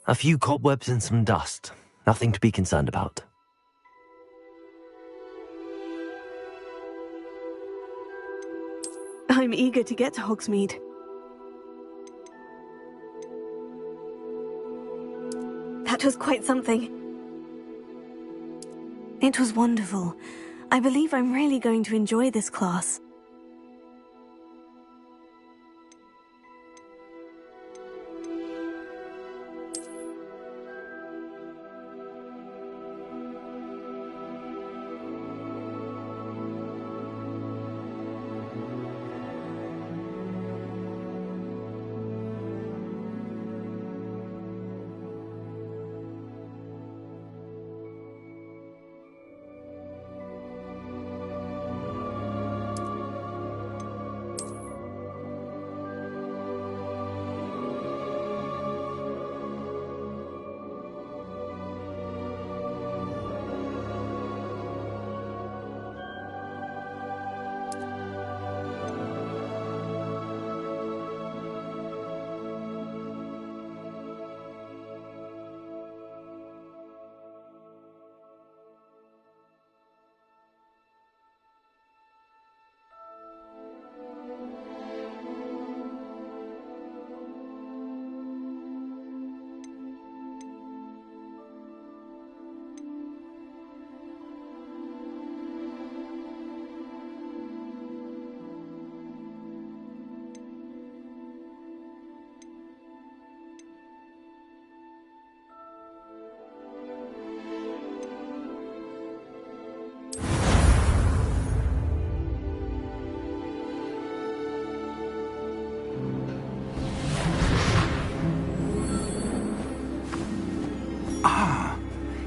A few cobwebs and some dust. Nothing to be concerned about. I'm eager to get to Hogsmeade. That was quite something. It was wonderful. I believe I'm really going to enjoy this class.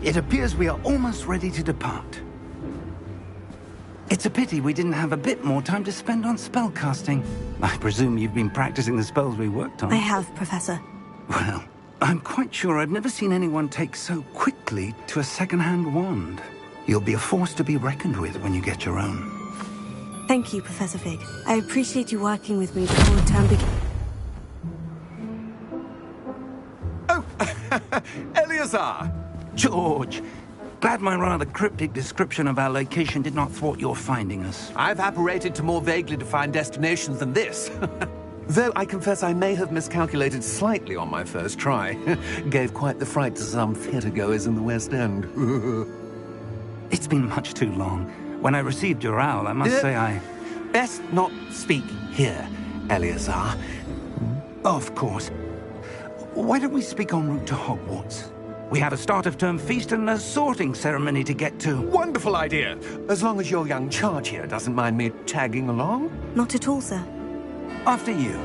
It appears we are almost ready to depart. It's a pity we didn't have a bit more time to spend on spellcasting. I presume you've been practicing the spells we worked on. I have, Professor. Well, I'm quite sure I've never seen anyone take so quickly to a second-hand wand. You'll be a force to be reckoned with when you get your own. Thank you, Professor Fig. I appreciate you working with me before the term begins. Oh, Eleazar! George, glad my rather cryptic description of our location did not thwart your finding us. I've apparated to more vaguely defined destinations than this. Though I confess I may have miscalculated slightly on my first try. Gave quite the fright to some theatre-goers in the West End. It's been much too long. When I received your owl, I must say I... Best not speak here, Eleazar. Of course. Why don't we speak en route to Hogwarts? We have a start-of-term feast and a sorting ceremony to get to. Wonderful idea! As long as your young charge here doesn't mind me tagging along. Not at all, sir. After you.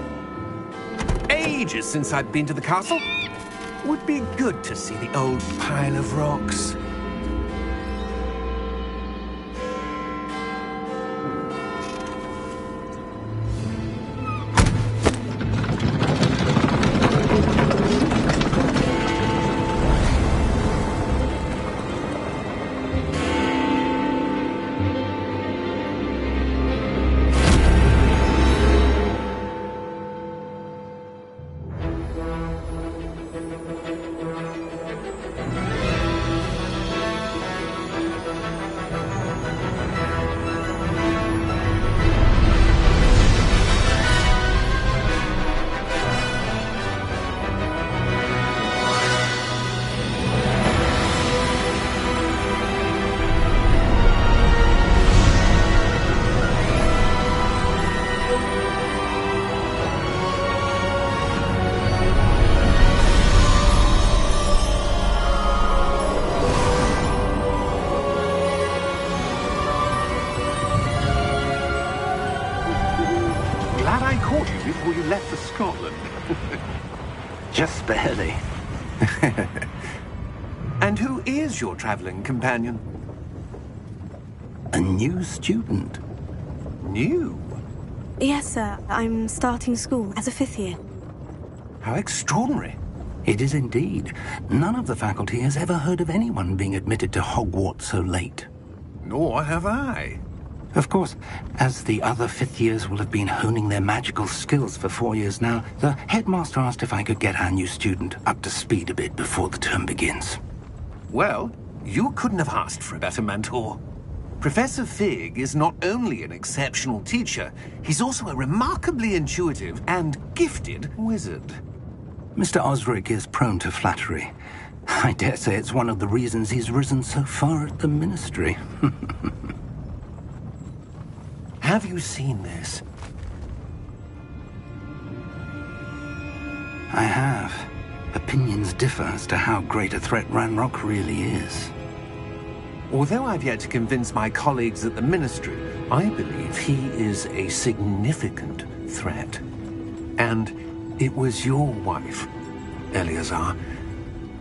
Ages since I've been to the castle. Would be good to see the old pile of rocks. Before you left for Scotland. Just barely. And who is your traveling companion? A new student. New? Yes, sir. I'm starting school as a 5th year. How extraordinary. It is indeed. None of the faculty has ever heard of anyone being admitted to Hogwarts so late. Nor have I. Of course, as the other fifth years will have been honing their magical skills for 4 years now, the headmaster asked if I could get our new student up to speed a bit before the term begins. Well, you couldn't have asked for a better mentor. Professor Fig is not only an exceptional teacher, he's also a remarkably intuitive and gifted wizard. Mr. Osric is prone to flattery. I dare say it's one of the reasons he's risen so far at the Ministry. Have you seen this? I have. Opinions differ as to how great a threat Ranrock really is. Although I've yet to convince my colleagues at the Ministry, I believe he is a significant threat. And it was your wife, Eleazar,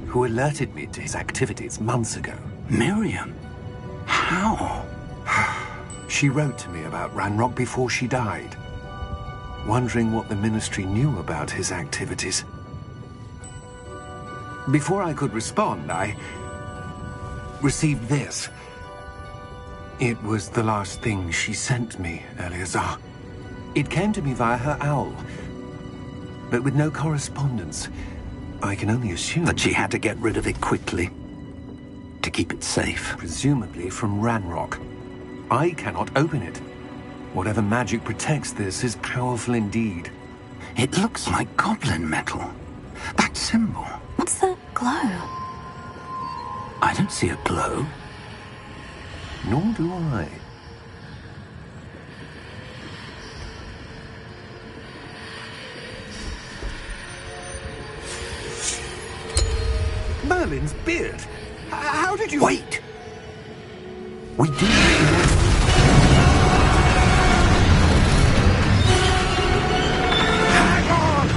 who alerted me to his activities months ago. Miriam? How? She wrote to me about Ranrock before she died, wondering what the Ministry knew about his activities. Before I could respond, I received this. It was the last thing she sent me, Eleazar. It came to me via her owl, but with no correspondence. I can only assume that she had to get rid of it quickly, to keep it safe. Presumably from Ranrock. I cannot open it. Whatever magic protects this is powerful indeed. It looks like goblin metal. That symbol. What's that glow? I don't see a glow. Nor do I. Merlin's beard. How did you... Wait! We do... Hang on!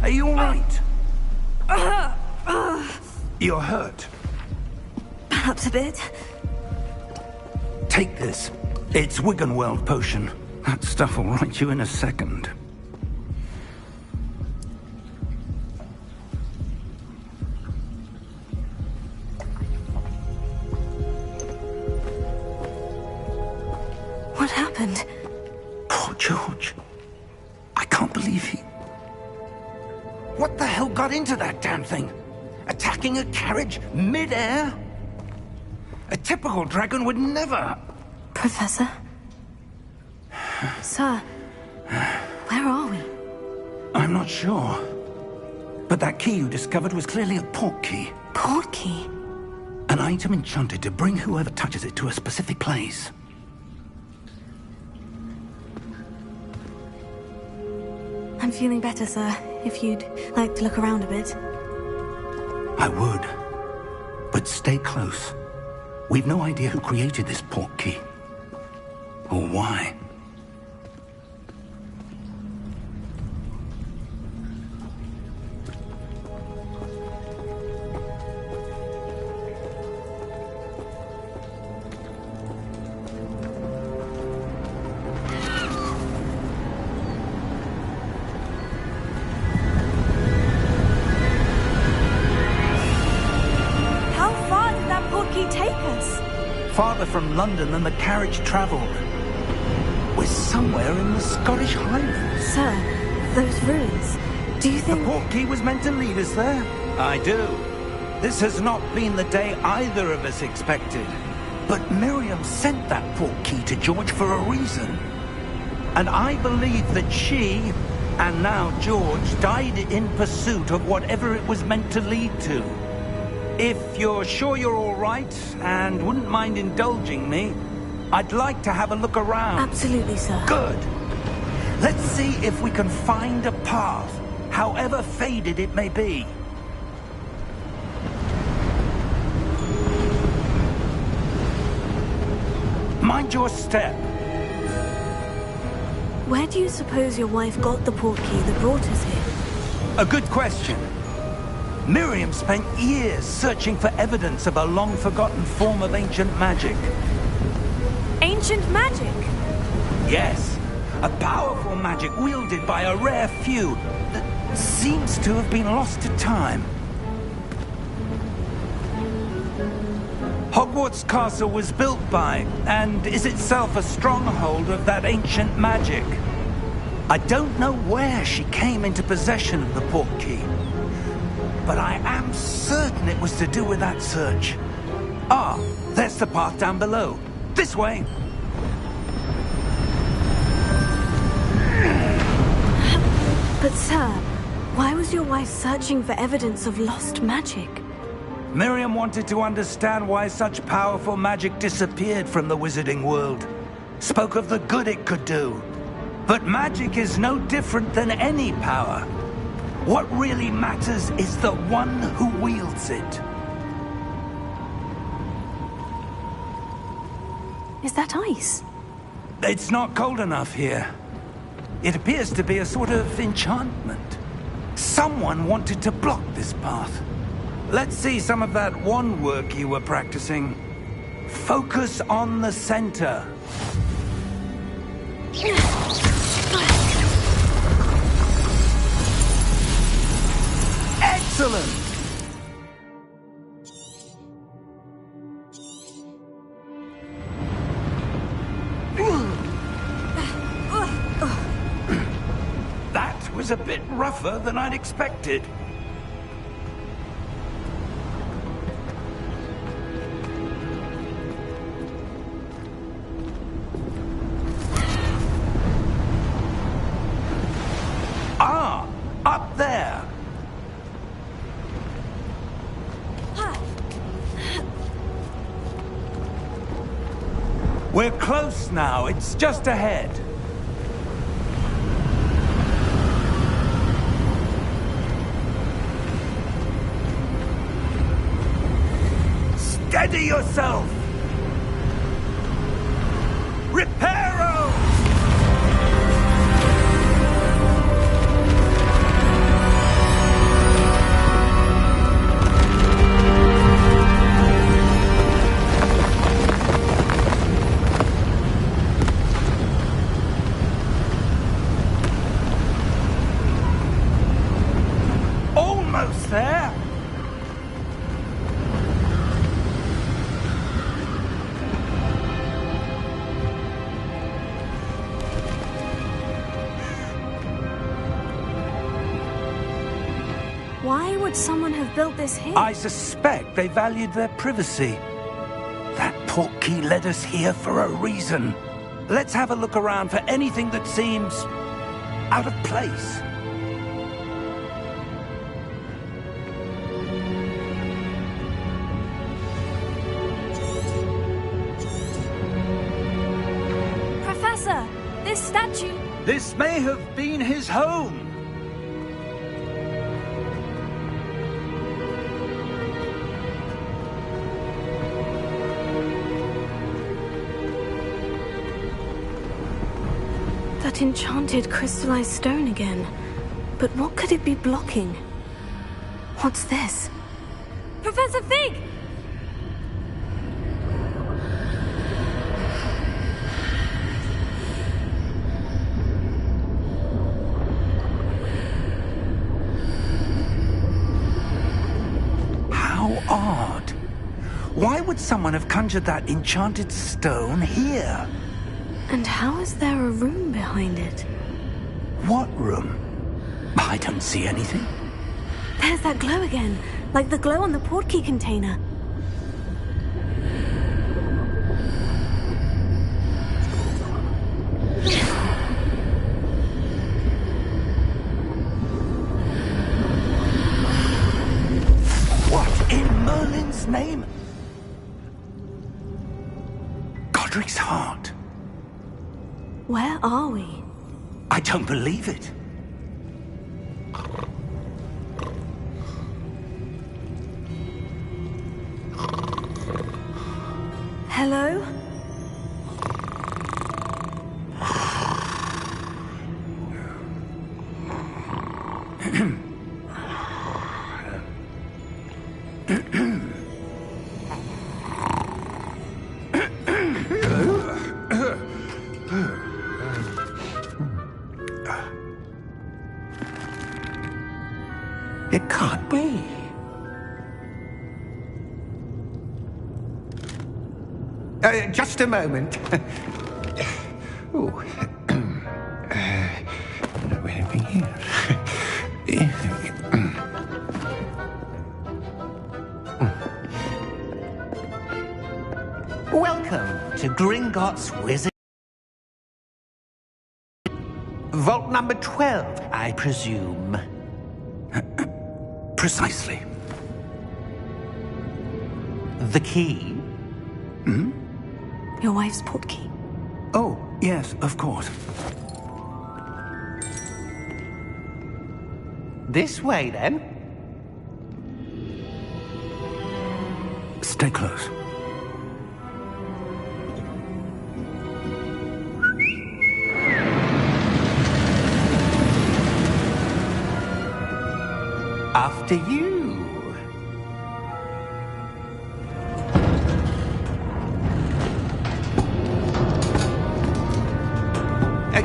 Are you all right? You're hurt. Perhaps a bit. Take this. It's Wiggenweld potion. That stuff will right you in a second. What happened? Poor George. I can't believe he... What the hell got into that damn thing? Attacking a carriage mid-air? A typical dragon would never... Professor? Sir, where are we? I'm not sure. But that key you discovered was clearly a port key. Port key? An item enchanted to bring whoever touches it to a specific place. I'm feeling better, sir. If you'd like to look around a bit. I would. But stay close. We've no idea who created this port key. Or why. Farther from London than the carriage travelled. We're somewhere in the Scottish Highlands. Sir, those ruins. Do you think... The port key was meant to lead us there? I do. This has not been the day either of us expected. But Miriam sent that port key to George for a reason. And I believe that she And now George died in pursuit of whatever it was meant to lead to. If you're sure you're all right and wouldn't mind indulging me, I'd like to have a look around. Absolutely, sir. Good. Let's see if we can find a path, however faded it may be. Mind your step. Where do you suppose your wife got the portkey that brought us here? A good question. Miriam spent years searching for evidence of a long-forgotten form of ancient magic. Ancient magic? Yes, a powerful magic wielded by a rare few that seems to have been lost to time. Hogwarts Castle was built by, and is itself a stronghold of that ancient magic. I don't know where she came into possession of the portkey, but I am certain it was to do with that search. Ah, there's the path down below. This way. But sir, why was your wife searching for evidence of lost magic? Miriam wanted to understand why such powerful magic disappeared from the wizarding world. Spoke of the good it could do. But magic is no different than any power. What really matters is the one who wields it. Is that ice? It's not cold enough here. It appears to be a sort of enchantment. Someone wanted to block this path. Let's see some of that wand work you were practicing. Focus on the center. Excellent! That was a bit rougher than I'd expected. Ah, up there. We're close now. It's just ahead. Steady yourself! Reparo! Almost there! Why would someone have built this here? I suspect they valued their privacy. That portkey led us here for a reason. Let's have a look around for anything that seems out of place. Professor, this statue... This may have been his home. That enchanted crystallized stone again. But what could it be blocking? What's this? Professor Fig! How odd. Why would someone have conjured that enchanted stone here? And how is there a room behind it? What room? I don't see anything. There's that glow again, like the glow on the portkey container. Cedric's heart. Where are we? I don't believe it. Hello? It can't be. Just a moment. Oh. Anything here? Welcome to Gringotts Wizard. Vault number 12, I presume. Precisely. The key? Your wife's portkey. Oh, yes, of course. This way, then. Stay close. After you.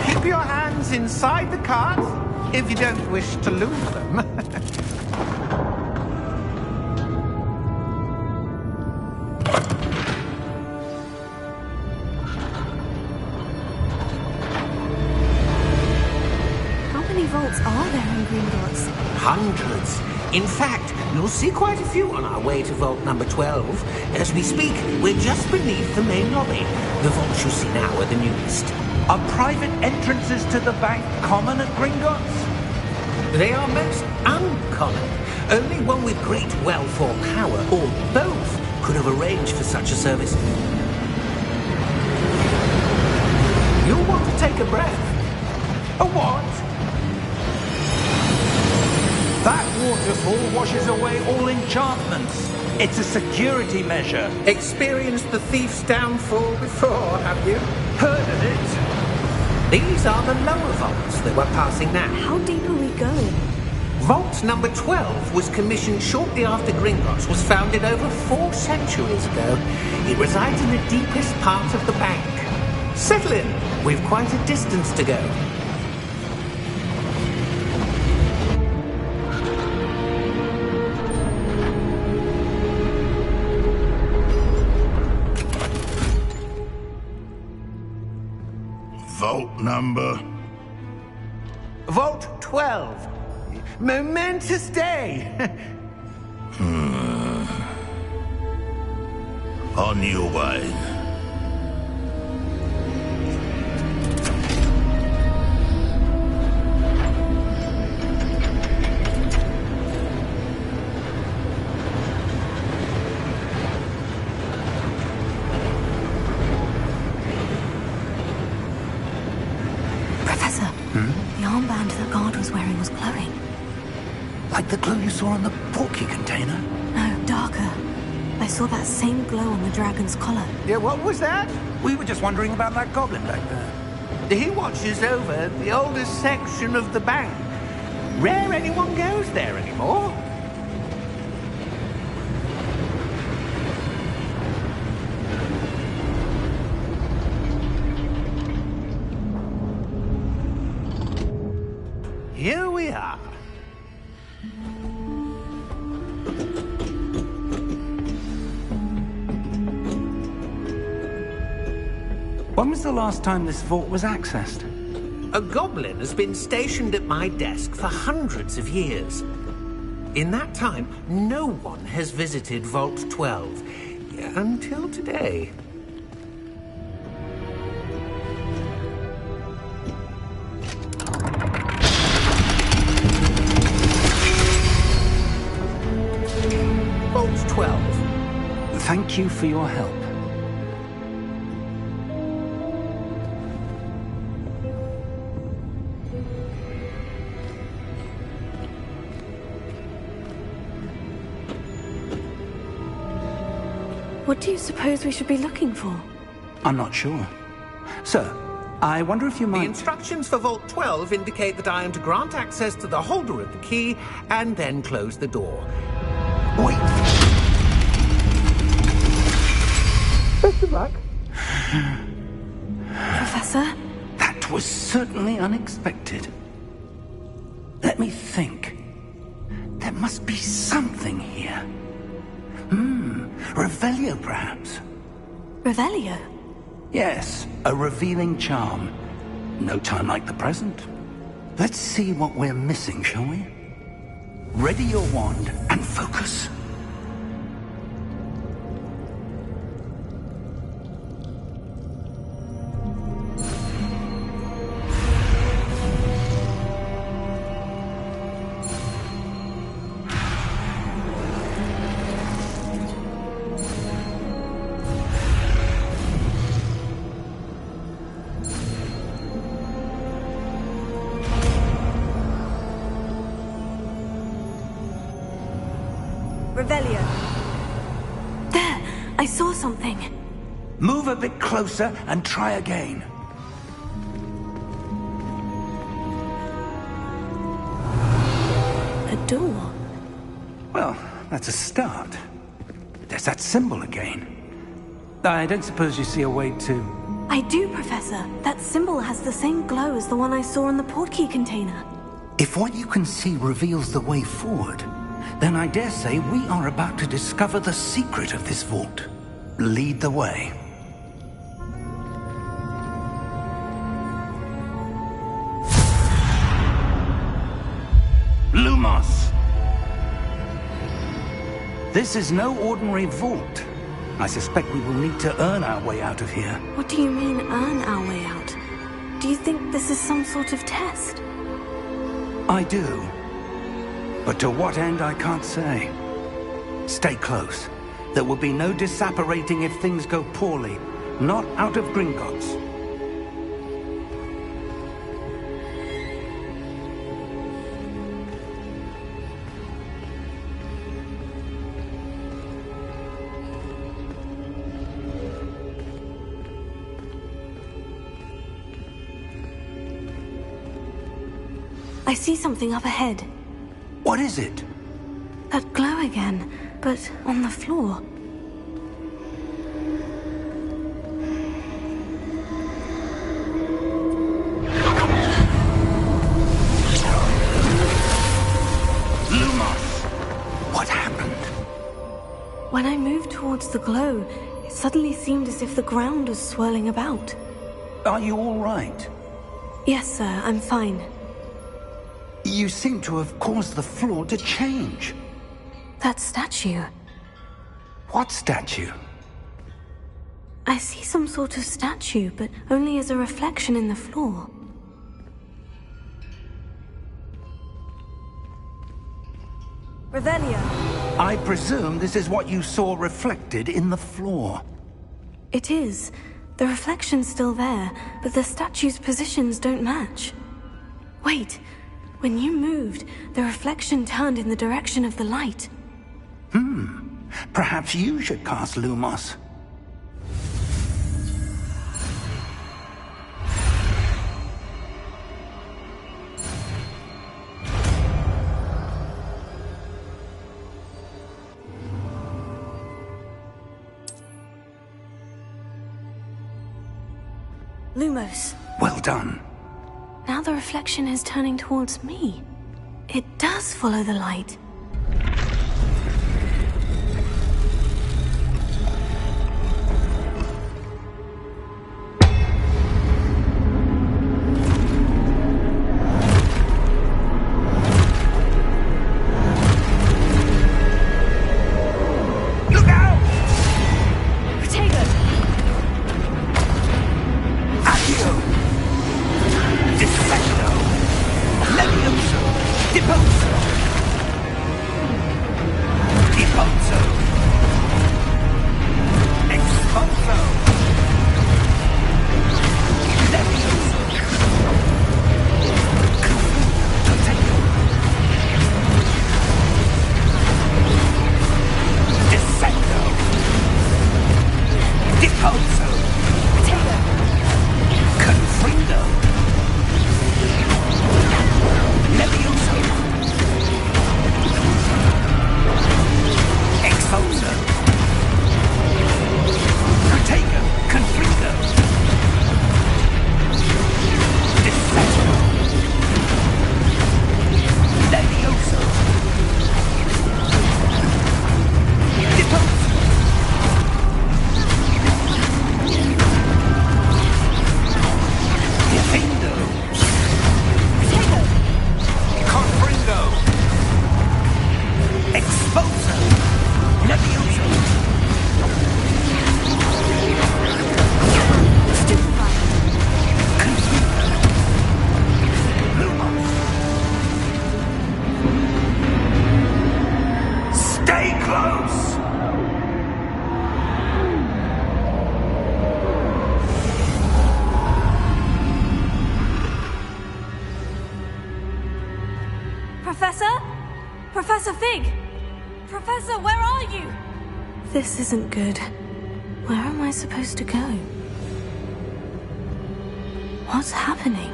Keep your hands inside the cart if you don't wish to lose them. How many vaults are there in Gringotts? Hundreds. In fact, you'll see quite a few on our way to vault number 12. As we speak, we're just beneath the main lobby. The vaults you see now are the newest. Are private entrances to the bank common at Gringotts? They are most uncommon. Only one with great wealth or power, or both, could have arranged for such a service. You'll want to take a breath. A what? That waterfall washes away all enchantments. It's a security measure. Experienced the thief's downfall before, have you? Heard of it? These are the lower vaults that we're passing now. How deep are we going? Vault number 12 was commissioned shortly after Gringotts was founded over 4 centuries ago. It resides in the deepest part of the bank. Settle in. We've quite a distance to go. Vault number? Vault 12. Momentous day. On your way. Professor, the armband the guard was wearing was glowing. Like the glow you saw on the porky container? No, darker. I saw that same glow on the dragon's collar. Yeah, what was that? We were just wondering about that goblin back there. He watches over the oldest section of the bank. Rare anyone goes there anymore. Here we are. When was the last time this vault was accessed? A goblin has been stationed at my desk for hundreds of years. In that time, no one has visited Vault 12 until today. Vault 12. Thank you for your help. What do you suppose we should be looking for? I'm not sure. Sir, I wonder if you The might... instructions for Vault 12 indicate that I am to grant access to the holder of the key and then close the door. Wait! Best of luck. Professor? That was certainly unexpected. Let me think. There must be something here. Revelio, perhaps? Revelio? Yes, a revealing charm. No time like the present. Let's see what we're missing, shall we? Ready your wand and focus. Revelio. There! I saw something. Move a bit closer and try again. A door. Well, that's a start. There's that symbol again. I don't suppose you see a way to... I do, Professor. That symbol has the same glow as the one I saw in the portkey container. If what you can see reveals the way forward, then I dare say we are about to discover the secret of this vault. Lead the way. Lumos! This is no ordinary vault. I suspect we will need to earn our way out of here. What do you mean, earn our way out? Do you think this is some sort of test? I do. But to what end, I can't say. Stay close. There will be no disapparating if things go poorly. Not out of Gringotts. I see something up ahead. What is it? That glow again, but on the floor. Lumos! What happened? When I moved towards the glow, it suddenly seemed as if the ground was swirling about. Are you all right? Yes, sir, I'm fine. You seem to have caused the floor to change. That statue. What statue? I see some sort of statue, but only as a reflection in the floor. Revelio. I presume this is what you saw reflected in the floor. It is. The reflection's still there, but the statue's positions don't match. Wait. When you moved, the reflection turned in the direction of the light. Perhaps you should cast Lumos. Lumos. Well done. Now the reflection is turning towards me. It does follow the light. Expulso. Potato. Confringo. Levioso. Expulso. Protego. Confringo. Defecto. Levioso. Depose. Defendo. Potato. Confringo. Expulso. Levioso. Stupefy. Confringo. Lumos. Stay close. Professor? Professor Fig? Professor, where are you? This isn't good. Where am I supposed to go? What's happening?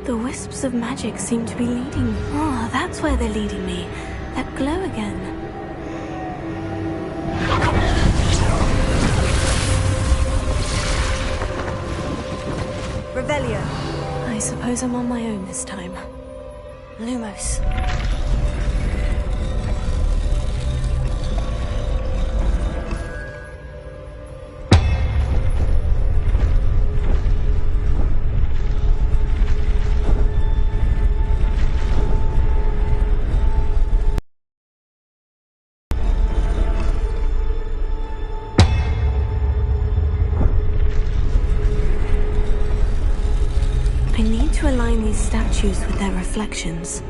The wisps of magic seem to be leading. Oh, that's where they're leading me. That glow again. Revelio. I suppose I'm on my own this time. Lumos. I need to align these statues with their reflections.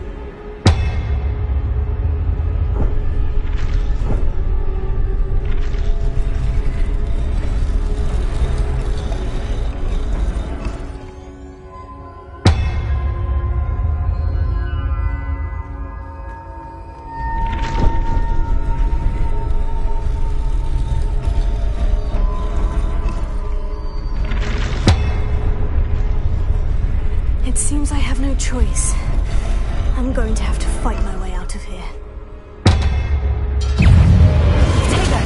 It seems I have no choice. I'm going to have to fight my way out of here. Potato!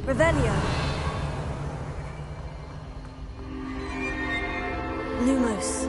Revelio. Lumos.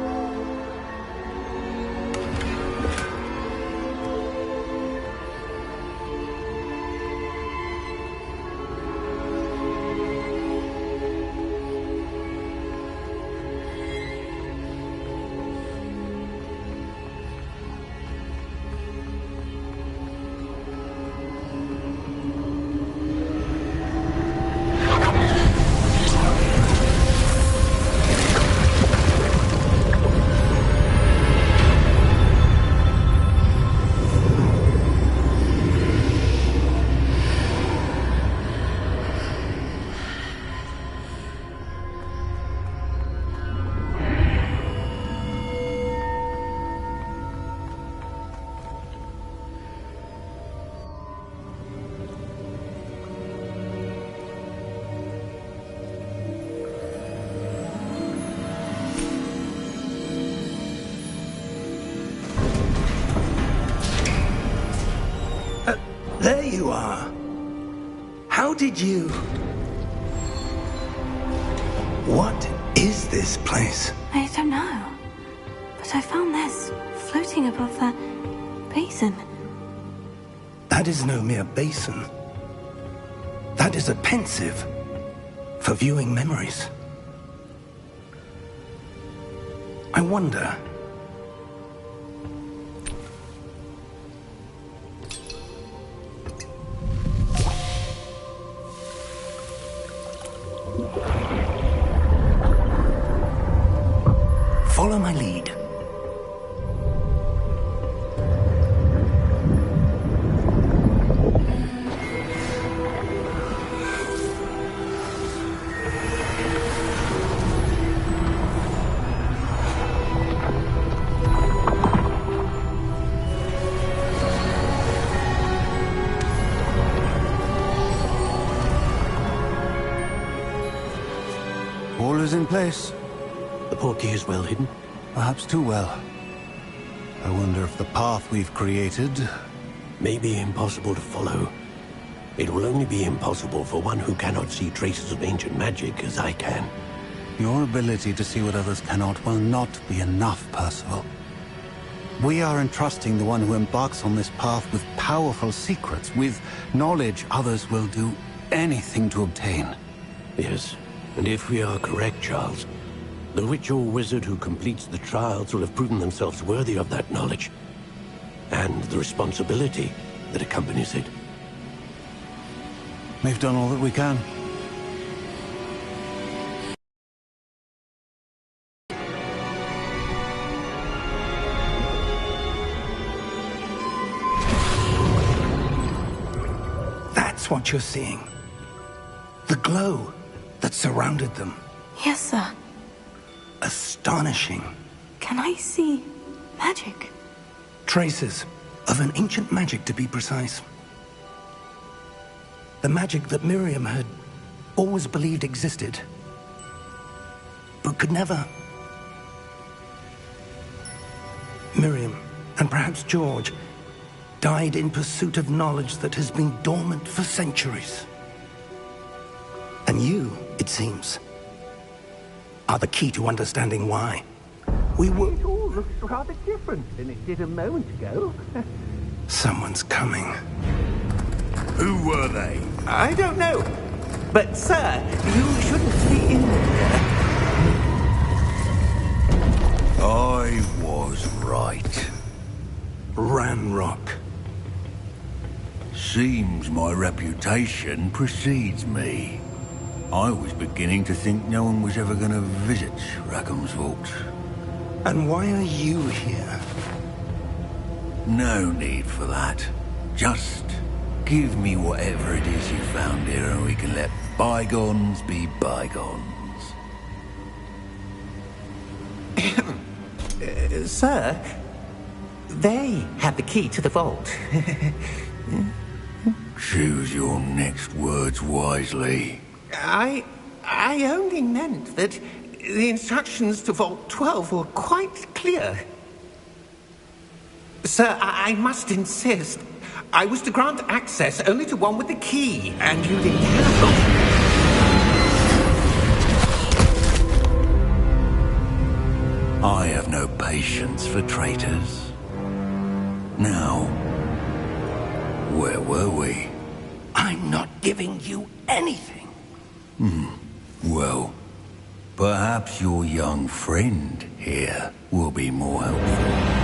There you are. How did you... What is this place? I don't know. But I found this floating above the basin. That is no mere basin. That is a pensive for viewing memories. I wonder... Follow my lead. All is in place. The portkey is well hidden? Perhaps too well. I wonder if the path we've created... May be impossible to follow. It will only be impossible for one who cannot see traces of ancient magic as I can. Your ability to see what others cannot will not be enough, Percival. We are entrusting the one who embarks on this path with powerful secrets, with knowledge others will do anything to obtain. Yes, and if we are correct, Charles, the witch or wizard who completes the trials will have proven themselves worthy of that knowledge, and the responsibility that accompanies it. We've done all that we can. That's what you're seeing. The glow that surrounded them. Yes, sir. Astonishing. Can I see magic? Traces of an ancient magic, to be precise. The magic that Miriam had always believed existed, but could never. Miriam, and perhaps George, died in pursuit of knowledge that has been dormant for centuries. And you, it seems, are the key to understanding why. We were... It all looks rather different than it did a moment ago. Someone's coming. Who were they? I don't know. But, sir, you shouldn't be in there. I was right. Ranrock. Seems my reputation precedes me. I was beginning to think no one was ever going to visit Rackham's vault. And why are you here? No need for that. Just give me whatever it is you found here and we can let bygones be bygones. Sir, they had the key to the vault. Choose your next words wisely. I only meant that the instructions to Vault 12 were quite clear. Sir, I must insist. I was to grant access only to one with the key, and you didn't have I have no patience for traitors. Now, where were we? I'm not giving you anything. Well, perhaps your young friend here will be more helpful.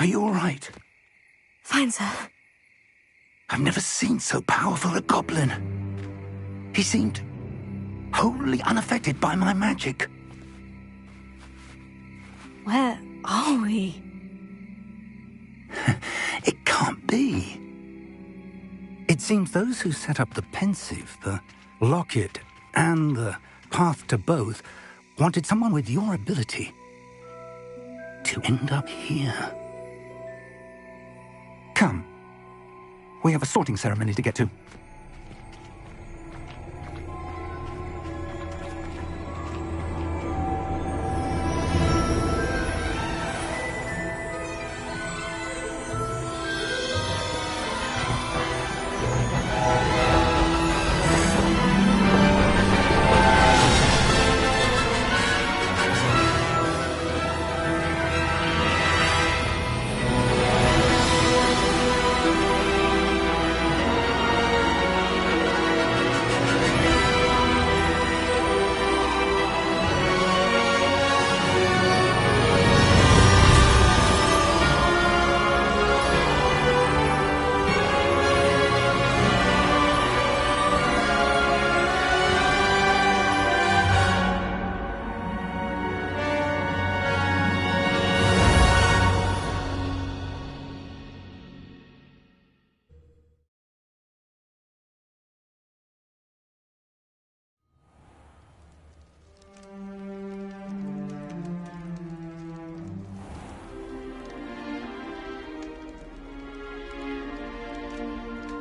Are you all right? Fine, sir. I've never seen so powerful a goblin. He seemed wholly unaffected by my magic. Where are we? It can't be. It seems those who set up the pensive, the locket, and the path to both wanted someone with your ability to end up here. Come. We have a sorting ceremony to get to.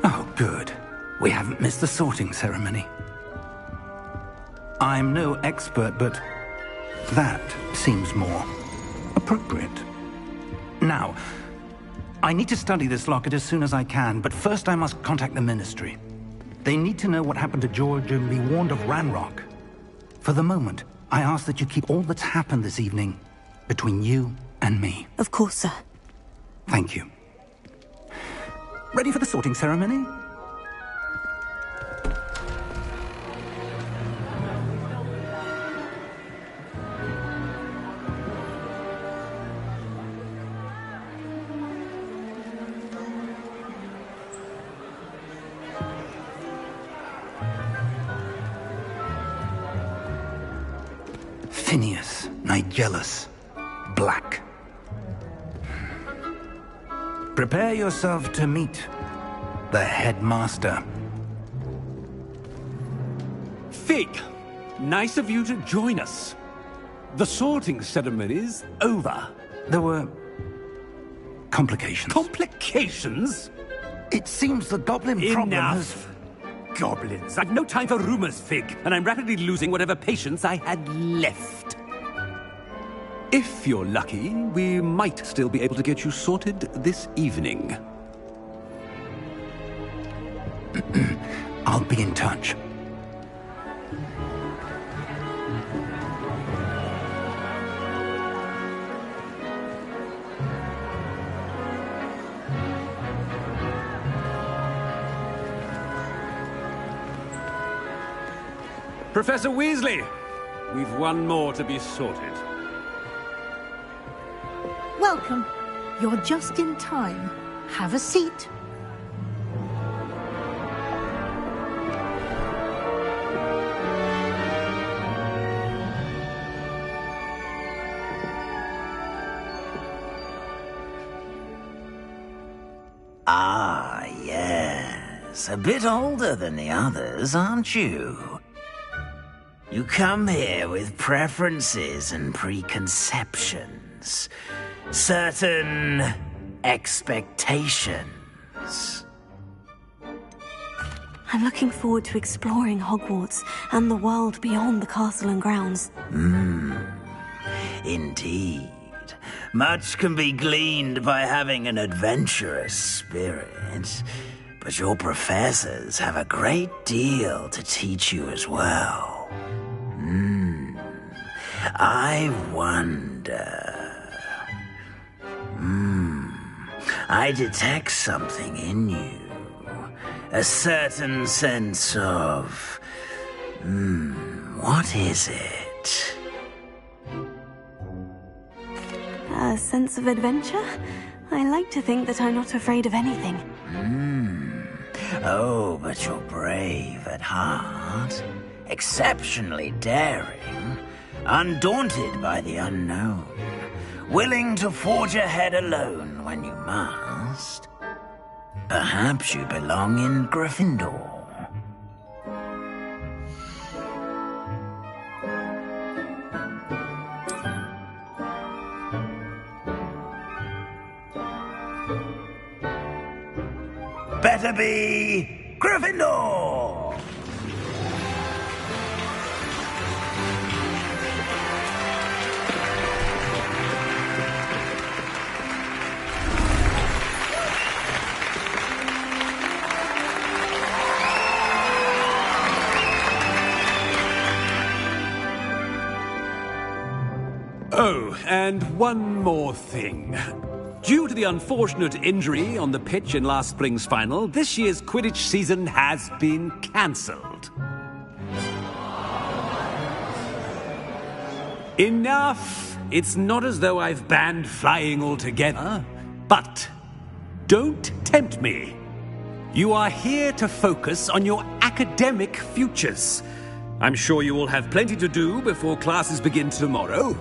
Oh, good. We haven't missed the sorting ceremony. I'm no expert, but that seems more appropriate. Now, I need to study this locket as soon as I can, but first I must contact the Ministry. They need to know what happened to George and be warned of Ranrock. For the moment, I ask that you keep all that's happened this evening between you and me. Of course, sir. Thank you. Ready for the sorting ceremony? Phineas, Nigellus, Black. Prepare yourself to meet the headmaster. Fig, nice of you to join us. The sorting ceremony's over. There were complications. Complications? It seems the goblin problem has... Enough! Goblins. I've no time for rumors, Fig, and I'm rapidly losing whatever patience I had left. If you're lucky, we might still be able to get you sorted this evening. I'll be in touch. Professor Weasley, we've one more to be sorted. Welcome. You're just in time. Have a seat. Ah, yes. A bit older than the others, aren't you? You come here with preferences and preconceptions. Certain expectations. I'm looking forward to exploring Hogwarts and the world beyond the castle and grounds. Indeed. Much can be gleaned by having an adventurous spirit, but your professors have a great deal to teach you as well. I wonder... I detect something in you. A certain sense of... what is it? A sense of adventure? I like to think that I'm not afraid of anything. Oh, but you're brave at heart. Exceptionally daring. Undaunted by the unknown. Willing to forge ahead alone when you must. Perhaps you belong in Gryffindor. Better be Gryffindor! Oh, and one more thing. Due to the unfortunate injury on the pitch in last spring's final, this year's Quidditch season has been cancelled. Enough! It's not as though I've banned flying altogether, but don't tempt me. You are here to focus on your academic futures. I'm sure you all have plenty to do before classes begin tomorrow.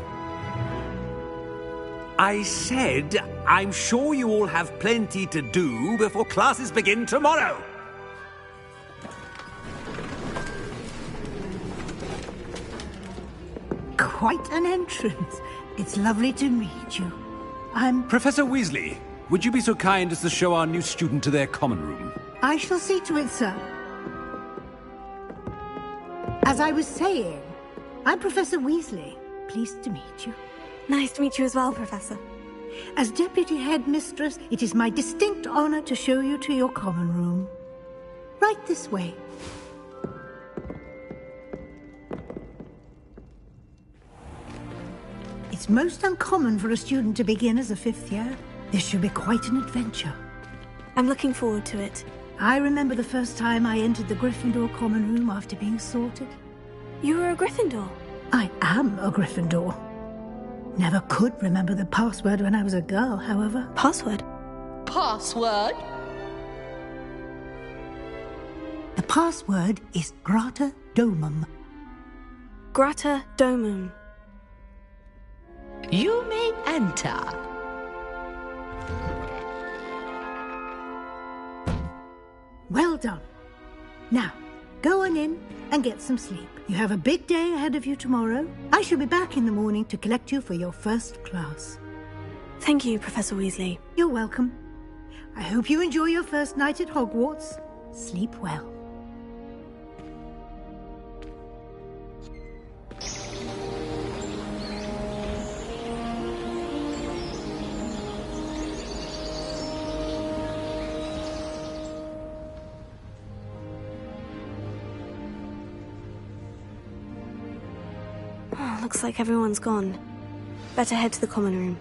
I said, I'm sure you all have plenty to do before classes begin tomorrow. Quite an entrance. It's lovely to meet you. I'm... Professor Weasley, would you be so kind as to show our new student to their common room? I shall see to it, sir. As I was saying, I'm Professor Weasley. Pleased to meet you. Nice to meet you as well, Professor. As Deputy Headmistress, it is my distinct honor to show you to your common room. Right this way. It's most uncommon for a student to begin as a fifth year. This should be quite an adventure. I'm looking forward to it. I remember the first time I entered the Gryffindor common room after being sorted. You were a Gryffindor? I am a Gryffindor. Never could remember the password when I was a girl, however. Password? Password? The password is Grata Domum. Grata Domum. You may enter. Well done. Now, go on in and get some sleep. You have a big day ahead of you tomorrow. I shall be back in the morning to collect you for your first class. Thank you, Professor Weasley. You're welcome. I hope you enjoy your first night at Hogwarts. Sleep well. Looks like everyone's gone. Better head to the common room.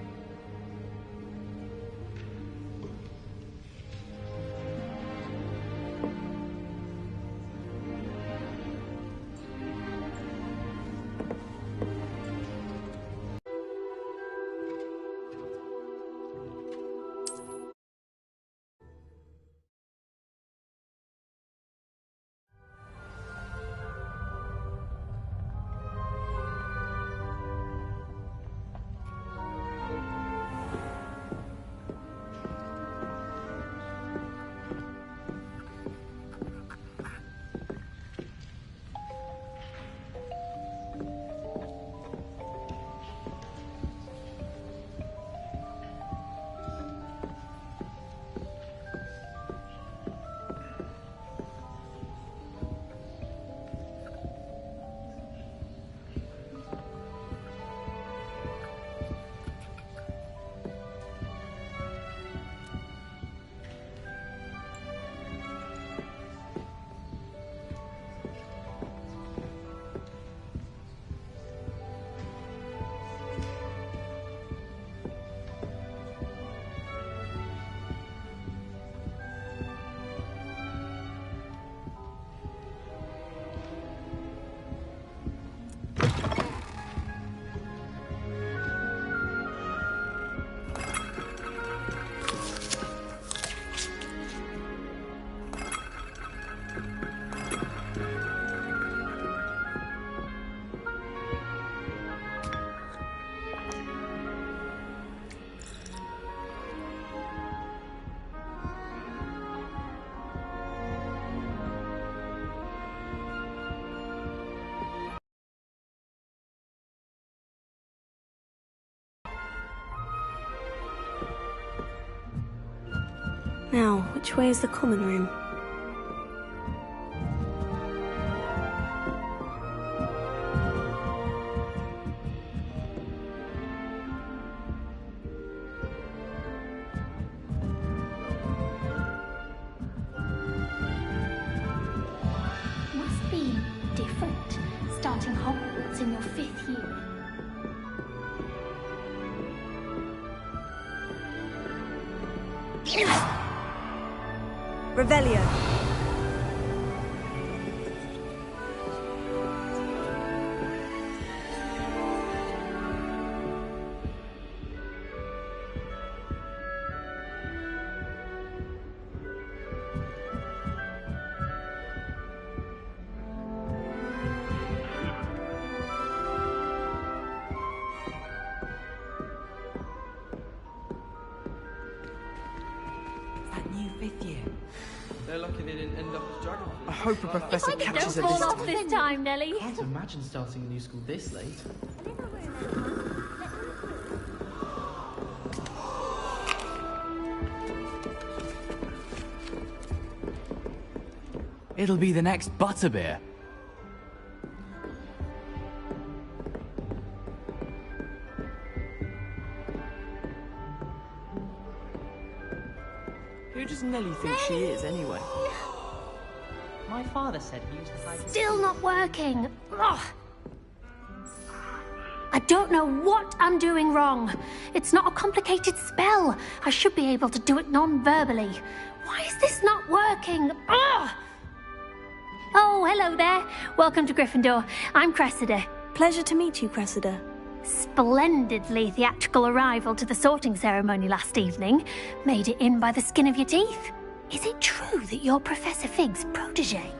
Now, which way is the common room? Must be different, starting Hogwarts in your 5th year. Revelio. That new 5th year. They're lucky they didn't end up as geography. I hope a professor catches her Don't this fall time. off this time, Nelly. I can't imagine starting a new school this late. It'll be the next Butterbeer. Who does Nelly think she is, anyway? My father said he used to hide his... Still not working. Ugh. I don't know what I'm doing wrong. It's not a complicated spell. I should be able to do it non-verbally. Why is this not working? Ugh. Oh, hello there. Welcome to Gryffindor. I'm Cressida. Pleasure to meet you, Cressida. Splendidly theatrical arrival to the sorting ceremony last evening. Made it in by the skin of your teeth. Is it true that you're Professor Fig's protege?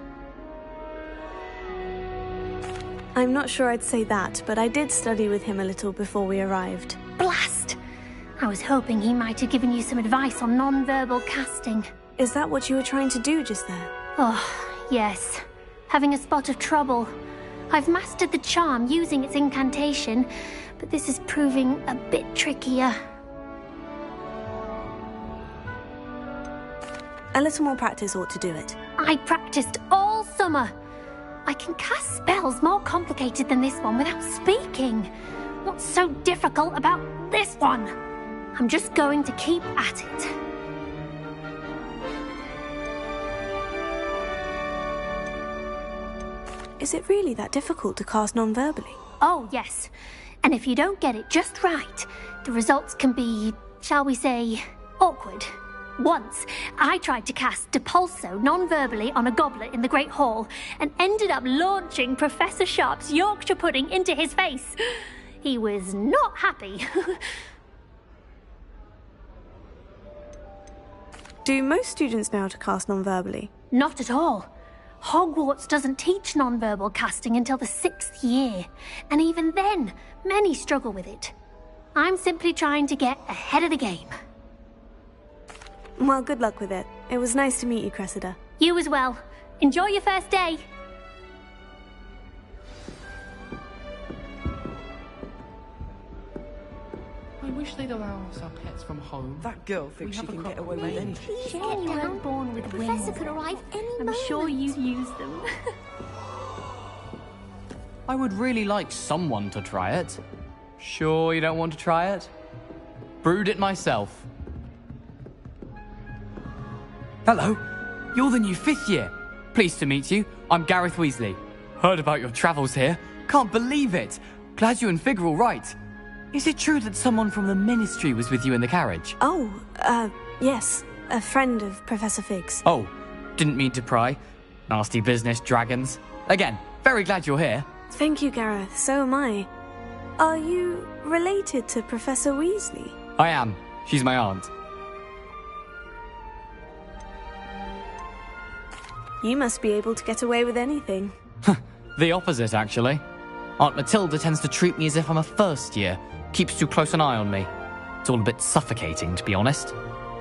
I'm not sure I'd say that, but I did study with him a little before we arrived. Blast! I was hoping he might have given you some advice on non-verbal casting. Is that what you were trying to do just there? Oh, yes. Having a spot of trouble. I've mastered the charm using its incantation, but this is proving a bit trickier. A little more practice ought to do it. I practiced all summer. I can cast spells more complicated than this one without speaking. What's so difficult about this one? I'm just going to keep at it. Is it really that difficult to cast non-verbally? Oh, yes. And if you don't get it just right, the results can be, shall we say, awkward. Once, I tried to cast Depulso non-verbally on a goblet in the Great Hall and ended up launching Professor Sharp's Yorkshire pudding into his face. He was not happy. Do most students know how to cast non-verbally? Not at all. Hogwarts doesn't teach non-verbal casting until the 6th year, and even then, many struggle with it. I'm simply trying to get ahead of the game. Well, good luck with it. It was nice to meet you, Cressida. You as well. Enjoy your first day. I wish they'd allow us our pets from home. That girl thinks she can get away with anything. You weren't born with wings. Professor could arrive any moment. I'm sure you'd use them. I would really like someone to try it. Sure you don't want to try it? Brewed it myself. Hello, you're the new 5th year. Pleased to meet you. I'm Gareth Weasley. Heard about your travels here. Can't believe it. Glad you and Fig are all right. Is it true that someone from the Ministry was with you in the carriage? Oh, yes. A friend of Professor Fig's. Oh, didn't mean to pry. Nasty business, dragons. Again, very glad you're here. Thank you, Gareth. So am I. Are you related to Professor Weasley? I am. She's my aunt. You must be able to get away with anything. The opposite, actually. Aunt Matilda tends to treat me as if I'm a first year. Keeps too close an eye on me. It's all a bit suffocating, to be honest.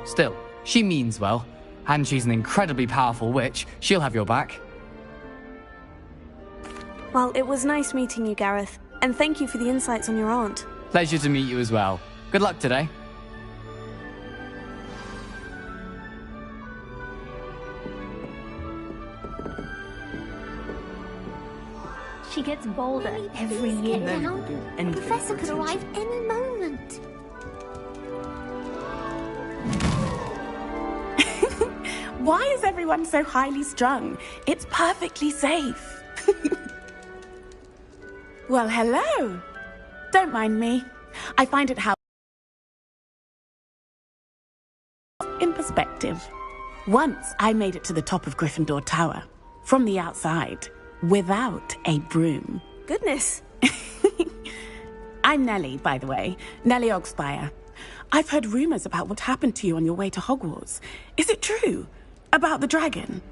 Still, she means well. And she's an incredibly powerful witch. She'll have your back. Well, it was nice meeting you, Gareth. And thank you for the insights on your aunt. Pleasure to meet you as well. Good luck today. She gets bolder every year. Anything Professor for could arrive any moment. Why is everyone so highly strung? It's perfectly safe. Well, hello. Don't mind me. I find it helpful in perspective. Once I made it to the top of Gryffindor Tower, from the outside, without a broom. Goodness. I'm Nellie, by the way. Nellie Ogspire. I've heard rumors about what happened to you on your way to Hogwarts. Is it true? About the dragon?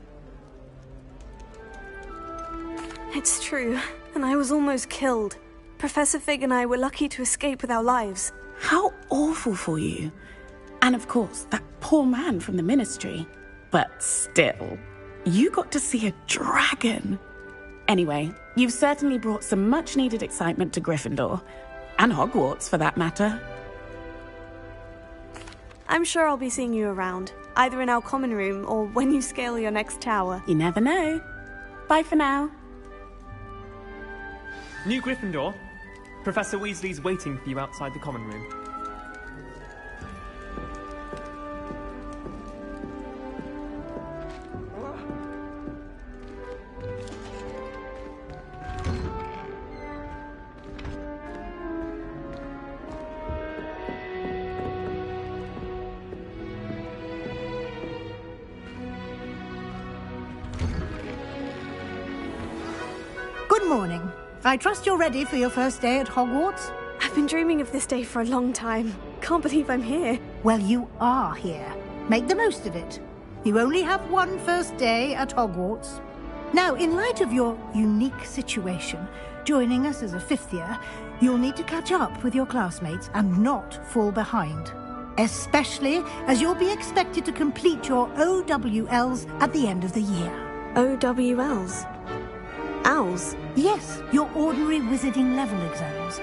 It's true, and I was almost killed. Professor Fig and I were lucky to escape with our lives. How awful for you. And of course, that poor man from the Ministry. But still, you got to see a dragon. Anyway, you've certainly brought some much-needed excitement to Gryffindor. And Hogwarts, for that matter. I'm sure I'll be seeing you around, either in our common room or when you scale your next tower. You never know. Bye for now. New Gryffindor. Professor Weasley's waiting for you outside the common room. Good morning. I trust you're ready for your first day at Hogwarts? I've been dreaming of this day for a long time. Can't believe I'm here. Well, you are here. Make the most of it. You only have one first day at Hogwarts. Now, in light of your unique situation, joining us as a fifth year, you'll need to catch up with your classmates and not fall behind. Especially as you'll be expected to complete your OWLs at the end of the year. OWLs? Owls? Yes, your ordinary wizarding level exams.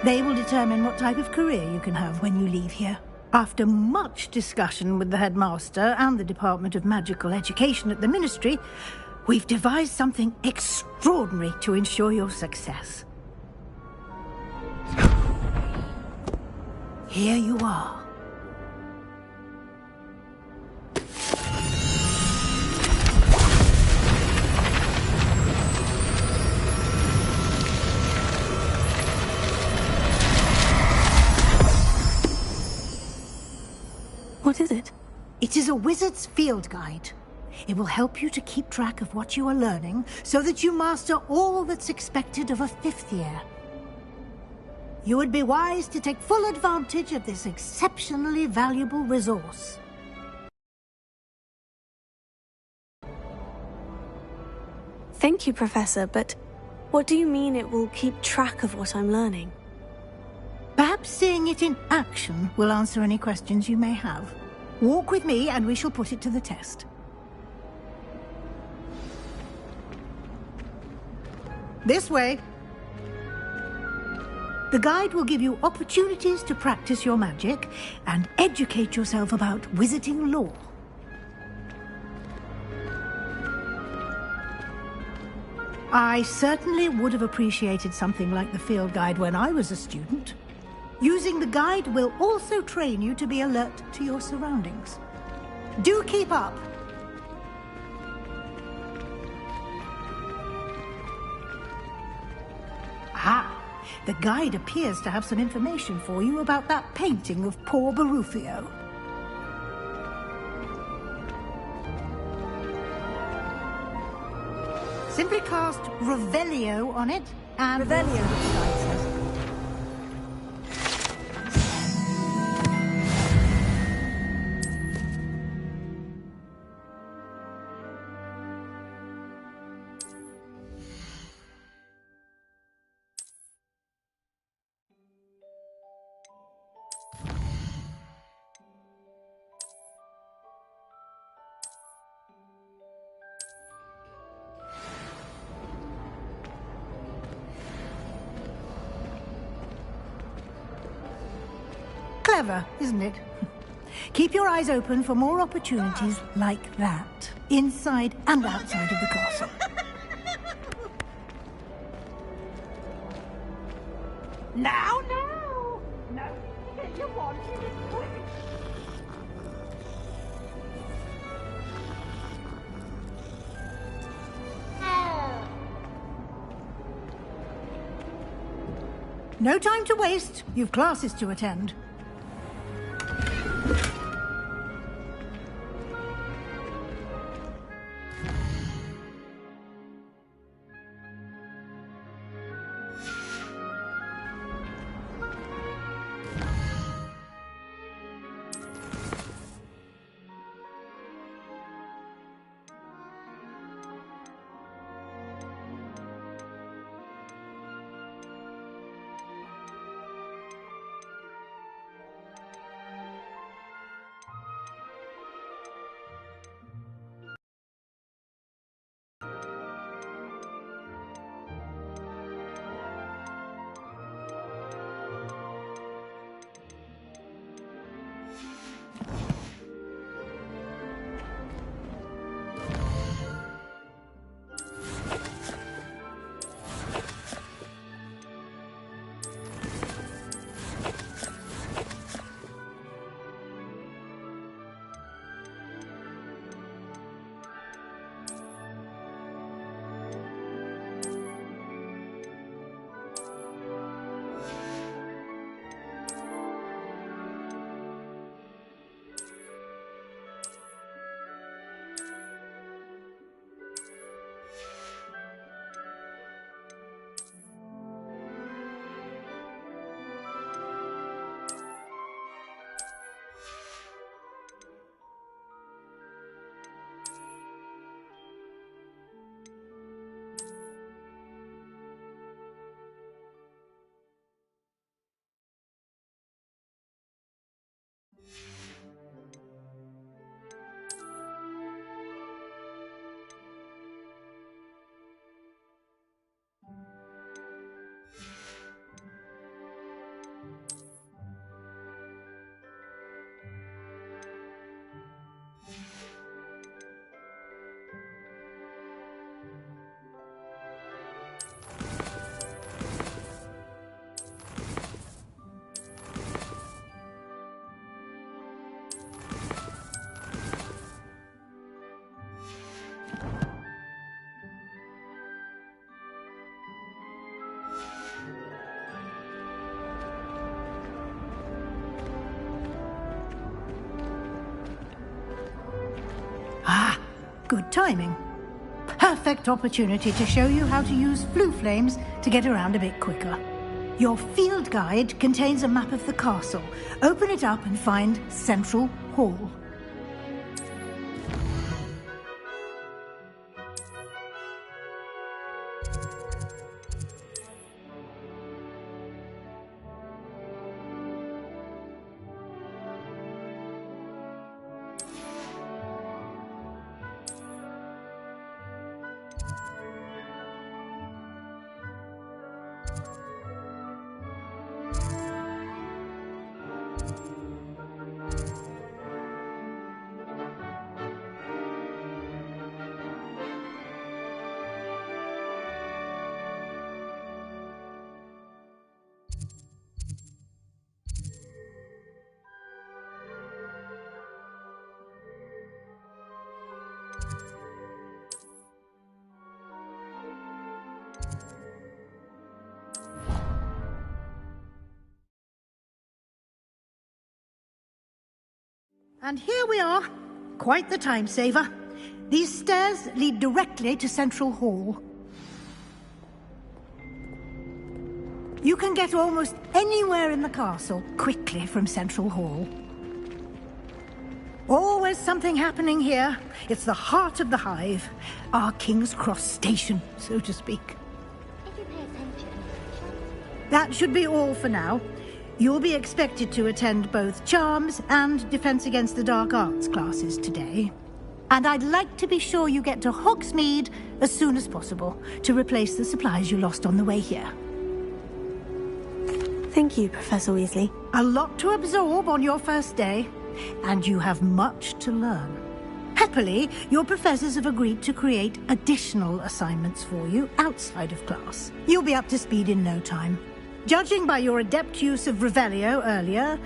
They will determine what type of career you can have when you leave here. After much discussion with the headmaster and the Department of Magical Education at the Ministry, we've devised something extraordinary to ensure your success. Here you are. What is it? It is a wizard's field guide. It will help you to keep track of what you are learning so that you master all that's expected of a fifth year. You would be wise to take full advantage of this exceptionally valuable resource. Thank you, Professor, but what do you mean it will keep track of what I'm learning? Perhaps seeing it in action will answer any questions you may have. Walk with me and we shall put it to the test. This way. The guide will give you opportunities to practice your magic and educate yourself about wizarding lore. I certainly would have appreciated something like the field guide when I was a student. Using the guide will also train you to be alert to your surroundings. Do keep up! Ah, the guide appears to have some information for you about that painting of poor Barufio. Simply cast Revelio on it, and... Revelio. Clever, isn't it? Keep your eyes open for more opportunities like that, inside and outside of the castle. Now! No, get you wanted it quick. No time to waste. You've classes to attend. Good timing. Perfect opportunity to show you how to use flue flames to get around a bit quicker. Your field guide contains a map of the castle. Open it up and find Central Hall. And here we are. Quite the time saver. These stairs lead directly to Central Hall. You can get almost anywhere in the castle quickly from Central Hall. Always something happening here. It's the heart of the hive. Our King's Cross station, so to speak. That should be all for now. You'll be expected to attend both Charms and Defense Against the Dark Arts classes today. And I'd like to be sure you get to Hogsmeade as soon as possible to replace the supplies you lost on the way here. Thank you, Professor Weasley. A lot to absorb on your first day, and you have much to learn. Happily, your professors have agreed to create additional assignments for you outside of class. You'll be up to speed in no time. Judging by your adept use of Revelio earlier,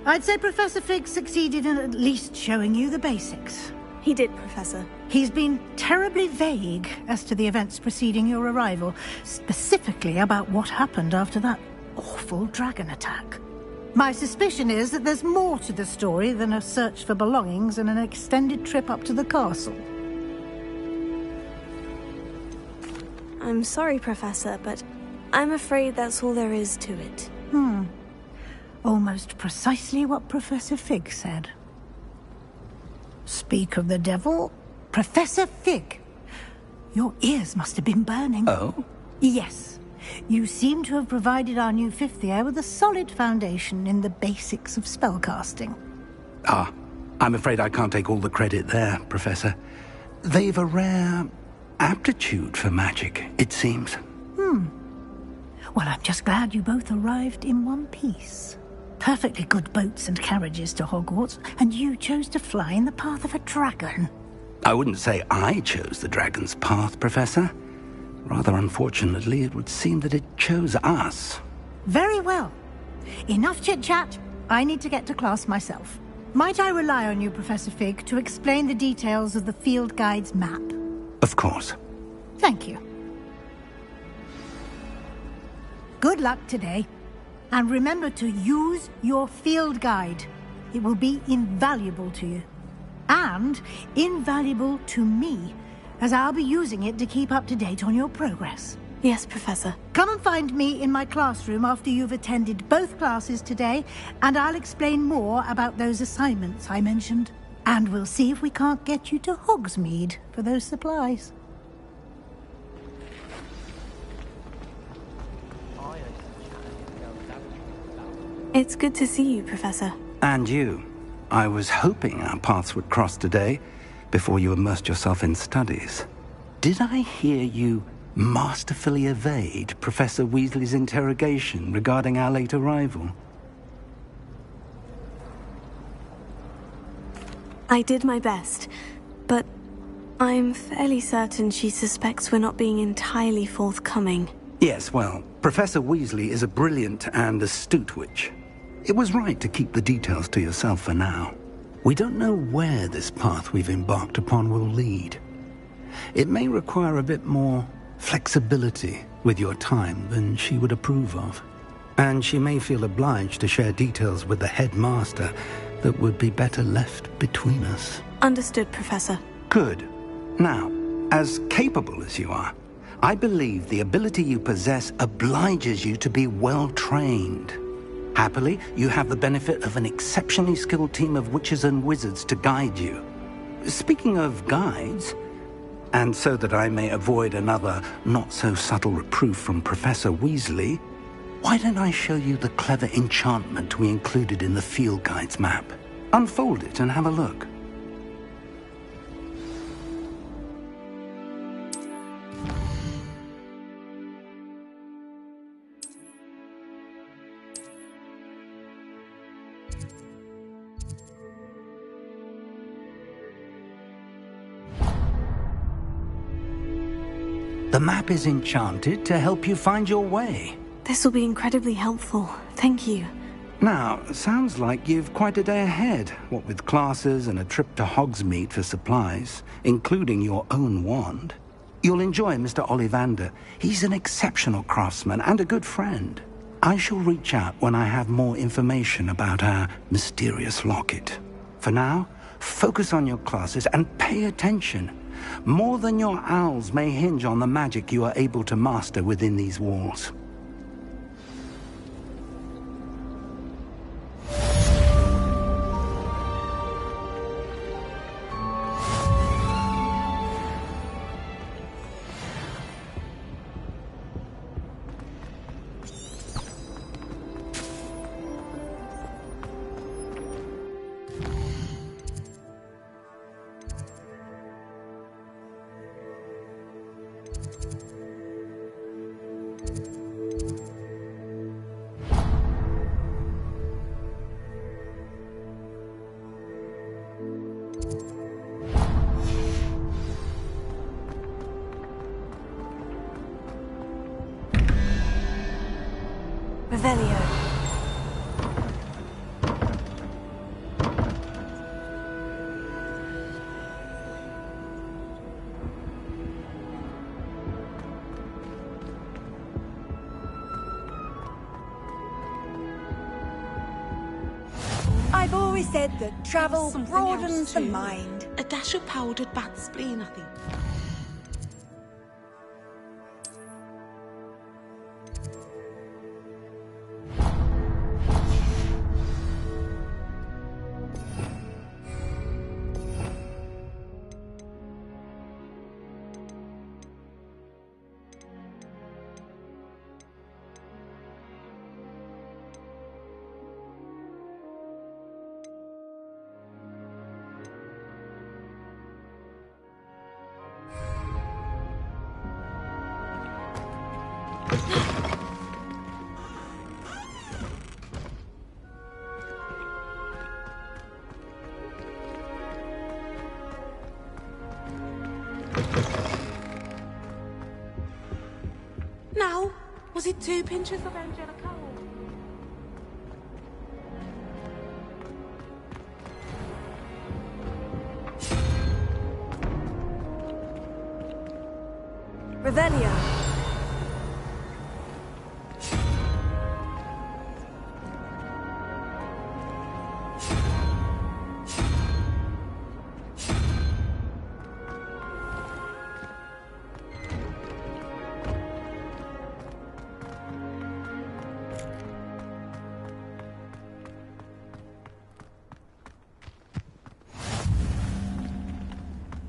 I'd say Professor Fig succeeded in at least showing you the basics. He did, Professor. He's been terribly vague as to the events preceding your arrival, specifically about what happened after that awful dragon attack. My suspicion is that there's more to the story than a search for belongings and an extended trip up to the castle. I'm sorry, Professor, but I'm afraid that's all there is to it. Almost precisely what Professor Fig said. Speak of the devil, Professor Fig. Your ears must have been burning. Oh? Yes. You seem to have provided our new fifth year with a solid foundation in the basics of spellcasting. Ah, I'm afraid I can't take all the credit there, Professor. They've a rare aptitude for magic, it seems. Well, I'm just glad you both arrived in one piece. Perfectly good boats and carriages to Hogwarts, and you chose to fly in the path of a dragon. I wouldn't say I chose the dragon's path, Professor. Rather unfortunately, it would seem that it chose us. Very well. Enough chit-chat. I need to get to class myself. Might I rely on you, Professor Fig, to explain the details of the field guide's map? Of course. Thank you. Good luck today. And remember to use your field guide. It will be invaluable to you. And invaluable to me, as I'll be using it to keep up to date on your progress. Yes, Professor. Come and find me in my classroom after you've attended both classes today, and I'll explain more about those assignments I mentioned. And we'll see if we can't get you to Hogsmeade for those supplies. It's good to see you, Professor. And you. I was hoping our paths would cross today, before you immersed yourself in studies. Did I hear you masterfully evade Professor Weasley's interrogation regarding our late arrival? I did my best, but I'm fairly certain she suspects we're not being entirely forthcoming. Yes, well, Professor Weasley is a brilliant and astute witch. It was right to keep the details to yourself for now. We don't know where this path we've embarked upon will lead. It may require a bit more flexibility with your time than she would approve of. And she may feel obliged to share details with the headmaster that would be better left between us. Understood, Professor. Good. Now, as capable as you are, I believe the ability you possess obliges you to be well trained. Happily, you have the benefit of an exceptionally skilled team of witches and wizards to guide you. Speaking of guides, and so that I may avoid another not-so-subtle reproof from Professor Weasley, why don't I show you the clever enchantment we included in the field guide's map? Unfold it and have a look. The map is enchanted to help you find your way. This will be incredibly helpful. Thank you. Now, sounds like you've quite a day ahead, what with classes and a trip to Hogsmeade for supplies, including your own wand. You'll enjoy Mr. Ollivander. He's an exceptional craftsman and a good friend. I shall reach out when I have more information about our mysterious locket. For now, focus on your classes and pay attention. More than your owls may hinge on the magic you are able to master within these walls. Revelio. I've always said that travel broadens the mind. A dash of powdered bat spleen, I think. Now, was it 2 pinches of Angelica? Revelio.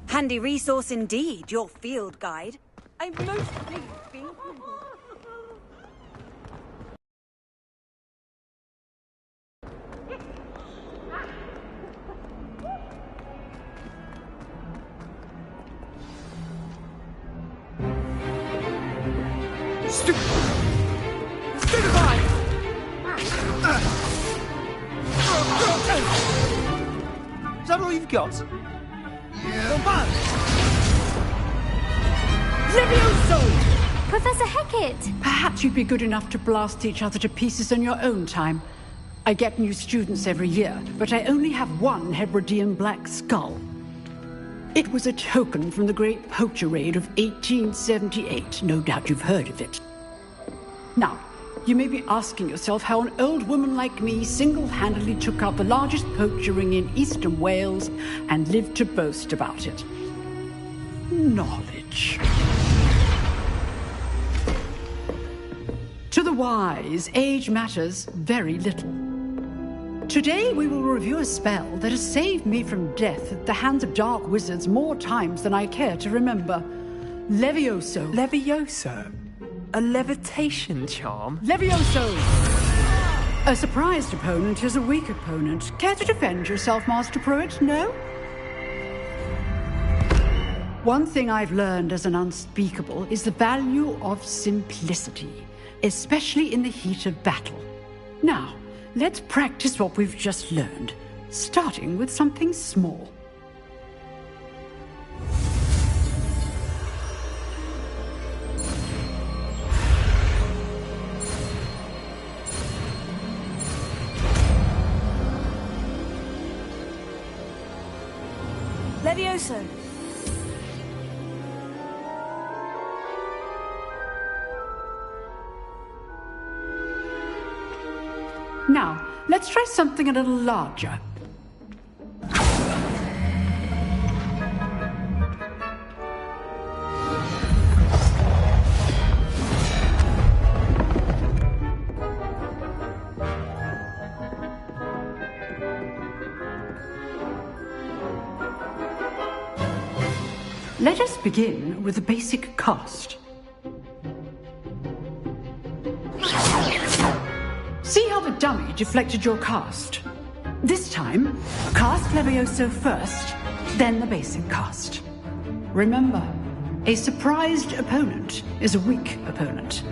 Handy resource indeed, your field guide. I'm most pleased being Is that all you've got? Professor Hecat! Perhaps you'd be good enough to blast each other to pieces on your own time. I get new students every year, but I only have one Hebridean black skull. It was a token from the Great Poacher Raid of 1878. No doubt you've heard of it. Now, you may be asking yourself how an old woman like me single-handedly took out the largest poacher ring in eastern Wales and lived to boast about it. Knowledge. To the wise, age matters very little. Today we will review a spell that has saved me from death at the hands of dark wizards more times than I care to remember. Levioso. Levioso? A levitation charm? Levioso! A surprised opponent is a weak opponent. Care to defend yourself, Master Pruitt? No? One thing I've learned as an unspeakable is the value of simplicity, especially in the heat of battle. Now, let's practice what we've just learned, starting with something small. Levioso. Now, let's try something a little larger. Let us begin with the basic cast. See how the dummy deflected your cast? This time, cast Levioso first, then the basic cast. Remember, a surprised opponent is a weak opponent,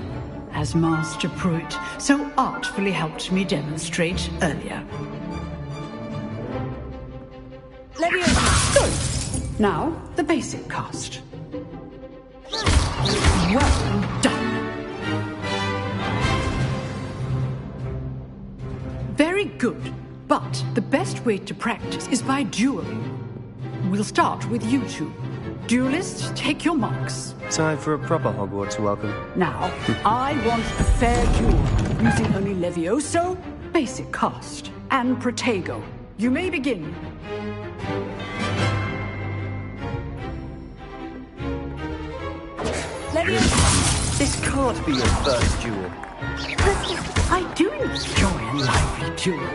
as Master Pruitt so artfully helped me demonstrate earlier. Levioso! Good. Now, the basic cast. Well done. good. But the best way to practice is by dueling. We'll start with you two. Duelists, take your marks. Time for a proper Hogwarts welcome. Now, I want a fair duel, using only Levioso, basic cast, and Protego. You may begin. This can't be your first duel. I do enjoy a lively duel.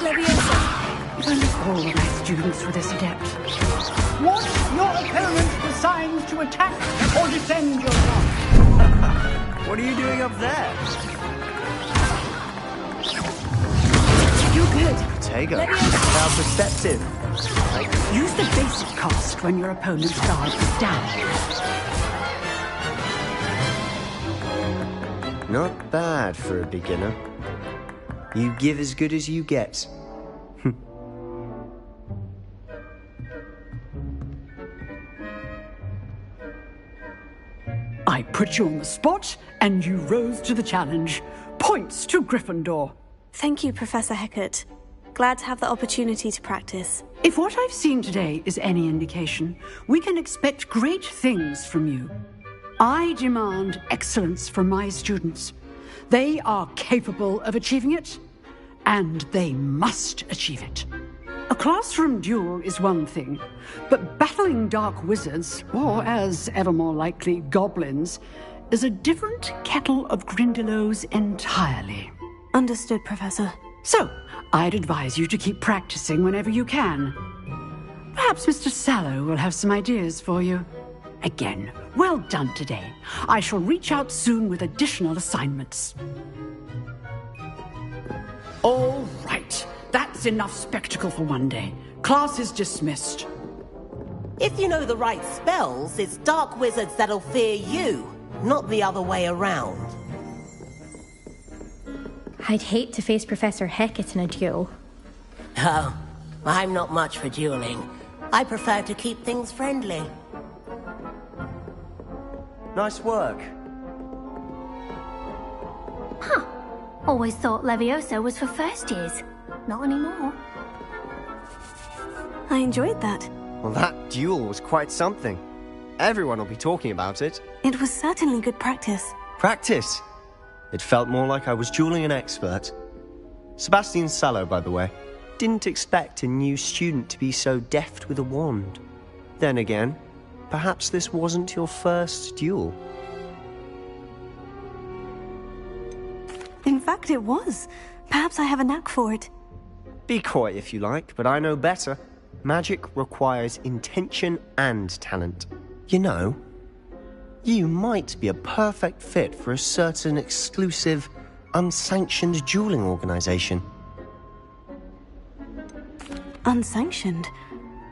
Leviosa. If only all of my students were this adept. Watch your opponent assigns to attack or defend your path. What are you doing up there? You're good. Protego. How perceptive. Use the basic cast when your opponent's guard is down. Not bad for a beginner. You give as good as you get. I put you on the spot, and you rose to the challenge. Points to Gryffindor. Thank you, Professor Hecat. Glad to have the opportunity to practice. If what I've seen today is any indication, we can expect great things from you. I demand excellence from my students. They are capable of achieving it, and they must achieve it. A classroom duel is one thing, but battling dark wizards, or as ever more likely, goblins, is a different kettle of Grindylows entirely. Understood, Professor. So, I'd advise you to keep practicing whenever you can. Perhaps Mr. Sallow will have some ideas for you. Again, well done today. I shall reach out soon with additional assignments. All right. That's enough spectacle for one day. Class is dismissed. If you know the right spells, it's dark wizards that'll fear you, not the other way around. I'd hate to face Professor Hecat in a duel. Oh, I'm not much for dueling. I prefer to keep things friendly. Nice work. Huh. Always thought Levioso was for first years. Not anymore. I enjoyed that. Well, that duel was quite something. Everyone will be talking about it. It was certainly good practice. Practice? It felt more like I was dueling an expert. Sebastian Sallow, by the way. Didn't expect a new student to be so deft with a wand. Then again, perhaps this wasn't your first duel. In fact, it was. Perhaps I have a knack for it. Be coy if you like, but I know better. Magic requires intention and talent. You know, you might be a perfect fit for a certain exclusive, unsanctioned dueling organization. Unsanctioned?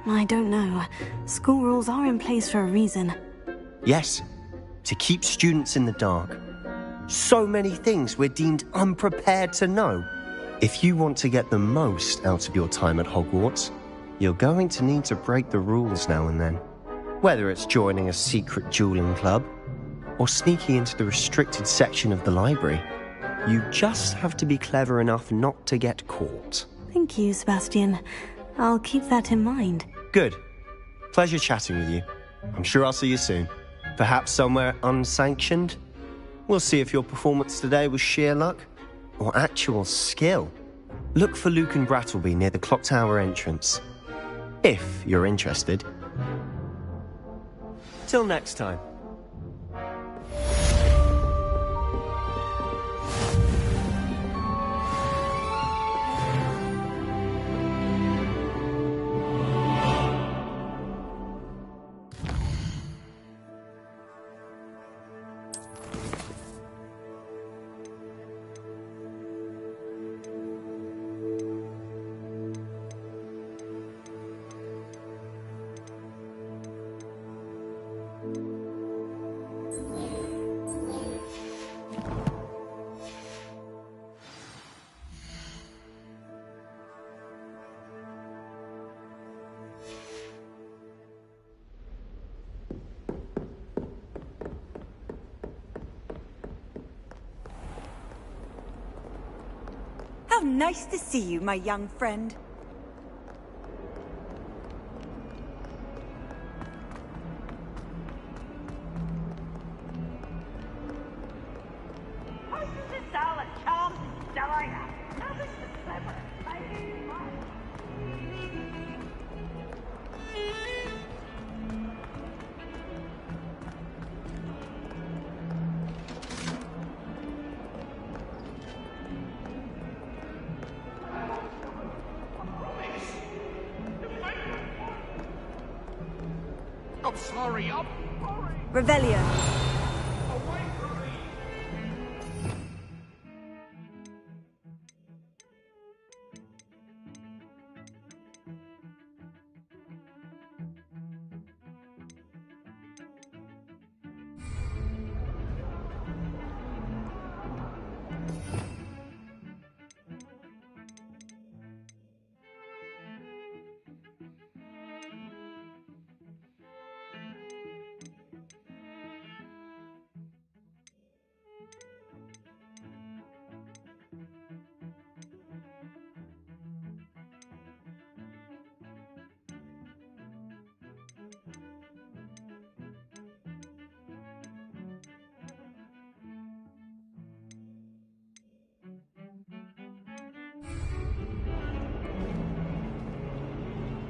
I don't know. School rules are in place for a reason. Yes, to keep students in the dark. So many things we're deemed unprepared to know. If you want to get the most out of your time at Hogwarts, you're going to need to break the rules now and then. Whether it's joining a secret dueling club, or sneaking into the restricted section of the library, you just have to be clever enough not to get caught. Thank you, Sebastian. I'll keep that in mind. Good. Pleasure chatting with you. I'm sure I'll see you soon. Perhaps somewhere unsanctioned? We'll see if your performance today was sheer luck or actual skill. Look for Luke and Brattleby near the clock tower entrance. If you're interested. Till next time. Thank you. Nice to see you, my young friend. I'm sorry. Revelio.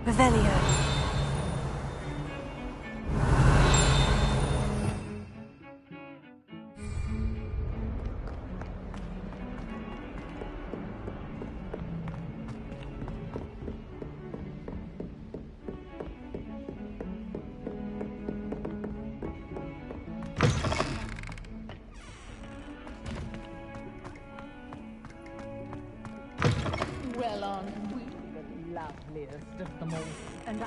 Revelio. Well, aren't we the loveliest of them all? And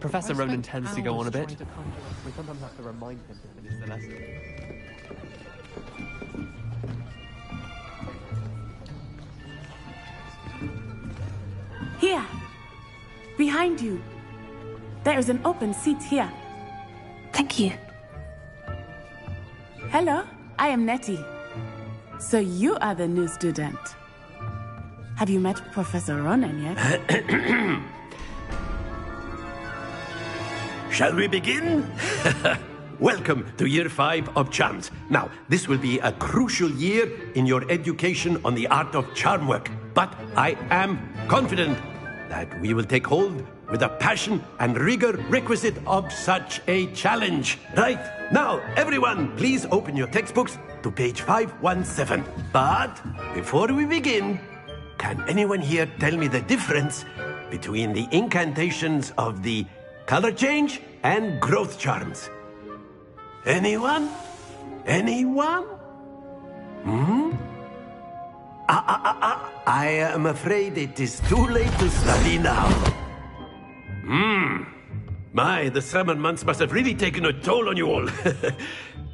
Professor Roland tends to go on a bit. We sometimes have to remind him to finish the lesson. Here! Behind you! There is an open seat here. Thank you. Hello, I am Nettie. So you are the new student. Have you met Professor Ronan yet? Shall we begin? Welcome to Year 5 of Charms. Now, this will be a crucial year in your education on the art of charm work. But I am confident that we will take hold with the passion and rigor requisite of such a challenge. Right, now, everyone, please open your textbooks to page 517. But before we begin, can anyone here tell me the difference between the incantations of the color change and growth charms? Anyone? Anyone? I am afraid it is too late to study now. My, the summer months must have really taken a toll on you all.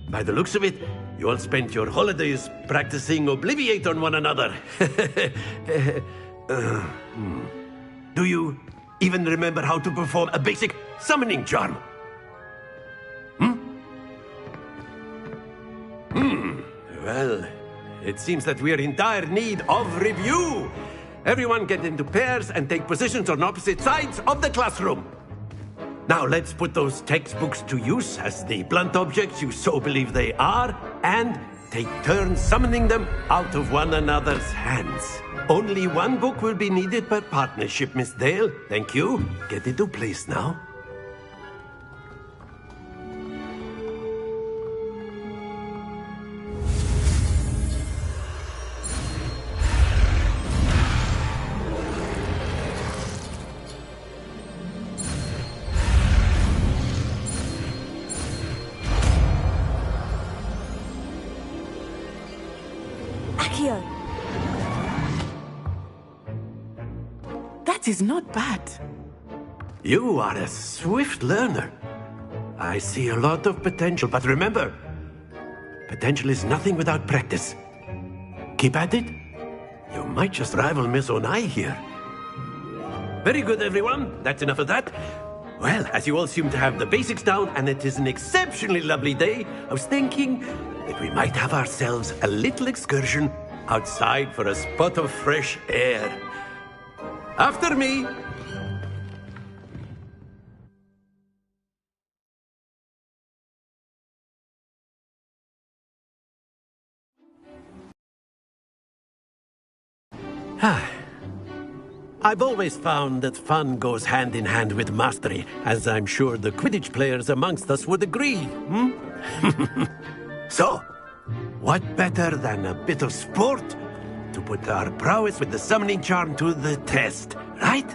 By the looks of it, you all spent your holidays practicing Obliviate on one another. Do you even remember how to perform a basic summoning charm? Well, it seems that we are in dire need of review. Everyone get into pairs and take positions on opposite sides of the classroom. Now let's put those textbooks to use as the blunt objects you so believe they are, and take turns summoning them out of one another's hands. Only one book will be needed per partnership, Miss Dale. Thank you. Get into place now. That is not bad. You are a swift learner. I see a lot of potential, but remember, potential is nothing without practice. Keep at it. You might just rival Miss Onai here. Very good, everyone. That's enough of that. Well, as you all seem to have the basics down, and it is an exceptionally lovely day, I was thinking that we might have ourselves a little excursion outside for a spot of fresh air. After me. I've always found that fun goes hand in hand with mastery, as I'm sure the Quidditch players amongst us would agree. So, what better than a bit of sport to put our prowess with the summoning charm to the test, right?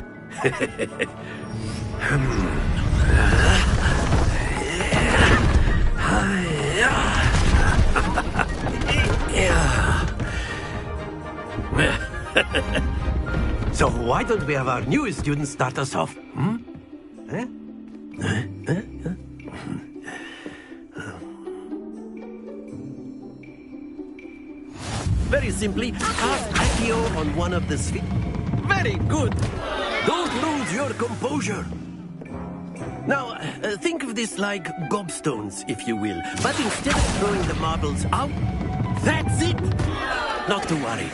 So why don't we have our newest student start us off? Very simply, cast Accio on one of the spheres. Very good! Don't lose your composure. Now, think of this like gobstones, if you will. But instead of throwing the marbles out, that's it! Not to worry.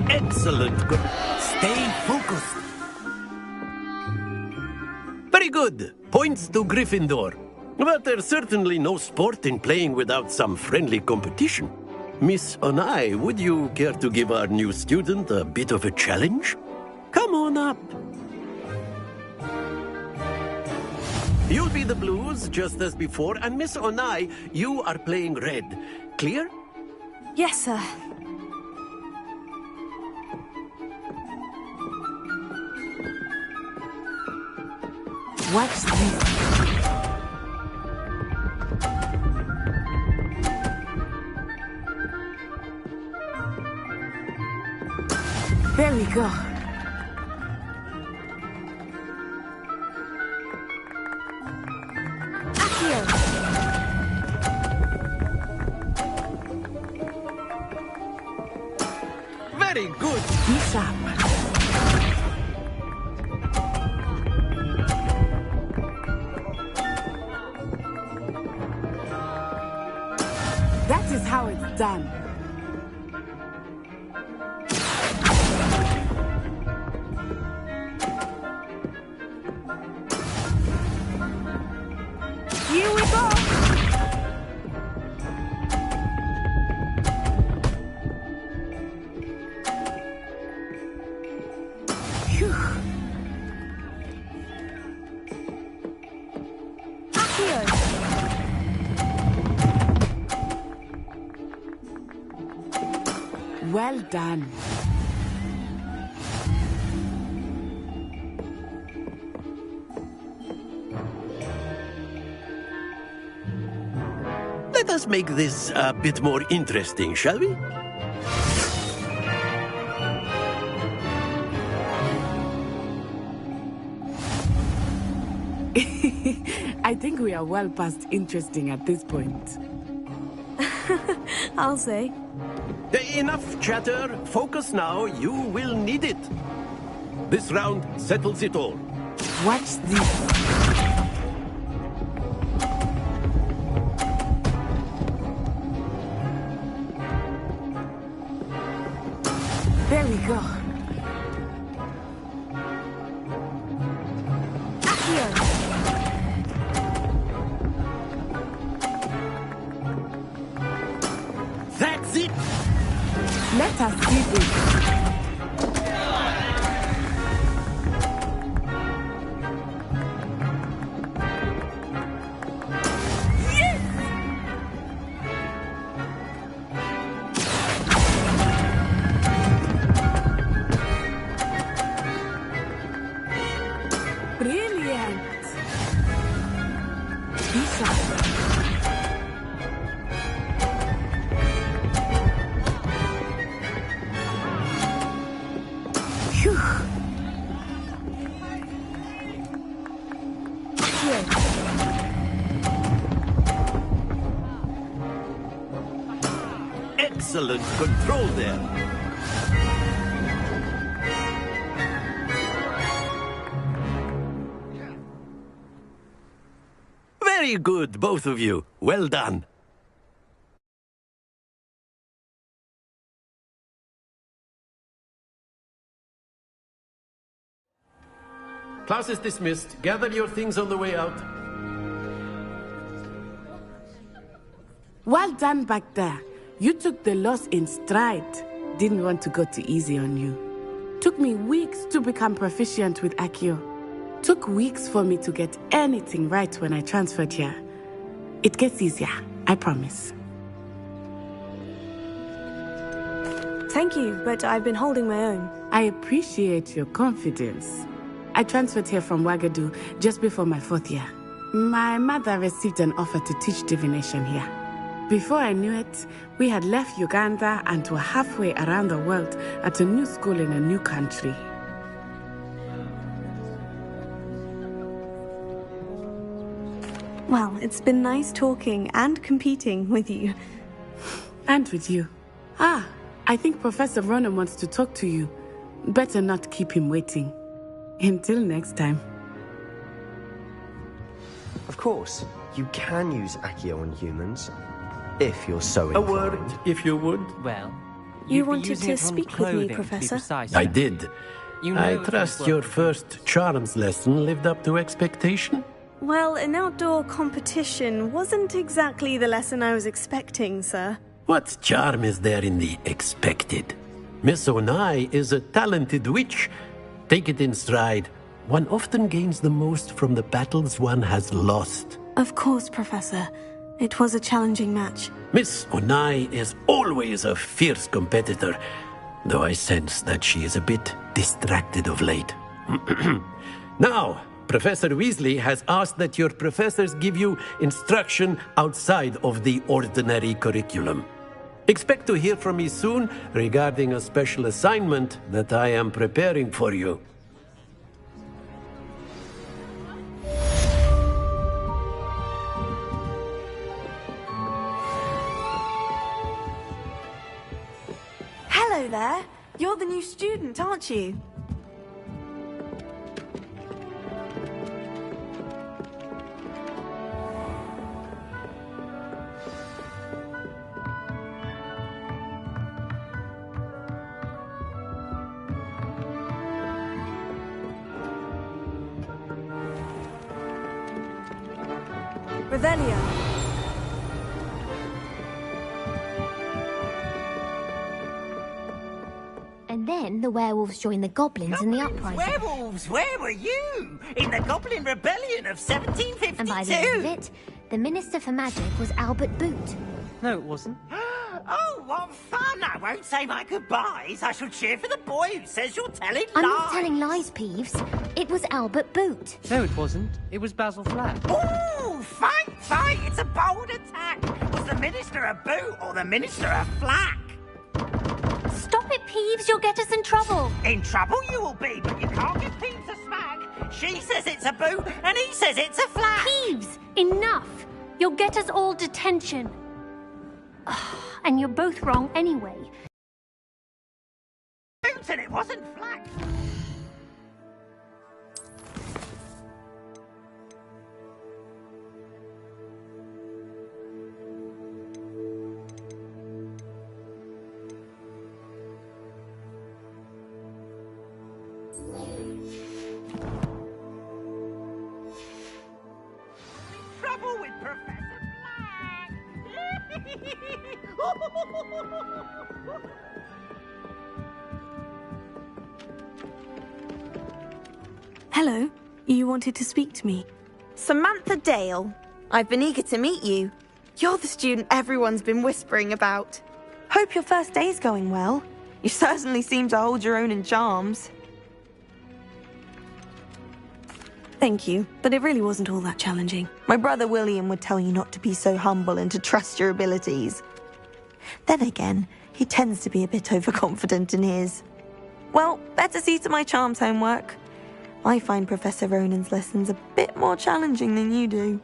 Excellent. Stay focused. Very good. Points to Gryffindor. But there's certainly no sport in playing without some friendly competition. Miss Onai, would you care to give our new student a bit of a challenge? Come on up. You'll be the blues, just as before, and Miss Onai, you are playing red. Clear? Yes, sir. Watch this. There we go. Accio! Very good. Be sharp. That is how it's done. Here we go! Phew. Accio! Well done. Let us make this a bit more interesting, shall we? I think we are well past interesting at this point. I'll say. Enough chatter. Focus now. You will need it. This round settles it all. Watch this. There we go. Accio! That's it! Let us do this. Brilliant! Be sharp. excellent control there. Very good, both of you. Well done. Class is dismissed. Gather your things on the way out. Well done back there. You took the loss in stride. Didn't want to go too easy on you. Took me weeks to become proficient with Accio. Took weeks for me to get anything right when I transferred here. It gets easier, I promise. Thank you, but I've been holding my own. I appreciate your confidence. I transferred here from Wagadu just before my 4th year. My mother received an offer to teach divination here. Before I knew it, we had left Uganda and were halfway around the world at a new school in a new country. Well, it's been nice talking and competing with you. And with you. I think Professor Ronan wants to talk to you. Better not keep him waiting. Until next time. Of course, you can use Accio on humans, if you're so A inclined. word, if you would. Well, You wanted to speak with me, Professor? I did. I trust your first charms lesson lived up to expectation. Well, an outdoor competition wasn't exactly the lesson I was expecting, sir. What charm is there in the expected? Miss Onai is a talented witch. Take it in stride. One often gains the most from the battles one has lost. Of course, Professor. It was a challenging match. Miss Onai is always a fierce competitor, though I sense that she is a bit distracted of late. Now, Professor Weasley has asked that your professors give you instruction outside of the ordinary curriculum. Expect to hear from me soon regarding a special assignment that I am preparing for you. Hello there. You're the new student, aren't you? Revelio. And then the werewolves joined the goblins in the uprising. Werewolves, where were you? In the Goblin Rebellion of 1752? And by the end of it, the Minister for Magic was Albert Boot. No, it wasn't. Oh, what fun! I won't say my goodbyes. I shall cheer for the boy who says you're telling lies. I'm not telling lies, Peeves. It was Albert Boot. No, it wasn't. It was Basil Flack. Ooh, fight, fight! It's a bold attack. Was the Minister a boot or the Minister a flack? Stop it, Peeves. You'll get us in trouble. In trouble you will be, but you can't give Peeves a smack. She says it's a boot and he says it's a flack. Peeves, enough. You'll get us all detention. And you're both wrong anyway. Boot and it wasn't flack. Trouble with Professor Black. Hello. You wanted to speak to me? Samantha Dale. I've been eager to meet you. You're the student everyone's been whispering about. Hope your first day's going well. You certainly seem to hold your own in charms. Thank you, but it really wasn't all that challenging. My brother William would tell you not to be so humble and to trust your abilities. Then again, he tends to be a bit overconfident in his. Well, better see to my charms homework. I find Professor Ronan's lessons a bit more challenging than you do.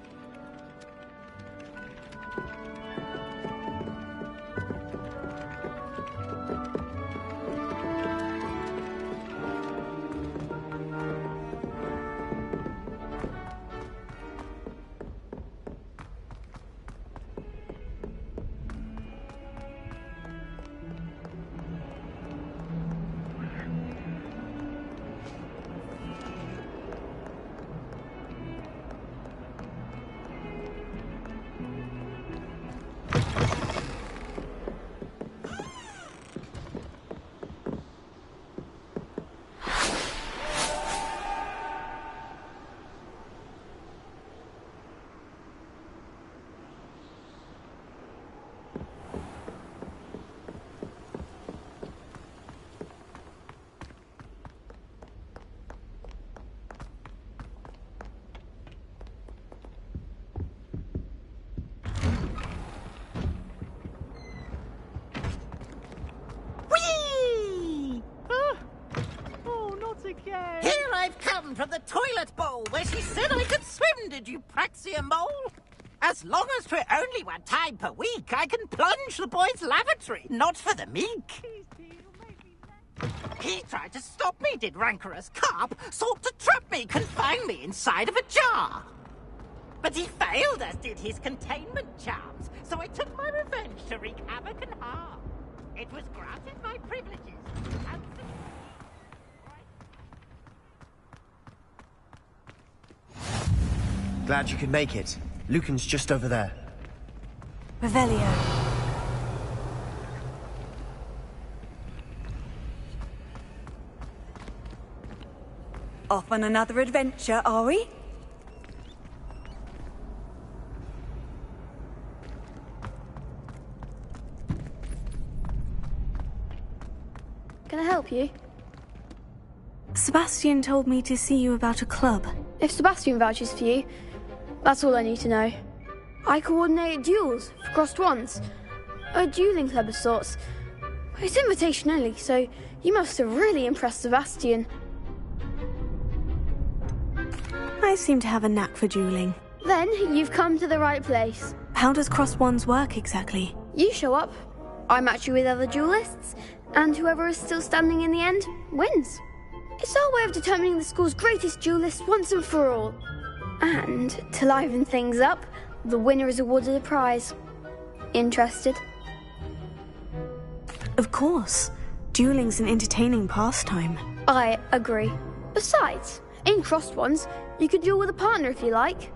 Here I've come from the toilet bowl where she said I could swim, did you praxia mole? As long as 'twere only one time per week, I can plunge the boy's lavatory, not for the meek. He tried to stop me, did rancorous carp, sought to trap me, confine me inside of a jar. But he failed, as did his containment charms, so I took my revenge to wreak havoc and harm. It was granted my privileges. Glad you could make it. Lucan's just over there. Revelio. Off on another adventure, are we? Can I help you? Sebastian told me to see you about a club. If Sebastian vouches for you, that's all I need to know. I coordinate duels for crossed ones. A dueling club of sorts. It's invitation only, so you must have really impressed Sebastian. I seem to have a knack for dueling. Then you've come to the right place. How does crossed ones work exactly? You show up, I match you with other duelists, and whoever is still standing in the end wins. It's our way of determining the school's greatest duelist once and for all. And to liven things up, the winner is awarded a prize. Interested? Of course. Dueling's an entertaining pastime. I agree. Besides, in crossed ones, you could duel with a partner if you like.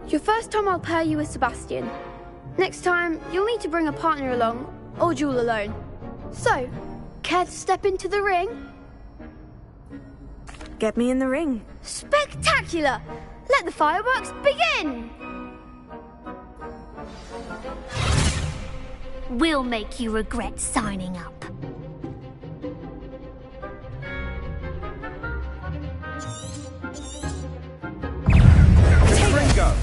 Your first time I'll pair you with Sebastian. Next time, you'll need to bring a partner along, or duel alone. So, care to step into the ring? Get me in the ring. Spectacular! Let the fireworks begin! We'll make you regret signing up. Ringo!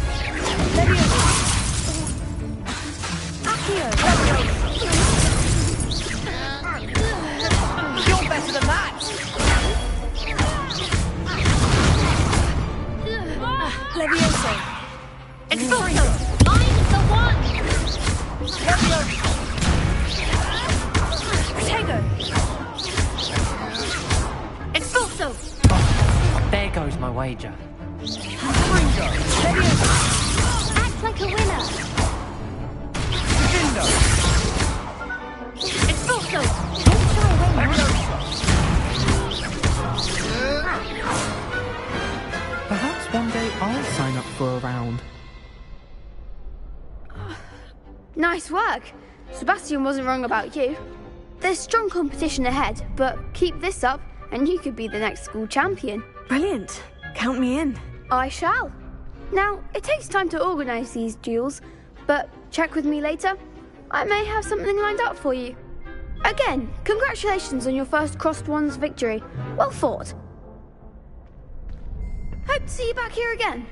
You're better than that! Levioso. Expulso! I'm the one! Protego. Expulso! There goes my wager. Act like a winner! Expulso! Don't shy away now. Perhaps one day I'll sign up for a round. Nice work. Sebastian wasn't wrong about you. There's strong competition ahead, but keep this up and you could be the next school champion. Brilliant. Count me in. I shall. Now, it takes time to organise these duels, but check with me later. I may have something lined up for you. Again, congratulations on your first crossed ones victory. Well fought. Hope to see you back here again.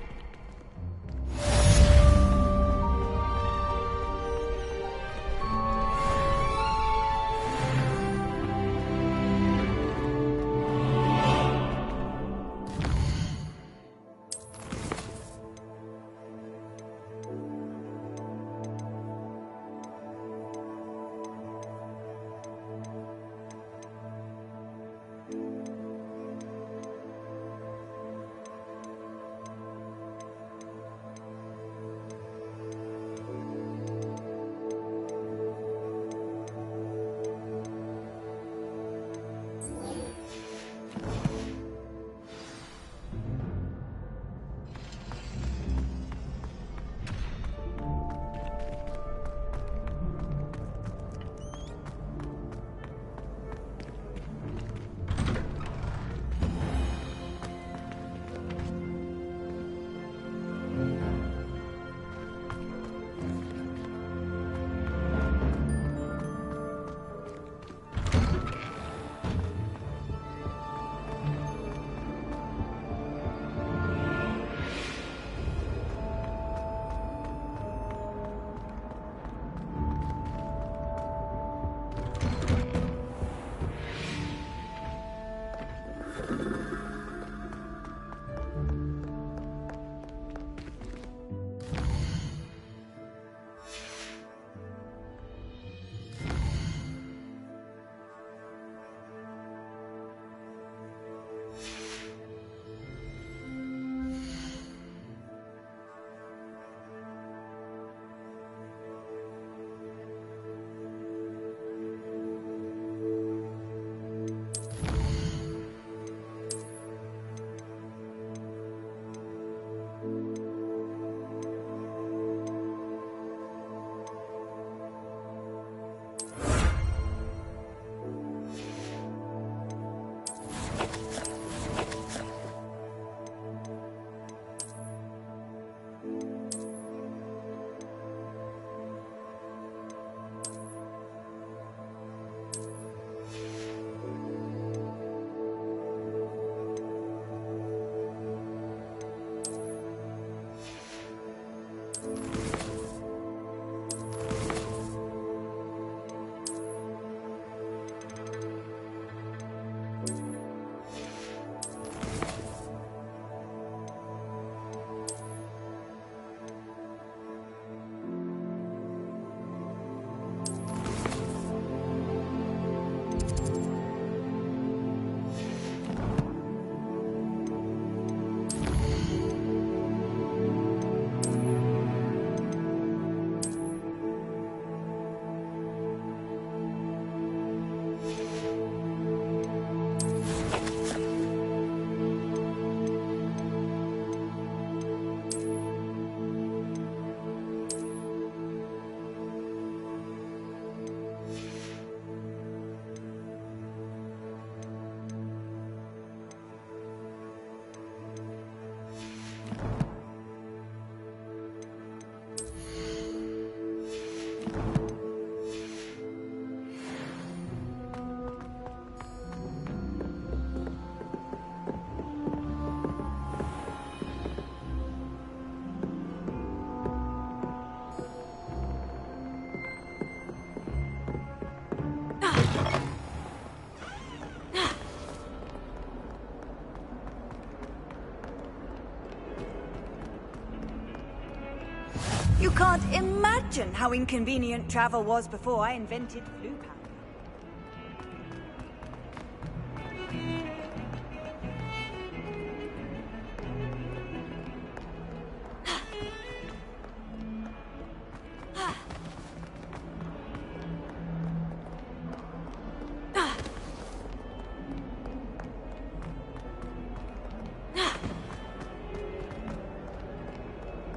You can't imagine how inconvenient travel was before I invented flu powder.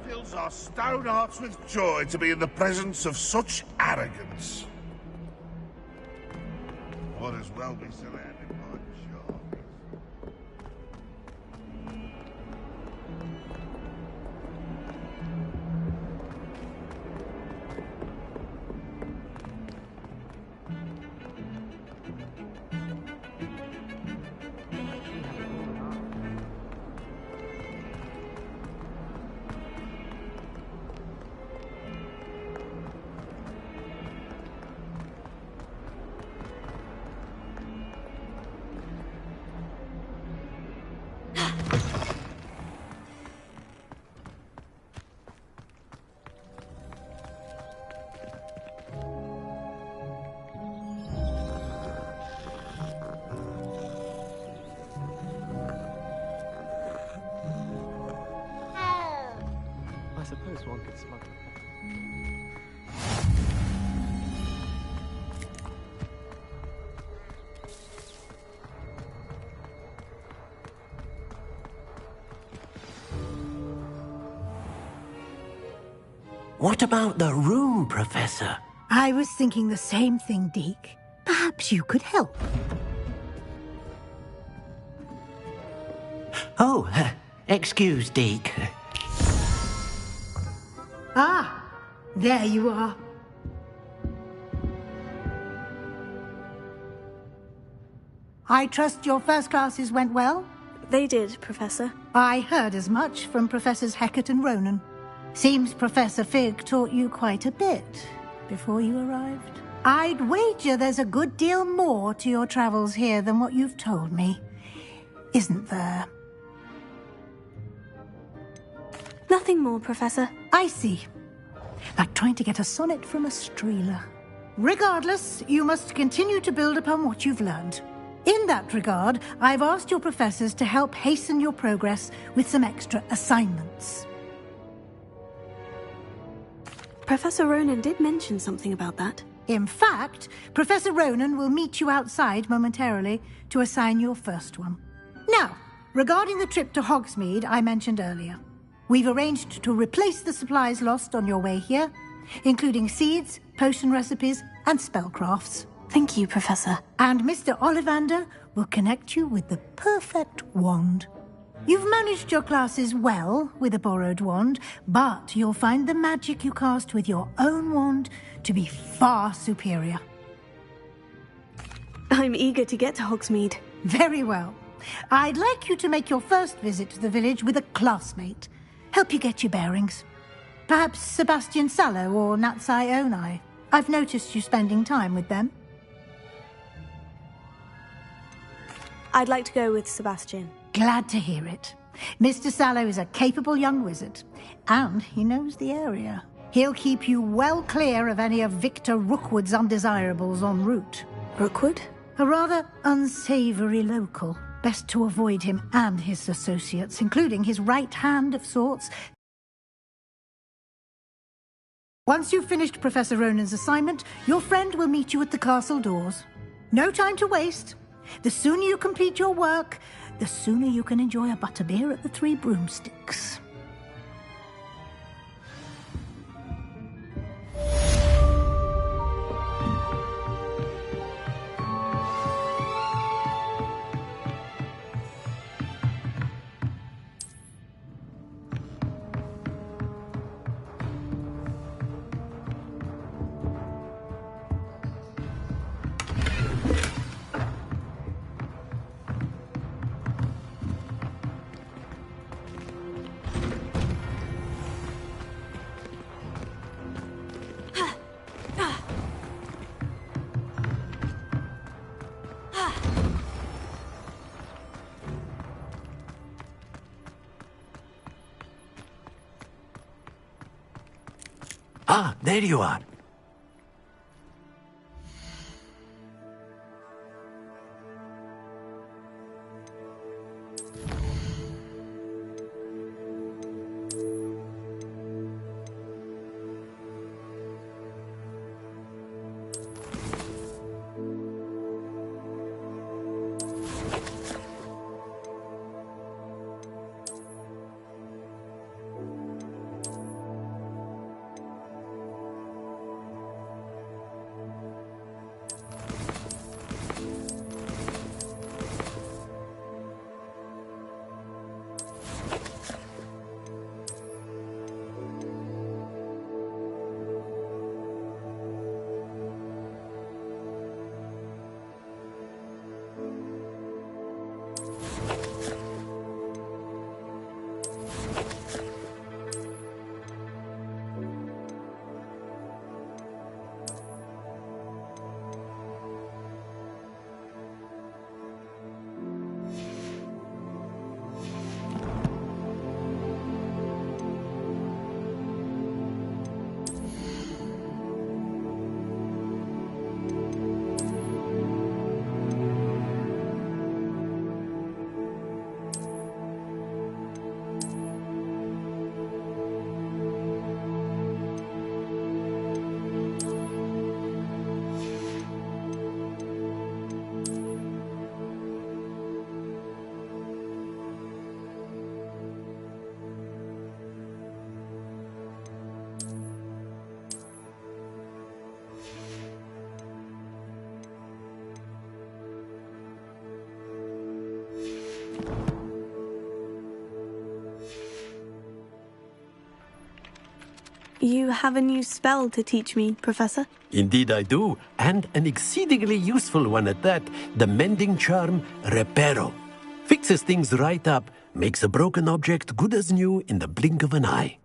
Fills our stone hearts with joy to be in the presence of such arrogance. What as well be surrounded by sharks. I suppose one could smuggle it. What about the room, Professor? I was thinking the same thing, Deke. Perhaps you could help. Oh, excuse, Deke. Ah, there you are. I trust your first classes went well? They did, Professor. I heard as much from Professors Hecat and Ronan. Seems Professor Fig taught you quite a bit before you arrived. I'd wager there's a good deal more to your travels here than what you've told me. Isn't there? Nothing more, Professor. I see. Like trying to get a sonnet from a streeler. Regardless, you must continue to build upon what you've learned. In that regard, I've asked your professors to help hasten your progress with some extra assignments. Professor Ronan did mention something about that. In fact, Professor Ronan will meet you outside momentarily to assign your first one. Now, regarding the trip to Hogsmeade I mentioned earlier, we've arranged to replace the supplies lost on your way here, including seeds, potion recipes, and spellcrafts. Thank you, Professor. And Mr. Ollivander will connect you with the perfect wand. You've managed your classes well with a borrowed wand, but you'll find the magic you cast with your own wand to be far superior. I'm eager to get to Hogsmeade. Very well. I'd like you to make your first visit to the village with a classmate. Help you get your bearings. Perhaps Sebastian Sallow or Natsai Onai. I've noticed you spending time with them. I'd like to go with Sebastian. Glad to hear it. Mr. Sallow is a capable young wizard, and he knows the area. He'll keep you well clear of any of Victor Rookwood's undesirables en route. Rookwood? A rather unsavory local. Best to avoid him and his associates, including his right hand of sorts. Once you've finished Professor Ronan's assignment, your friend will meet you at the castle doors. No time to waste. The sooner you complete your work, the sooner you can enjoy a butterbeer at the Three Broomsticks. Ah, there you are. You have a new spell to teach me, Professor? Indeed I do, and an exceedingly useful one at that. The mending charm, Reparo. Fixes things right up, makes a broken object good as new in the blink of an eye.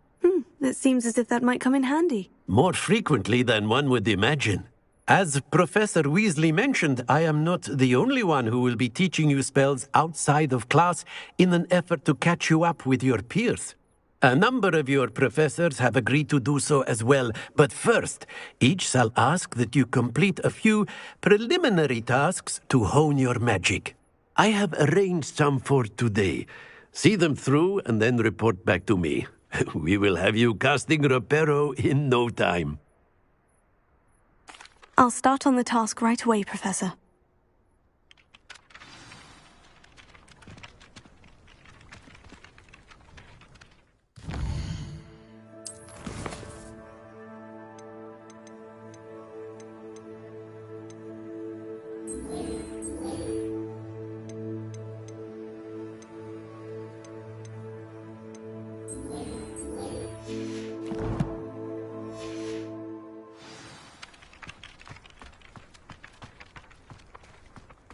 It seems as if that might come in handy. More frequently than one would imagine. As Professor Weasley mentioned, I am not the only one who will be teaching you spells outside of class in an effort to catch you up with your peers. A number of your professors have agreed to do so as well, but first, each shall ask that you complete a few preliminary tasks to hone your magic. I have arranged some for today. See them through and then report back to me. We will have you casting Reparo in no time. I'll start on the task right away, Professor.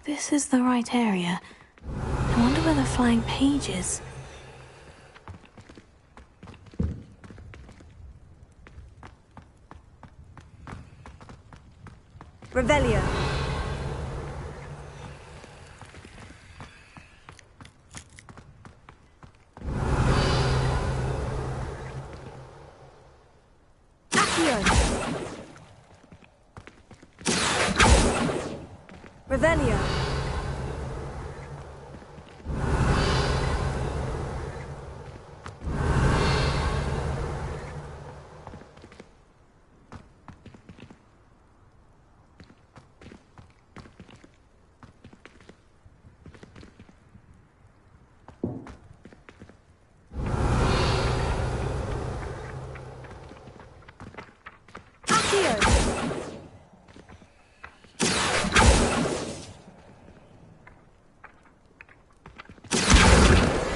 This is the right area. I wonder where the flying page is. Revelio. Accio. Revelio.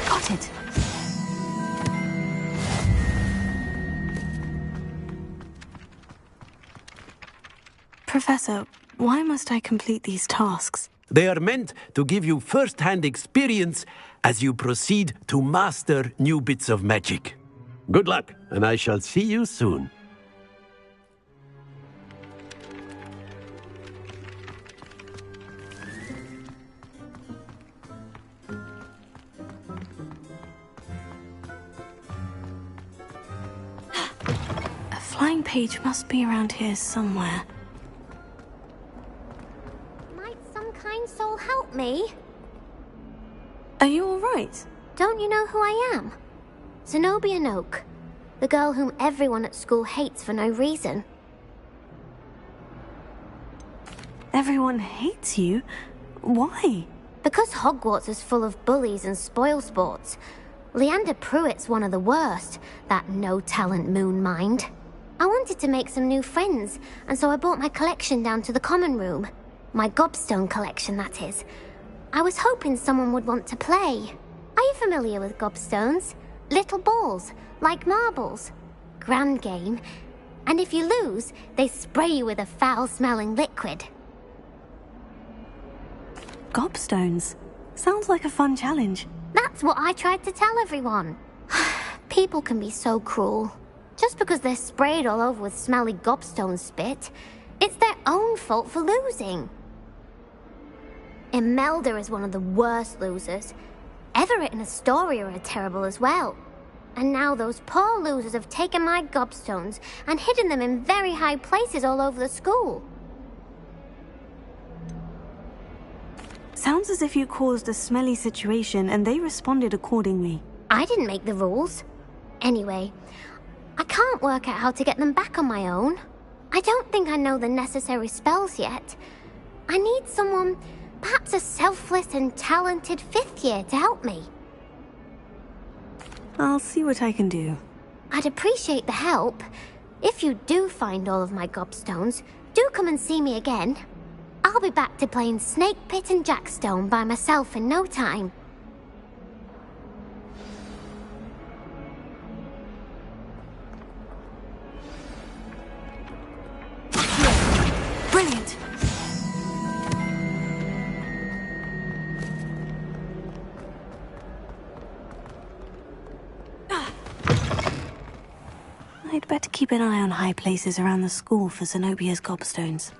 Got it. Professor, why must I complete these tasks? They are meant to give you first-hand experience as you proceed to master new bits of magic. Good luck, and I shall see you soon. flying page must be around here somewhere. Might some kind soul help me? Are you alright? Don't you know who I am? Zenobia Noak, the girl whom everyone at school hates for no reason. Everyone hates you? Why? Because Hogwarts is full of bullies and spoilsports. Leander Pruitt's one of the worst, that no-talent moon mind. I wanted to make some new friends, and so I brought my collection down to the common room. My gobstone collection, that is. I was hoping someone would want to play. Are you familiar with gobstones? Little balls, like marbles. Grand game. And if you lose, they spray you with a foul-smelling liquid. Gobstones? Sounds like a fun challenge. That's what I tried to tell everyone. People can be so cruel. Just because they're sprayed all over with smelly gobstone spit, it's their own fault for losing. Imelda is one of the worst losers. Everett and Astoria are terrible as well. And now those poor losers have taken my gobstones and hidden them in very high places all over the school. Sounds as if you caused a smelly situation and they responded accordingly. I didn't make the rules. Anyway, I can't work out how to get them back on my own. I don't think I know the necessary spells yet. I need someone, perhaps a selfless and talented 5th year to help me. I'll see what I can do. I'd appreciate the help. If you do find all of my gobstones, do come and see me again. I'll be back to playing Snake Pit and Jackstone by myself in no time. Brilliant! I'd better keep an eye on high places around the school for Zenobia's gobstones.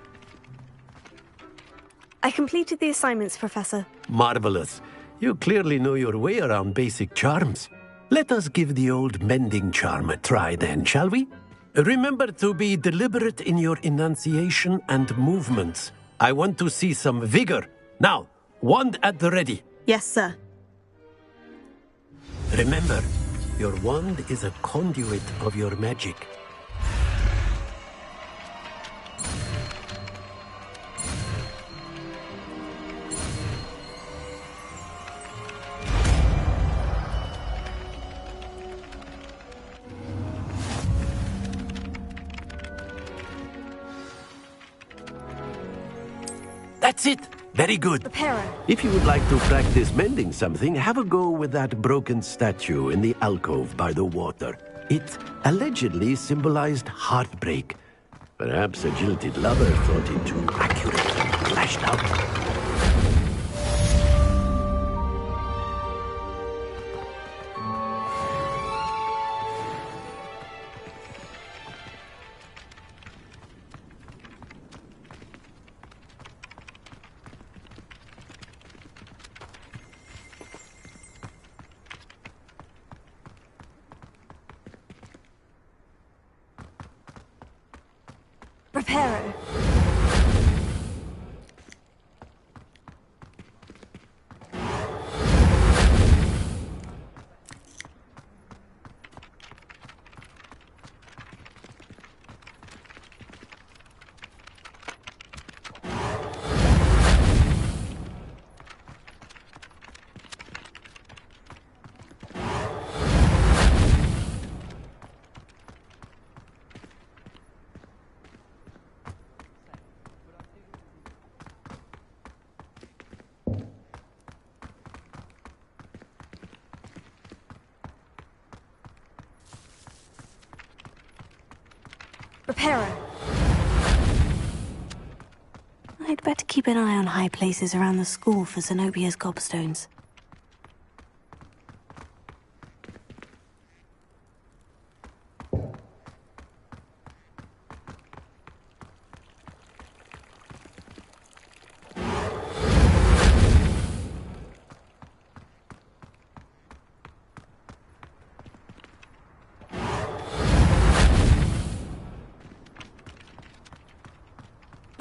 I completed the assignments, Professor. Marvelous. You clearly know your way around basic charms. Let us give the old mending charm a try then, shall we? Remember to be deliberate in your enunciation and movements. I want to see some vigor. Now, wand at the ready. Yes, sir. Remember, your wand is a conduit of your magic. That's it. Very good. Repairer. If you would like to practice mending something, have a go with that broken statue in the alcove by the water. It allegedly symbolized heartbreak. Perhaps a jilted lover thought it too accurate and lashed out. Repairer. Repairer. I'd better keep an eye on high places around the school for Zenobia's gobstones.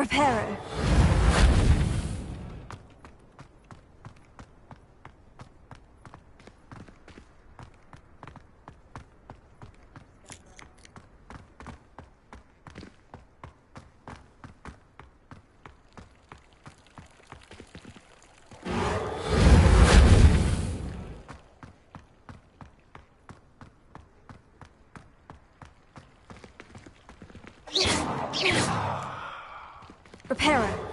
Reparo. Reparo.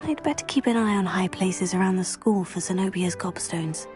I'd better keep an eye on high places around the school for Zenobia's gobstones.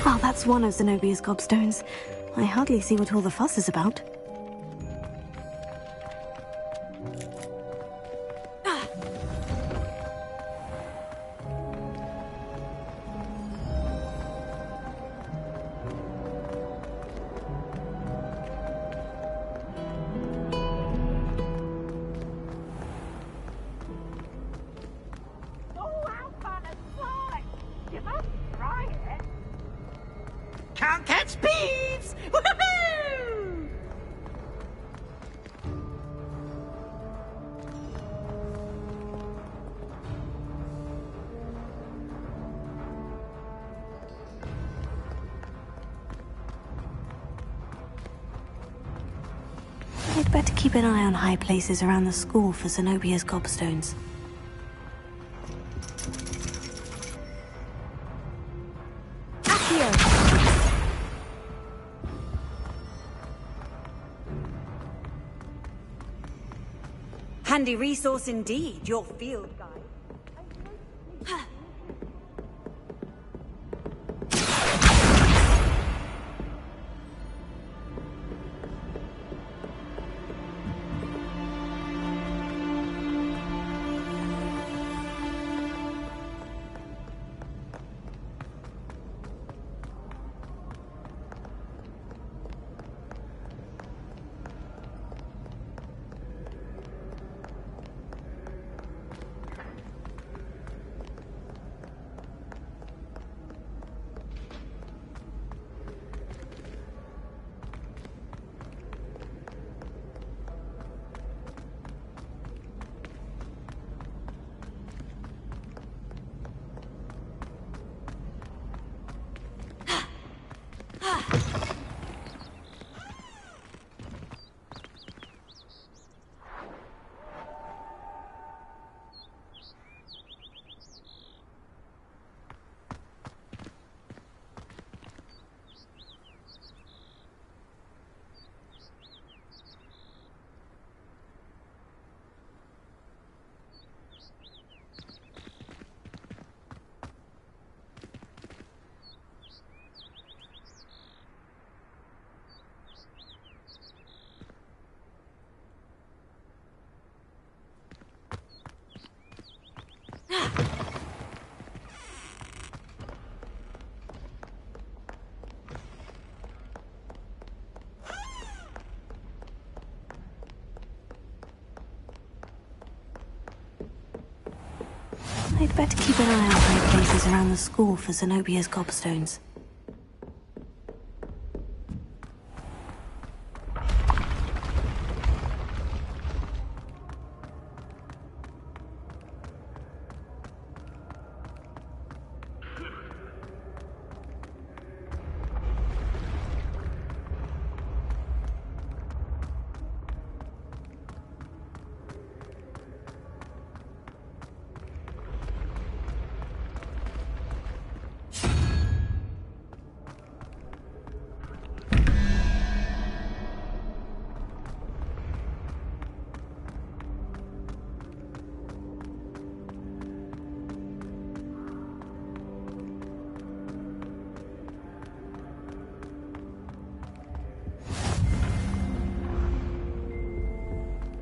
Well, that's one of Zenobia's gobstones. I hardly see what all the fuss is about. Can't catch thieves! Woohoo! I'd better keep an eye on high places around the school for Zenobia's gobstones. Handy resource indeed, your field guide. I'd better keep an eye on high places around the school for Zenobia's gobstones.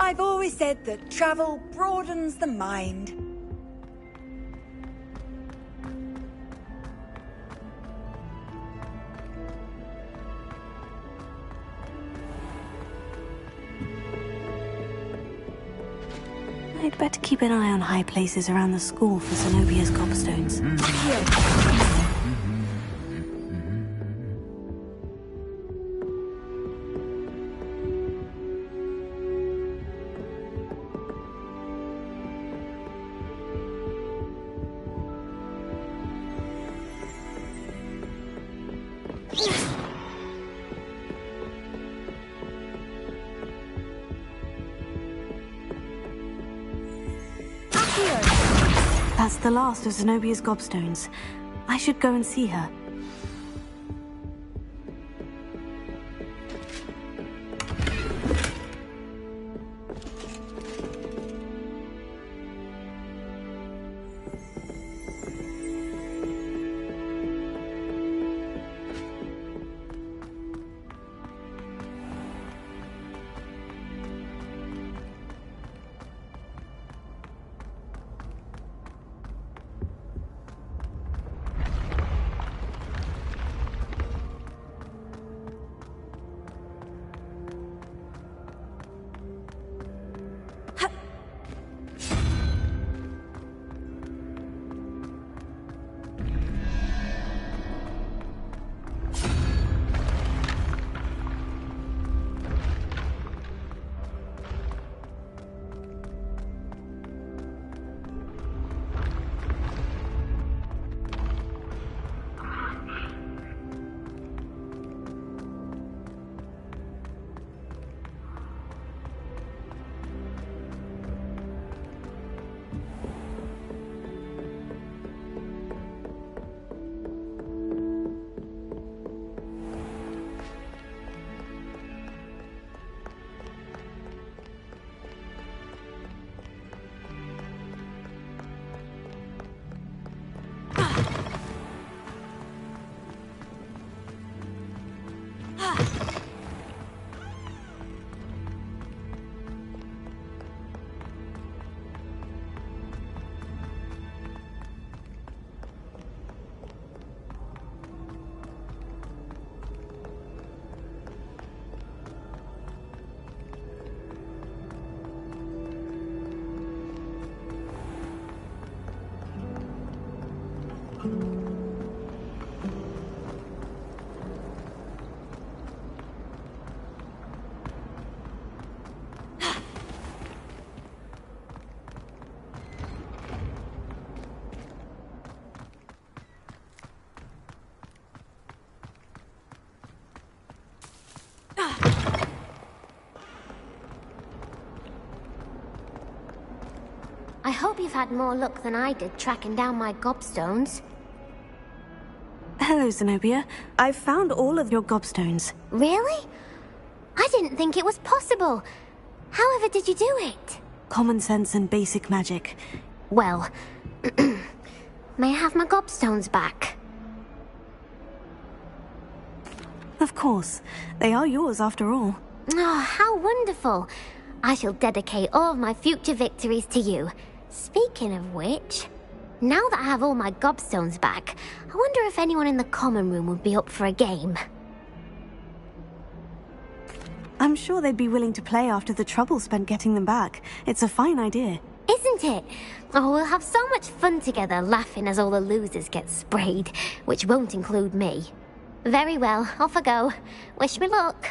I've always said that travel broadens the mind. I'd better keep an eye on high places around the school for Zenobia's gobstones. That's the last of Zenobia's gobstones. I should go and see her. I hope you've had more luck than I did tracking down my gobstones. Hello, Zenobia. I've found all of your gobstones. Really? I didn't think it was possible. However did you do it? Common sense and basic magic. Well, may I have my gobstones back? Of course. They are yours after all. Oh, how wonderful. I shall dedicate all of my future victories to you. Speaking of which, now that I have all my gobstones back, I wonder if anyone in the common room would be up for a game. I'm sure they'd be willing to play after the trouble spent getting them back. It's a fine idea. Isn't it? Oh, we'll have so much fun together, laughing as all the losers get sprayed, which won't include me. Very well, off I go. Wish me luck.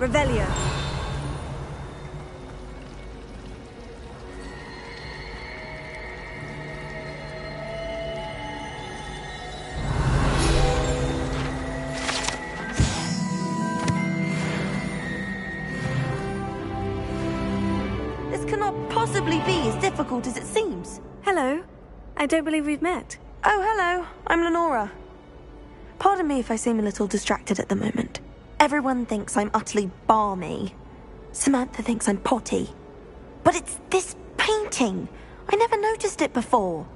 Revelio. This cannot possibly be as difficult as it seems. Hello. I don't believe we've met. Oh, hello. I'm Lenora. Pardon me if I seem a little distracted at the moment. Everyone thinks I'm utterly balmy. Samantha thinks I'm potty. But it's this painting. I never noticed it before.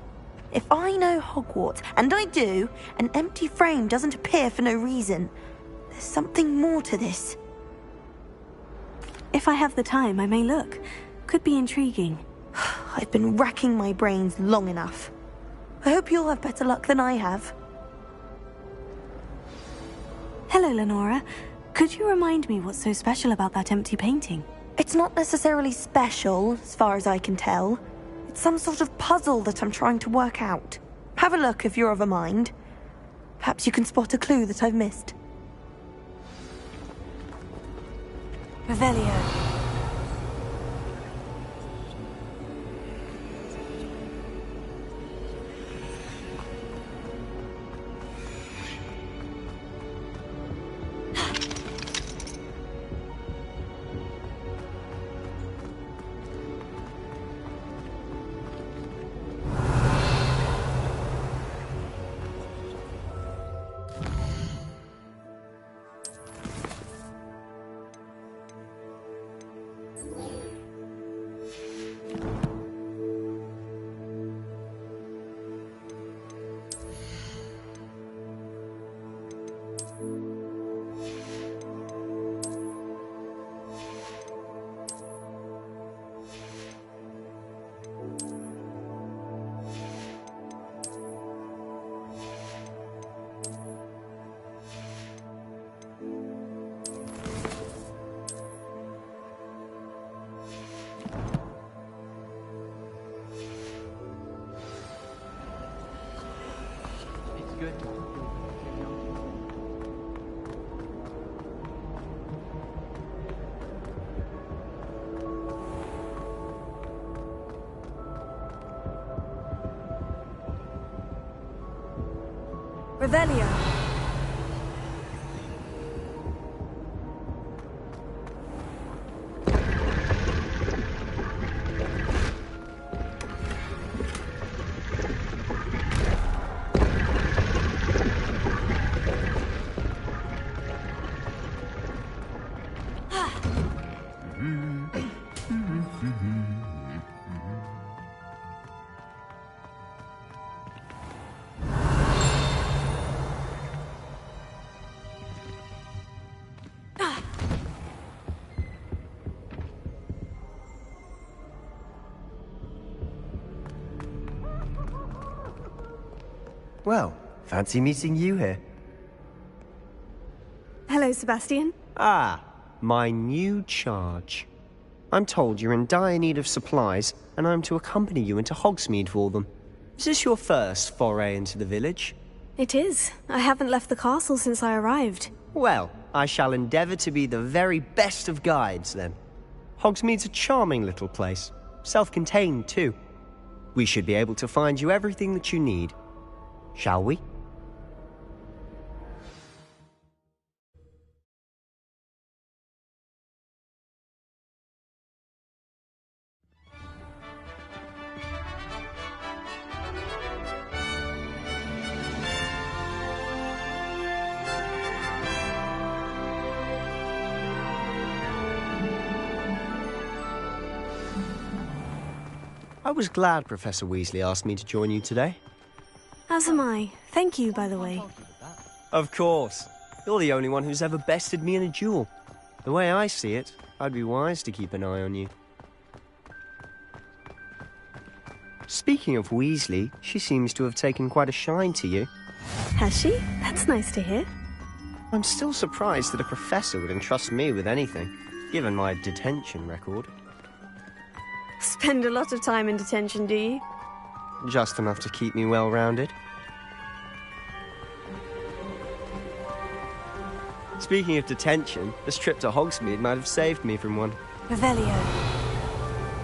If I know Hogwarts, and I do, an empty frame doesn't appear for no reason. There's something more to this. If I have the time, I may look. Could be intriguing. I've been racking my brains long enough. I hope you'll have better luck than I have. Hello, Lenora. Could you remind me what's so special about that empty painting? It's not necessarily special, as far as I can tell. It's some sort of puzzle that I'm trying to work out. Have a look if you're of a mind. Perhaps you can spot a clue that I've missed. Revelio. Revelio. Well, fancy meeting you here. Hello, Sebastian. Ah, my new charge. I'm told you're in dire need of supplies, and I'm to accompany you into Hogsmeade for them. Is this your first foray into the village? It is. I haven't left the castle since I arrived. Well, I shall endeavour to be the very best of guides, then. Hogsmeade's a charming little place. Self-contained, too. We should be able to find you everything that you need. Shall we? I was glad Professor Weasley asked me to join you today. As am I. Thank you, by the way. Of course. You're the only one who's ever bested me in a duel. The way I see it, I'd be wise to keep an eye on you. Speaking of Weasley, she seems to have taken quite a shine to you. Has she? That's nice to hear. I'm still surprised that a professor would entrust me with anything, given my detention record. Spend a lot of time in detention, do you? Just enough to keep me well-rounded. Speaking of detention, this trip to Hogsmeade might have saved me from one. Revelio.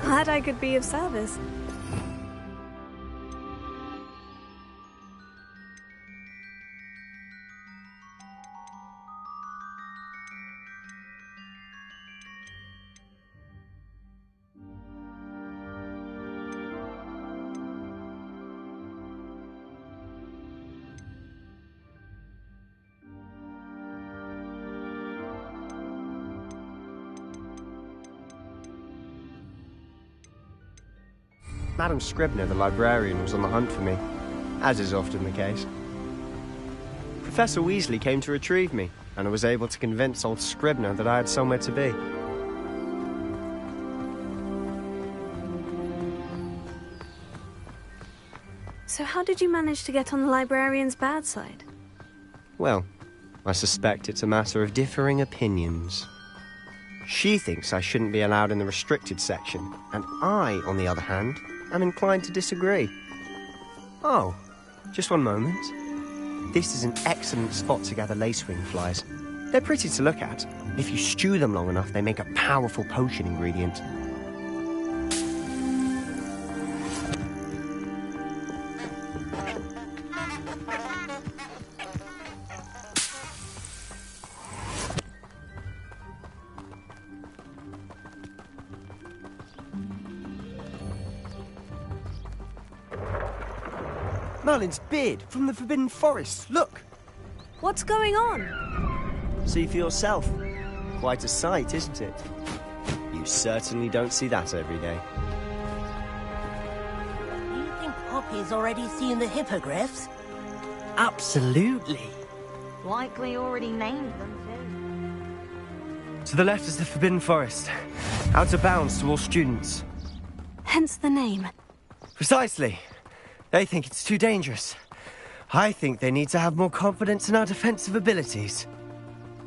Glad I could be of service. Madam Scribner, the librarian, was on the hunt for me, as is often the case. Professor Weasley came to retrieve me, and I was able to convince old Scribner that I had somewhere to be. So how did you manage to get on the librarian's bad side? Well, I suspect it's a matter of differing opinions. She thinks I shouldn't be allowed in the restricted section, and I, on the other hand, am inclined to disagree. Oh, just one moment. This is an excellent spot to gather lacewing flies. They're pretty to look at. If you stew them long enough, they make a powerful potion ingredient. Merlin's beard from the Forbidden Forest, look! What's going on? See for yourself. Quite a sight, isn't it? You certainly don't see that every day. You think Poppy's already seen the hippogriffs? Absolutely. Likely already named them, too. To the left is the Forbidden Forest. Out of bounds to all students. Hence the name. Precisely. They think it's too dangerous. I think they need to have more confidence in our defensive abilities.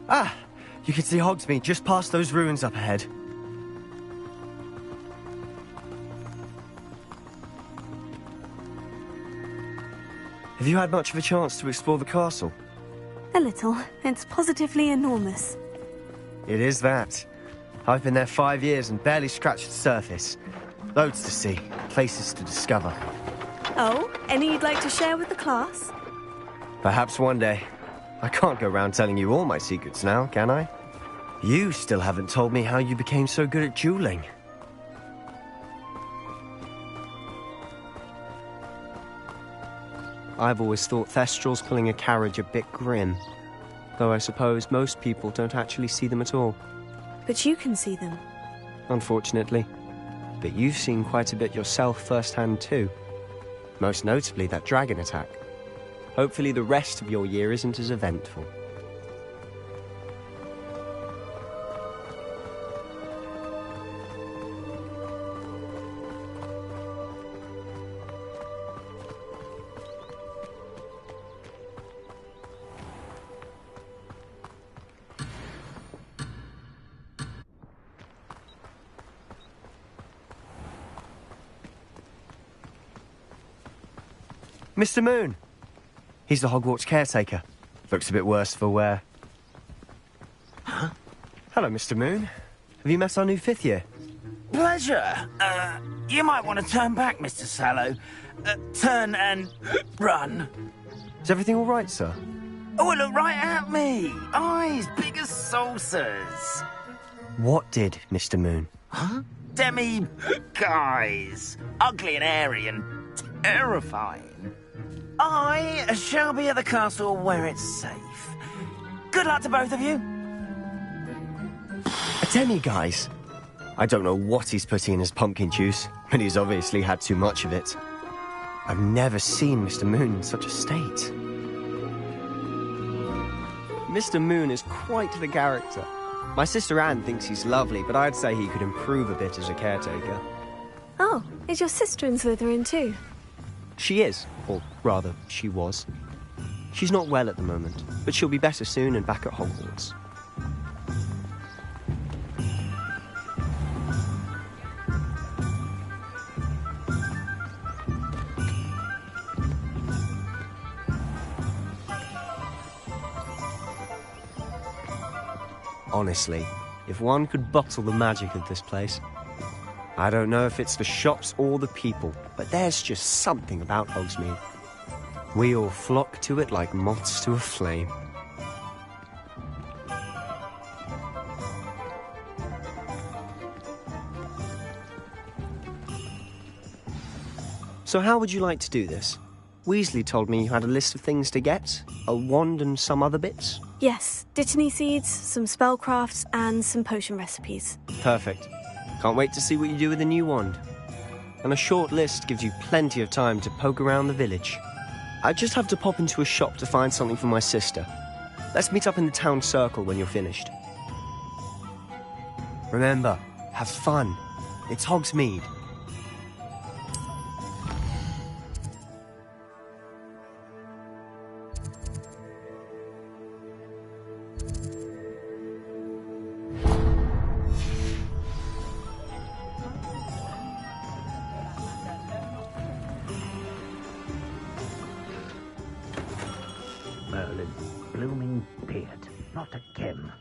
Ah, you can see Hogsmeade just past those ruins up ahead. Have you had much of a chance to explore the castle? A little. It's positively enormous. It is that. I've been there 5 years and barely scratched the surface. Loads to see, places to discover. Oh, any you'd like to share with the class? Perhaps one day. I can't go around telling you all my secrets now, can I? You still haven't told me how you became so good at dueling. I've always thought Thestrals pulling a carriage a bit grim, though I suppose most people don't actually see them at all. But you can see them. Unfortunately. But you've seen quite a bit yourself firsthand too. Most notably that dragon attack. Hopefully the rest of your year isn't as eventful. Mr. Moon! He's the Hogwarts caretaker. Looks a bit worse for wear. Huh? Hello, Mr. Moon. Have you met our new 5th year? Pleasure. You might want to turn back, Mr. Sallow. Turn and run. Is everything all right, sir? Oh, look right at me. Eyes big as saucers. What did, Mr. Moon? Huh? Demi-guys. Ugly and airy and terrifying. I shall be at the castle where it's safe. Good luck to both of you. A demi-guise? I don't know what he's putting in his pumpkin juice, but he's obviously had too much of it. I've never seen Mr. Moon in such a state. Mr. Moon is quite the character. My sister Anne thinks he's lovely, but I'd say he could improve a bit as a caretaker. Oh, is your sister in Slytherin too? She is, or rather, she was. She's not well at the moment, but she'll be better soon and back at Hogwarts. Honestly, if one could bottle the magic of this place. I don't know if it's the shops or the people, but there's just something about Hogsmeade. We all flock to it like moths to a flame. So how would you like to do this? Weasley told me you had a list of things to get, a wand and some other bits. Yes, Dittany seeds, some spellcrafts, and some potion recipes. Perfect. Can't wait to see what you do with the new wand. And a short list gives you plenty of time to poke around the village. I just have to pop into a shop to find something for my sister. Let's meet up in the town circle when you're finished. Remember, have fun. It's Hogsmeade. Merlin, blooming beard, not again.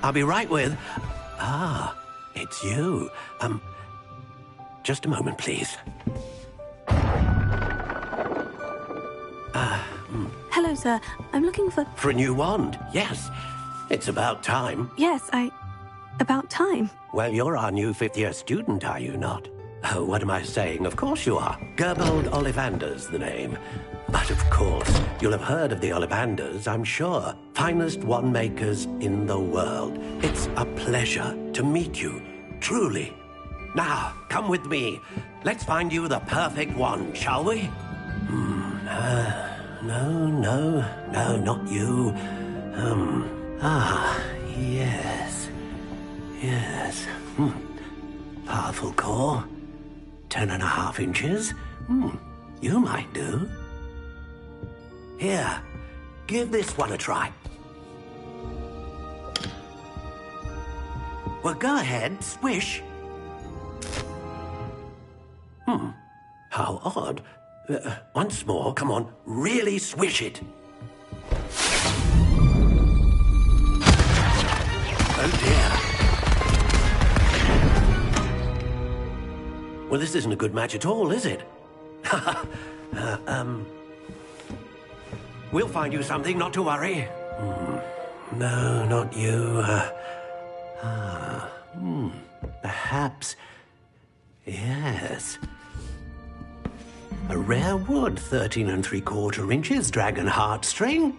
I'll be right with... Ah, it's you. Just a moment, please. Hello, sir. I'm looking for... For a new wand, yes. It's about time. Yes, about time. Well, you're our new fifth-year student, are you not? Oh, what am I saying? Of course you are. Gerbold Ollivander's the name. But of course, you'll have heard of the Ollivanders, I'm sure. Finest wand makers in the world. It's a pleasure to meet you, truly. Now, come with me. Let's find you the perfect wand, shall we? No, not you. Yes. Powerful core. 10.5 inches. You might do. Here, give this one a try. Well, go ahead, swish. How odd. Once more, come on, really swish it. Oh dear. Well, this isn't a good match at all, is it? We'll find you something, not to worry. No, not you. Perhaps. Yes. A rare wood, 13 3/4 inches, dragon heartstring.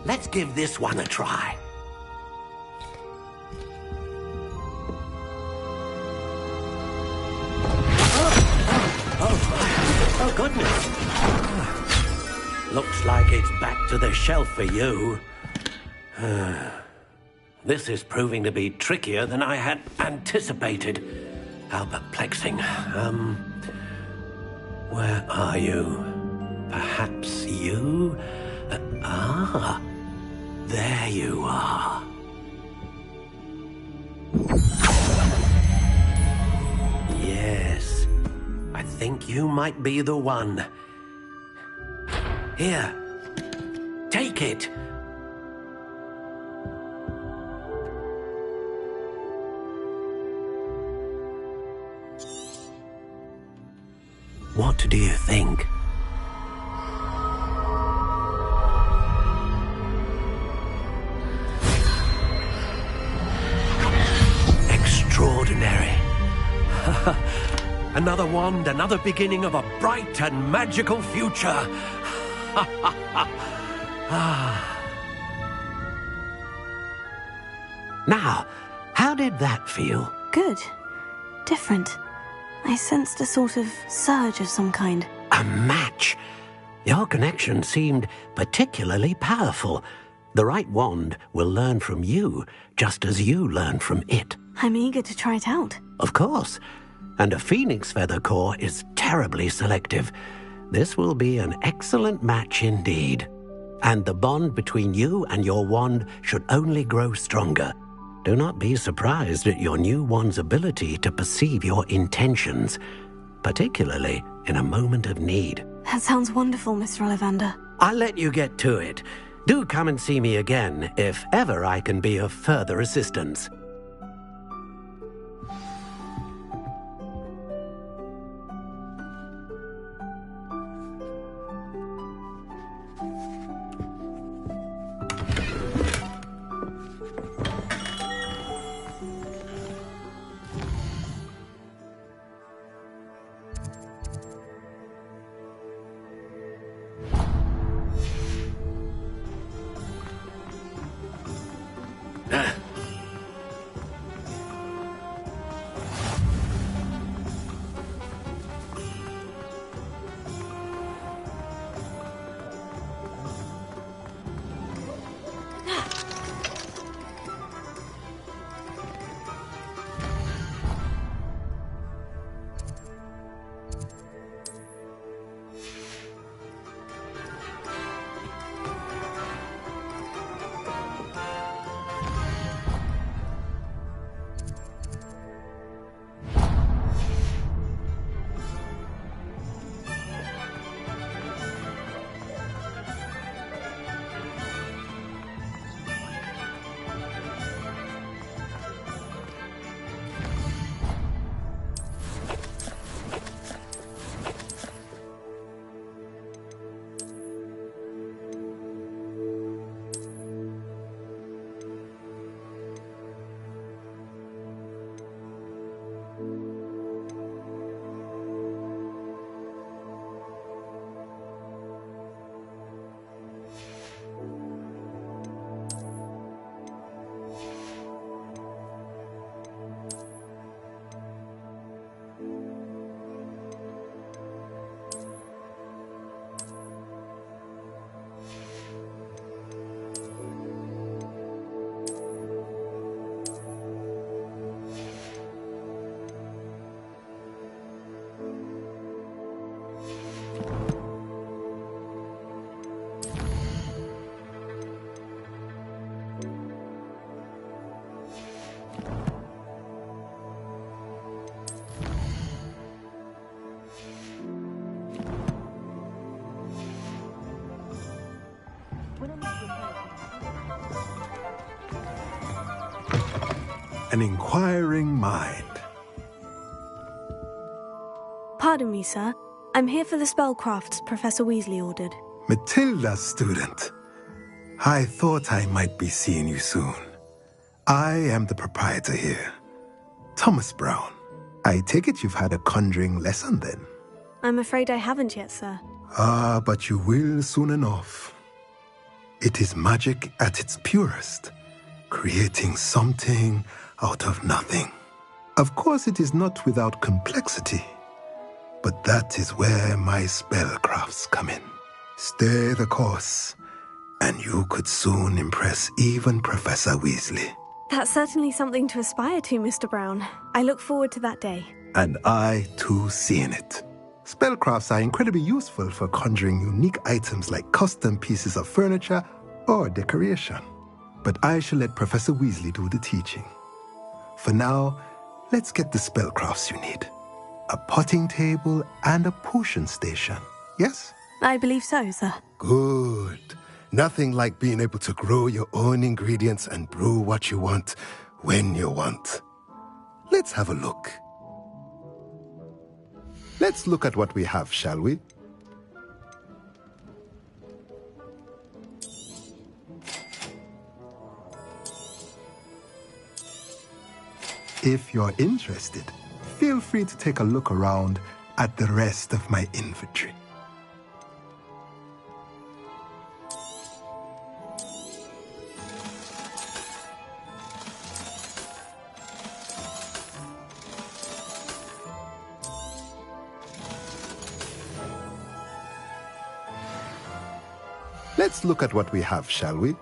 Let's give this one a try. Oh, goodness. Looks like it's back to the shelf for you. This is proving to be trickier than I had anticipated. How perplexing. Where are you? Perhaps you? There you are. Yes. I think you might be the one. Here. Take it. What do you think? Extraordinary. Another wand, another beginning of a bright and magical future. Now, how did that feel? Good. Different. I sensed a sort of surge of some kind. A match? Your connection seemed particularly powerful. The right wand will learn from you, just as you learn from it. I'm eager to try it out. Of course. And a phoenix feather core is terribly selective. This will be an excellent match indeed. And the bond between you and your wand should only grow stronger. Do not be surprised at your new wand's ability to perceive your intentions, particularly in a moment of need. That sounds wonderful, Mr. Ollivander. I'll let you get to it. Do come and see me again if ever I can be of further assistance. An inquiring mind. Pardon me, sir. I'm here for the spellcrafts Professor Weasley ordered. Matilda, student. I thought I might be seeing you soon. I am the proprietor here, Thomas Brown. I take it you've had a conjuring lesson then? I'm afraid I haven't yet, sir. Ah, but you will soon enough. It is magic at its purest, creating something out of nothing. Of course, it is not without complexity, but that is where my spellcrafts come in. Stay the course, and you could soon impress even Professor Weasley. That's certainly something to aspire to, Mr. Brown. I look forward to that day. And I, too, seeing it. Spellcrafts are incredibly useful for conjuring unique items like custom pieces of furniture or decoration. But I shall let Professor Weasley do the teaching. For now, let's get the spellcrafts you need. A potting table and a potion station, yes? I believe so, sir. Good. Nothing like being able to grow your own ingredients and brew what you want when you want. Let's have a look. Let's look at what we have, shall we? If you're interested, feel free to take a look around at the rest of my inventory. Let's look at what we have, shall we?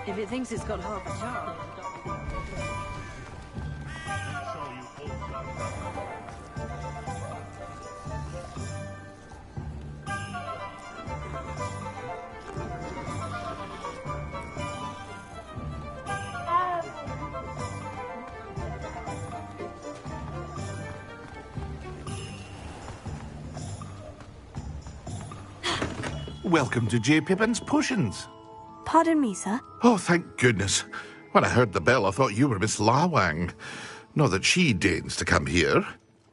If it thinks it's got half a jar. Welcome to J. Pippin's Potions. Pardon me, sir. Oh, thank goodness. When I heard the bell, I thought you were Miss Lawang. Not that she deigns to come here.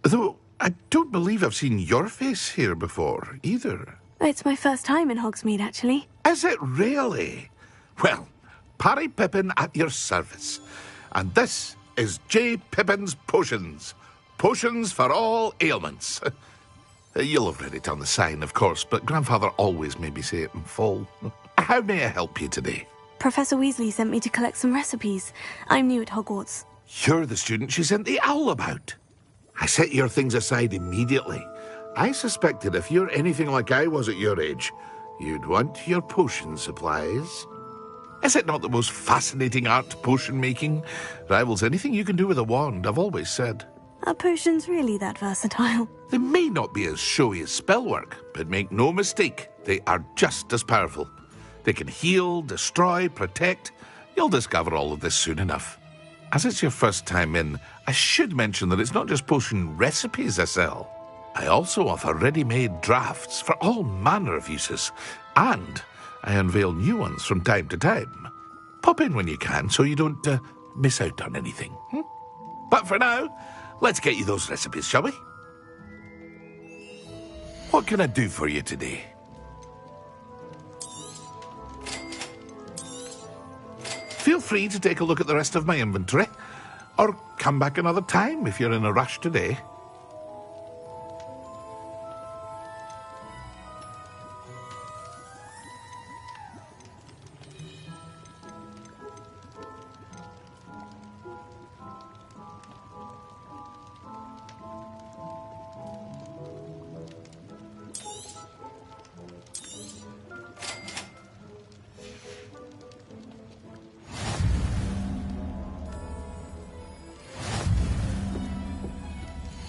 Though, I don't believe I've seen your face here before, either. It's my first time in Hogsmeade, actually. Is it really? Well, Parry Pippin at your service. And this is J. Pippin's Potions. Potions for all ailments. You'll have read it on the sign, of course, but Grandfather always made me say it in full. How may I help you today? Professor Weasley sent me to collect some recipes. I'm new at Hogwarts. You're the student she sent the owl about. I set your things aside immediately. I suspected if you're anything like I was at your age, you'd want your potion supplies. Is it not the most fascinating art, potion making? Rivals anything you can do with a wand, I've always said. Are potions really that versatile? They may not be as showy as spellwork, but make no mistake, they are just as powerful. They can heal, destroy, protect. You'll discover all of this soon enough. As it's your first time in, I should mention that it's not just potion recipes I sell. I also offer ready-made drafts for all manner of uses, and I unveil new ones from time to time. Pop in when you can so you don't miss out on anything. But for now, let's get you those recipes, shall we? What can I do for you today? Feel free to take a look at the rest of my inventory, or come back another time if you're in a rush today.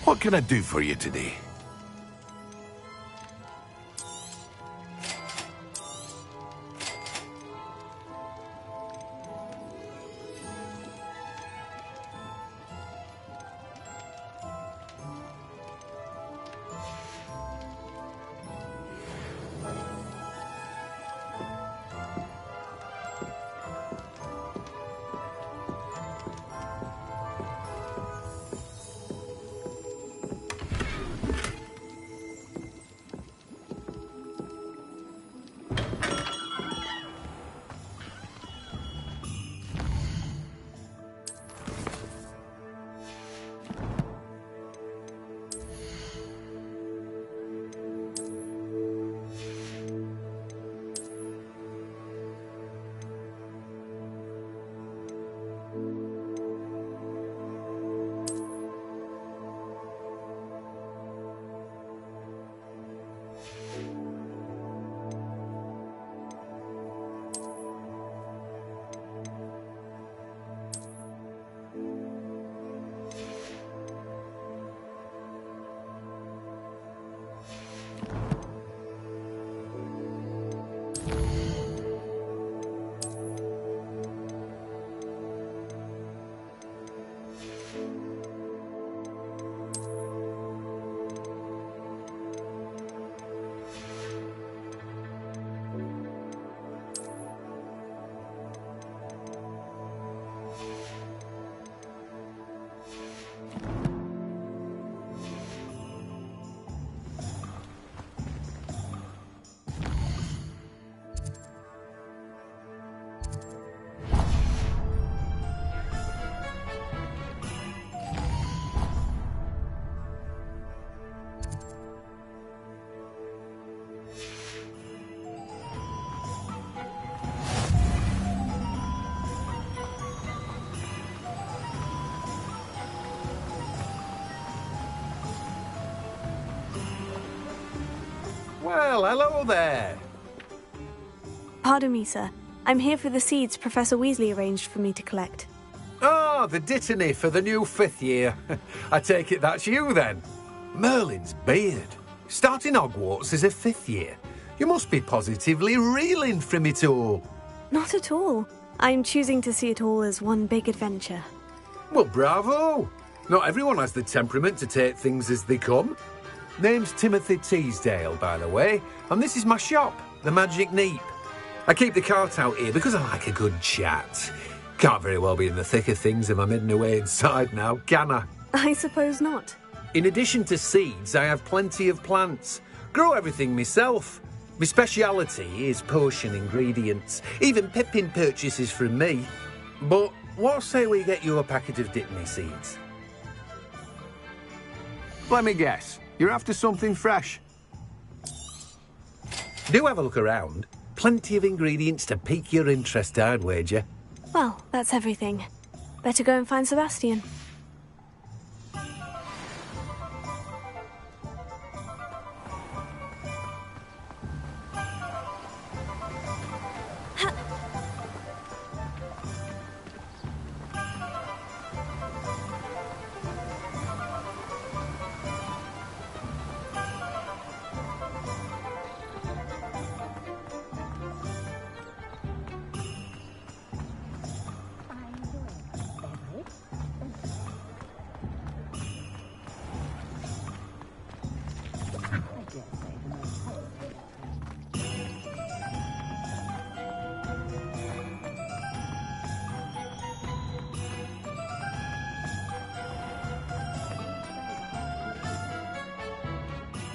What can I do for you today? Well, hello there. Pardon me, sir. I'm here for the seeds Professor Weasley arranged for me to collect. Oh, the dittany for the new 5th year. I take it that's you, then. Merlin's beard. Starting Hogwarts as a 5th year. You must be positively reeling from it all. Not at all. I'm choosing to see it all as one big adventure. Well, bravo. Not everyone has the temperament to take things as they come. Name's Timothy Teasdale, by the way, and this is my shop, the Magic Neep. I keep the cart out here because I like a good chat. Can't very well be in the thick of things if I'm hidden away inside now, can I? I suppose not. In addition to seeds, I have plenty of plants. Grow everything myself. My speciality is potion ingredients. Even Pippin purchases from me. But what say we get you a packet of Dittany seeds? Let me guess. You're after something fresh. Do have a look around. Plenty of ingredients to pique your interest, I'd wager. Well, that's everything. Better go and find Sebastian.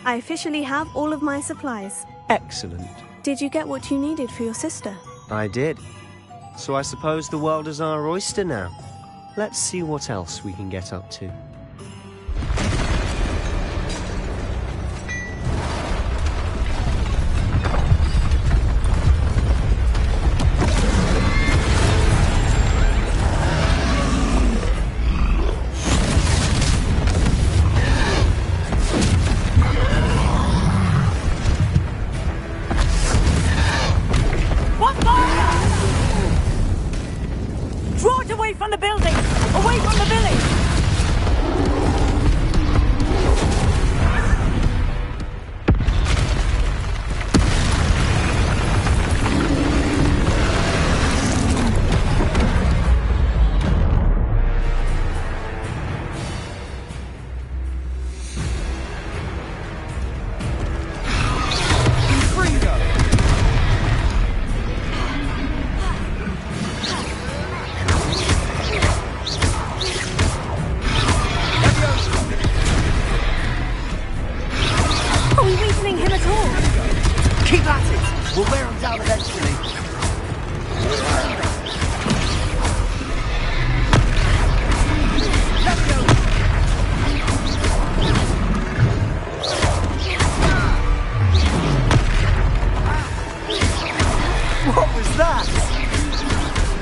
I officially have all of my supplies. Excellent. Did you get what you needed for your sister? I did. So I suppose the world is our oyster now. Let's see what else we can get up to.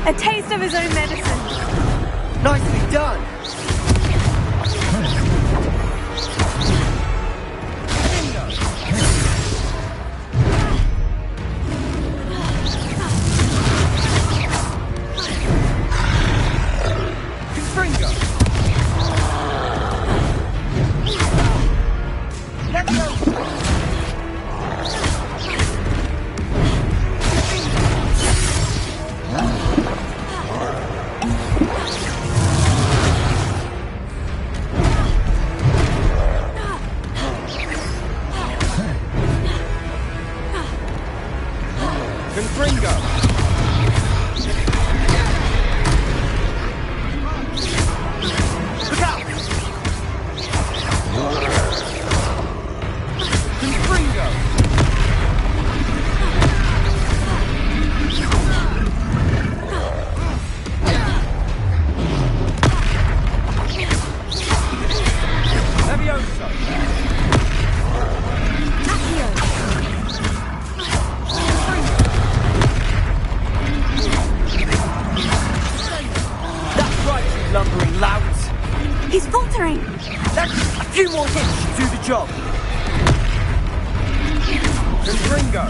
A taste of his own medicine. Nicely done. A few more hits should do the job. Confringo!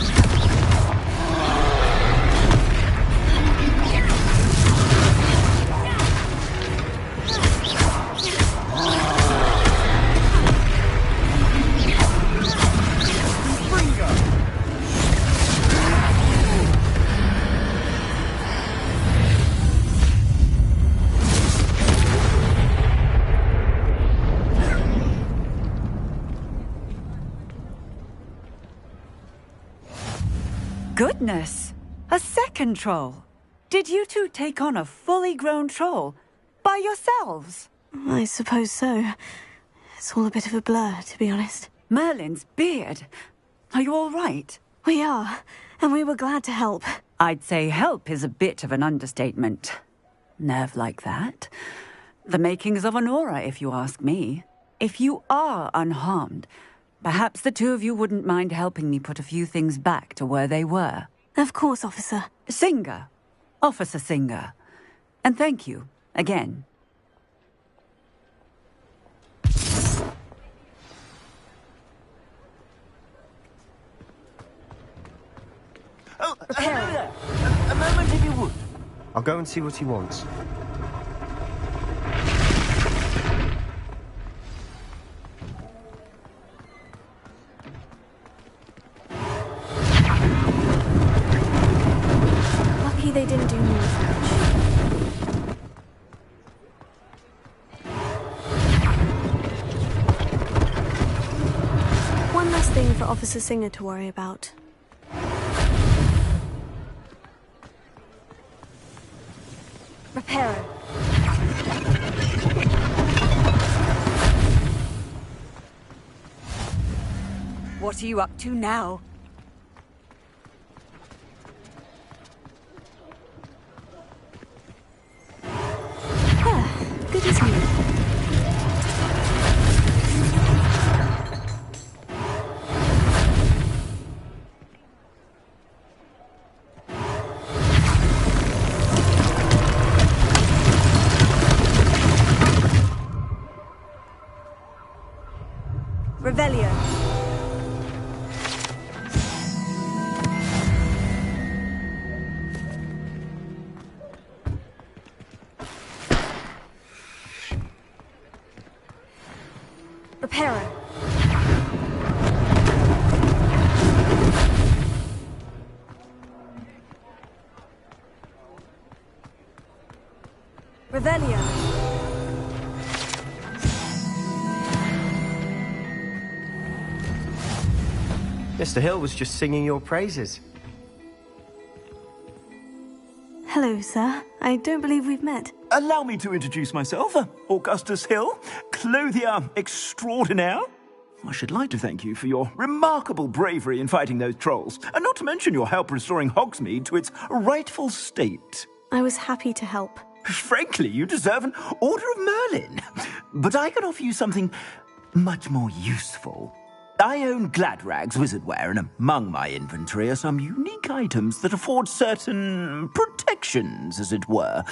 Goodness! A second troll! Did you two take on a fully grown troll? By yourselves? I suppose so. It's all a bit of a blur, to be honest. Merlin's beard. Are you all right? We are, and we were glad to help. I'd say help is a bit of an understatement. Nerve like that. The makings of an aura, if you ask me. If you are unharmed, perhaps the two of you wouldn't mind helping me put a few things back to where they were. Of course, officer. Singer. Officer Singer. And thank you, again. Oh, a moment if you would. I'll go and see what he wants. Lucky they didn't do more damage. One less thing for Officer Singer to worry about. Reparo. What are you up to now? Good as new. Revelio. Reparo. Revelio. Mr. Hill was just singing your praises. Hello, sir. I don't believe we've met. Allow me to introduce myself, Augustus Hill, clothier extraordinaire. I should like to thank you for your remarkable bravery in fighting those trolls, and not to mention your help restoring Hogsmeade to its rightful state. I was happy to help. Frankly, you deserve an Order of Merlin. But I can offer you something much more useful. I own Gladrag's wizardware, and among my inventory are some unique items that afford certain protections, as it were.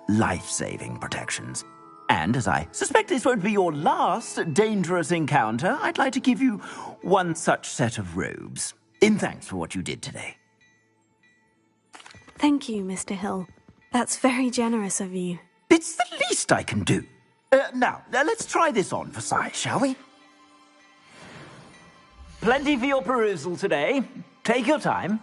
Life-saving protections. And as I suspect this won't be your last dangerous encounter, I'd like to give you one such set of robes, in thanks for what you did today. Thank you, Mr. Hill. That's very generous of you. It's the least I can do. Now, let's try this on for size, shall we? Plenty for your perusal today. Take your time.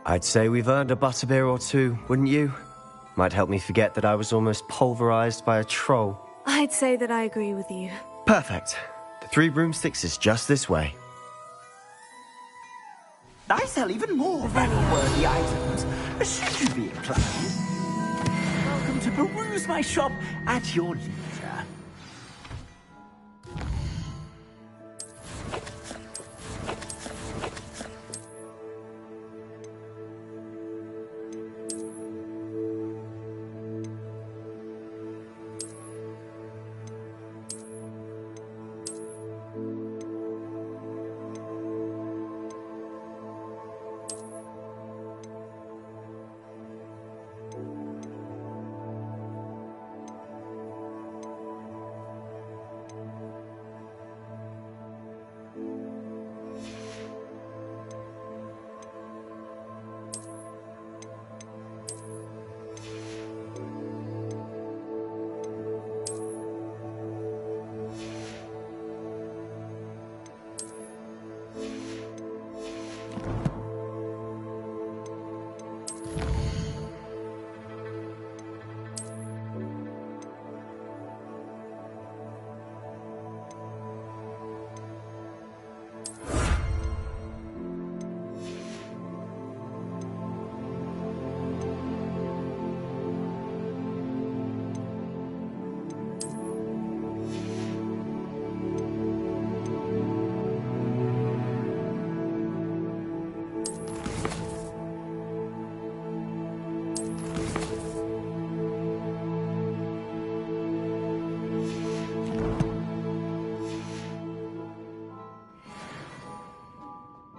I'd say we've earned a butterbeer or two, wouldn't you? Might help me forget that I was almost pulverized by a troll. I'd say that I agree with you. Perfect. The 3 broomsticks is just this way. I sell even more value-worthy items, should you be inclined. Welcome to peruse my shop at your leisure.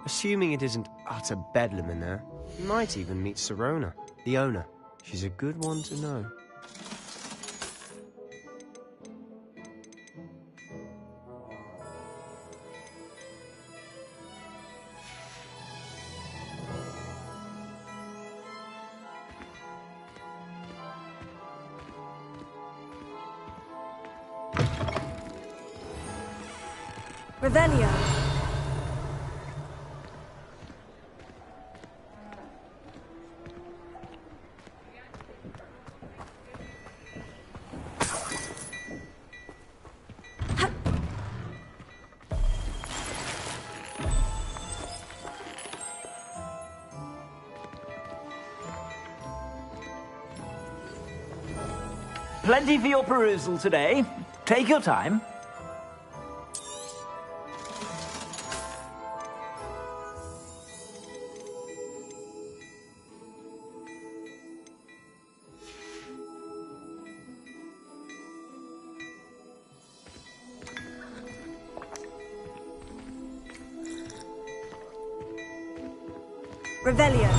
Assuming it isn't utter bedlam in there, you might even meet Sirona, the owner. She's a good one to know. Revelio. Plenty for your perusal today. Take your time. Revelio.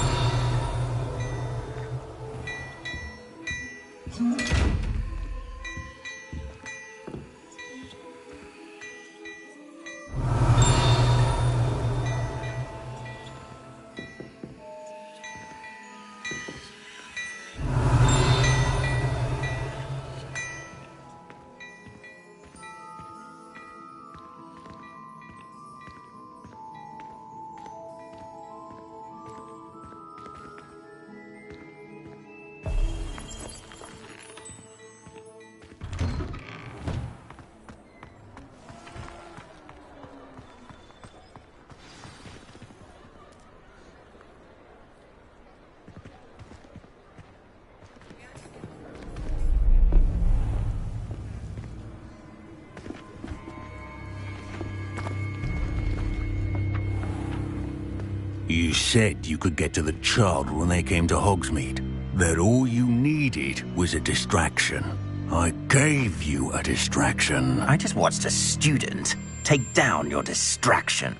You said you could get to the child when they came to Hogsmeade. That all you needed was a distraction. I gave you a distraction. I just watched a student take down your distraction.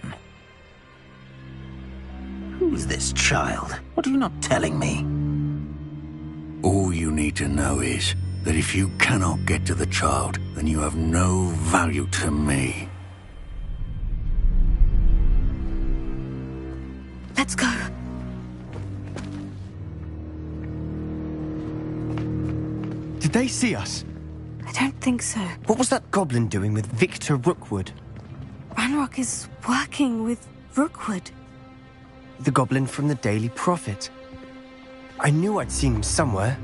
Who's this child? What are you not telling me? All you need to know is that if you cannot get to the child, then you have no value to me. Let's go. Did they see us? I don't think so. What was that goblin doing with Victor Rookwood? Ranrock is working with Rookwood. The goblin from the Daily Prophet. I knew I'd seen him somewhere.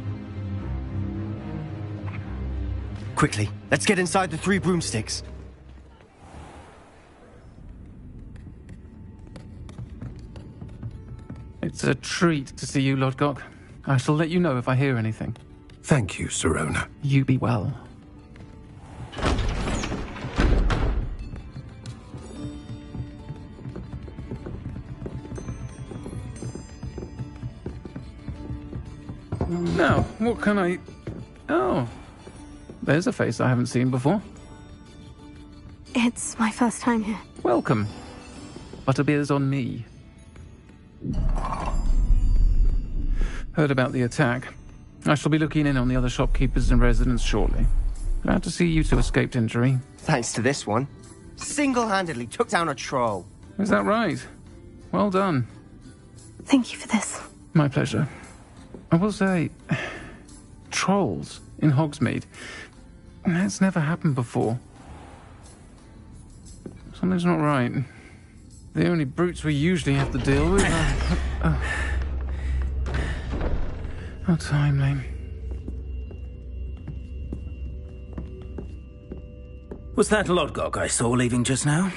Quickly, let's get inside the 3 broomsticks. It's a treat to see you, Lodgok. I shall let you know if I hear anything. Thank you, Sirona. You be well. Now, what can I... Oh, there's a face I haven't seen before. It's my first time here. Welcome. Butterbeer's on me. Heard about the attack. I shall be looking in on the other shopkeepers and residents shortly. Glad to see you two escaped injury. Thanks to this one. Single-handedly took down a troll. Is that right? Well done. Thank you for this. My pleasure. I will say, trolls in Hogsmeade. That's never happened before. Something's not right. The only brutes we usually have to deal with are... How timely. Was that Lodgok I saw leaving just now?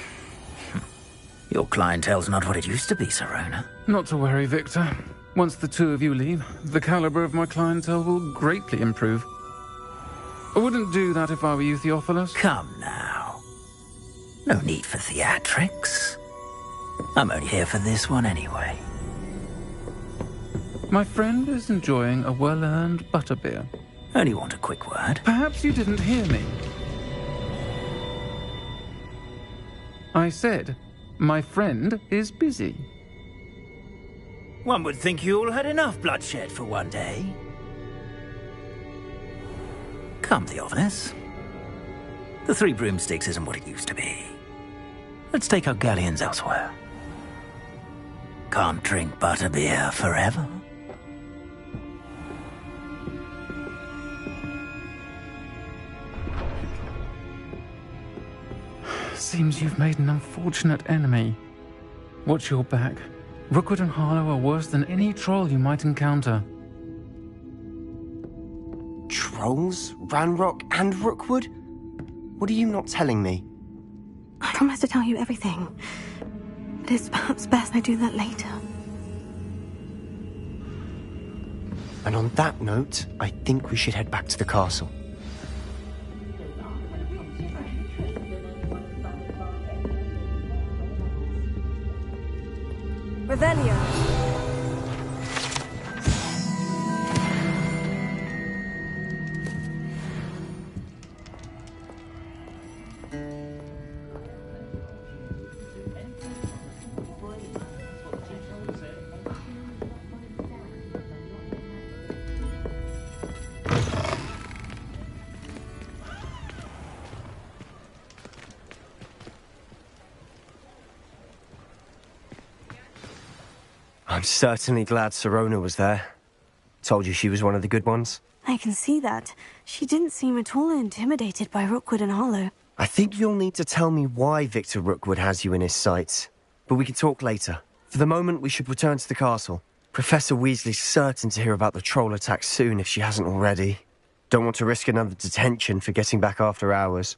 Your clientele's not what it used to be, Sirona. Not to worry, Victor. Once the two of you leave, the caliber of my clientele will greatly improve. I wouldn't do that if I were you, Theophilus. Come now. No need for theatrics. I'm only here for this one anyway. My friend is enjoying a well-earned butterbeer. Only want a quick word. Perhaps you didn't hear me. I said, my friend is busy. One would think you all had enough bloodshed for one day. Come, Theophilus. The 3 broomsticks isn't what it used to be. Let's take our galleons elsewhere. Can't drink butterbeer forever. Seems you've made an unfortunate enemy. Watch your back. Rookwood and Harlow are worse than any troll you might encounter. Trolls? Ranrock and Rookwood? What are you not telling me? I promise to tell you everything. But it's perhaps best I do that later. And on that note, I think we should head back to the castle. Revelio. I'm certainly glad Sirona was there. Told you she was one of the good ones. I can see that. She didn't seem at all intimidated by Rookwood and Harlow. I think you'll need to tell me why Victor Rookwood has you in his sights. But we can talk later. For the moment, we should return to the castle. Professor Weasley's certain to hear about the troll attack soon if she hasn't already. Don't want to risk another detention for getting back after hours.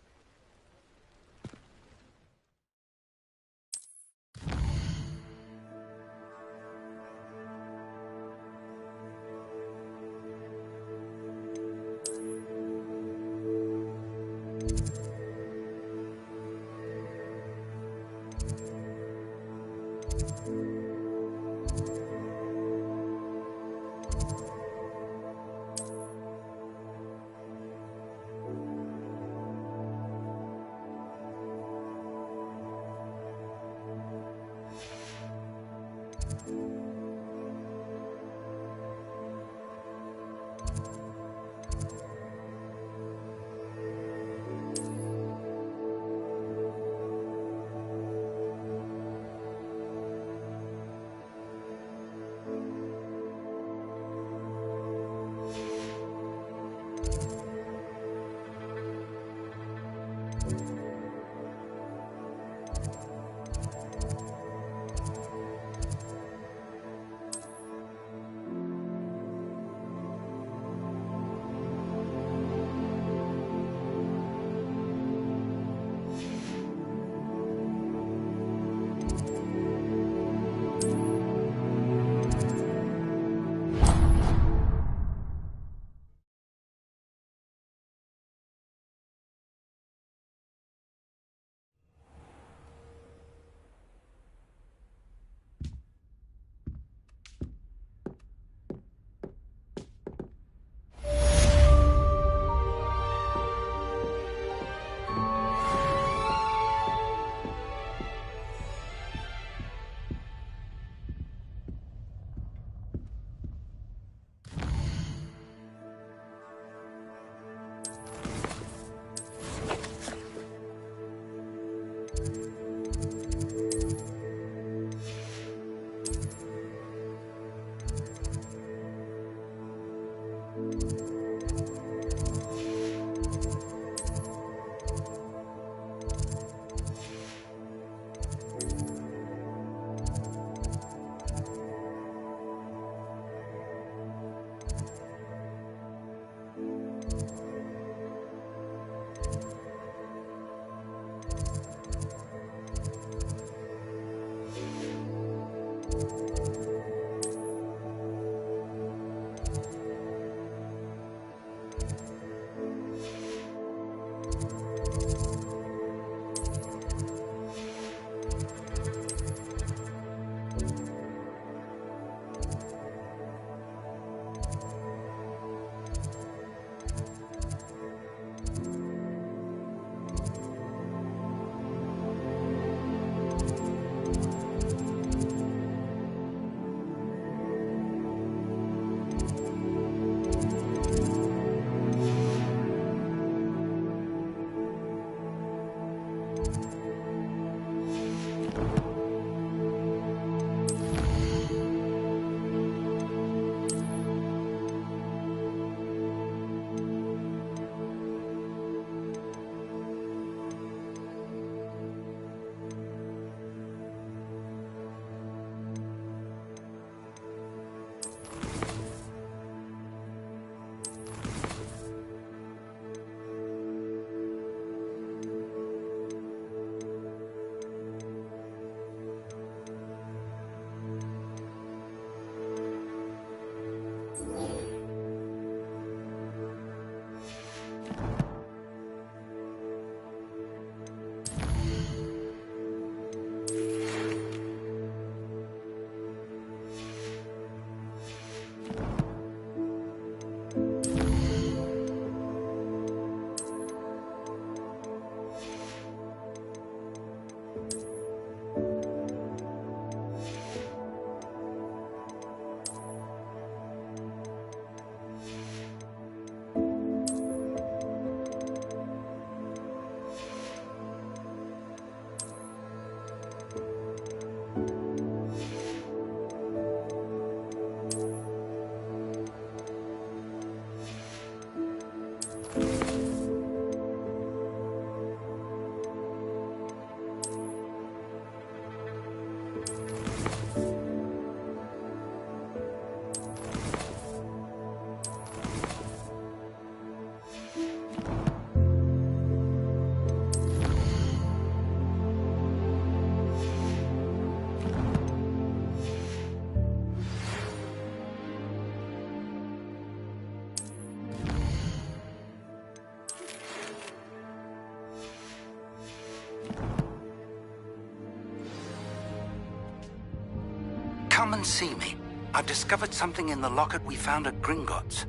come and see me. I've discovered something in the locket we found at Gringotts.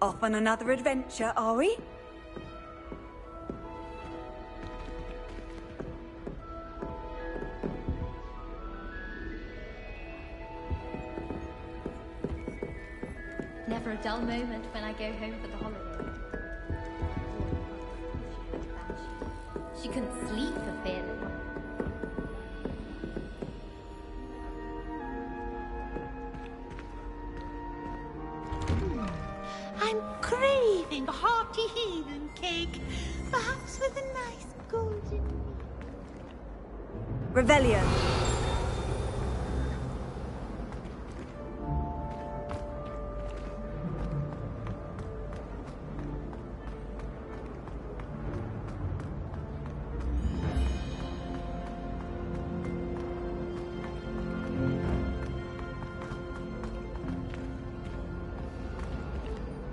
Off on another adventure, are we? Never a dull moment when I go home for the holiday. She couldn't sleep for feeling. I'm craving a hearty heathen cake, perhaps with a nice golden Revelio.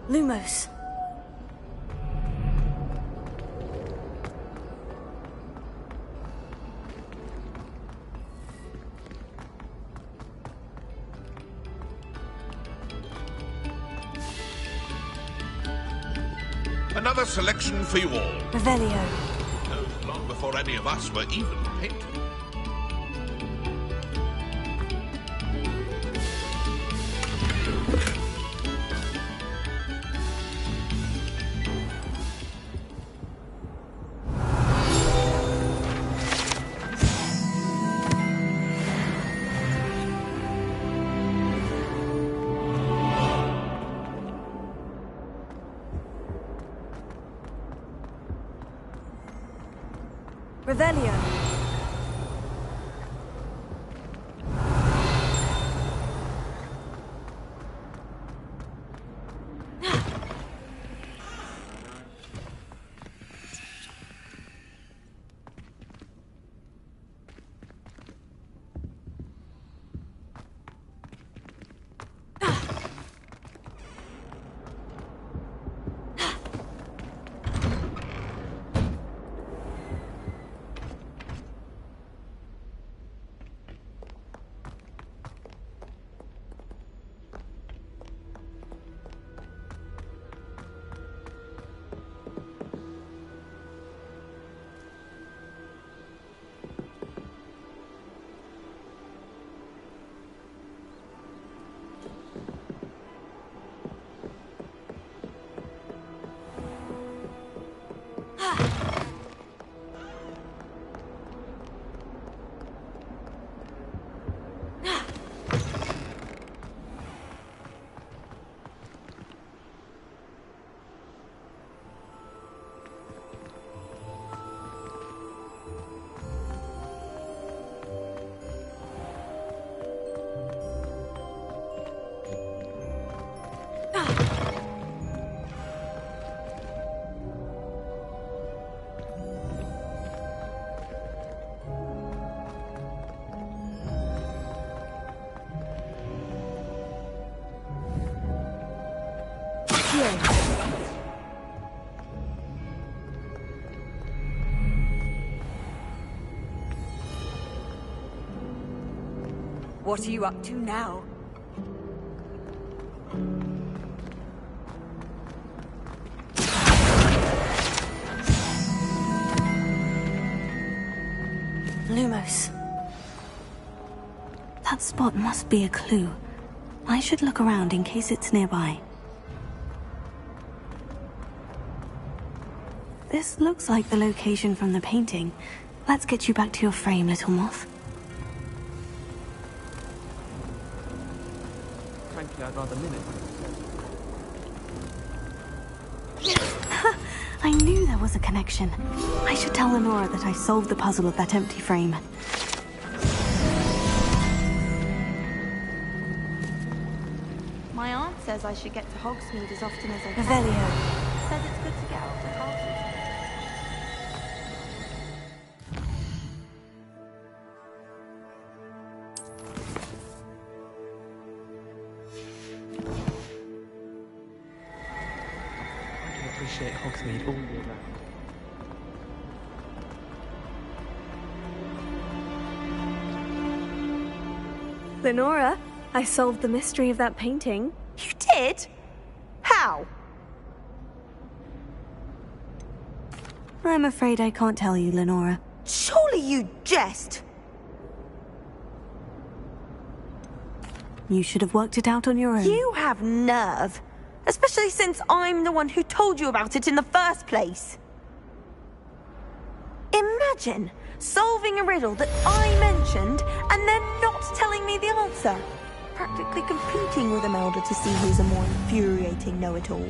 Lumos. Another selection for you all. Revelio. No, long before any of us were even painted. Revelio. What are you up to now? Lumos. That spot must be a clue. I should look around in case it's nearby. This looks like the location from the painting. Let's get you back to your frame, little moth. Frankly, I'd rather live I knew there was a connection. I should tell Lenora that I solved the puzzle of that empty frame. My aunt says I should get to Hogsmeade as often as I can. Revelio. Says it's good to get out of the castle. appreciate Hogsmeade all year round. Lenora, I solved the mystery of that painting. You did? How? I'm afraid I can't tell you, Lenora. Surely you jest! You should have worked it out on your own. You have nerve. Especially since I'm the one who told you about it in the first place. Imagine solving a riddle that I mentioned and then not telling me the answer. Practically competing with Imelda to see who's a more infuriating know-it-all.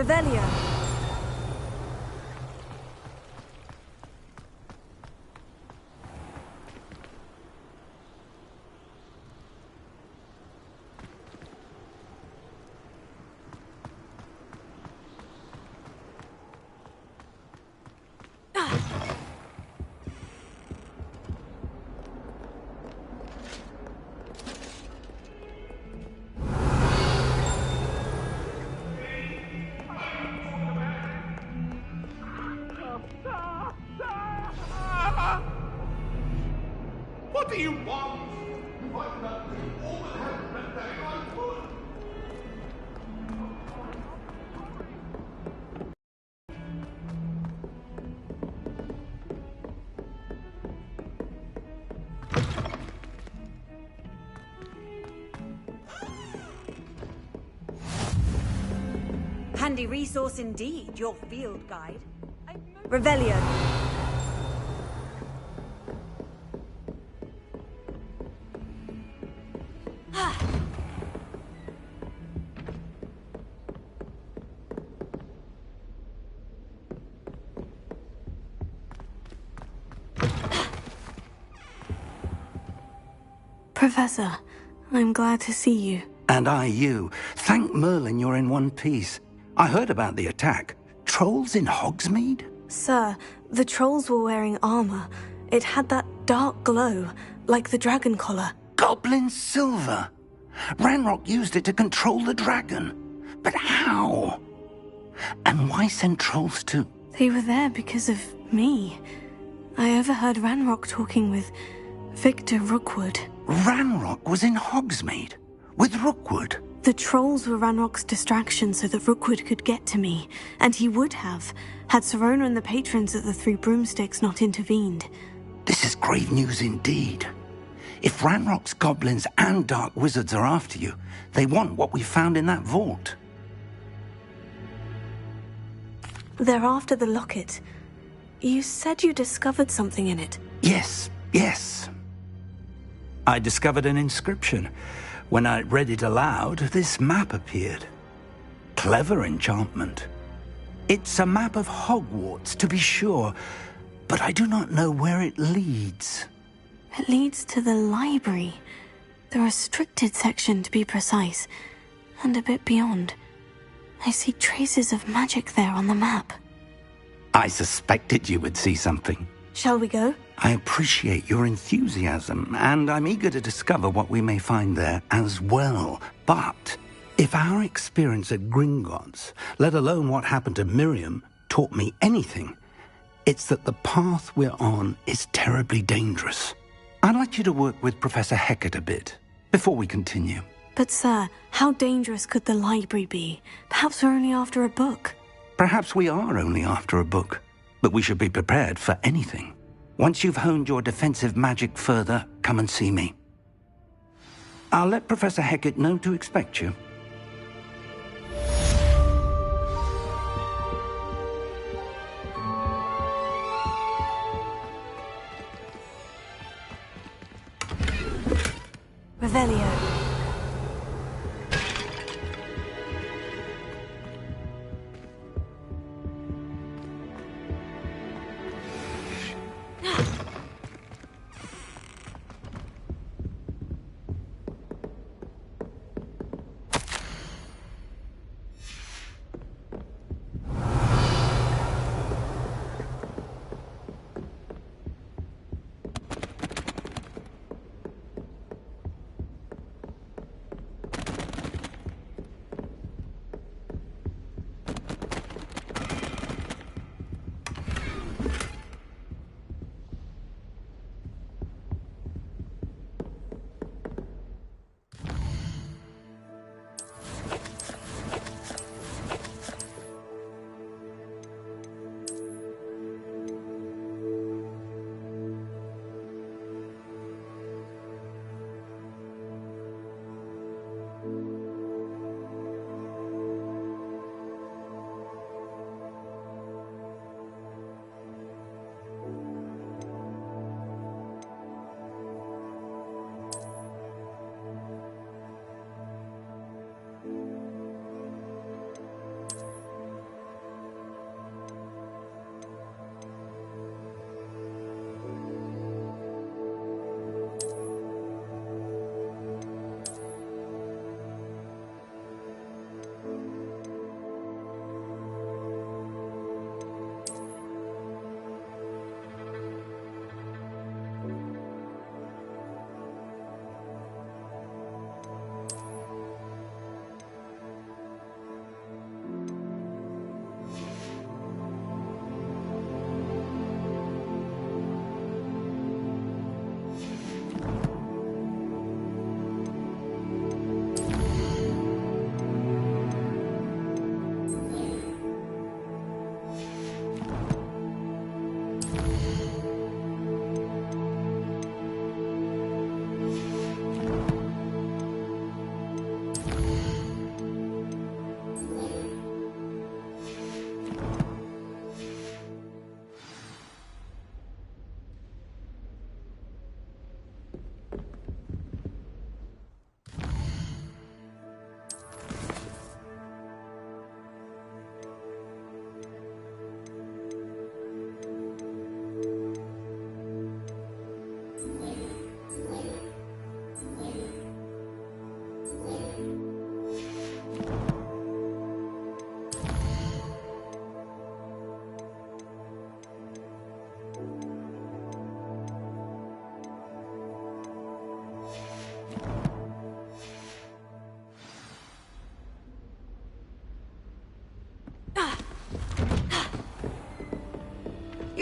Revelio. do you want? Find out all the hell that I could. Handy resource indeed, your field guide. Revelio. Professor, I'm glad to see you. And I you. Thank Merlin you're in one piece. I heard about the attack. Trolls in Hogsmeade? Sir, the trolls were wearing armor. It had that dark glow, like the dragon collar. Goblin silver! Ranrock used it to control the dragon. But how? And why send trolls to... They were there because of me. I overheard Ranrock talking with Victor Rookwood. Ranrock was in Hogsmeade? With Rookwood? The trolls were Ranrock's distraction so that Rookwood could get to me, and he would have, had Serona and the patrons at the Three Broomsticks not intervened. This is grave news indeed. If Ranrock's goblins and dark wizards are after you, they want what we found in that vault. They're after the locket. You said you discovered something in it. Yes. I discovered an inscription. When I read it aloud, this map appeared. Clever enchantment. It's a map of Hogwarts, to be sure, but I do not know where it leads. It leads to the library. The restricted section, to be precise, and a bit beyond. I see traces of magic there on the map. I suspected you would see something. Shall we go? I appreciate your enthusiasm, and I'm eager to discover what we may find there as well. But if our experience at Gringotts, let alone what happened to Miriam, taught me anything, it's that the path we're on is terribly dangerous. I'd like you to work with Professor Hecat a bit before we continue. But sir, how dangerous could the library be? Perhaps we're only after a book. Perhaps we are only after a book, but we should be prepared for anything. Once you've honed your defensive magic further, come and see me. I'll let Professor Hecat know to expect you. Revelio.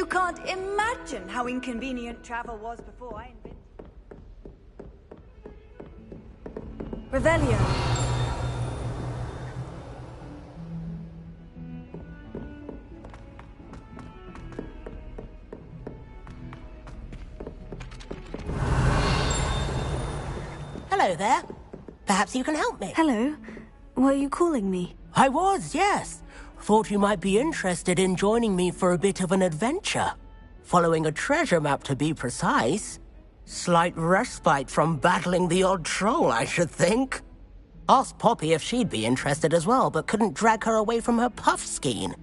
You can't imagine how inconvenient travel was before I invented... Revelio. Hello there. Perhaps you can help me. Hello. Were you calling me? I was, yes. Thought you might be interested in joining me for a bit of an adventure. Following a treasure map, to be precise. Slight respite from battling the odd troll, I should think. Asked Poppy if she'd be interested as well, but couldn't drag her away from her puff skein.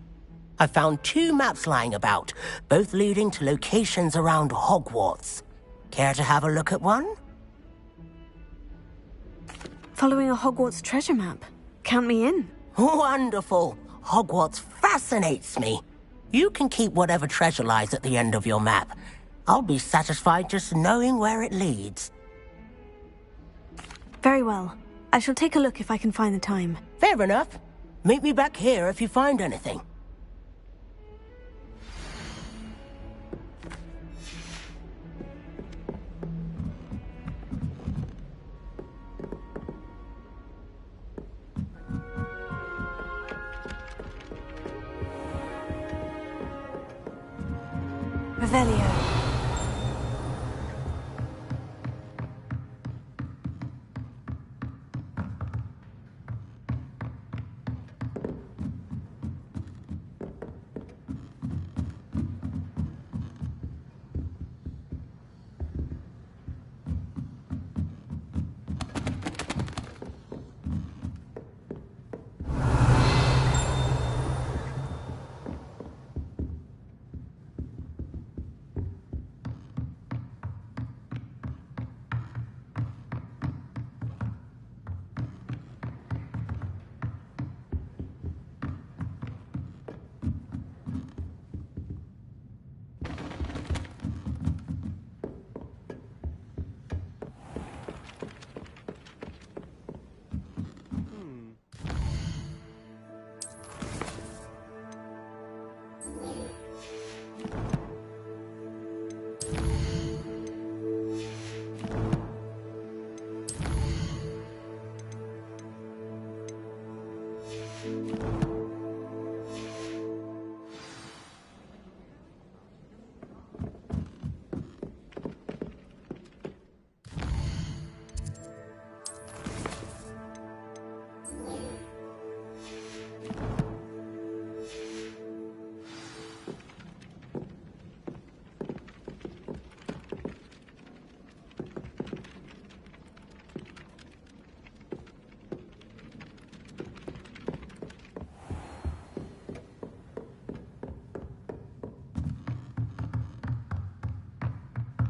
I found 2 maps lying about, both leading to locations around Hogwarts. Care to have a look at one? Following a Hogwarts treasure map. Count me in. Wonderful. Hogwarts fascinates me. You can keep whatever treasure lies at the end of your map. I'll be satisfied just knowing where it leads. Very well. I shall take a look if I can find the time. Fair enough. Meet me back here if you find anything. Revelio.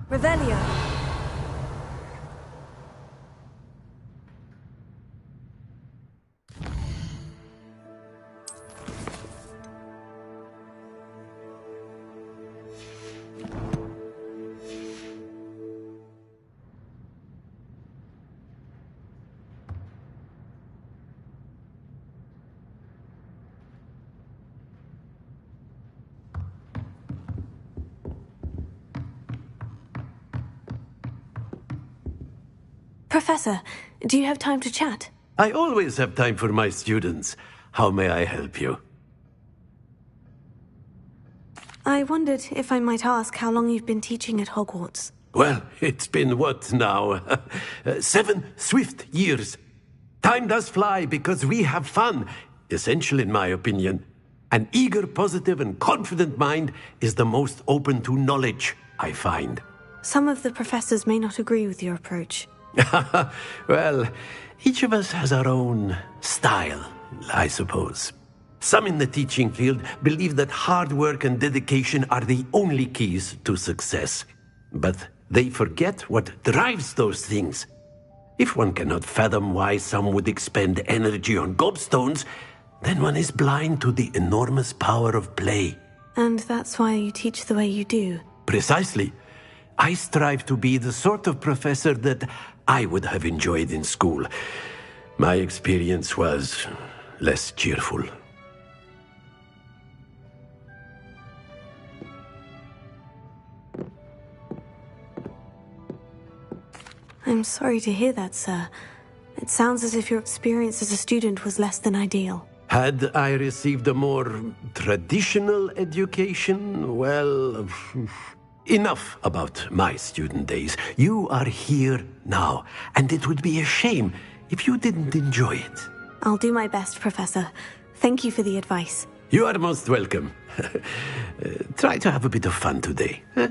Revelio. Professor, do you have time to chat? I always have time for my students. How may I help you? I wondered if I might ask how long you've been teaching at Hogwarts. Well, it's been what now? 7 swift years. Time does fly because we have fun. Essential in my opinion. An eager, positive, and confident mind is the most open to knowledge, I find. Some of the professors may not agree with your approach. Well, each of us has our own style, I suppose. Some in the teaching field believe that hard work and dedication are the only keys to success. But they forget what drives those things. If one cannot fathom why some would expend energy on gobstones, then one is blind to the enormous power of play. And that's why you teach the way you do. Precisely. I strive to be the sort of professor that I would have enjoyed in school. My experience was less cheerful. I'm sorry to hear that, sir. It sounds as if your experience as a student was less than ideal. Had I received a more traditional education, well, enough about my student days. You are here now, and it would be a shame if you didn't enjoy it. I'll do my best, Professor. Thank you for the advice. You are most welcome. Try to have a bit of fun today. Huh?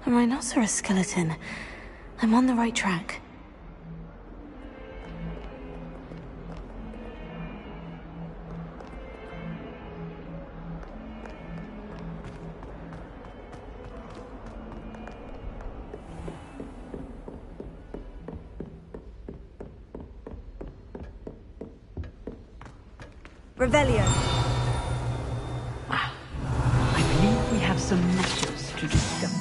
A rhinoceros skeleton. I'm on the right track. Revelio. I believe we have some matters to discuss.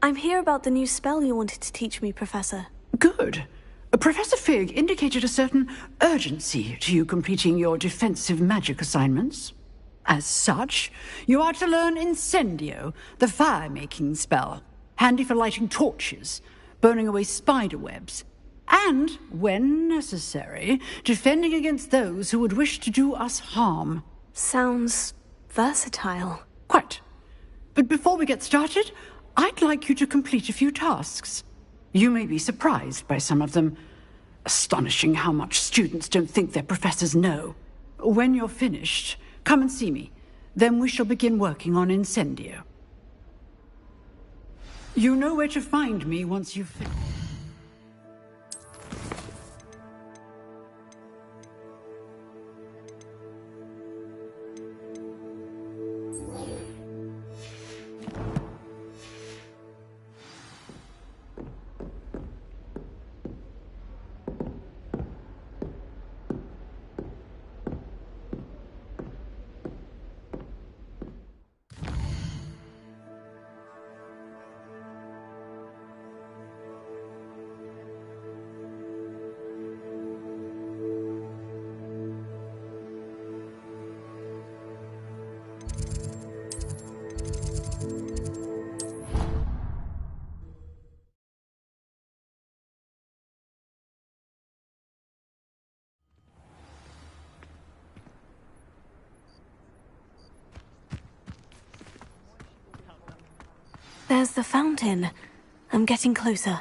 I'm here about the new spell you wanted to teach me, Professor. Good. Professor Fig indicated a certain urgency to you completing your defensive magic assignments. As such, you are to learn Incendio, the fire-making spell, handy for lighting torches, burning away spider webs, and, when necessary, defending against those who would wish to do us harm. Sounds versatile. Quite. But before we get started, I'd like you to complete a few tasks. You may be surprised by some of them. Astonishing how much students don't think their professors know. When you're finished, come and see me. Then we shall begin working on Incendio. You know where to find me once you've finished. There's the fountain. I'm getting closer.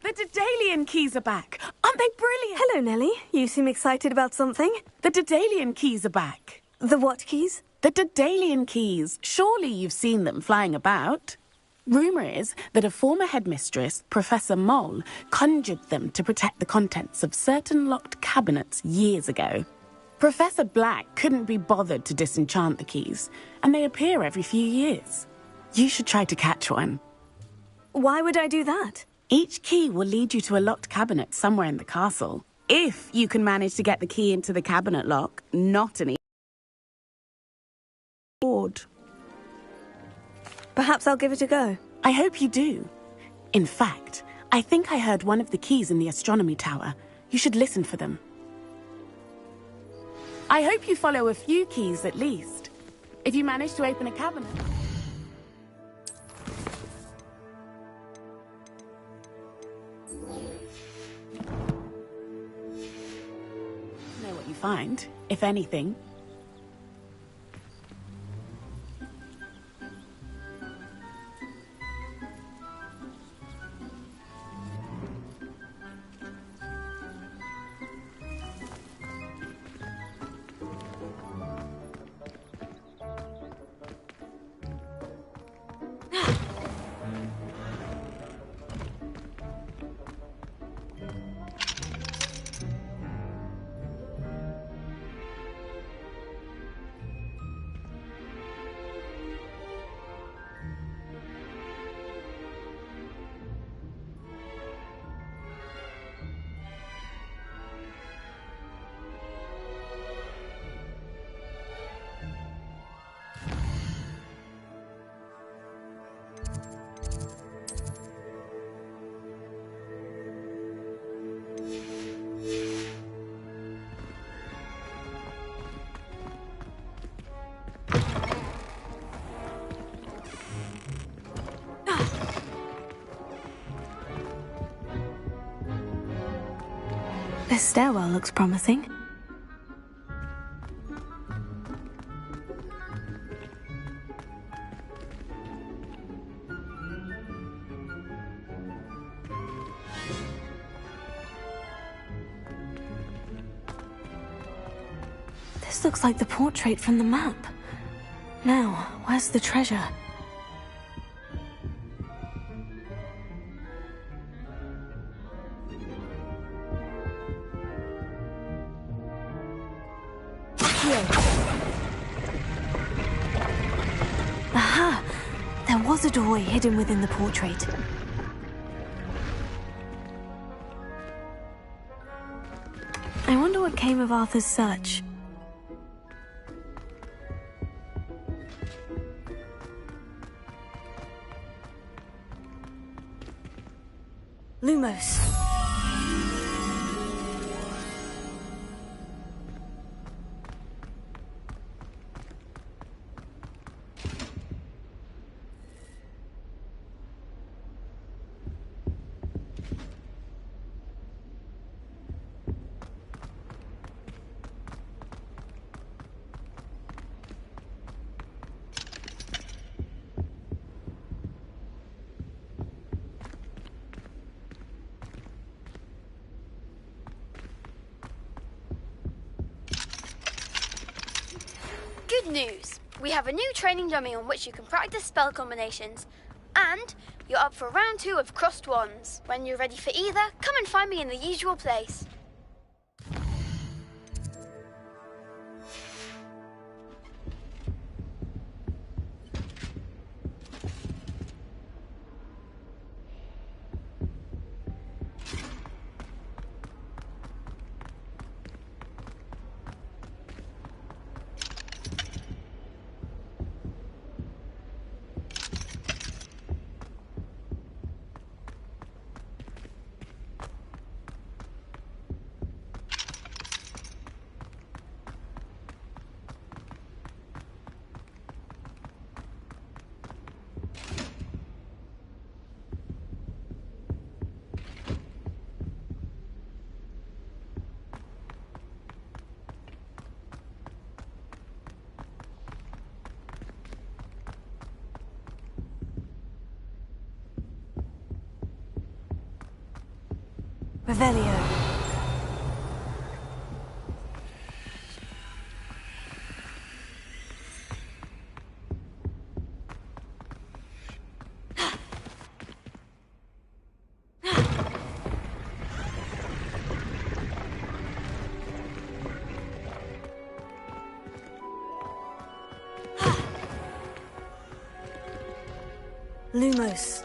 The Daedalian keys are back. Aren't they brilliant? Hello, Nellie. You seem excited about something. The Daedalian keys are back. The what keys? The Daedalian keys. Surely you've seen them flying about. Rumour is that a former headmistress, Professor Moll, conjured them to protect the contents of certain locked cabinets years ago. Professor Black couldn't be bothered to disenchant the keys, and they appear every few years. You should try to catch one. Why would I do that? Each key will lead you to a locked cabinet somewhere in the castle. If you can manage to get the key into the cabinet lock, not an board. Perhaps I'll give it a go. I hope you do. In fact, I think I heard one of the keys in the astronomy tower. You should listen for them. I hope you follow a few keys at least. If you manage to open a cabinet... Know what you find, if anything. This stairwell looks promising. This looks like the portrait from the map. Now, where's the treasure? Aha! There was a doorway hidden within the portrait. I wonder what came of Arthur's search. Lumos. Good news! We have a new training dummy on which you can practice spell combinations. And you're up for round 2 of Crossed Wands. When you're ready for either, come and find me in the usual place. Revelio. Lumos.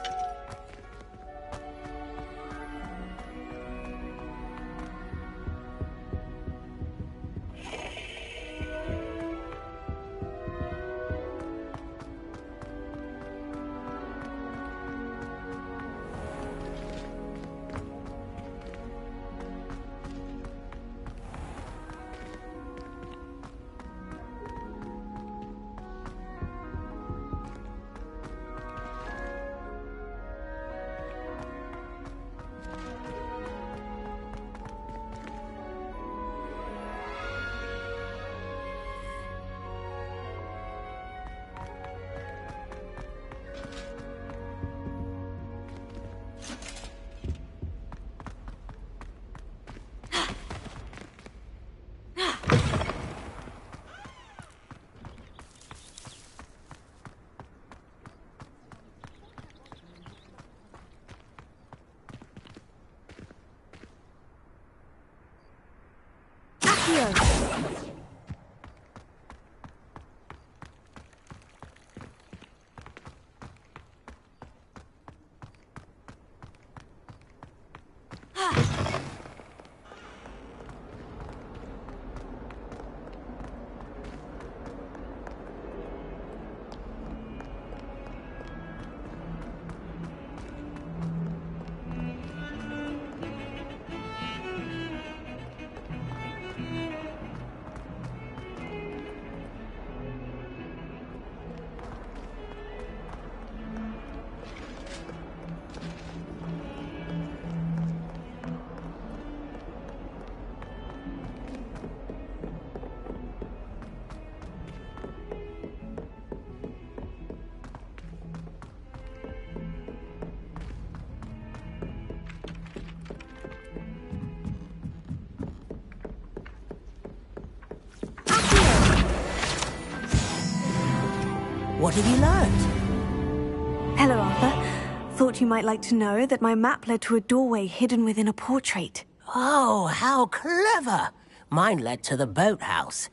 What have you learned? Hello, Arthur. Thought you might like to know that my map led to a doorway hidden within a portrait. Oh, how clever! Mine led to the boathouse.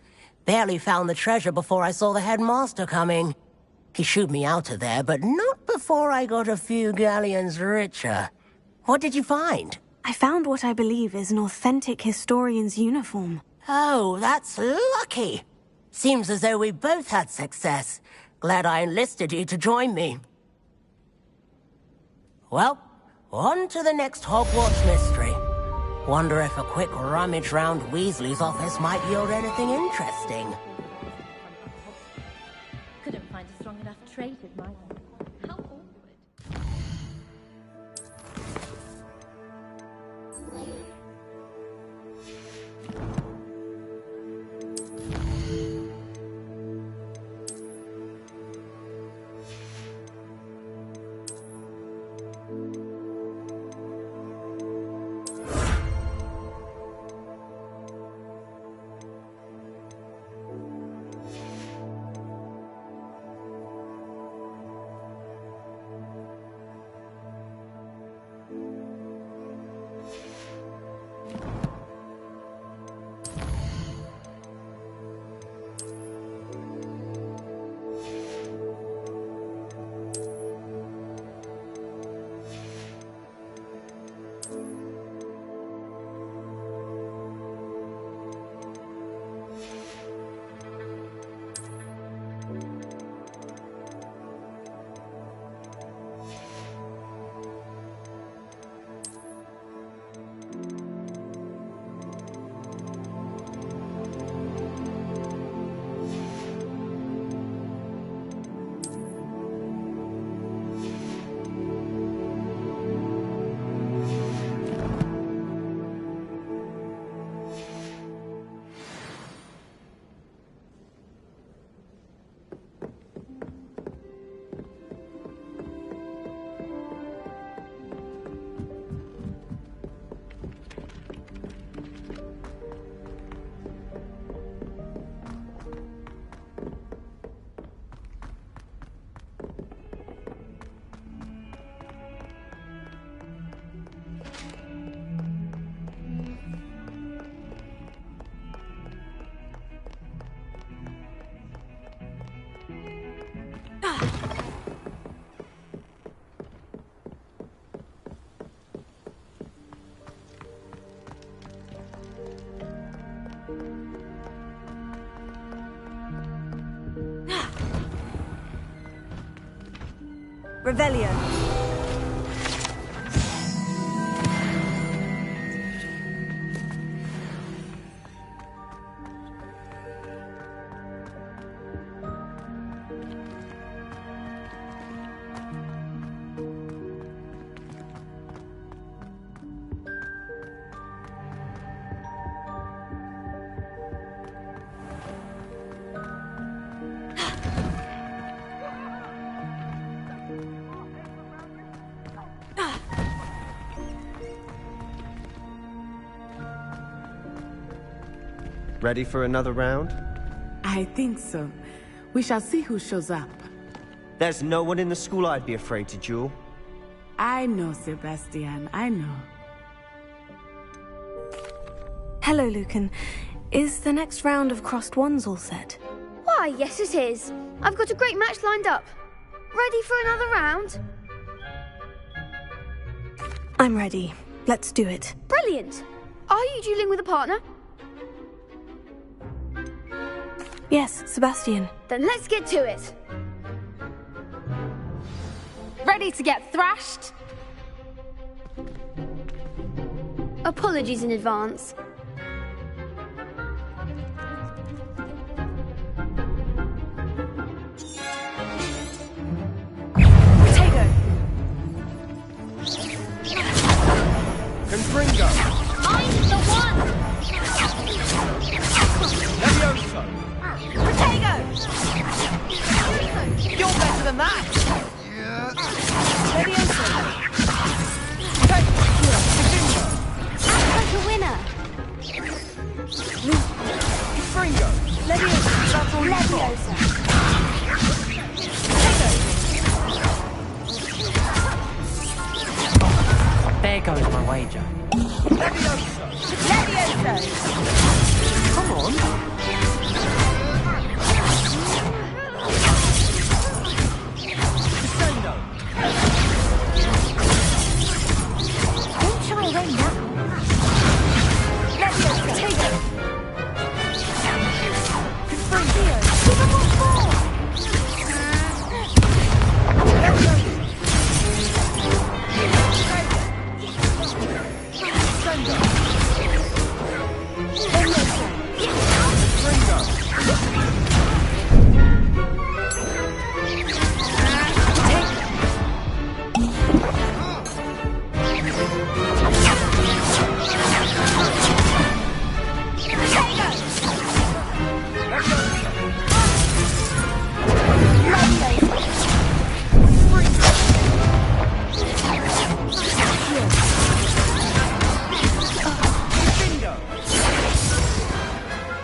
Barely found the treasure before I saw the headmaster coming. He shooed me out of there, but not before I got a few galleons richer. What did you find? I found what I believe is an authentic historian's uniform. Oh, that's lucky. Seems as though we both had success. Glad I enlisted you to join me. Well, on to the next Hogwarts mystery. Wonder if a quick rummage round Weasley's office might yield anything interesting. Couldn't find a strong enough trait with my... How awkward. Revelio. Ready for another round? I think so. We shall see who shows up. There's no one in the school I'd be afraid to duel. I know, Sebastian, I know. Hello, Lucan. Is the next round of crossed wands all set? Why, yes it is. I've got a great match lined up. Ready for another round? I'm ready. Let's do it. Brilliant. Are you dueling with a partner? Yes, Sebastian. Then let's get to it. Ready to get thrashed? Apologies in advance. Confringo! I'm the one! Levioso! Protego! You're better than that! Levioso! Act like a winner! Confringo! Levioso! That's all you've got. Levioso! There goes my wager. Levioso! Levioso! Come on. Crescendo! Don't shy away now. Levioso! Protego! Confringo! Give him one more!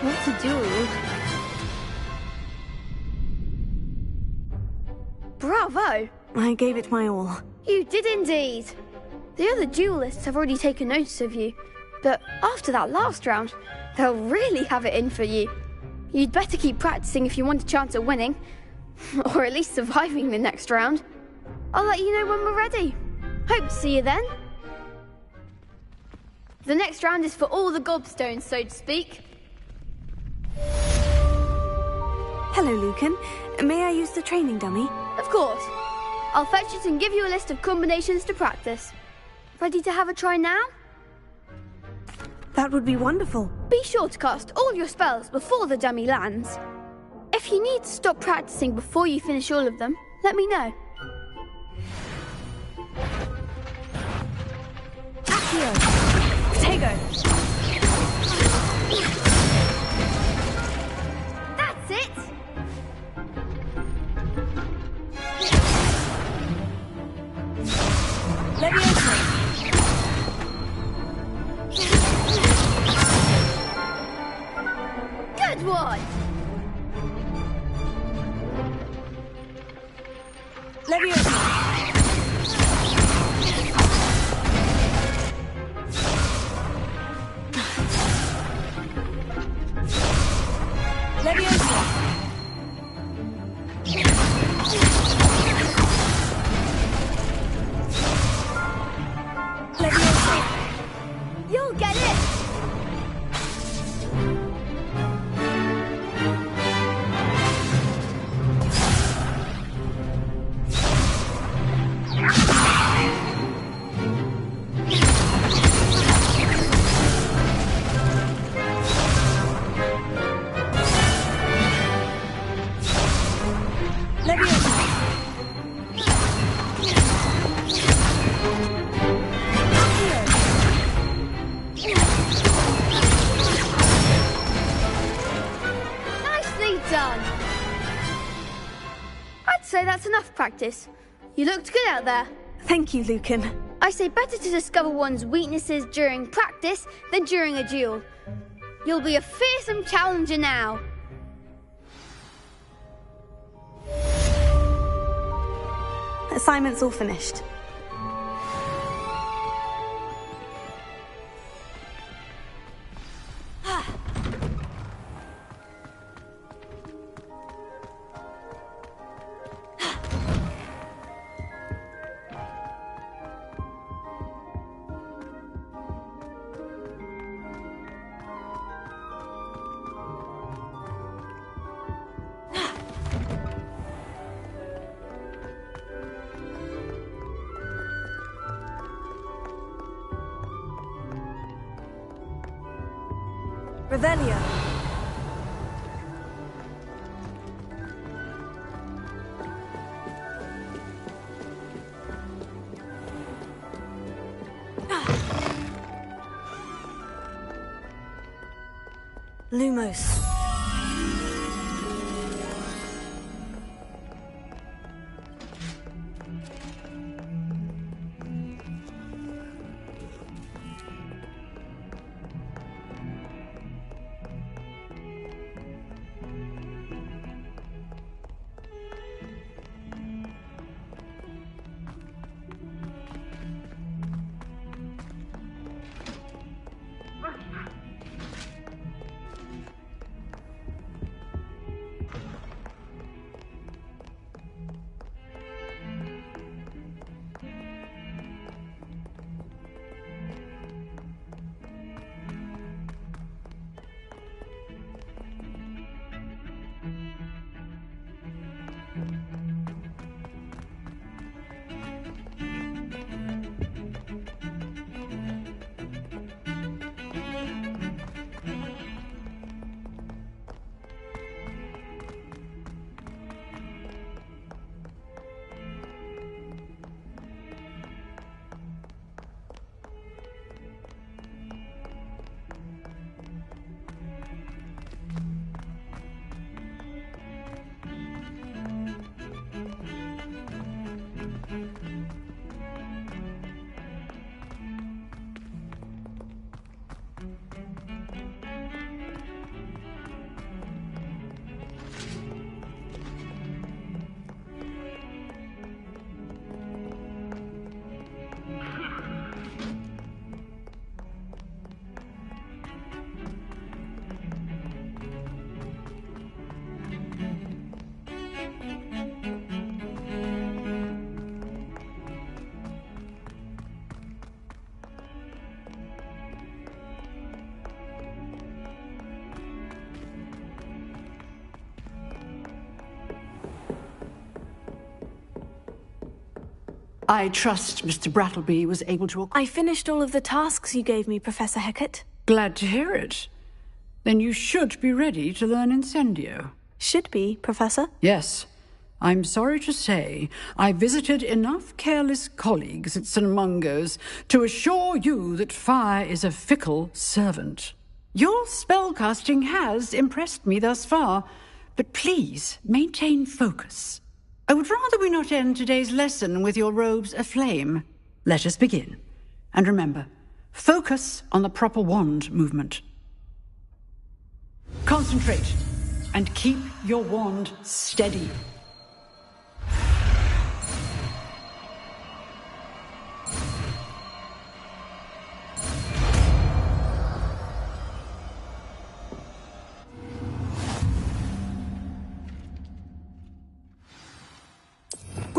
What's a duel? Bravo! I gave it my all. You did indeed. The other duelists have already taken notice of you, but after that last round, they'll really have it in for you. You'd better keep practicing if you want a chance at winning, or at least surviving the next round. I'll let you know when we're ready. Hope to see you then. The next round is for all the gobstones, so to speak. Hello, Lucan. May I use the training dummy? Of course. I'll fetch it and give you a list of combinations to practice. Ready to have a try now? That would be wonderful. Be sure to cast all your spells before the dummy lands. If you need to stop practicing before you finish all of them, let me know. Accio! Protego! That's it! Levioso! Good one! Levioso! Levioso! Levioso! You'll get it! done. I'd say that's enough practice. You looked good out there. Thank you, Lucan. I say better to discover one's weaknesses during practice than during a duel. You'll be a fearsome challenger now. Assignment's all finished. Revelio. Lumos. I trust Mr. Brattleby was able to... I finished all of the tasks you gave me, Professor Hecat. Glad to hear it. Then you should be ready to learn Incendio. Should be, Professor? Yes. I'm sorry to say I visited enough careless colleagues at St. Mungo's to assure you that fire is a fickle servant. Your spellcasting has impressed me thus far, but please maintain focus. I would rather we not end today's lesson with your robes aflame. Let us begin. And remember, focus on the proper wand movement. Concentrate and keep your wand steady.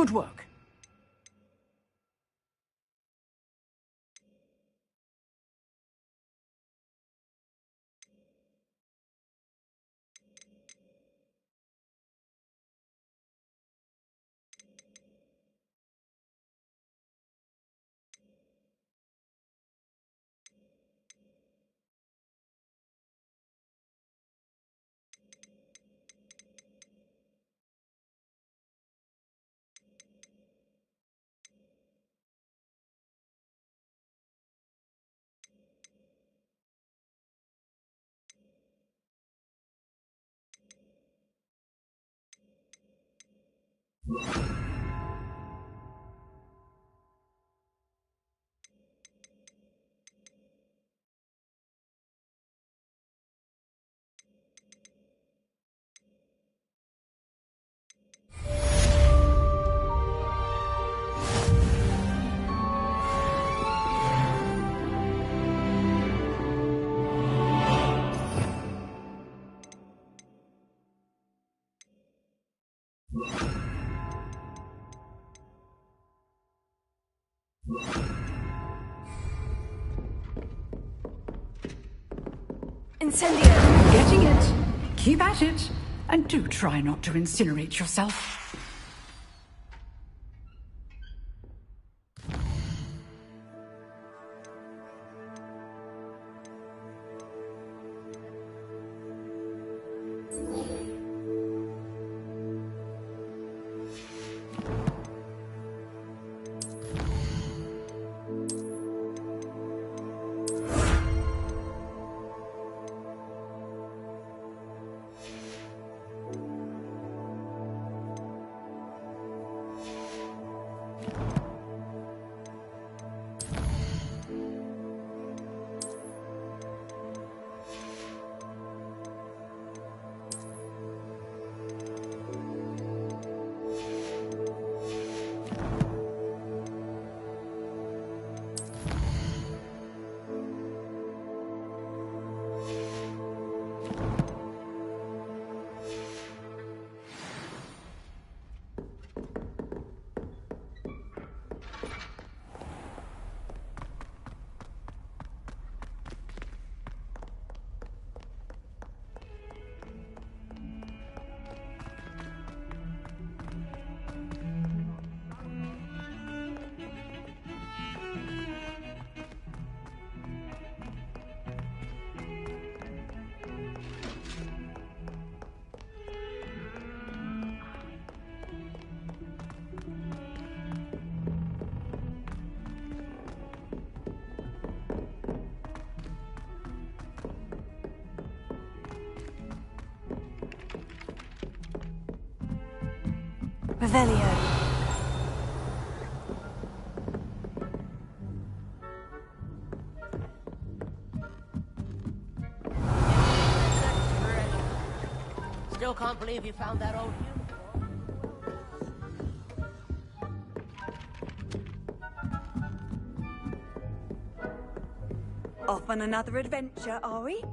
Good work. Incendio! Getting it. Keep at it. And do try not to incinerate yourself. Revelio. Still can't believe you found that old uniform. Off on another adventure, are we?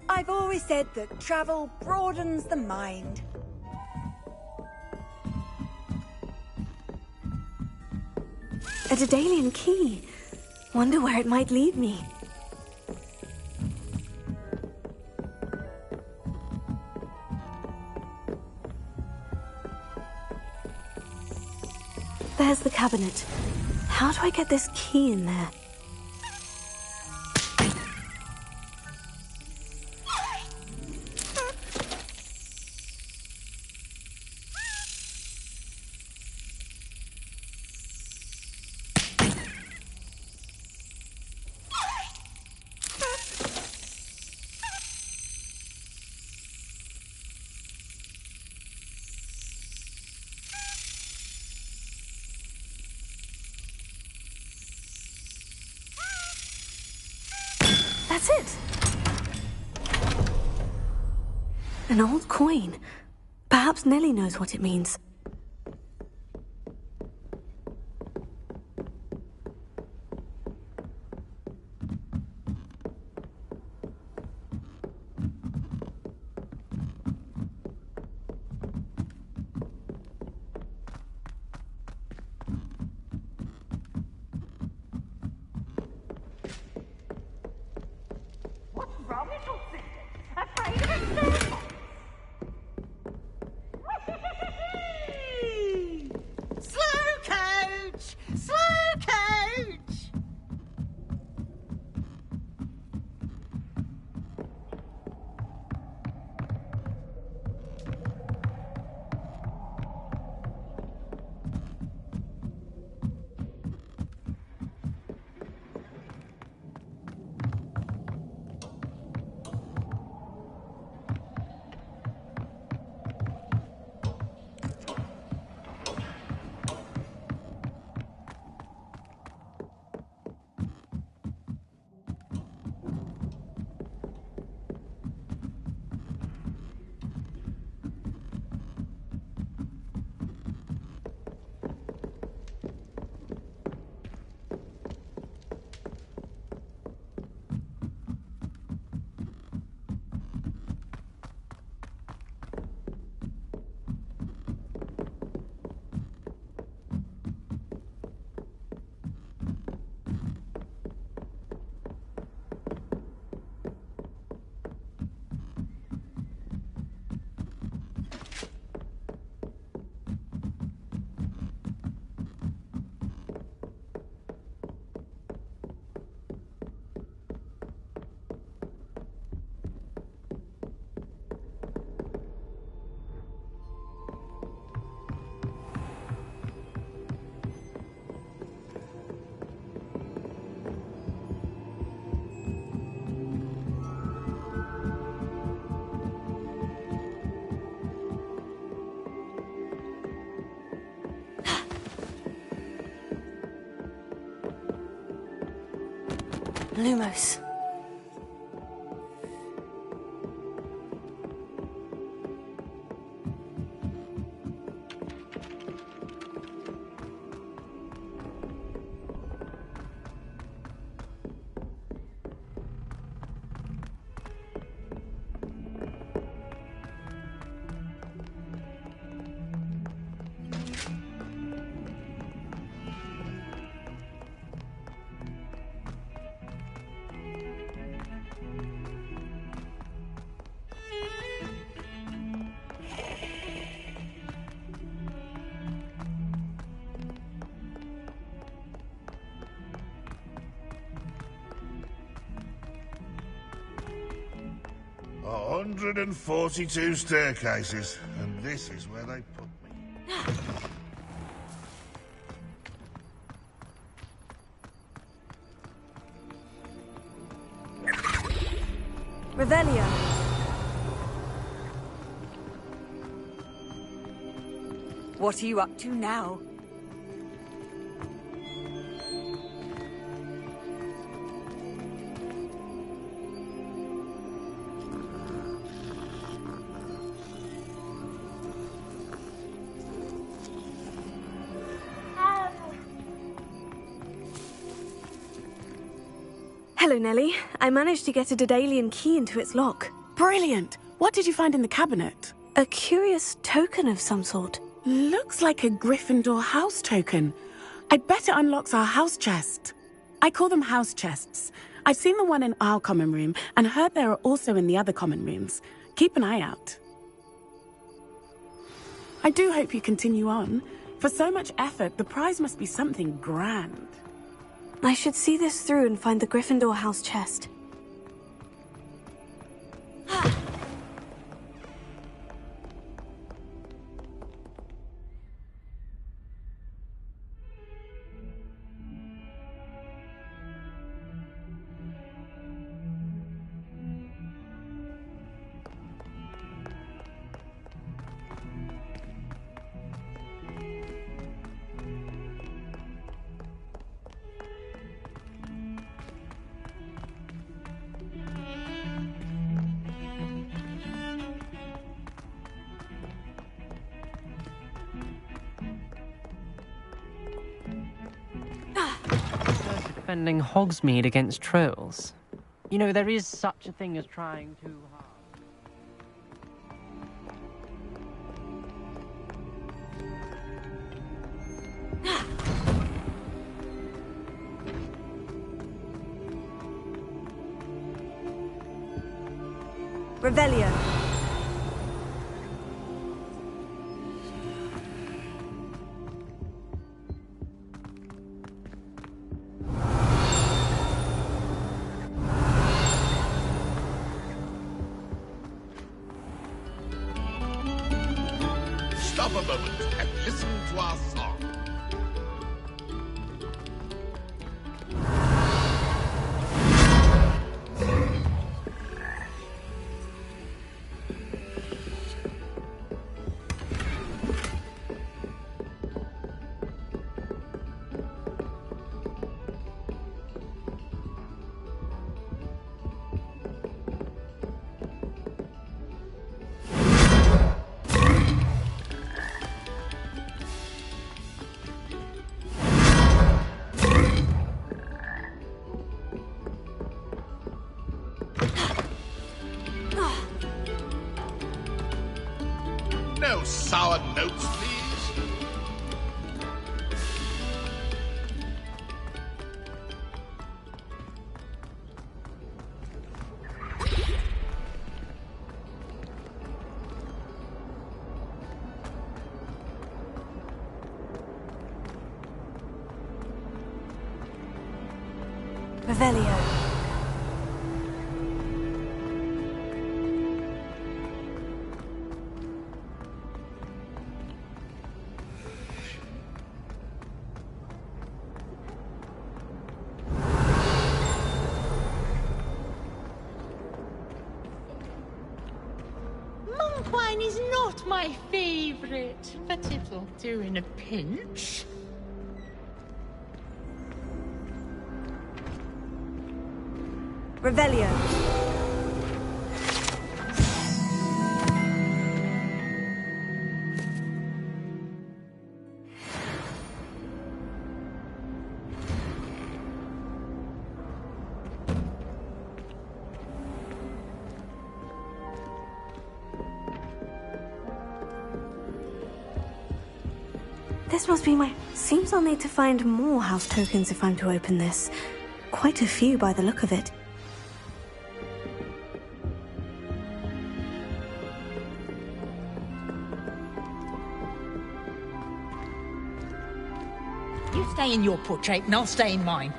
I've always said that travel broadens the mind. A Daedalian key. Wonder where it might lead me. There's the cabinet. How do I get this key in there? That's it! An old coin. Perhaps Nellie knows what it means. What's wrong with your sister? Afraid of experiments? Slow coach! Slow coach! Lumos. A 142 staircases, and this is where they put me. Revelio. What are you up to now? Hello, Nellie. I managed to get a Daedalian key into its lock. Brilliant! What did you find in the cabinet? A curious token of some sort. Looks like a Gryffindor house token. I bet it unlocks our house chest. I call them house chests. I've seen the one in our common room and heard there are also in the other common rooms. Keep an eye out. I do hope you continue on. For so much effort, the prize must be something grand. I should see this through and find the Gryffindor house chest. defending Hogsmeade against trolls. You know, there is such a thing as trying too hard. Revelio. Stop a moment and listen to our song. No sour notes, please. Revelio. Monk wine is not my favourite, but it'll do in a pinch. Revelio. This must be my... Seems I'll need to find more house tokens if I'm to open this. Quite a few by the look of it. You stay in your portrait and I'll stay in mine.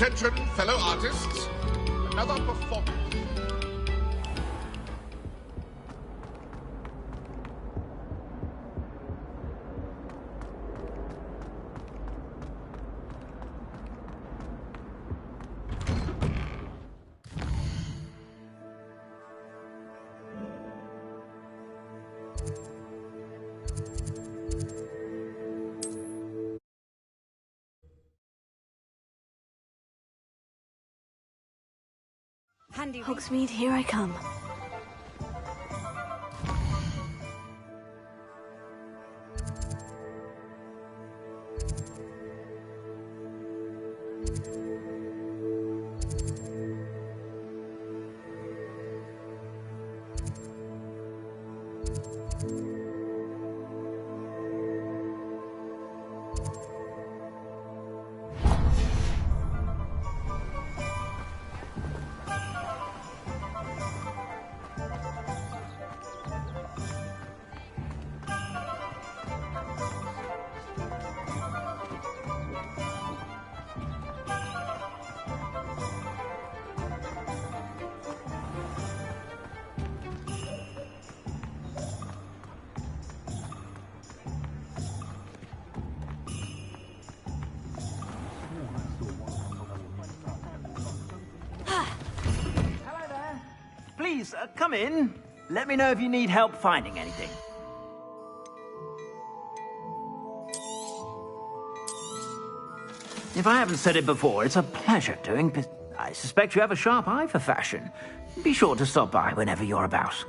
Attention, fellow artists. Another performance. Hogsmeade, here I come. Please, come in. Let me know if you need help finding anything. If I haven't said it before, it's a pleasure doing business. I suspect you have a sharp eye for fashion. Be sure to stop by whenever you're about.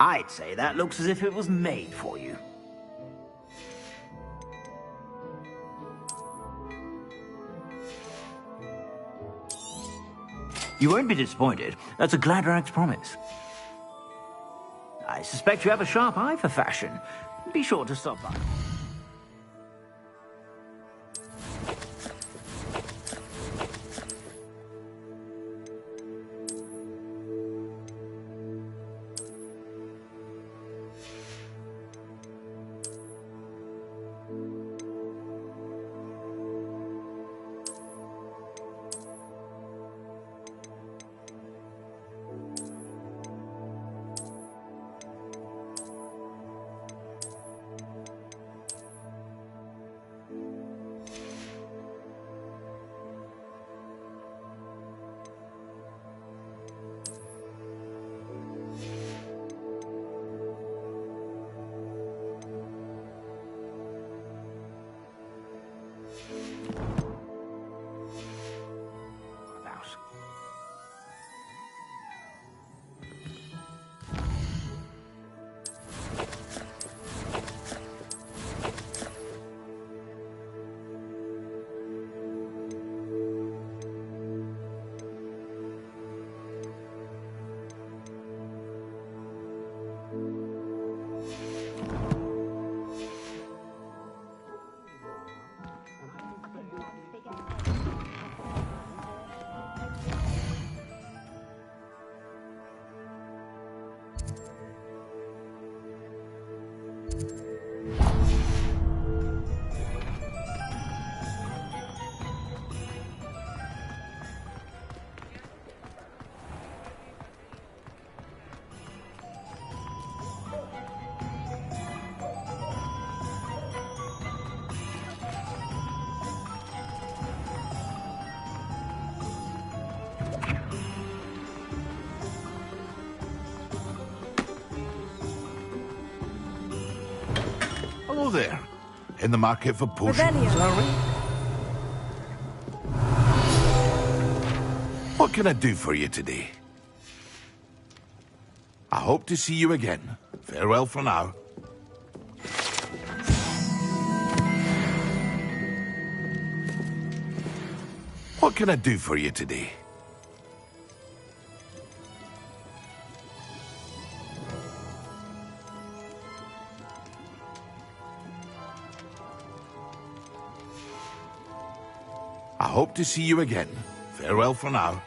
I'd say that looks as if it was made for you. You won't be disappointed. That's a Gladrag's promise. I suspect you have a sharp eye for fashion. Be sure to stop by. Hello there. In the market for potions, are we? What can I do for you today? I hope to see you again. Farewell for now. What can I do for you today? I hope to see you again. Farewell for now.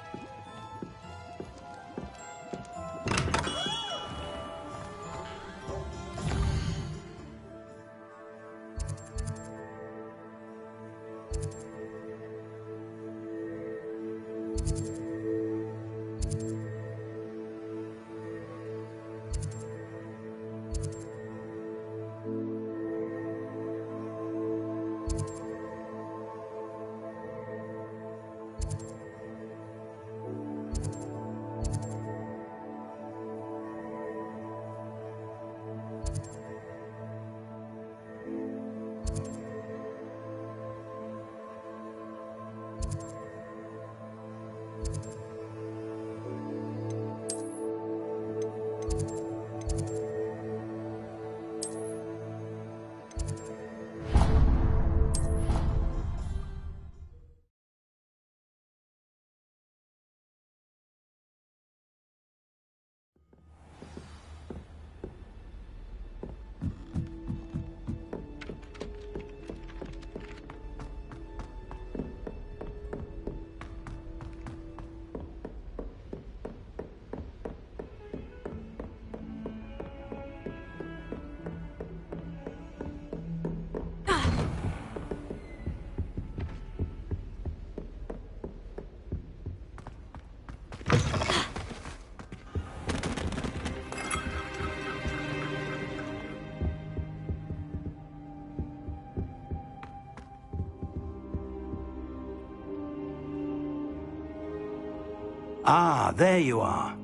Ah, there you are.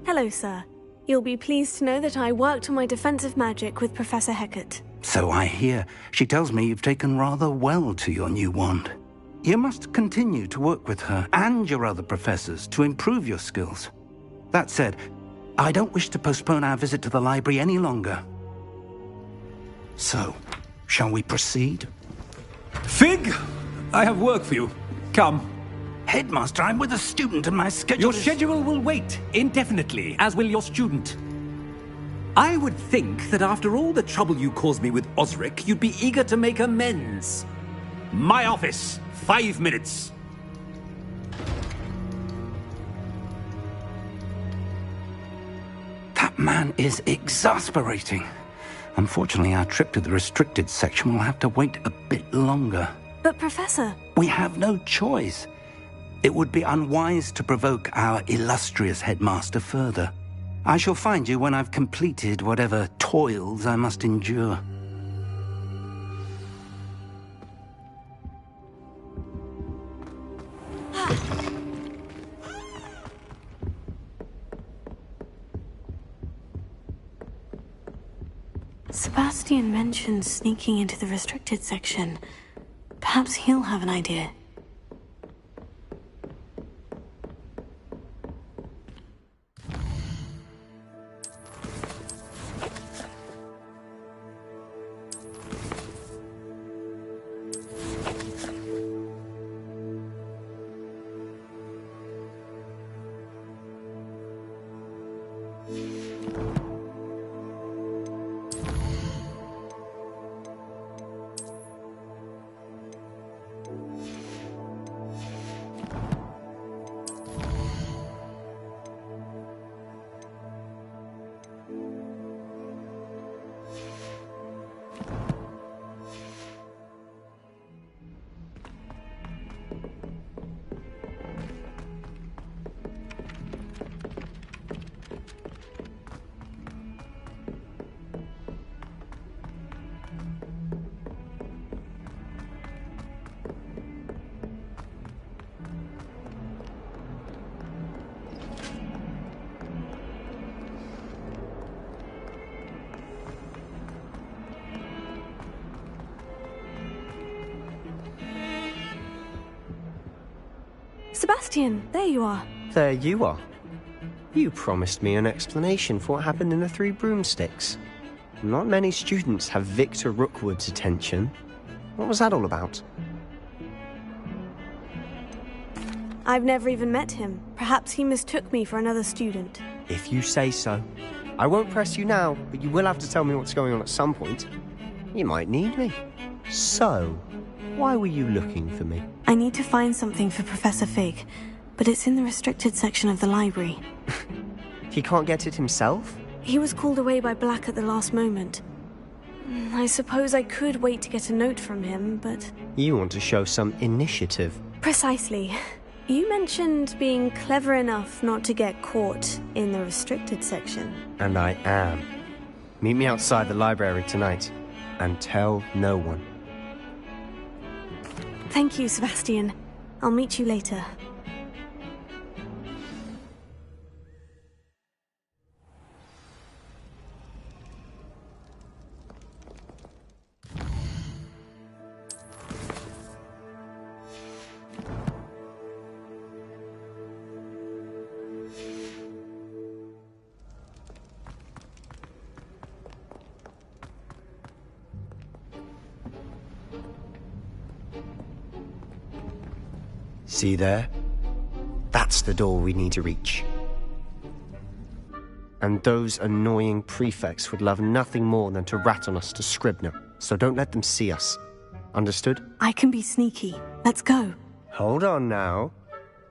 Hello, sir. You'll be pleased to know that I worked on my defensive magic with Professor Hecat. So I hear. She tells me you've taken rather well to your new wand. You must continue to work with her and your other professors to improve your skills. That said, I don't wish to postpone our visit to the library any longer. So, shall we proceed? Fig! I have work for you. Come. Headmaster, I'm with a student and my schedule Your schedule will wait indefinitely, as will your student. I would think that after all the trouble you caused me with Osric, you'd be eager to make amends. My office, 5 minutes. That man is exasperating. Unfortunately, our trip to the restricted section will have to wait a bit longer. But, Professor... We have no choice. It would be unwise to provoke our illustrious headmaster further. I shall find you when I've completed whatever toils I must endure. Sebastian mentioned sneaking into the restricted section. Perhaps he'll have an idea. Sebastian, there you are. There you are. You promised me an explanation for what happened in the Three Broomsticks. Not many students have Victor Rookwood's attention. What was that all about? I've never even met him. Perhaps he mistook me for another student. If you say so. I won't press you now, but you will have to tell me what's going on at some point. You might need me. So, Why were you looking for me? I need to find something for Professor Fig, but it's in the restricted section of the library. He can't get it himself? He was called away by Black at the last moment. I suppose I could wait to get a note from him, but... You want to show some initiative. Precisely. You mentioned being clever enough not to get caught in the restricted section. And I am. Meet me outside the library tonight, and tell no one. Thank you, Sebastian. I'll meet you later. See there? That's the door we need to reach. And those annoying prefects would love nothing more than to rat on us to Scribner, so don't let them see us. Understood? I can be sneaky. Let's go. Hold on now.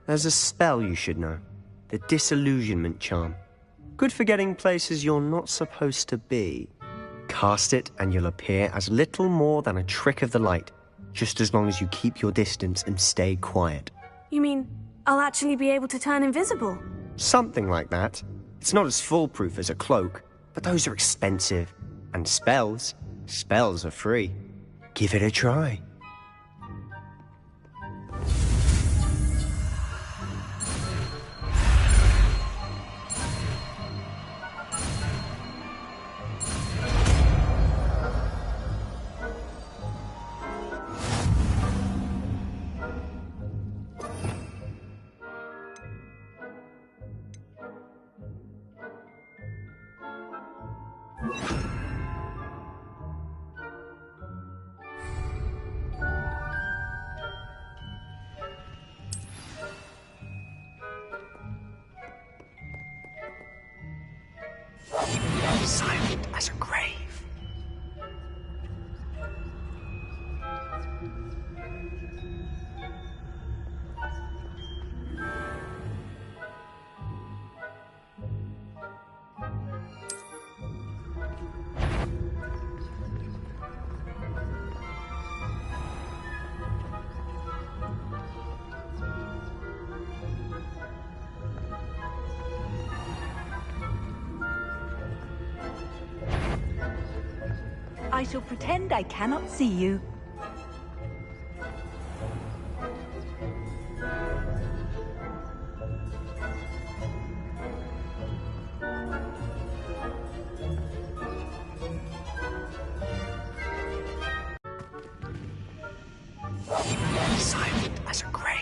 There's a spell you should know. The Disillusionment Charm. Good for getting places you're not supposed to be. Cast it and you'll appear as little more than a trick of the light, just as long as you keep your distance and stay quiet. You mean I'll actually be able to turn invisible? Something like that. It's not as foolproof as a cloak, but those are expensive. And spells are free. Give it a try. Silent as a grave. I shall pretend I cannot see you. Silent as a grave.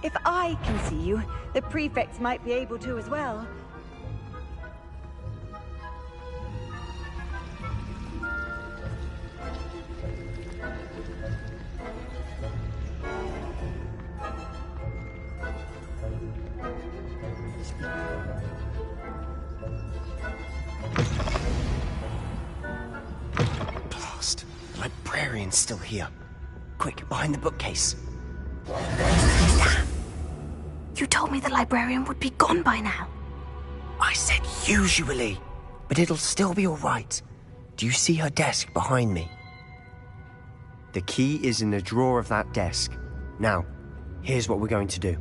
If I can see you, the prefects might be able to as well. Blast! The librarian's still here. Quick, behind the bookcase. You told me the librarian would be gone by now. I said usually, but it'll still be all right. Do you see her desk behind me? The key is in the drawer of that desk. Now, here's what we're going to do.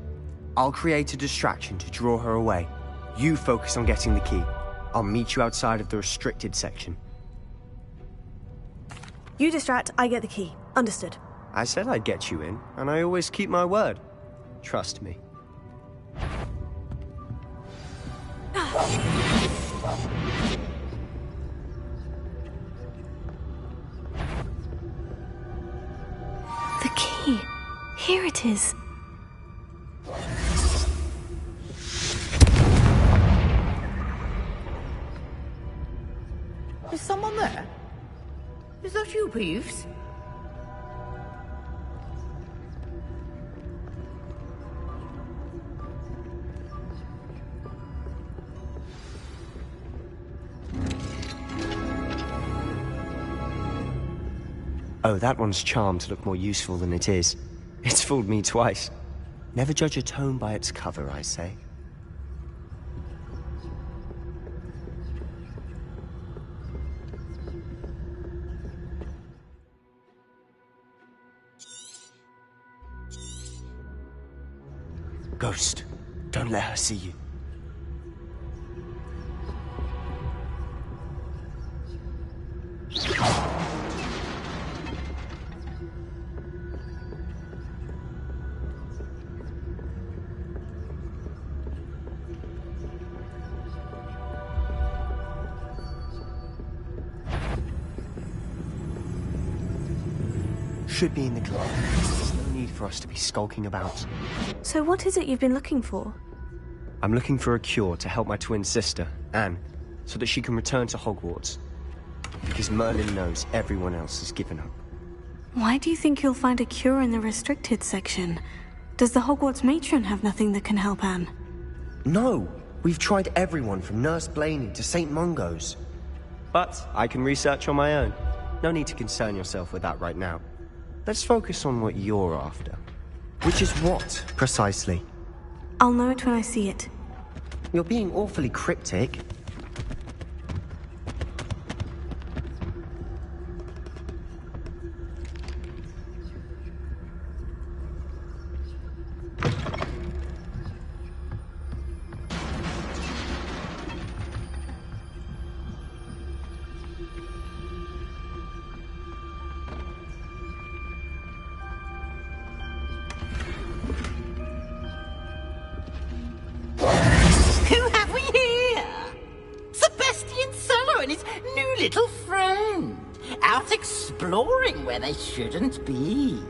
I'll create a distraction to draw her away. You focus on getting the key. I'll meet you outside of the restricted section. You distract, I get the key. Understood. I said I'd get you in, and I always keep my word. Trust me. The key. Here it is. Is someone there? Is that you, Peeves? Oh, that one's charmed to look more useful than it is. It's fooled me twice. Never judge a tome by its cover, I say. Ghost, don't let her see you. Should be in the club. There's no need for us to be skulking about. So what is it you've been looking for? I'm looking for a cure to help my twin sister, Anne, so that she can return to Hogwarts. Because Merlin knows everyone else has given up. Why do you think you'll find a cure in the restricted section? Does the Hogwarts matron have nothing that can help Anne? No! We've tried everyone from Nurse Blaney to St. Mungo's. But I can research on my own. No need to concern yourself with that right now. Let's focus on what you're after. Which is what, precisely? I'll know it when I see it. You're being awfully cryptic. Who have we here? Sebastian Solo and his new little friend. Out exploring where they shouldn't be.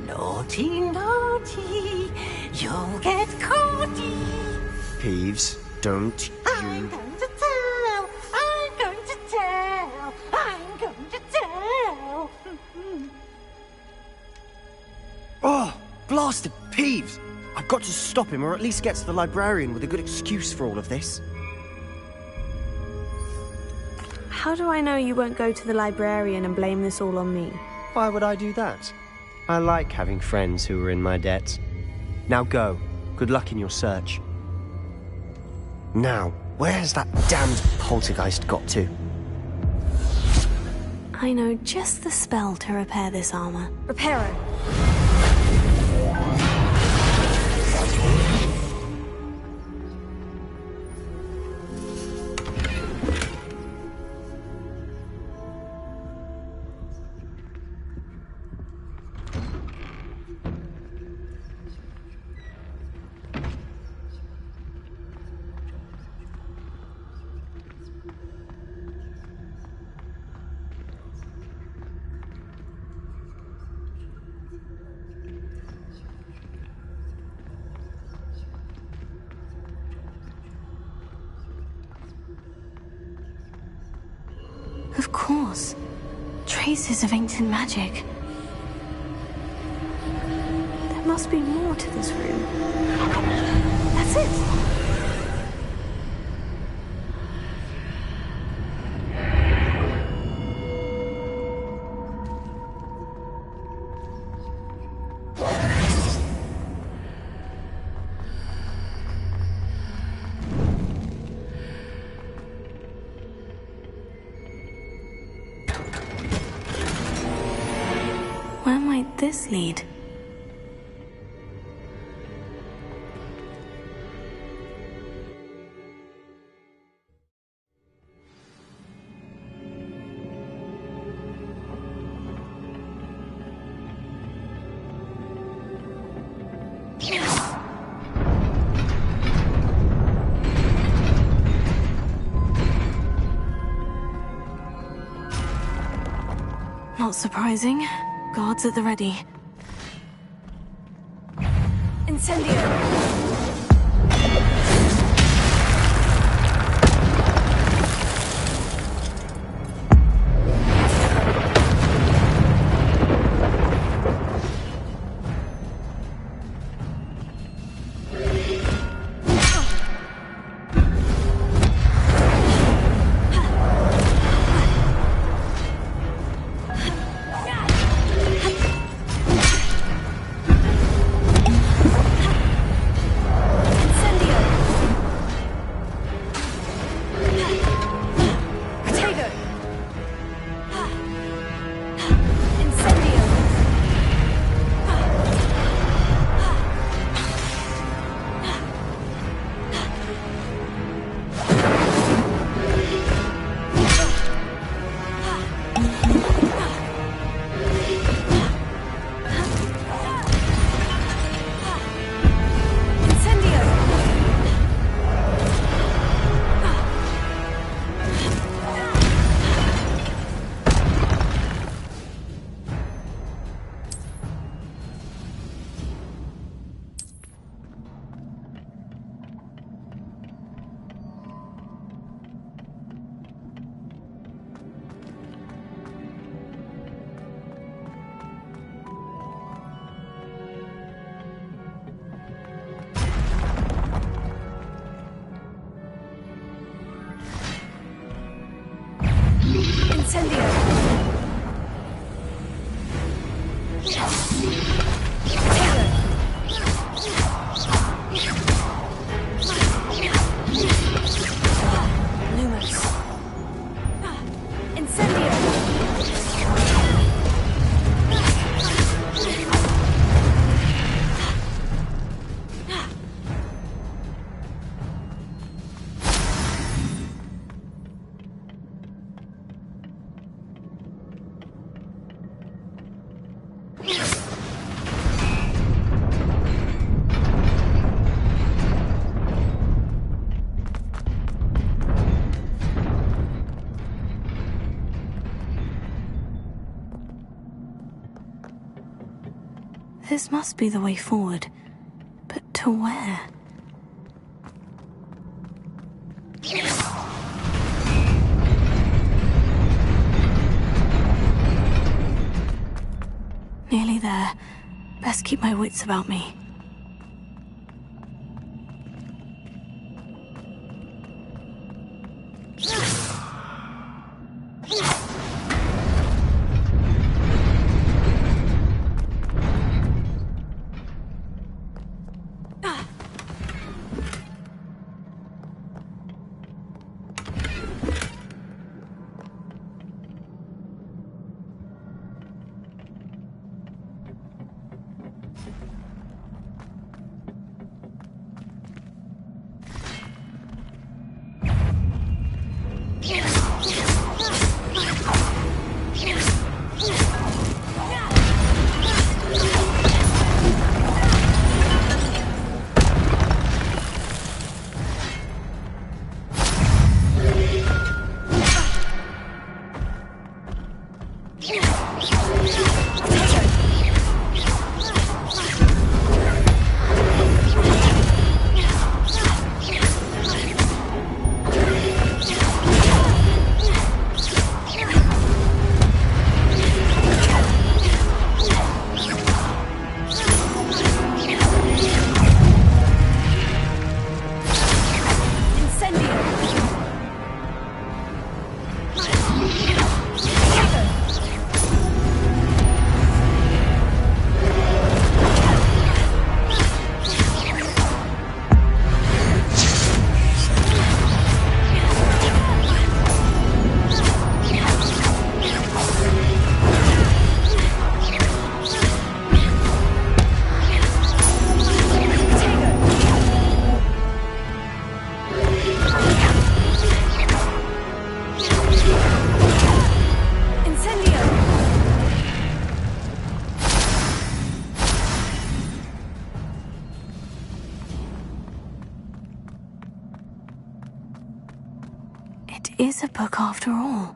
Naughty, naughty. You'll get caughty. Peeves, don't I'm going to tell. I'm going to tell. I'm going to tell. Oh, blasted Peeves! I've got to stop him, or at least get to the librarian with a good excuse for all of this. How do I know you won't go to the librarian and blame this all on me? Why would I do that? I like having friends who are in my debt. Now go. Good luck in your search. Now, where has that damned poltergeist got to? I know just the spell to repair this armor. Reparo. Of course. Traces of ancient magic. There must be more to this room. That's it! Where might this lead? Not surprising. Guards at the ready. Incendio! This must be the way forward. But to where? Nearly there. Best keep my wits about me. It is a book after all.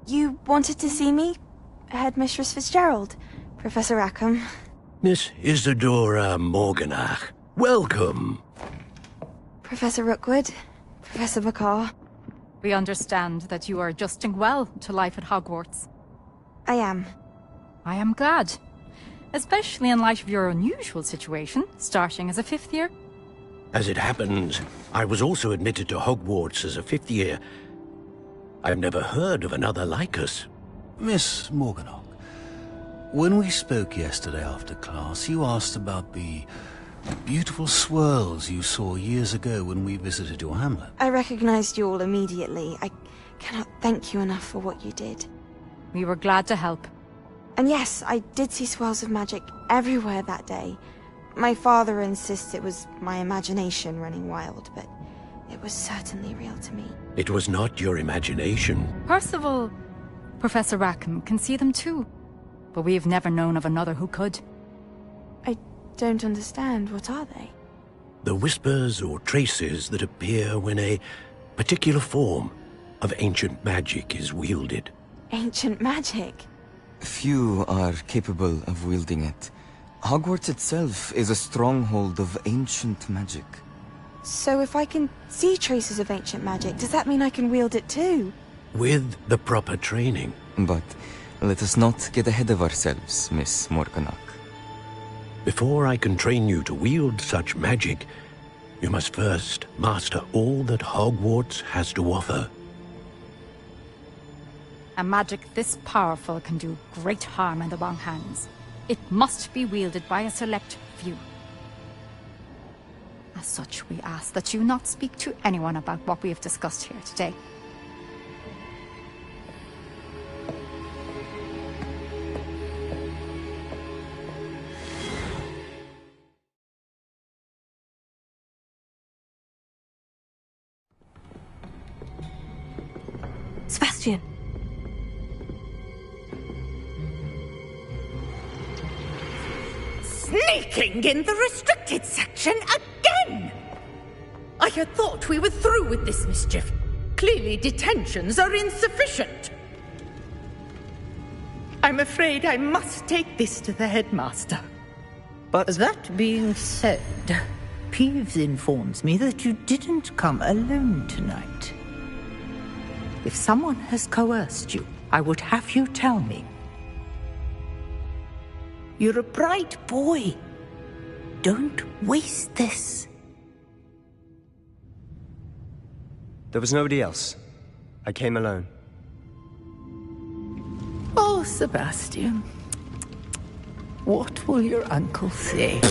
You wanted to see me? Headmistress Fitzgerald? Professor Rackham? Miss Isadora Morganach, welcome. Professor Rookwood? Professor McCaw? We understand that you are adjusting well to life at Hogwarts. I am. I am glad. Especially in light of your unusual situation, starting as a 5th year. As it happens, I was also admitted to Hogwarts as a 5th year. I've never heard of another like us. Miss Morganach, when we spoke yesterday after class, you asked about the beautiful swirls you saw years ago when we visited your hamlet. I recognized you all immediately. I cannot thank you enough for what you did. We were glad to help. And yes, I did see swirls of magic everywhere that day. My father insists it was my imagination running wild, but it was certainly real to me. It was not your imagination. Percival, Professor Rackham can see them too. But we have never known of another who could. I don't understand. What are they? The whispers or traces that appear when a particular form of ancient magic is wielded. Ancient magic? Few are capable of wielding it. Hogwarts itself is a stronghold of ancient magic. So if I can see traces of ancient magic, does that mean I can wield it too? With the proper training. But let us not get ahead of ourselves, Miss Morganach. Before I can train you to wield such magic, you must first master all that Hogwarts has to offer. A magic this powerful can do great harm in the wrong hands. It must be wielded by a select few. As such, we ask that you not speak to anyone about what we have discussed here today. Sebastian! Sneaking in the restricted section again! I had thought we were through with this mischief. Clearly detentions are insufficient. I'm afraid I must take this to the headmaster. But that being said, Peeves informs me that you didn't come alone tonight. If someone has coerced you, I would have you tell me. You're a bright boy. Don't waste this. There was nobody else. I came alone. Oh, Sebastian. What will your uncle say?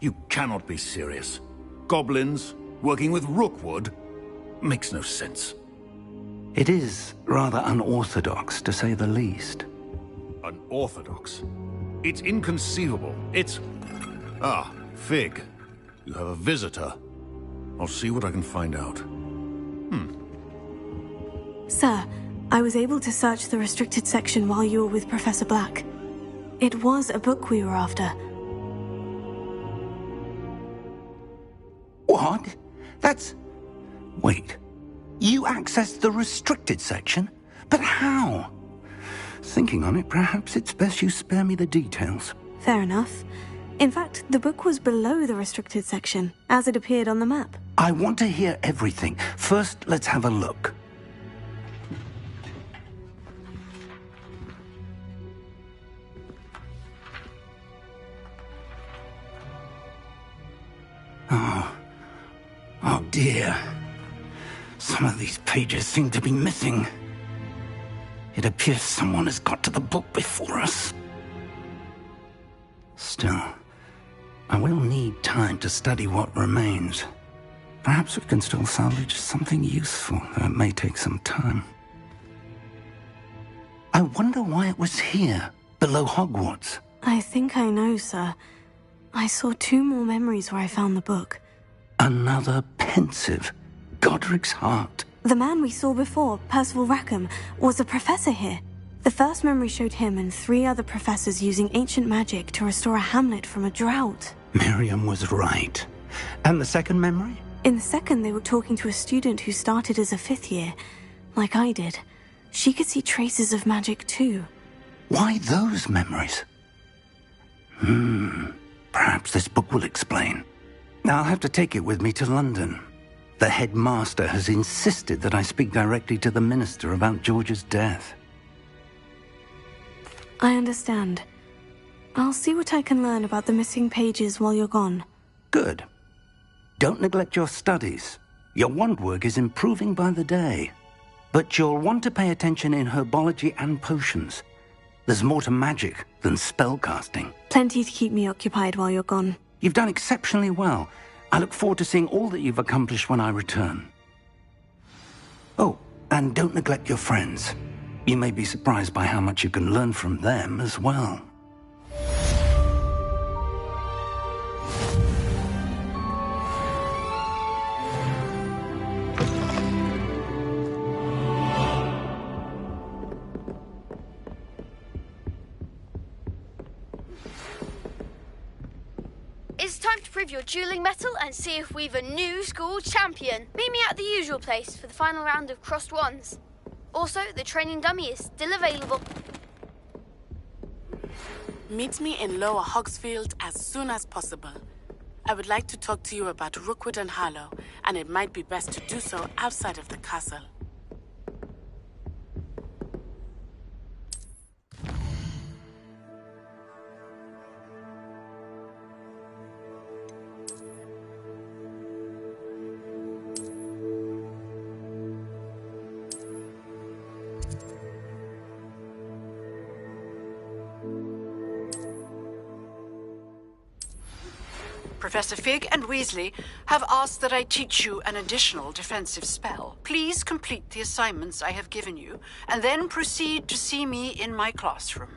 You cannot be serious. Goblins, working with Rookwood? makes no sense. It is rather unorthodox, to say the least. Unorthodox? It's inconceivable. It's... Ah, Fig. You have a visitor. I'll see what I can find out. Sir, I was able to search the restricted section while you were with Professor Black. It was a book we were after. What? That's... Wait. You accessed the restricted section? But how? Thinking on it, perhaps it's best you spare me the details. Fair enough. In fact, the book was below the restricted section, as it appeared on the map. I want to hear everything. First, let's have a look. Oh dear. Some of these pages seem to be missing. It appears someone has got to the book before us. Still, I will need time to study what remains. Perhaps we can still salvage something useful, though it may take some time. I wonder why it was here, below Hogwarts. I think I know, sir. I saw 2 more memories where I found the book. Another pensive. Godric's heart. The man we saw before, Percival Rackham, was a professor here. The first memory showed him and 3 other professors using ancient magic to restore a hamlet from a drought. Miriam was right. And the second memory? In the second, they were talking to a student who started as a 5th year, like I did. She could see traces of magic too. Why those memories? Perhaps this book will explain. I'll have to take it with me to London. The headmaster has insisted that I speak directly to the minister about George's death. I understand. I'll see what I can learn about the missing pages while you're gone. Good. Don't neglect your studies. Your wand work is improving by the day. But you'll want to pay attention in herbology and potions. There's more to magic than spellcasting. Plenty to keep me occupied while you're gone. You've done exceptionally well. I look forward to seeing all that you've accomplished when I return. Oh, and don't neglect your friends. You may be surprised by how much you can learn from them as well. It's time to prove your dueling mettle and see if we've a new school champion. Meet me at the usual place for the final round of crossed wands. Also, the training dummy is still available. Meet me in Lower Hogsfield as soon as possible. I would like to talk to you about Rookwood and Harlow, and it might be best to do so outside of the castle. Professor Fig and Weasley have asked that I teach you an additional defensive spell. Please complete the assignments I have given you, and then proceed to see me in my classroom.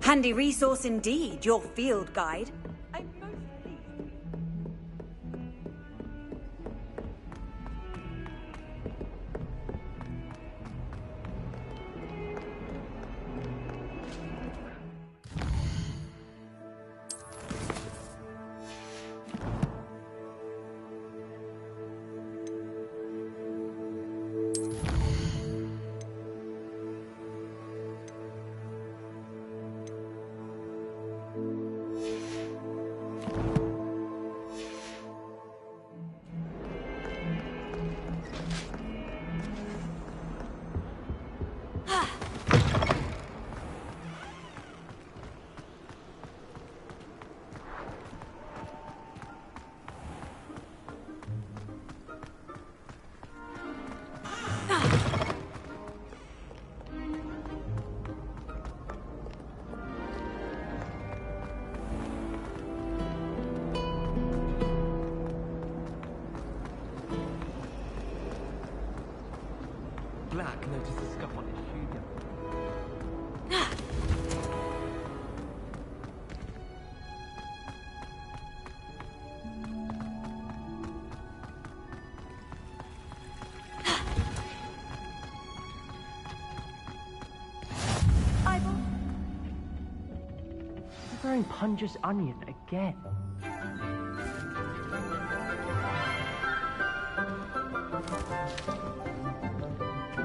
Handy resource indeed, your field guide. Black noticed a scuff on his shoe. He's wearing Punja's onion again.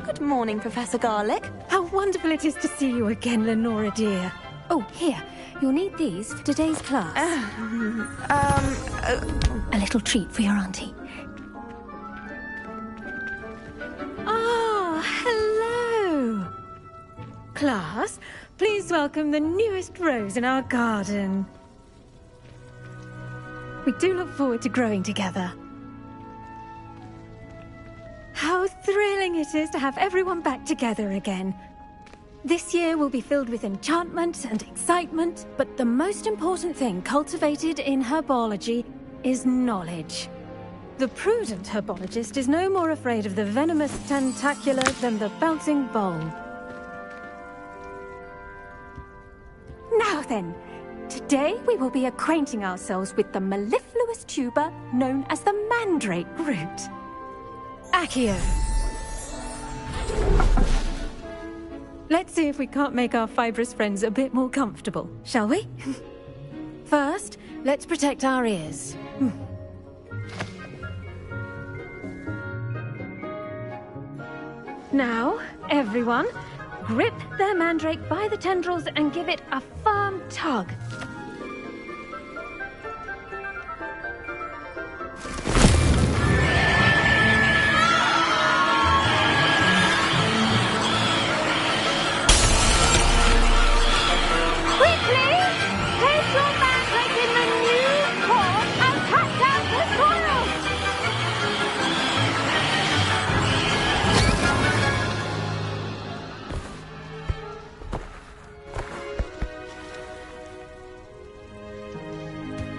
Good morning, Professor Garlick. How wonderful it is to see you again, Lenora dear. Oh, here. You'll need these for today's class. A little treat for your auntie. Ah, hello. Class, please welcome the newest rose in our garden. We do look forward to growing together. How thrilling it is to have everyone back together again. This year will be filled with enchantment and excitement, but the most important thing cultivated in herbology is knowledge. The prudent herbologist is no more afraid of the venomous tentacular than the bouncing bulb. Now then, today we will be acquainting ourselves with the mellifluous tuber known as the mandrake root. Accio. Let's see if we can't make our fibrous friends a bit more comfortable, shall we? First, let's protect our ears. Now, everyone, grip their mandrake by the tendrils and give it a firm tug.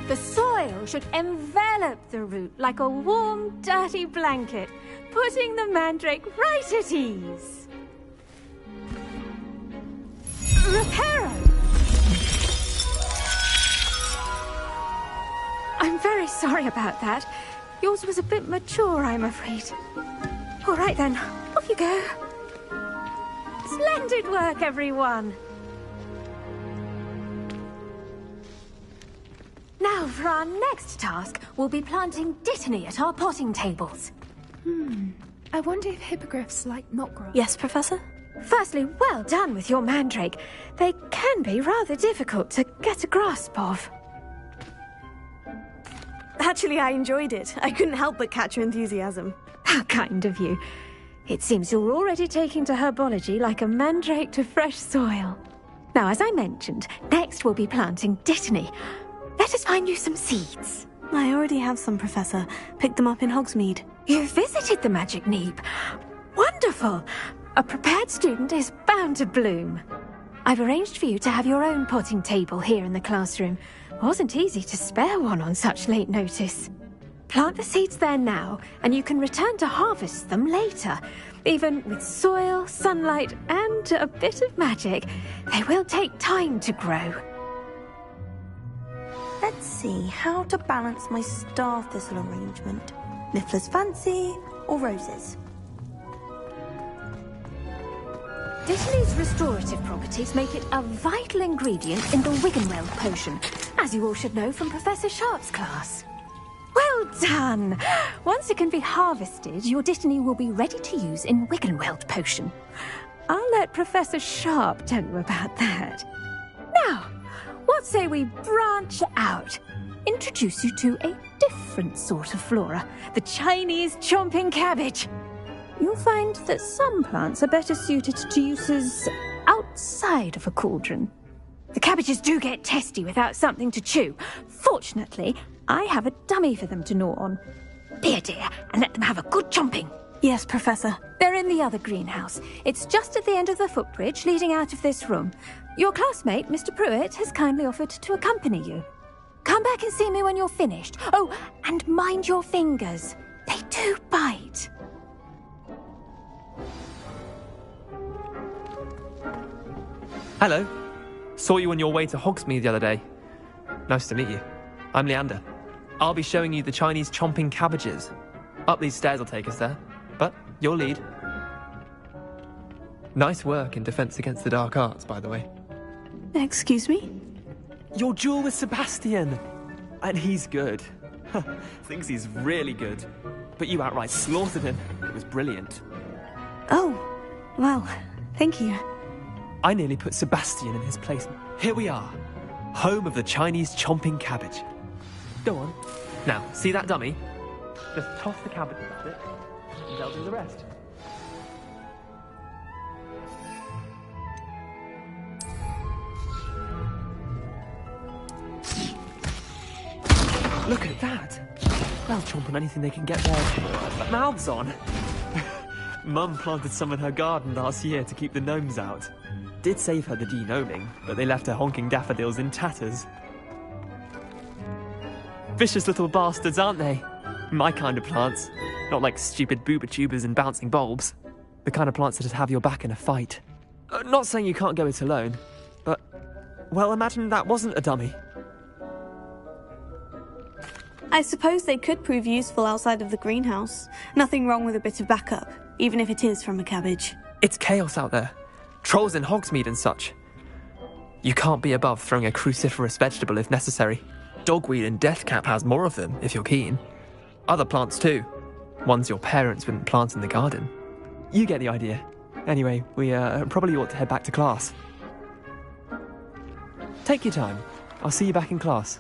The soil should envelop the root like a warm, dirty blanket, putting the mandrake right at ease. Reparo! I'm very sorry about that. Yours was a bit mature, I'm afraid. All right then, off you go. Splendid work, everyone. Now, for our next task, we'll be planting dittany at our potting tables. I wonder if hippogriffs like knotgrass. Yes, Professor? Firstly, well done with your mandrake. They can be rather difficult to get a grasp of. Actually, I enjoyed it. I couldn't help but catch your enthusiasm. How kind of you. It seems you're already taking to herbology like a mandrake to fresh soil. Now, as I mentioned, next we'll be planting dittany. Let us find you some seeds. I already have some, Professor. Picked them up in Hogsmeade. You visited the Magic Neep. Wonderful. A prepared student is bound to bloom. I've arranged for you to have your own potting table here in the classroom. Wasn't easy to spare one on such late notice. Plant the seeds there now, and you can return to harvest them later. Even with soil, sunlight, and a bit of magic, they will take time to grow. Let's see how to balance my star thistle arrangement. Niffler's fancy or roses? Dittany's restorative properties make it a vital ingredient in the Wiggenweld potion, as you all should know from Professor Sharp's class. Well done! Once it can be harvested, your Dittany will be ready to use in Wiggenweld potion. I'll let Professor Sharp tell you about that. Now, what say we branch out? Introduce you to a different sort of flora, the Chinese chomping cabbage. You'll find that some plants are better suited to uses outside of a cauldron. The cabbages do get testy without something to chew. Fortunately, I have a dummy for them to gnaw on. Be a dear and let them have a good chomping. Yes, Professor. They're in the other greenhouse. It's just at the end of the footbridge leading out of this room. Your classmate, Mr. Pruitt, has kindly offered to accompany you. Come back and see me when you're finished. Oh, and mind your fingers. They do bite. Hello. Saw you on your way to Hogsmeade the other day. Nice to meet you. I'm Leander. I'll be showing you the Chinese chomping cabbages. Up these stairs will take us there, but you'll lead. Nice work in Defense Against the Dark Arts, by the way. Excuse me? Your duel with Sebastian! And he's good. Thinks he's really good. But you outright slaughtered him. It was brilliant. Oh, well, thank you. I nearly put Sebastian in his place. Here we are, home of the Chinese chomping cabbage. Go on. Now, see that dummy? Just toss the cabbage at it, and they'll do the rest. Look at that! They'll chomp on anything they can get their mouths on. Mum planted some in her garden last year to keep the gnomes out. Did save her the de-gnoming, but they left her honking daffodils in tatters. Vicious little bastards, aren't they? My kind of plants. Not like stupid booba tubers and bouncing bulbs. The kind of plants that'd have your back in a fight. Not saying you can't go it alone, but... well, imagine that wasn't a dummy. I suppose they could prove useful outside of the greenhouse. Nothing wrong with a bit of backup, even if it is from a cabbage. It's chaos out there. Trolls in Hogsmeade and such. You can't be above throwing a cruciferous vegetable if necessary. Dogweed and deathcap has more of them, if you're keen. Other plants too. Ones your parents wouldn't plant in the garden. You get the idea. Anyway, we probably ought to head back to class. Take your time. I'll see you back in class.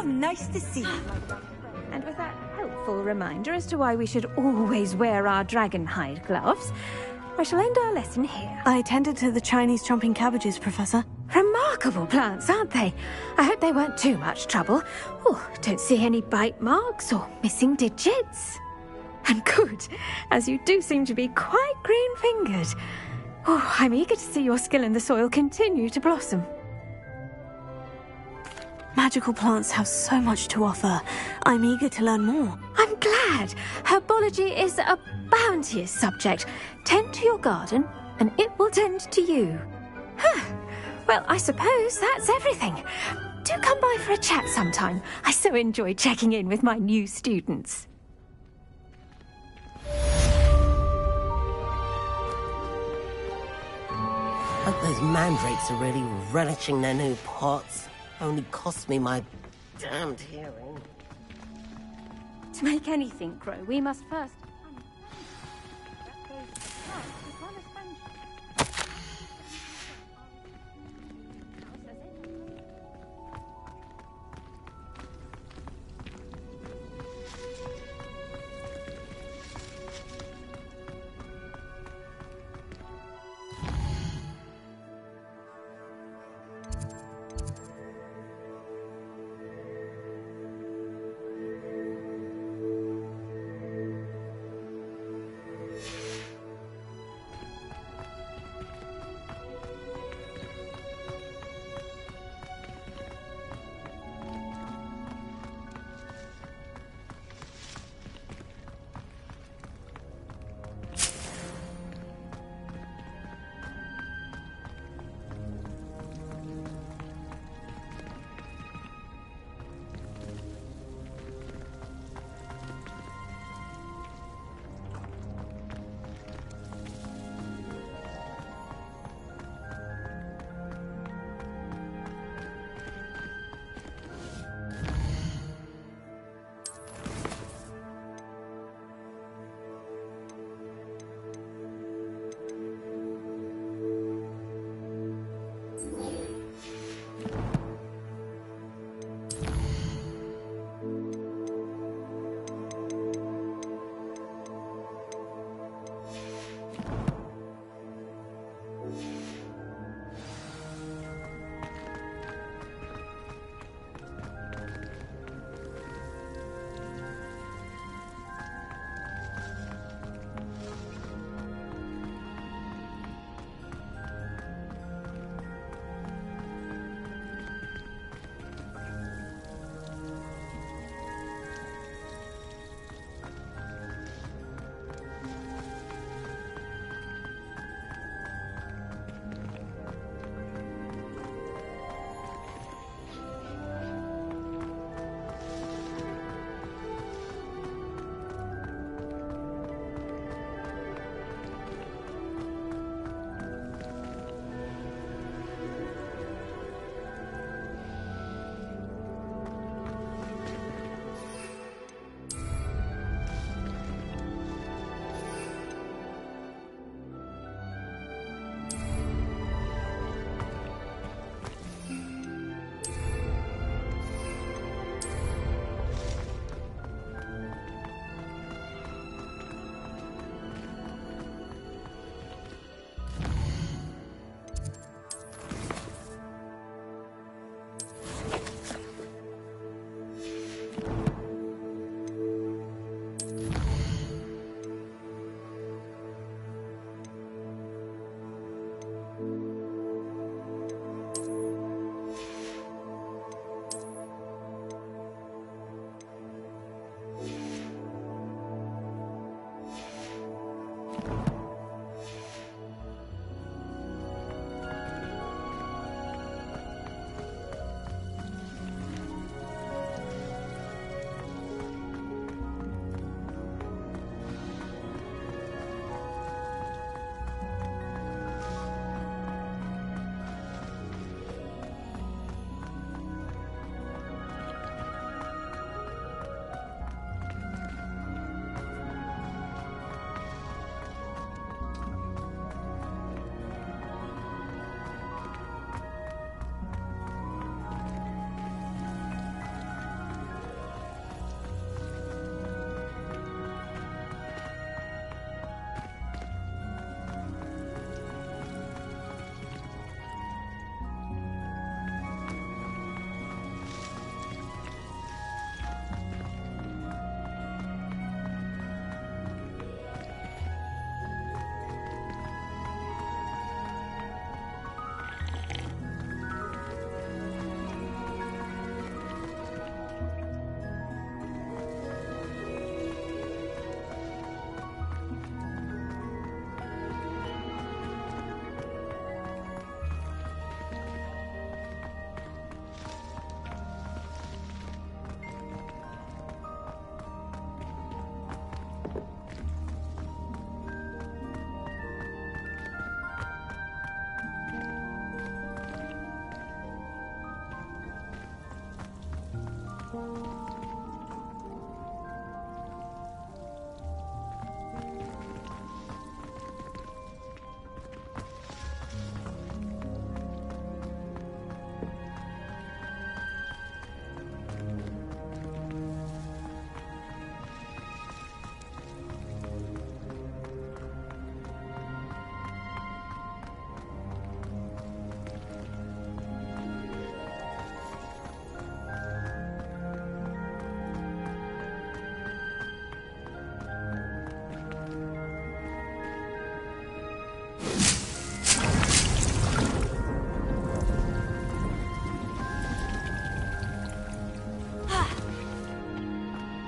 nice to see you. And with that helpful reminder as to why we should always wear our dragon hide gloves, I shall end our lesson here. I attended to the Chinese chomping cabbages, Professor. Remarkable plants, aren't they? I hope they weren't too much trouble. Oh, don't see any bite marks or missing digits. And good, as you do seem to be quite green-fingered. Oh, I'm eager to see your skill in the soil continue to blossom. Magical plants have so much to offer. I'm eager to learn more. I'm glad. Herbology is a bounteous subject. Tend to your garden, and it will tend to you. Huh. Well, I suppose that's everything. Do come by for a chat sometime. I so enjoy checking in with my new students. Hope those mandrakes are really relishing their new pots. Only cost me my damned hearing. To make anything grow, we must first...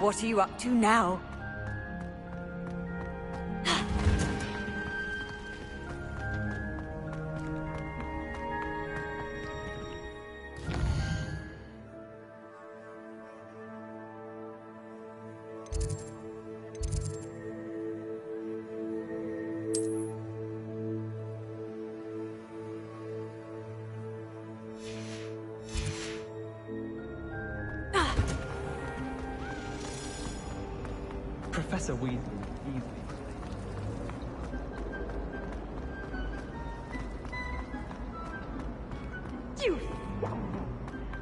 What are you up to now? Professor Weasley, easily. You scoundrel!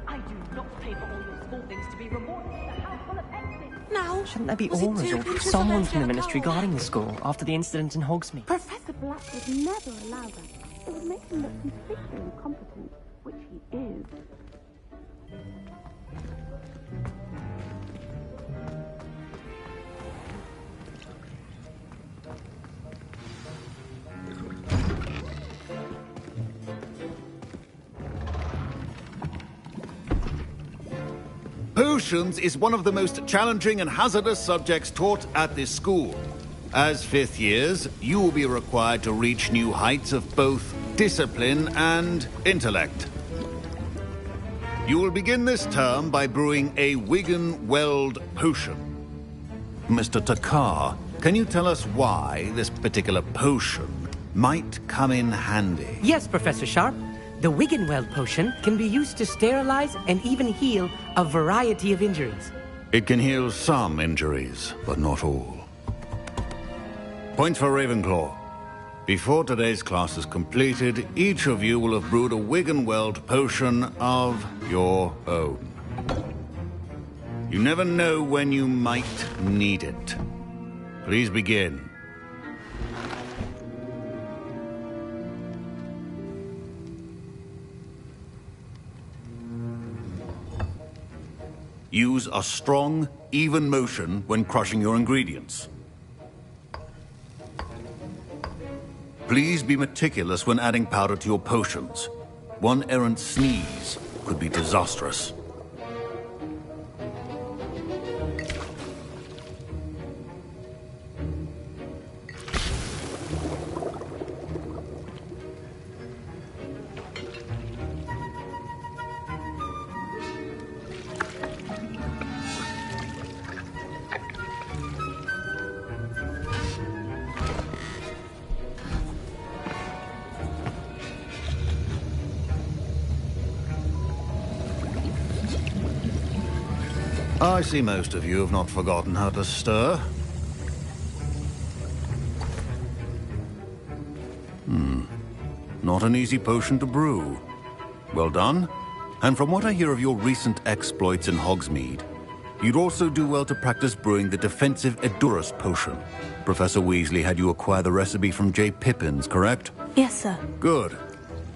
I do not pay for all your small things to be rewarded with a house full of exits. Now, shouldn't there be auras or someone from the Ministry guarding the school after the incident in Hogsmeade? Professor Black would never allow that. It would make him look completely incompetent, which he is. Potions is one of the most challenging and hazardous subjects taught at this school. As fifth years, you will be required to reach new heights of both discipline and intellect. You will begin this term by brewing a Wiggenweld potion. Mr. Takar, can you tell us why this particular potion might come in handy? Yes, Professor Sharp. The Wiggenweld potion can be used to sterilize and even heal a variety of injuries. It can heal some injuries, but not all. Point for Ravenclaw. Before today's class is completed, each of you will have brewed a Wiggenweld potion of your own. You never know when you might need it. Please begin. Use a strong, even motion when crushing your ingredients. Please be meticulous when adding powder to your potions. One errant sneeze could be disastrous. I see most of you have not forgotten how to stir. Not an easy potion to brew. Well done. And from what I hear of your recent exploits in Hogsmeade, you'd also do well to practice brewing the defensive Edurus potion. Professor Weasley had you acquire the recipe from J. Pippin's, correct? Yes, sir. Good.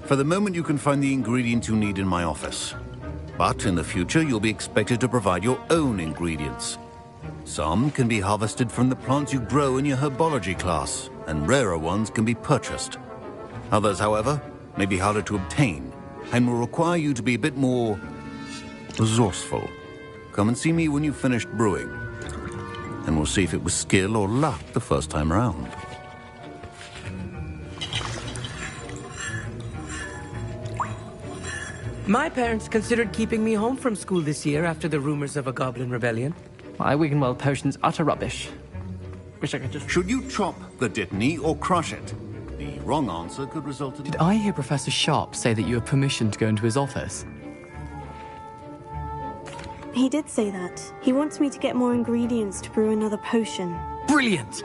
For the moment, you can find the ingredients you need in my office. But in the future, you'll be expected to provide your own ingredients. Some can be harvested from the plants you grow in your herbology class, and rarer ones can be purchased. Others, however, may be harder to obtain, and will require you to be a bit more resourceful. Come and see me when you've finished brewing, and we'll see if it was skill or luck the first time around. My parents considered keeping me home from school this year after the rumors of a goblin rebellion. My Wiggenweld potion's utter rubbish. Wish I could just... Should you chop the Dittany or crush it? The wrong answer could result in... Did I hear Professor Sharp say that you have permission to go into his office? He did say that. He wants me to get more ingredients to brew another potion. Brilliant!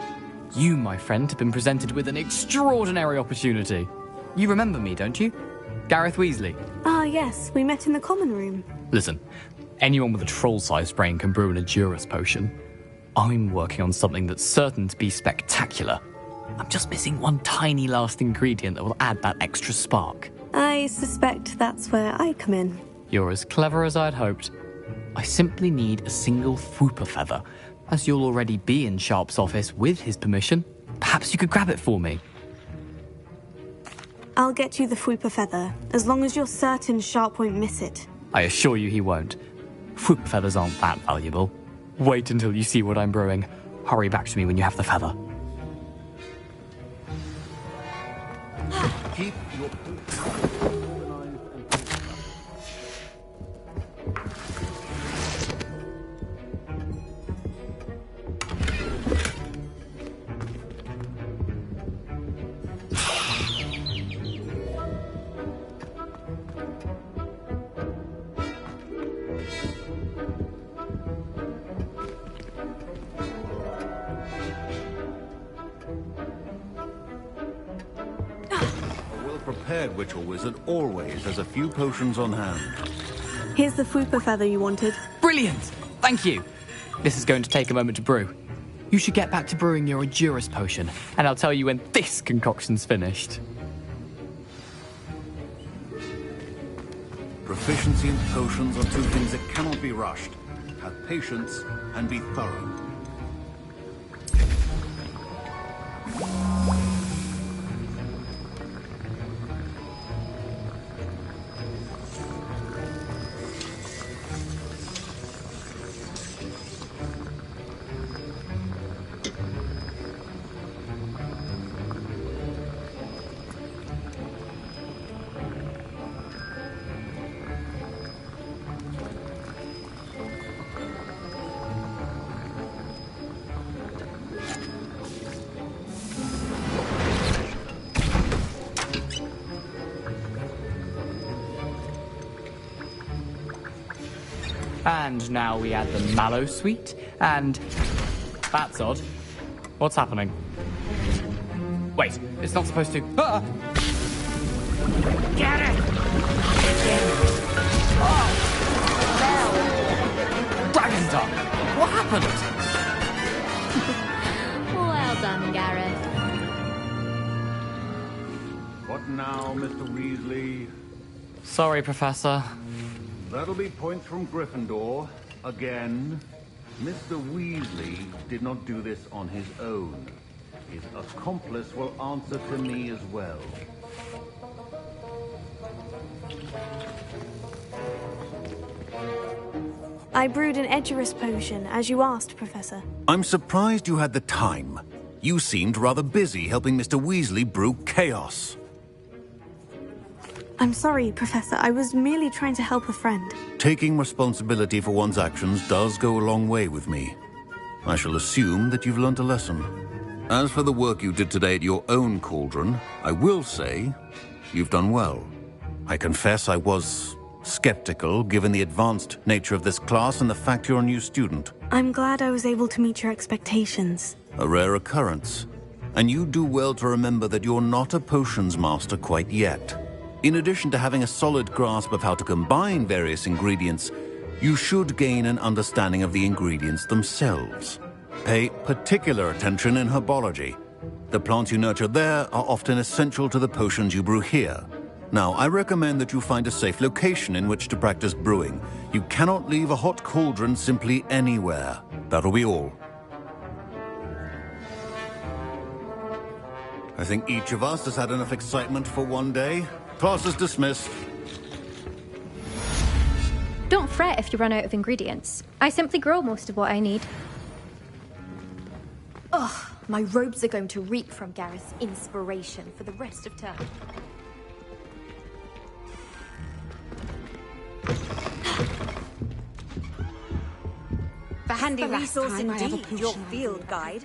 You, my friend, have been presented with an extraordinary opportunity. You remember me, don't you? Gareth Weasley. Ah, yes, we met in the common room. Listen, anyone with a troll-sized brain can brew an Edurus potion. I'm working on something that's certain to be spectacular. I'm just missing one tiny last ingredient that will add that extra spark. I suspect that's where I come in. You're as clever as I'd hoped. I simply need a single Fwooper feather. As you'll already be in Sharp's office with his permission, perhaps you could grab it for me. I'll get you the Fwooper feather, as long as you're certain Sharp won't miss it. I assure you he won't. Fwooper feathers aren't that valuable. Wait until you see what I'm brewing. Hurry back to me when you have the feather. Keep your... prepared witch or wizard always has a few potions on hand. Here's the Fwooper feather you wanted. Brilliant! Thank you! This is going to take a moment to brew. You should get back to brewing your Edurus potion, and I'll tell you when this concoction's finished. Proficiency in potions are two things that cannot be rushed. Have patience and be thorough. And now we add the mallow sweet, and... That's odd. What's happening? Wait, it's not supposed to... Ah! Get it! Oh! Dragon's Dog! What happened? Well done, Gareth. What now, Mr. Weasley? Sorry, Professor. That'll be points from Gryffindor. Again. Mr. Weasley did not do this on his own. His accomplice will answer to me as well. I brewed an Edurus potion, as you asked, Professor. I'm surprised you had the time. You seemed rather busy helping Mr. Weasley brew chaos. I'm sorry, Professor. I was merely trying to help a friend. Taking responsibility for one's actions does go a long way with me. I shall assume that you've learnt a lesson. As for the work you did today at your own cauldron, I will say you've done well. I confess I was skeptical, given the advanced nature of this class and the fact you're a new student. I'm glad I was able to meet your expectations. A rare occurrence. And you do well to remember that you're not a potions master quite yet. In addition to having a solid grasp of how to combine various ingredients, you should gain an understanding of the ingredients themselves. Pay particular attention in herbology. The plants you nurture there are often essential to the potions you brew here. Now, I recommend that you find a safe location in which to practice brewing. You cannot leave a hot cauldron simply anywhere. That'll be all. I think each of us has had enough excitement for one day. Class is dismissed. Don't fret if you run out of ingredients. I simply grow most of what I need. Ugh, my robes are going to reek from Gareth's inspiration for the rest of term. Handy the last resource time I have a indeed, your field guide.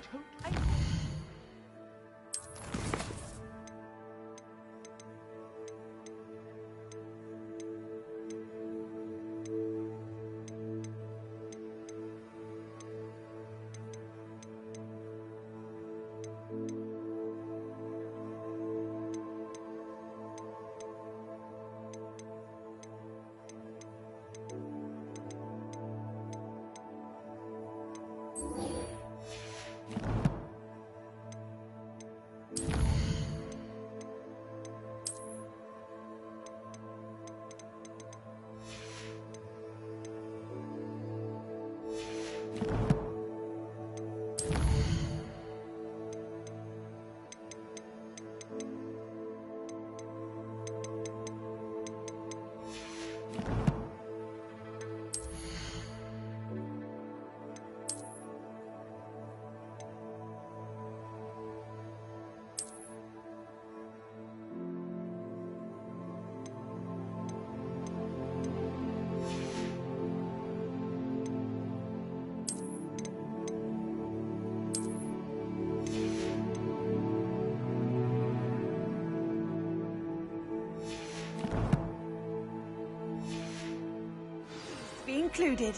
be included.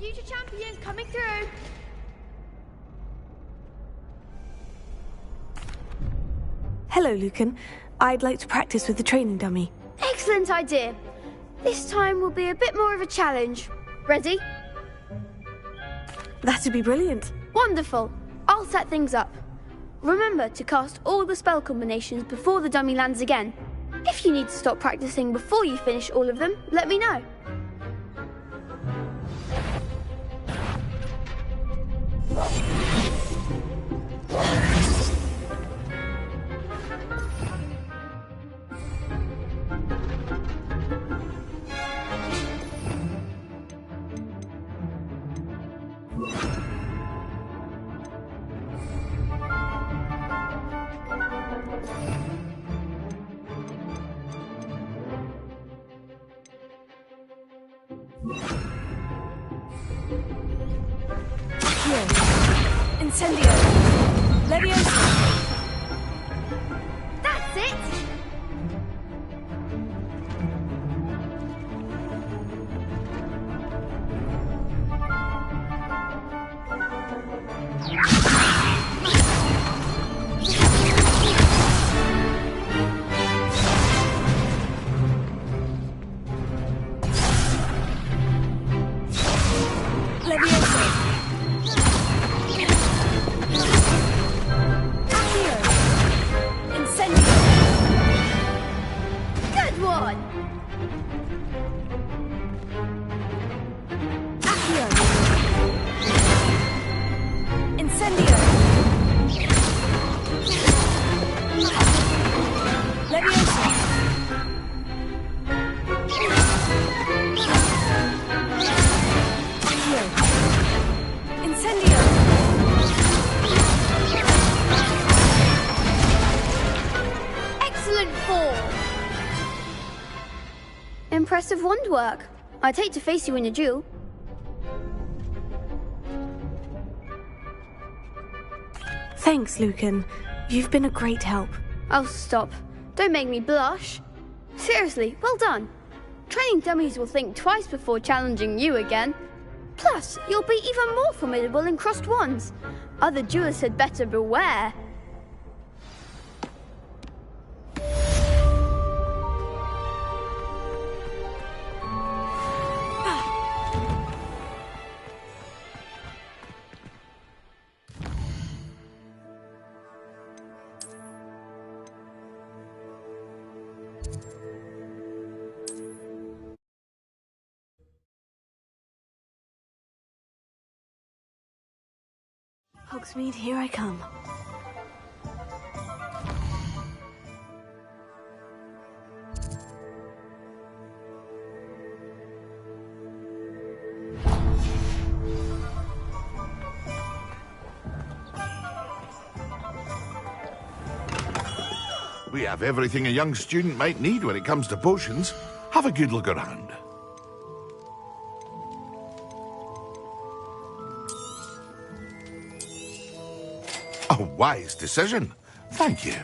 Future champions coming through. Hello, Lucan. I'd like to practice with the training dummy. Excellent idea. This time will be a bit more of a challenge. Ready? That'd be brilliant. Wonderful. I'll set things up. Remember to cast all the spell combinations before the dummy lands again. If you need to stop practicing before you finish all of them, let me know. Incendio! Leviosa! That's it! Impressive wand work. I'd hate to face you in a duel. Thanks, Lucan. You've been a great help. Oh, stop. Don't make me blush. Seriously, well done. Training dummies will think twice before challenging you again. Plus, you'll be even more formidable in crossed wands. Other duelists had better beware. Hogsmeade, here I come. We have everything a young student might need when it comes to potions. Have a good look around. A wise decision. Thank you.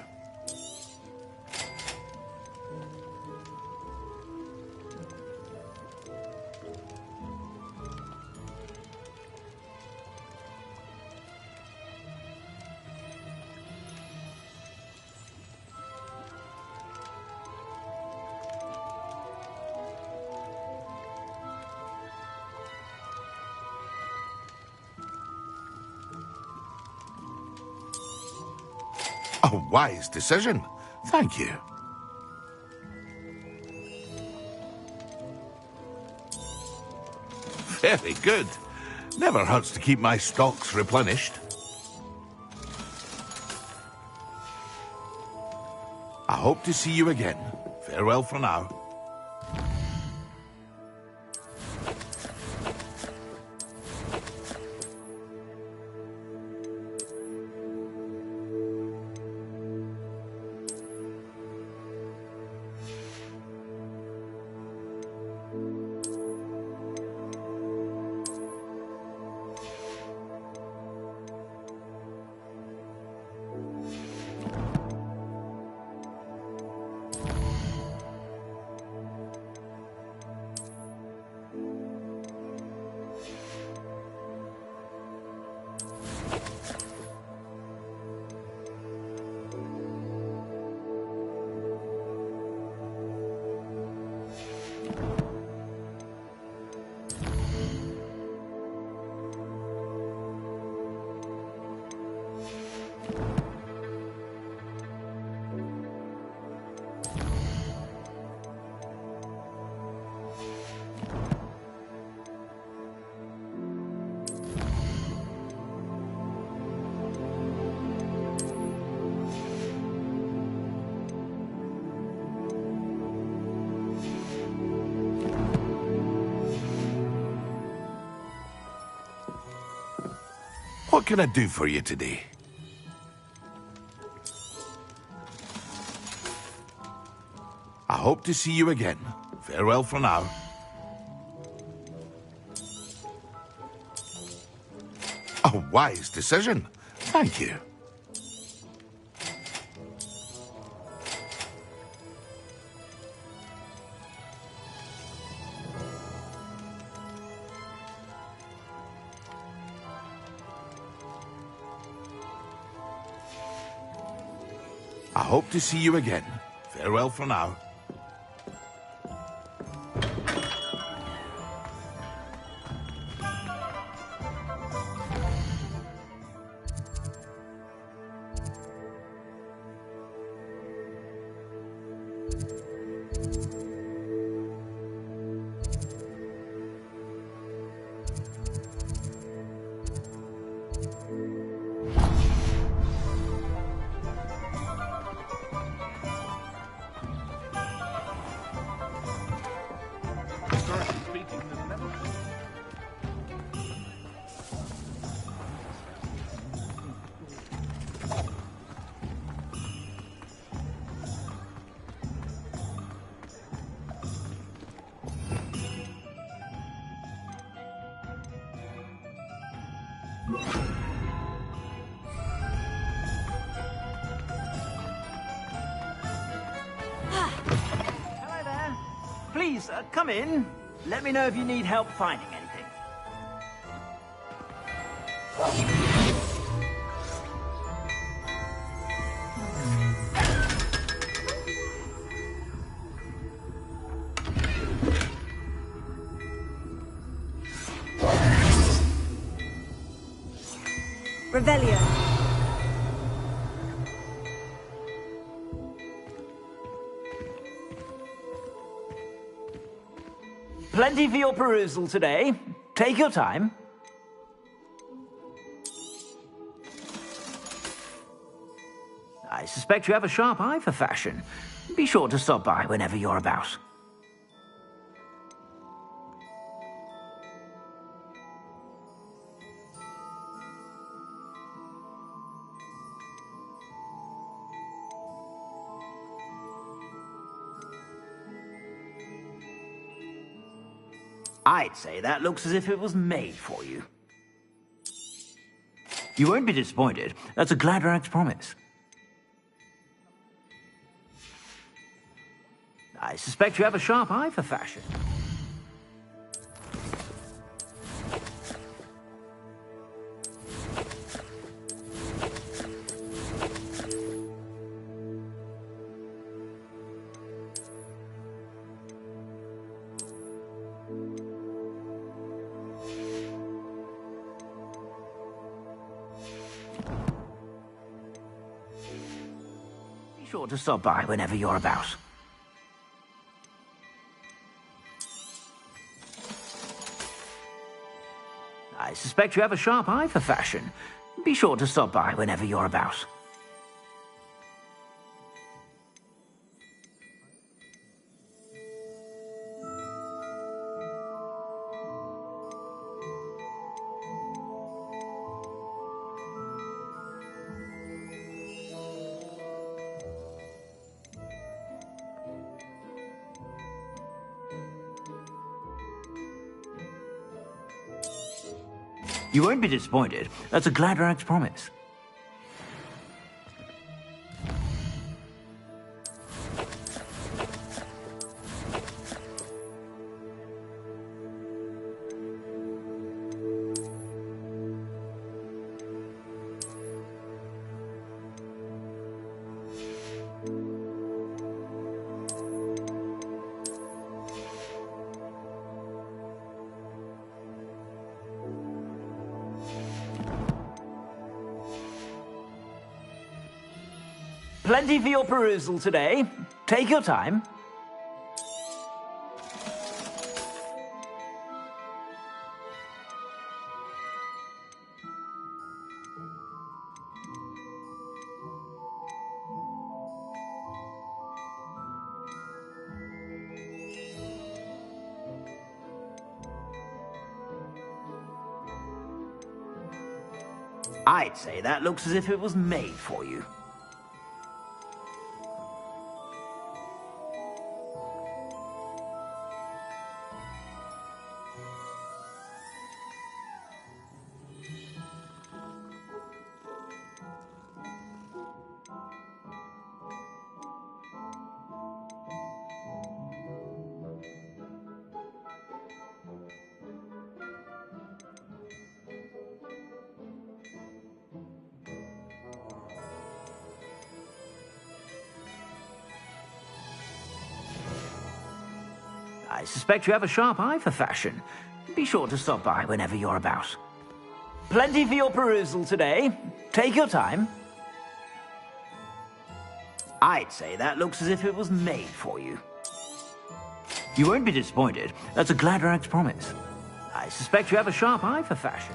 A wise decision. Thank you. Very good. Never hurts to keep my stocks replenished. I hope to see you again. Farewell for now. What can I do for you today? I hope to see you again. Farewell for now. A wise decision. Thank you. I hope to see you again. Farewell for now. Hello there. Please, come in. Let me know if you need help finding anything. Revelio. Plenty for your perusal today. Take your time. I suspect you have a sharp eye for fashion. Be sure to stop by whenever you're about. I'd say that looks as if it was made for you. You won't be disappointed. That's a Gladrag's promise. I suspect you have a sharp eye for fashion. Be sure to stop by whenever you're about. I suspect you have a sharp eye for fashion. Be sure to stop by whenever you're about. You won't be disappointed. That's a Gladrag's promise. Plenty for your perusal today. Take your time. I'd say that looks as if it was made for you. I suspect you have a sharp eye for fashion. Be sure to stop by whenever you're about. Plenty for your perusal today. Take your time. I'd say that looks as if it was made for you. You won't be disappointed. That's a Gladrag's promise. I suspect you have a sharp eye for fashion.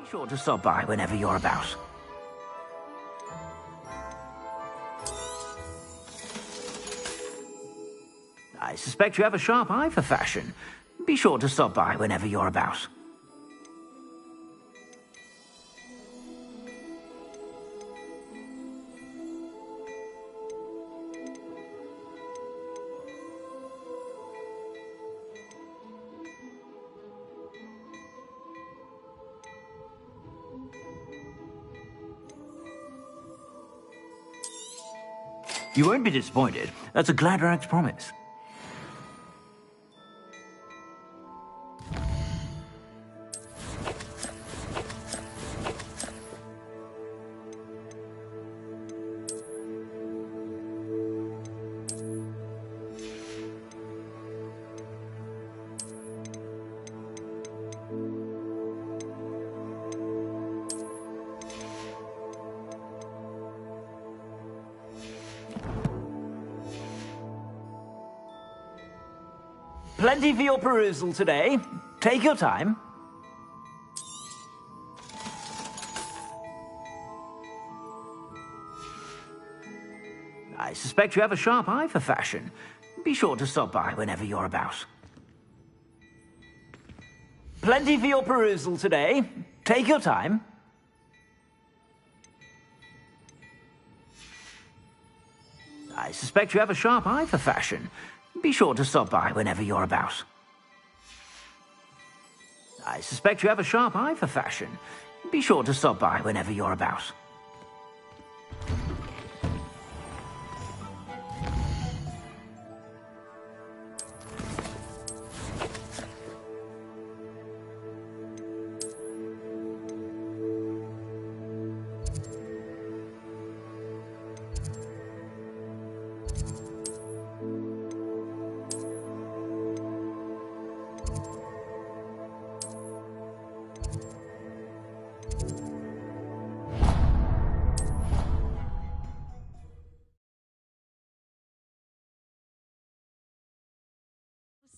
Be sure to stop by whenever you're about. I suspect you have a sharp eye for fashion. Be sure to stop by whenever you're about. You won't be disappointed. That's a Gladrag's promise. Plenty for your perusal today. Take your time. I suspect you have a sharp eye for fashion. Be sure to stop by whenever you're about. Plenty for your perusal today. Take your time. I suspect you have a sharp eye for fashion. Be sure to stop by whenever you're about. I suspect you have a sharp eye for fashion. Be sure to stop by whenever you're about.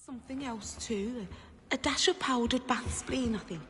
Something else too. A dash of powdered bath spleen, I think.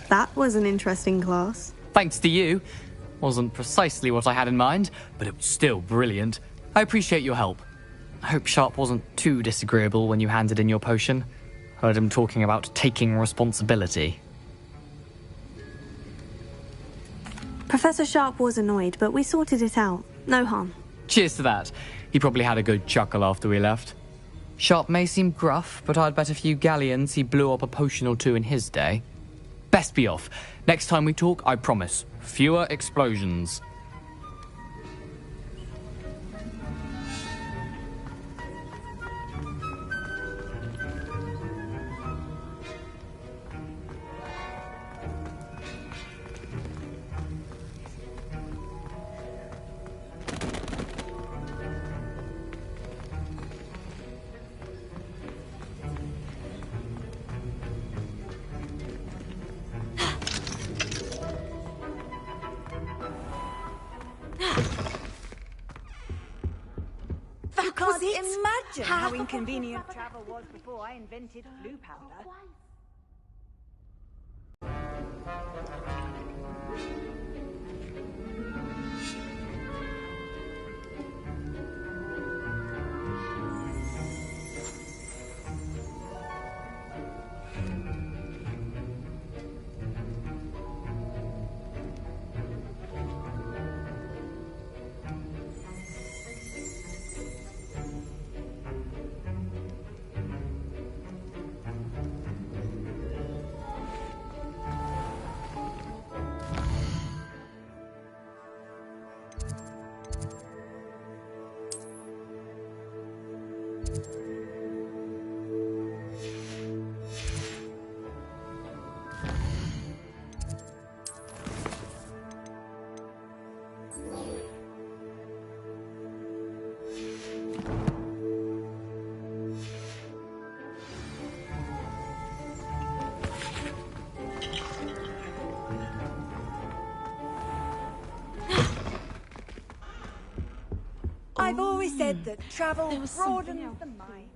That was an interesting class. Thanks to you. Wasn't precisely what I had in mind, but it was still brilliant. I appreciate your help. I hope Sharp wasn't too disagreeable when you handed in your potion. Heard him talking about taking responsibility. Professor Sharp was annoyed, but we sorted it out. No harm. Cheers to that. He probably had a good chuckle after we left. Sharp may seem gruff, but I'd bet a few galleons he blew up a potion or two in his day. Best be off. Next time we talk, I promise. Fewer explosions. imagine how inconvenient travel was before I invented blue powder. I've always said that travel broadens the mind.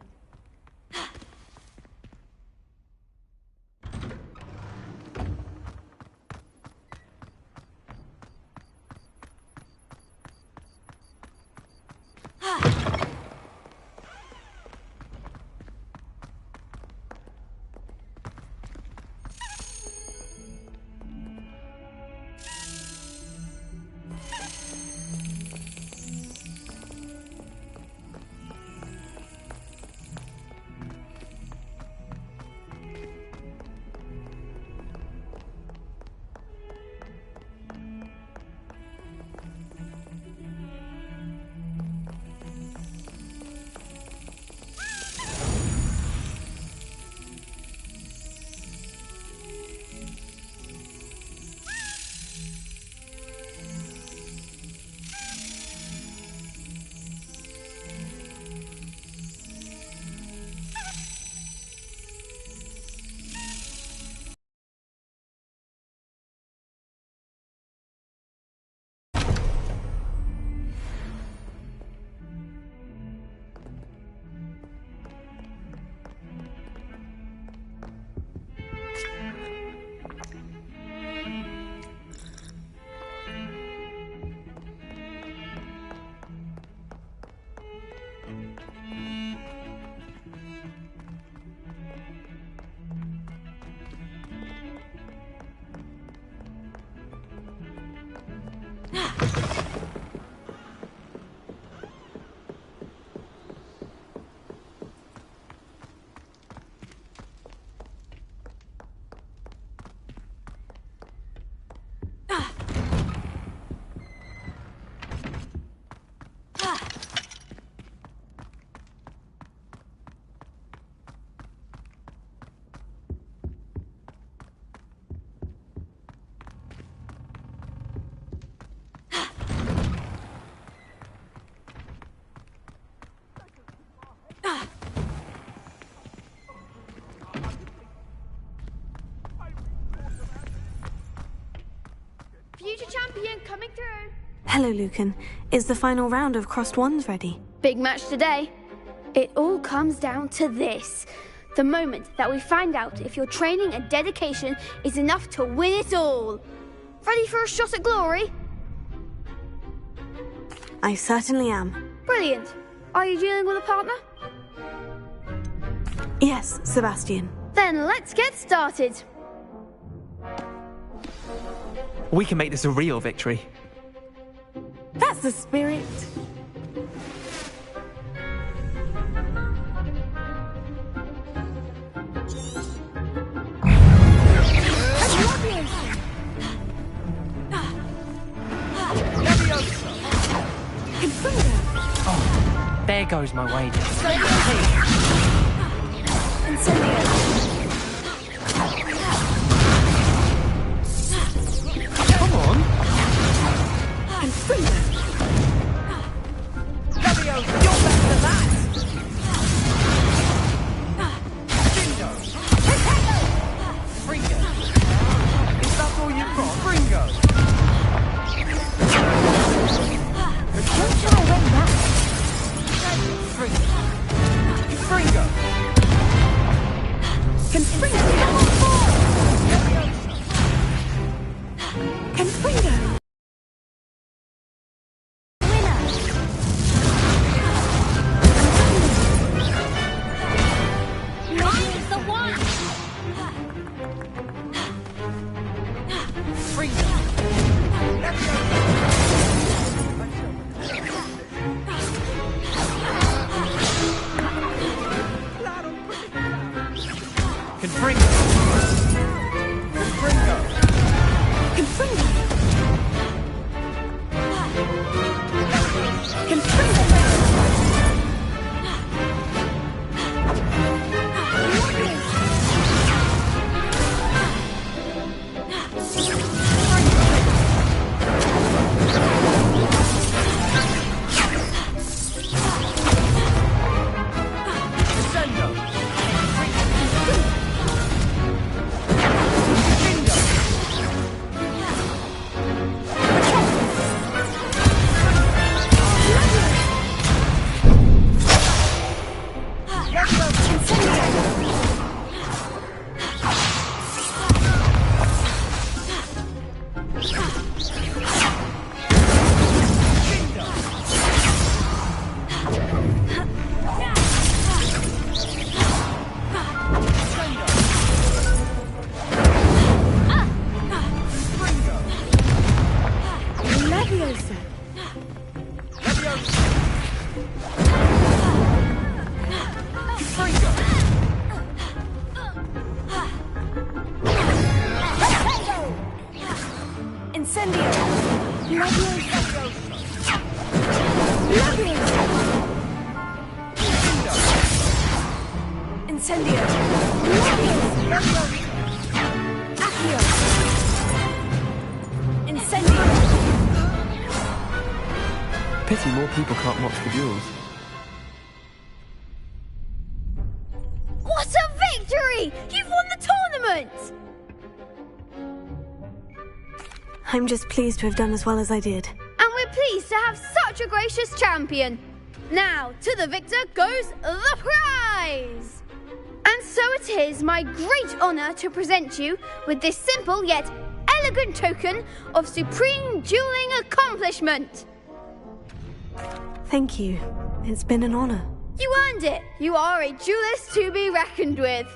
Future champion coming through. Hello, Lucan. Is the final round of Crossed Wands ready? Big match today. It all comes down to this. The moment that we find out if your training and dedication is enough to win it all. Ready for a shot at glory? I certainly am. Brilliant. Are you dealing with a partner? Yes, Sebastian. Then let's get started. We can make this a real victory. That's the spirit. Oh, there goes my wages. Come on. Levio, you're better than that! Fringo! Is that all you've got? Fringo! Don't try to win that. Fringo! Confringo! Mine's the one! Confringo! Confringo! Confringo! Confringo! Pity more people can't watch the duels. What a victory! You've won the tournament! I'm just pleased to have done as well as I did. And we're pleased to have such a gracious champion. Now, to the victor goes the prize! And so it is my great honour to present you with this simple yet elegant token of supreme dueling accomplishment. Thank you. It's been an honour. You earned it. You are a duelist to be reckoned with.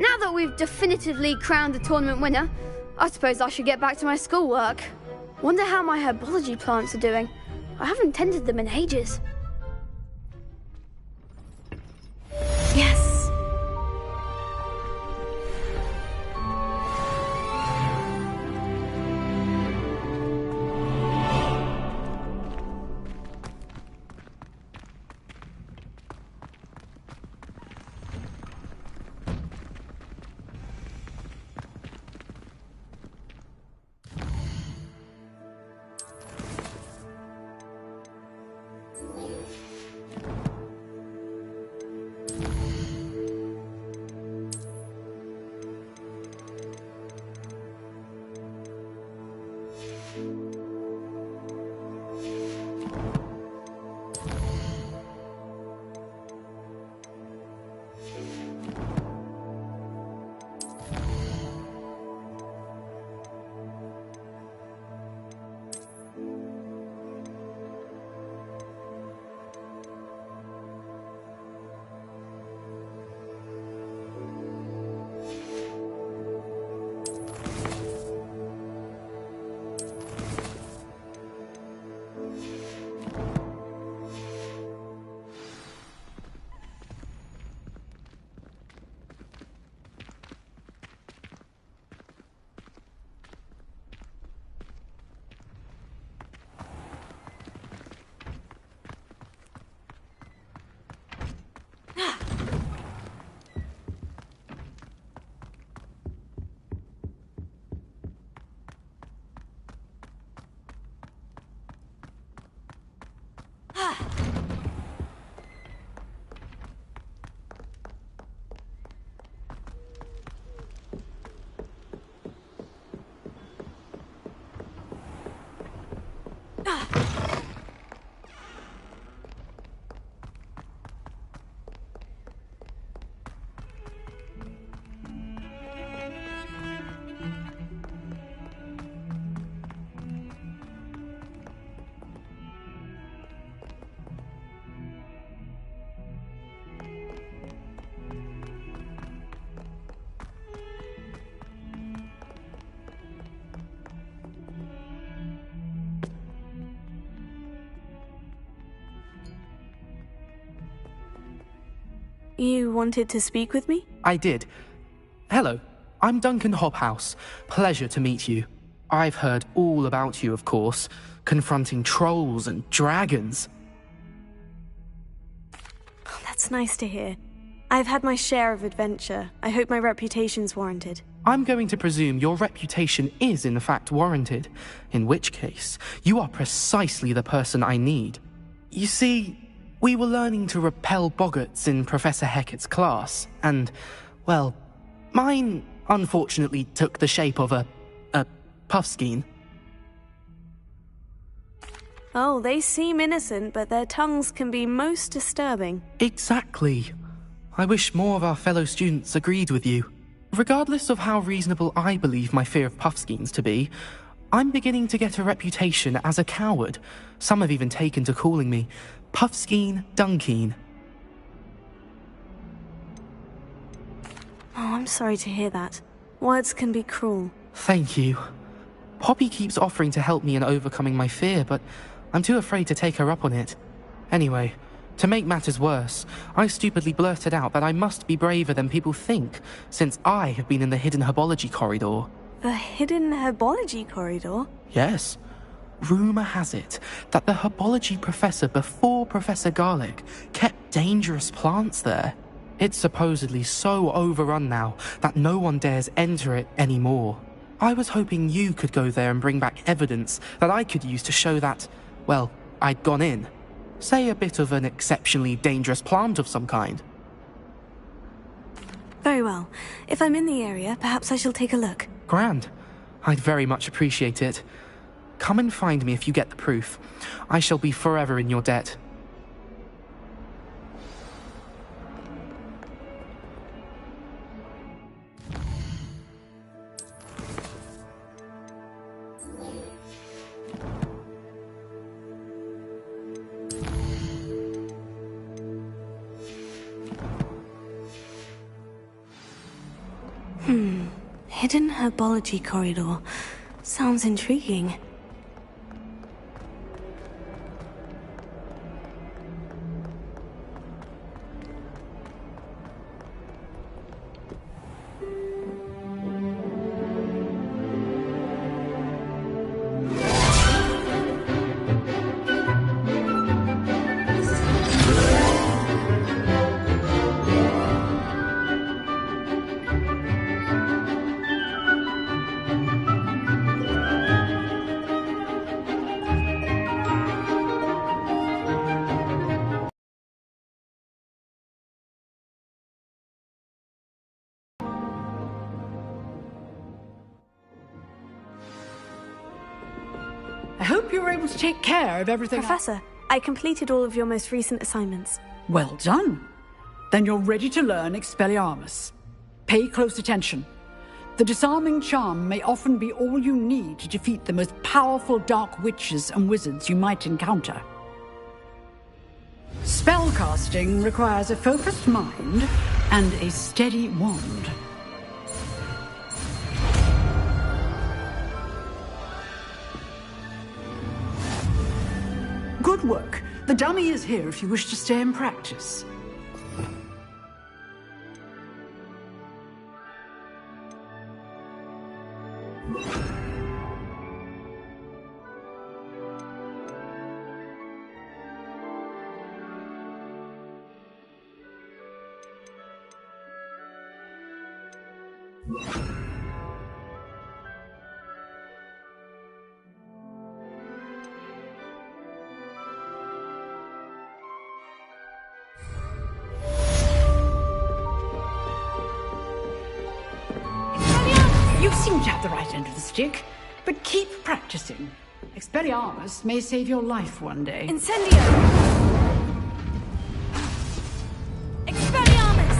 Now that we've definitively crowned the tournament winner, I suppose I should get back to my schoolwork. Wonder how my herbology plants are doing. I haven't tended them in ages. Yes. You wanted to speak with me? I did. Hello, I'm Duncan Hobhouse. Pleasure to meet you. I've heard all about you, of course, confronting trolls and dragons. That's nice to hear. I've had my share of adventure. I hope my reputation's warranted. I'm going to presume your reputation is in fact warranted, in which case, you are precisely the person I need. You see, we were learning to repel boggarts in Professor Hecat's class, and, well, mine unfortunately took the shape of a puffskein. Oh, they seem innocent, but their tongues can be most disturbing. Exactly. I wish more of our fellow students agreed with you. Regardless of how reasonable I believe my fear of puffskeins to be, I'm beginning to get a reputation as a coward. Some have even taken to calling me Puffskeen Dunkeen. Oh, I'm sorry to hear that. Words can be cruel. Thank you. Poppy keeps offering to help me in overcoming my fear, but I'm too afraid to take her up on it. Anyway, to make matters worse, I stupidly blurted out that I must be braver than people think, since I have been in the hidden herbology corridor. The hidden herbology corridor? Yes. Rumour has it that the herbology professor before Professor Garlic kept dangerous plants there. It's supposedly so overrun now that no one dares enter it anymore. I was hoping you could go there and bring back evidence that I could use to show that, well, I'd gone in. Say a bit of an exceptionally dangerous plant of some kind. Very well. If I'm in the area, perhaps I shall take a look. Grand. I'd very much appreciate it. Come and find me if you get the proof. I shall be forever in your debt. Hidden herbology corridor. Sounds intriguing. I hope you were able to take care of everything. Professor, I completed all of your most recent assignments. Well done. Then you're ready to learn Expelliarmus. Pay close attention. The disarming charm may often be all you need to defeat the most powerful dark witches and wizards you might encounter. Spellcasting requires a focused mind and a steady wand. Good work. The dummy is here if you wish to stay and practice. You seem to have the right end of the stick, but keep practicing. Expelliarmus may save your life one day. Incendio! Expelliarmus!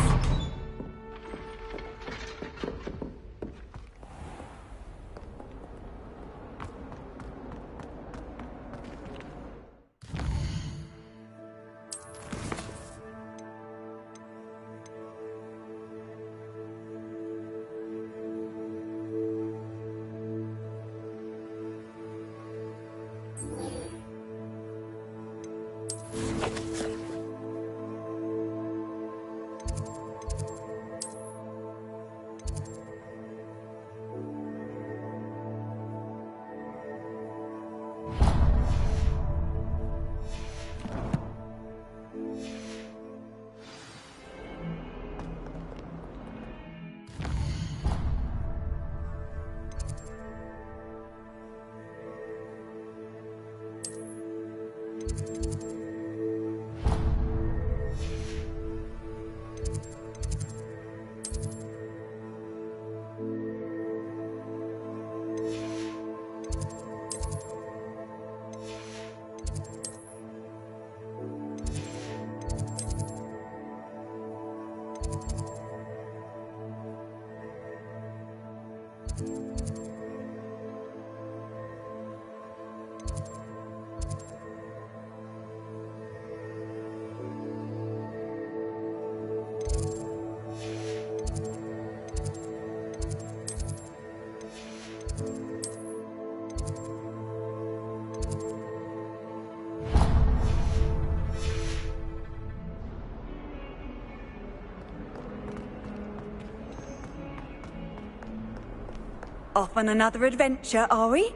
Off on another adventure, are we?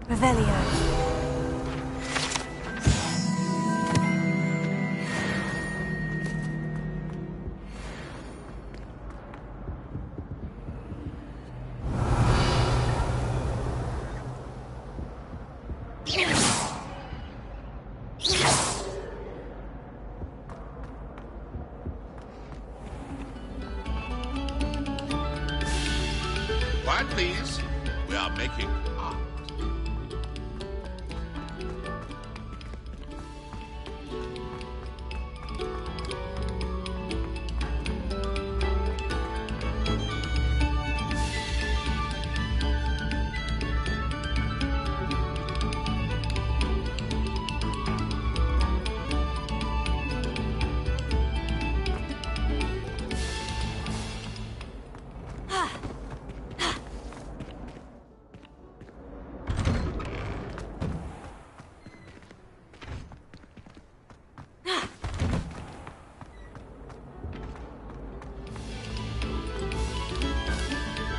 Revelio. Quiet, please. We are making art.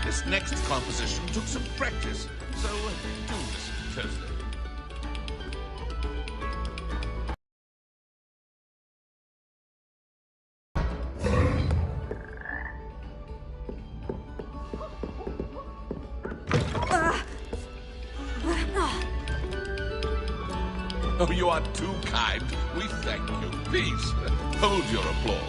This next composition took some practice, so do listen closely. Oh, you are too kind. We thank you. Please, hold your applause.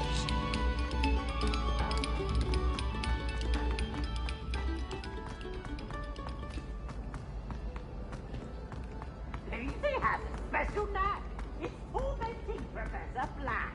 Lucy has a special knack. It's tormenting Professor Black.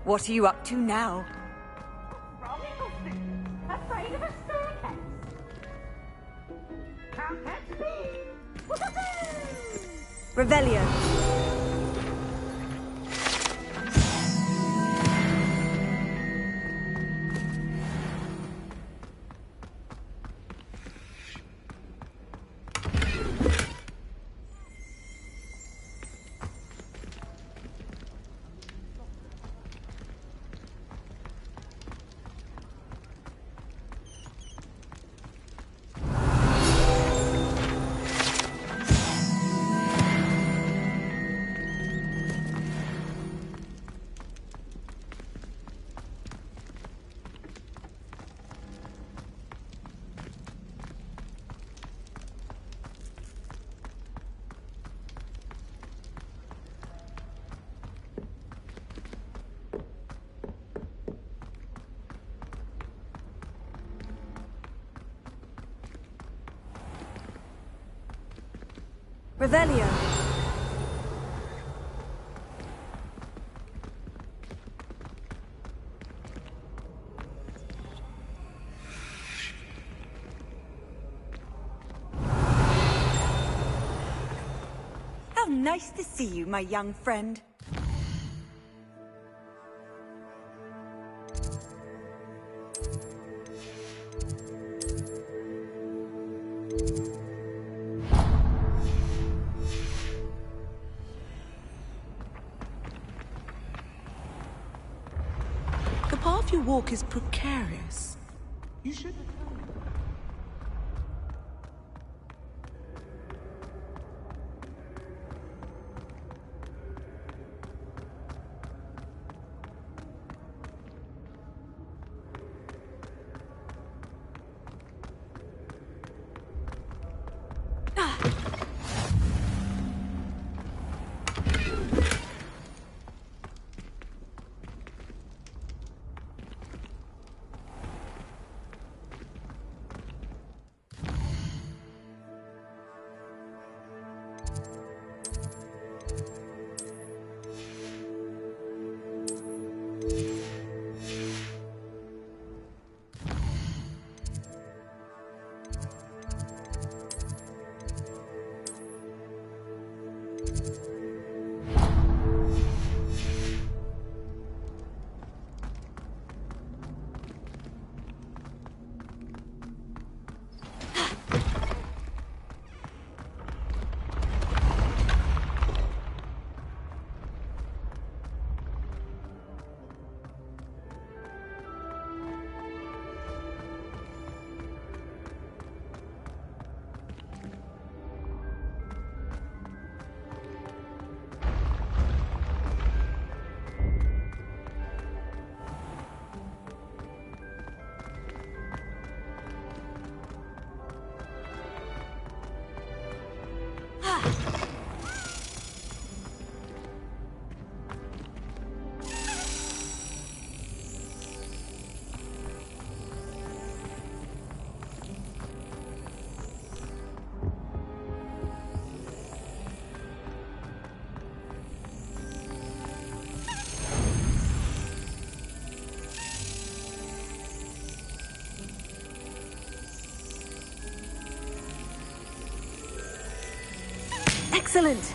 What are you up to now? Afraid of a staircase? Can't catch me! Revelio. Revelio. How nice to see you, my young friend. The path you walk is precarious. You should... Excellent!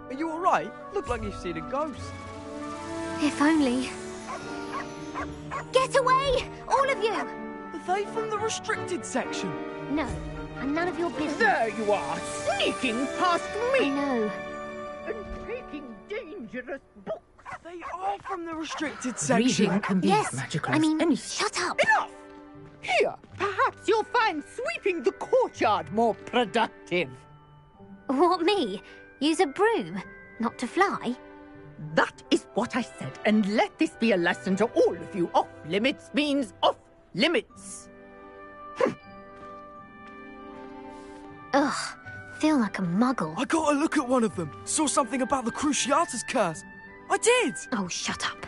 Are you alright? Look like you've seen a ghost. If only. Get away! All of you! Are they from the restricted section? No, and none of your business. There you are, sneaking past me! I know. And taking dangerous books. They are from the restricted section. Reading can be Yes, magical I as mean, anything. shut up! Enough! Here, perhaps you'll find sweeping the courtyard more productive. What, me? Use a broom? Not to fly? That is what I said, and let this be a lesson to all of you. Off-limits means off limits. Ugh, feel like a muggle. I got a look at one of them. Saw something about the Cruciatus curse. I did! Oh, shut up.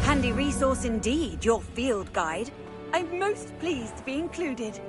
Handy resource indeed, your field guide. I'm most pleased to be included.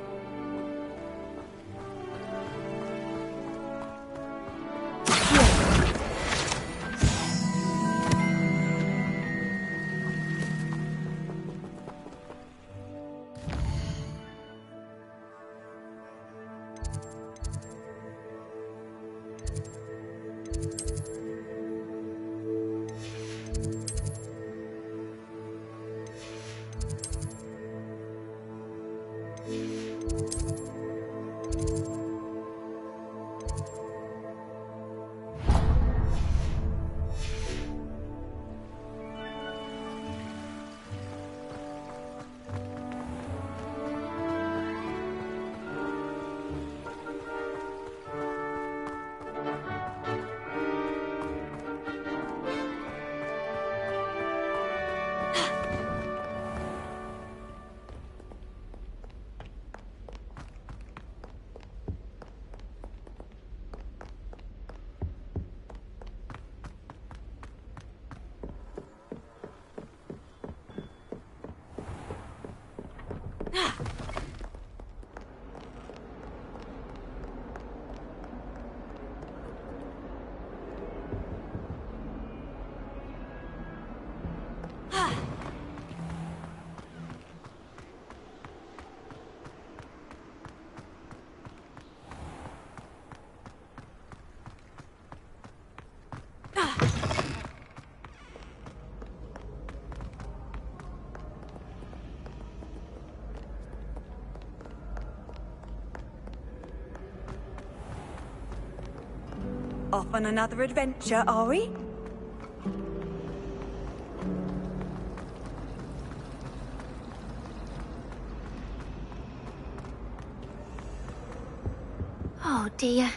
Off on another adventure, are we? Oh dear.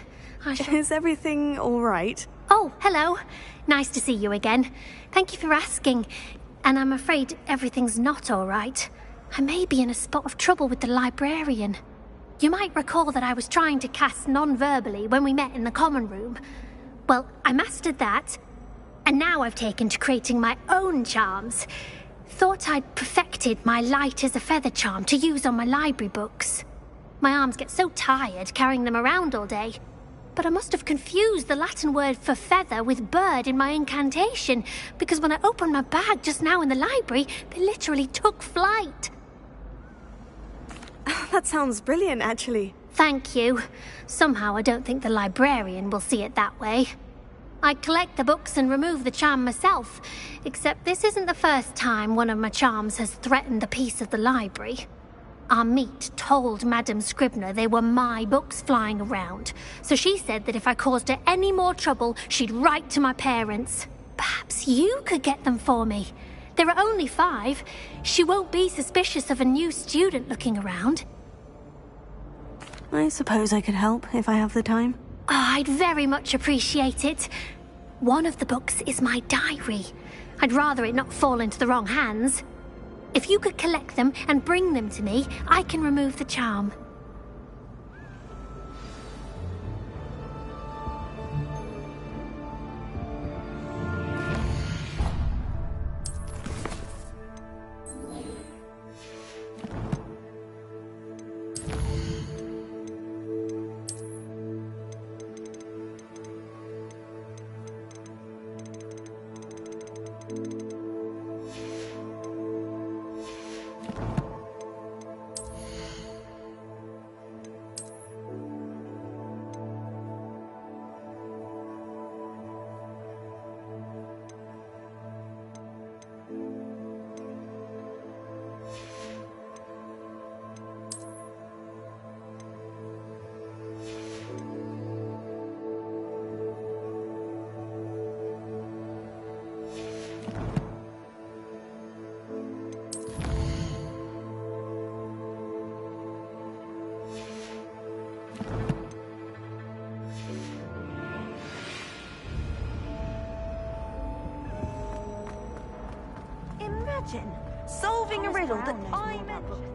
Is everything all right? Oh, hello. Nice to see you again. Thank you for asking. And I'm afraid everything's not all right. I may be in a spot of trouble with the librarian. You might recall that I was trying to cast non-verbally when we met in the common room. Well, I mastered that, and now I've taken to creating my own charms. Thought I'd perfected my light as a feather charm to use on my library books. My arms get so tired carrying them around all day. But I must have confused the Latin word for feather with bird in my incantation, because when I opened my bag just now in the library, they literally took flight. That sounds brilliant, actually. Thank you. Somehow I don't think the librarian will see it that way. I collect the books and remove the charm myself, except this isn't the first time one of my charms has threatened the peace of the library. Our meet told Madame Scribner they were my books flying around, so she said that if I caused her any more trouble, she'd write to my parents. Perhaps you could get them for me. There are only 5. She won't be suspicious of a new student looking around. I suppose I could help if I have the time. Oh, I'd very much appreciate it. One of the books is my diary. I'd rather it not fall into the wrong hands. If you could collect them and bring them to me, I can remove the charm. solving a riddle that I mentioned.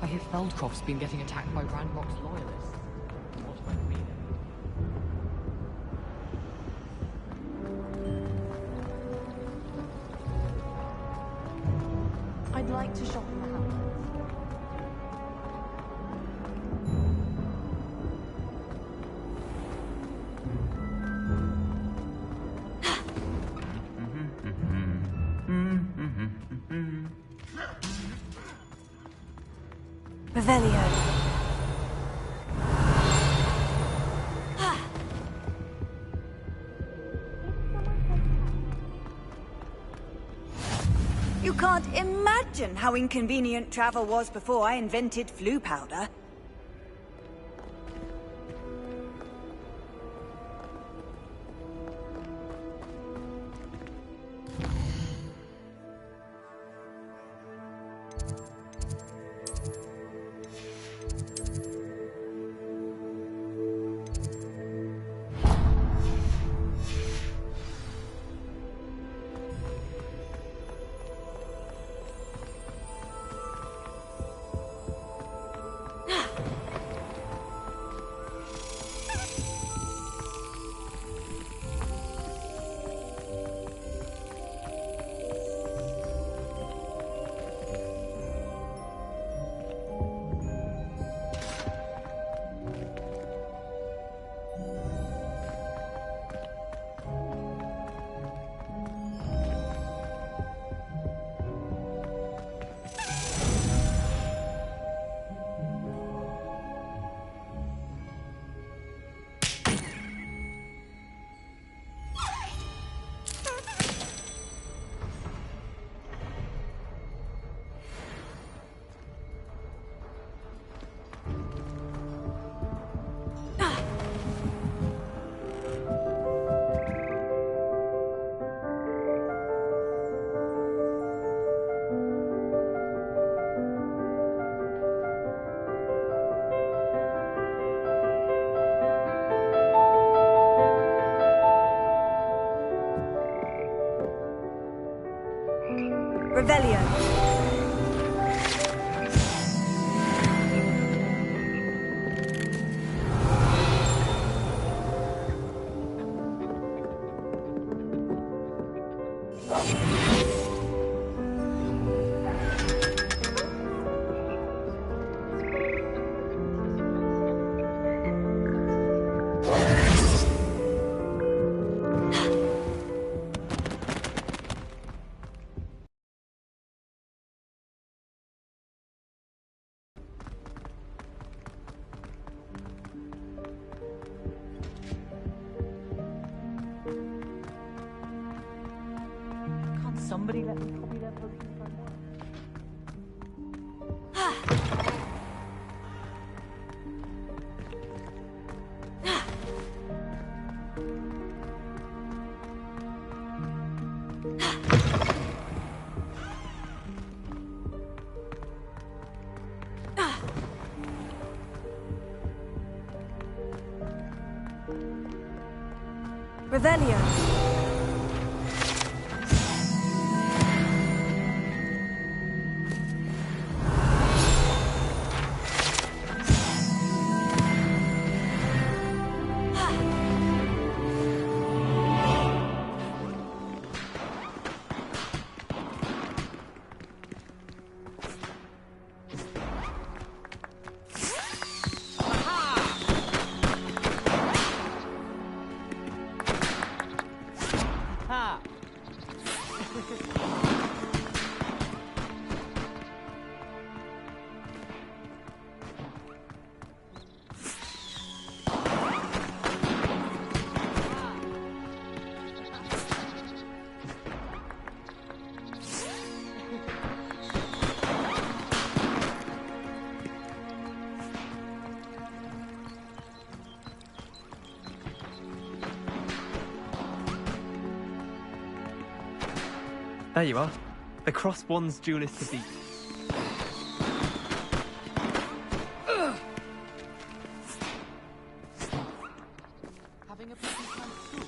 I hear Feldcroft's been getting attacked by Ranrock's loyalists. What am I reading? I'd like to shop in the Hogwarts. Revelio. You can't imagine how inconvenient travel was before I invented flu powder. Revelio. Somebody let me copy their potions right now. Revelio. There you are. The cross wands duelist to beat. Having a busy time at school?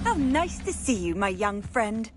How nice to see you, my young friend.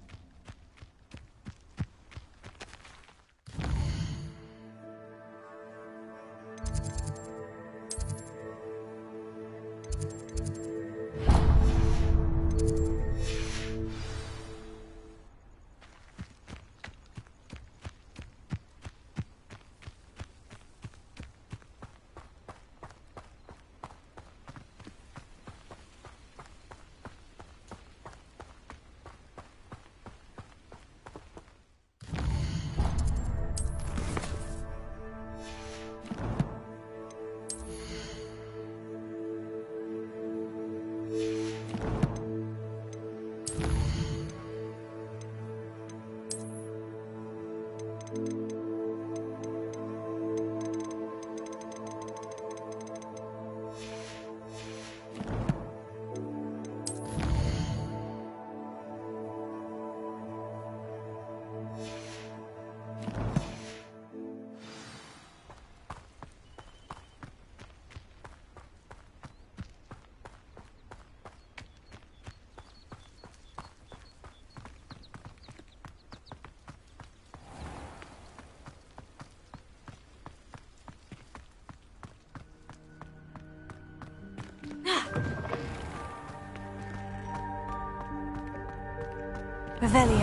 Revelio.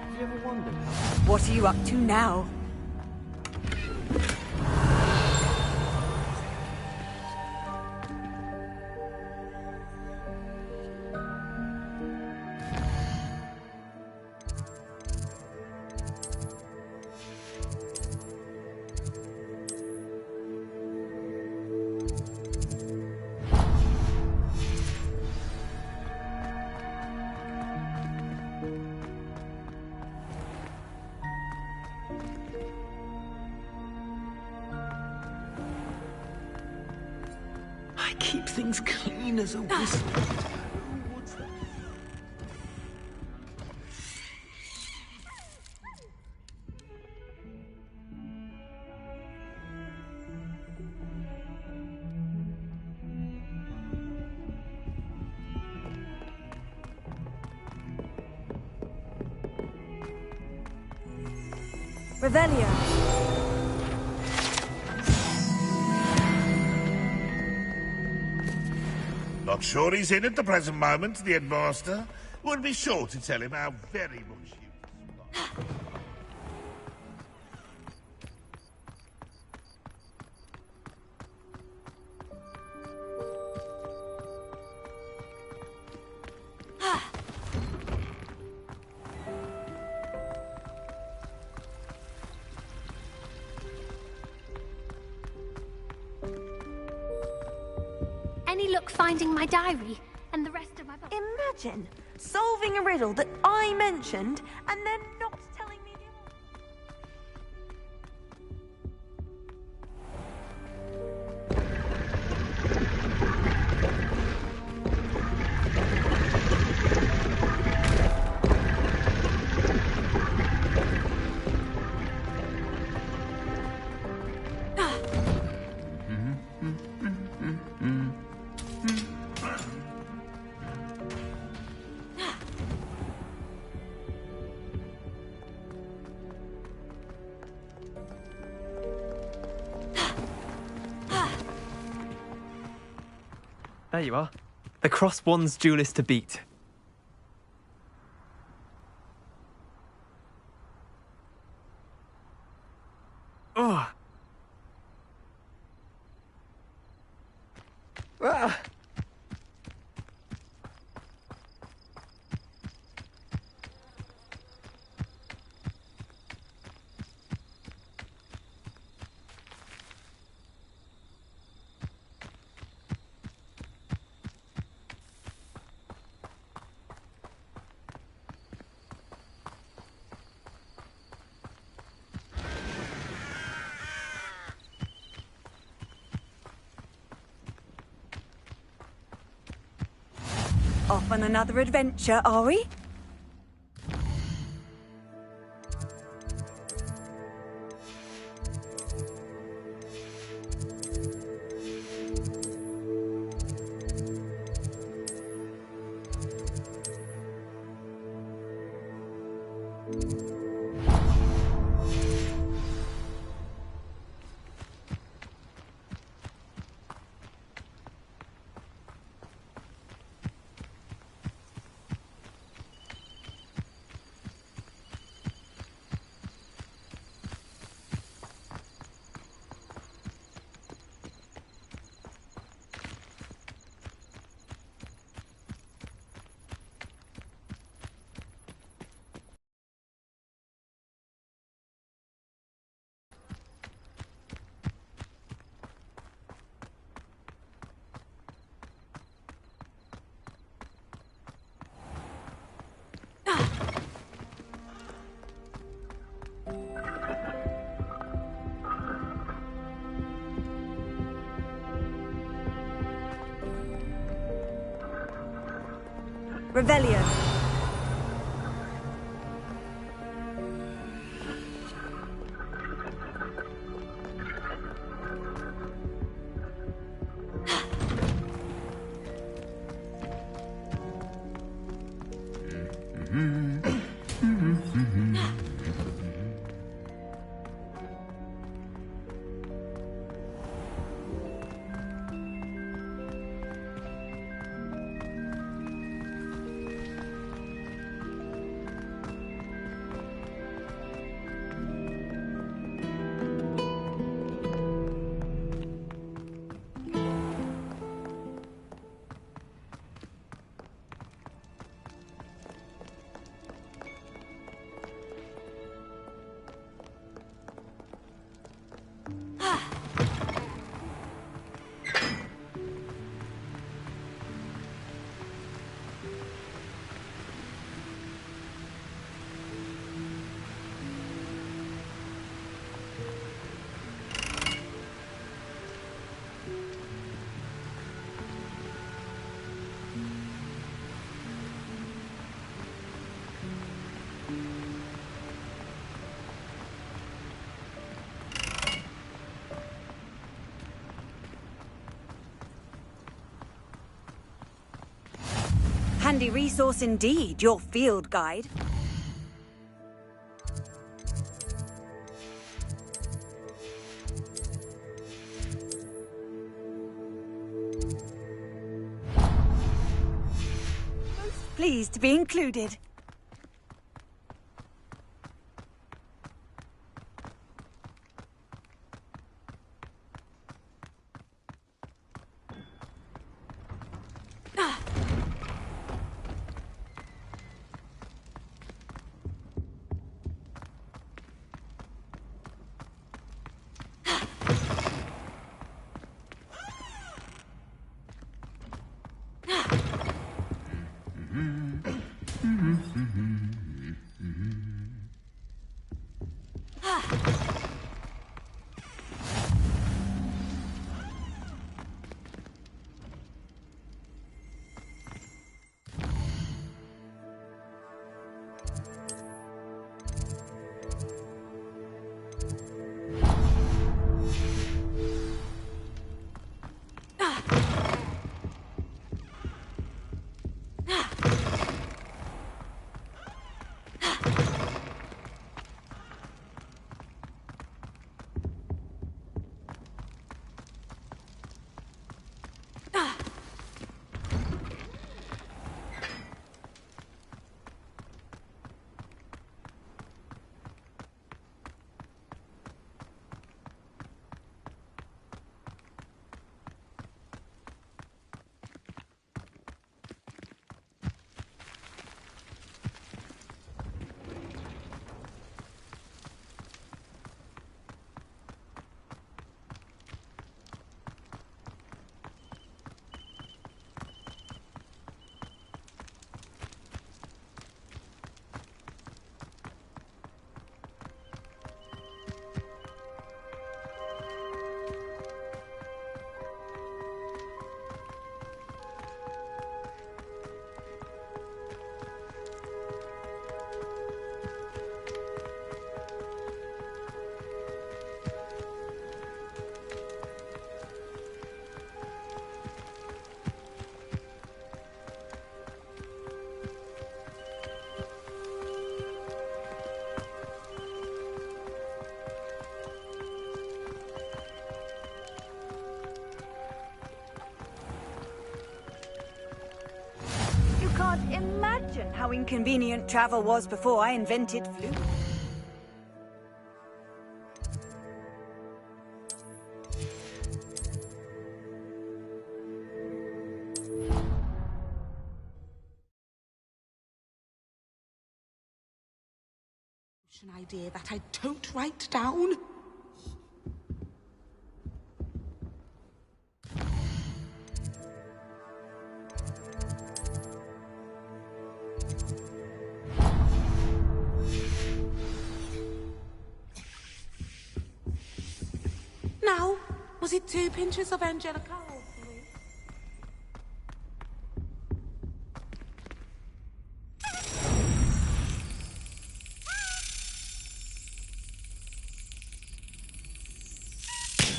Have you ever wondered? What are you up to now? I keep things clean as a whistle. What's that? Revelio. Not sure he's in at the present moment, the headmaster. Would be sure to tell him how very much you... Any luck finding my diary and the rest of my... Imagine solving a riddle that I mentioned and then not telling me the There you are. The Cross Wands duelist to beat. Oh. Ah. Off on another adventure, are we? Revelio. Handy resource indeed, your field guide. Most pleased to be included. inconvenient travel was before I invented flu. An idea that I don't write down. Now, was it 2 pinches of Angelica or 3?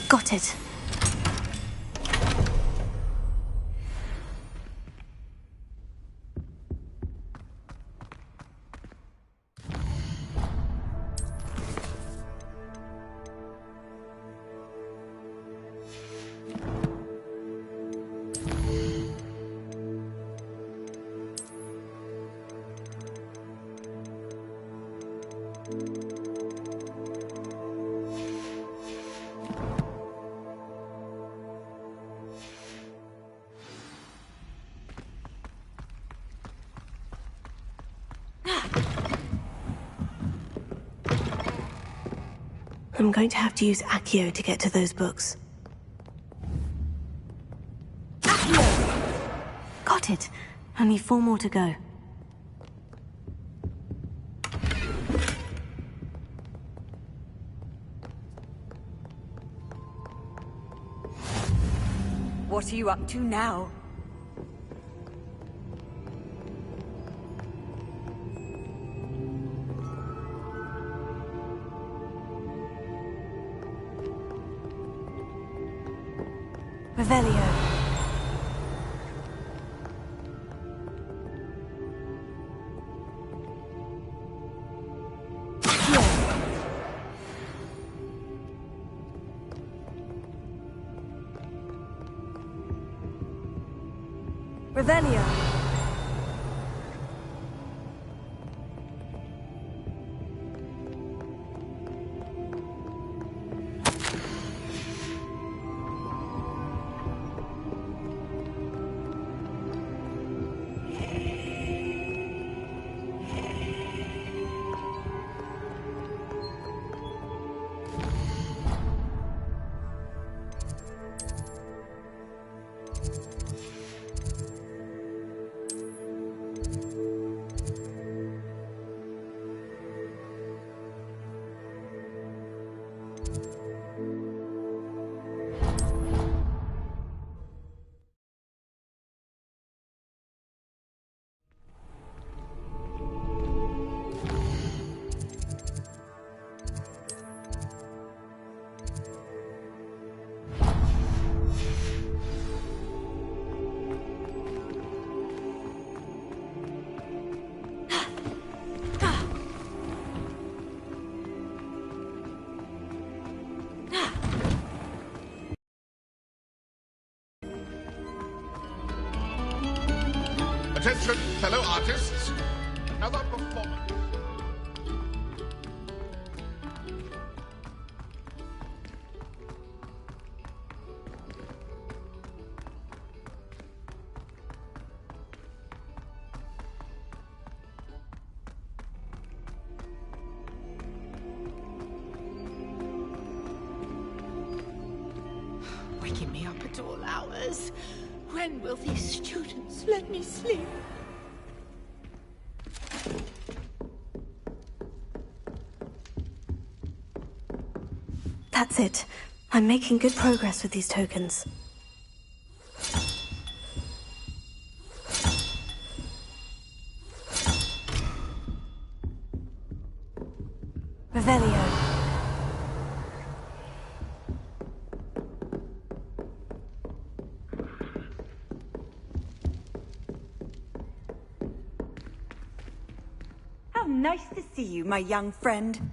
Got it. I'm going to have to use Accio to get to those books. Accio! Got it. Only 4 more to go. What are you up to now? Revelio. Revelio. Attention, fellow artists. Another performance. Waking me up at all hours. When will these students let me sleep? That's it. I'm making good progress with these tokens. Revelio. How nice to see you, my young friend.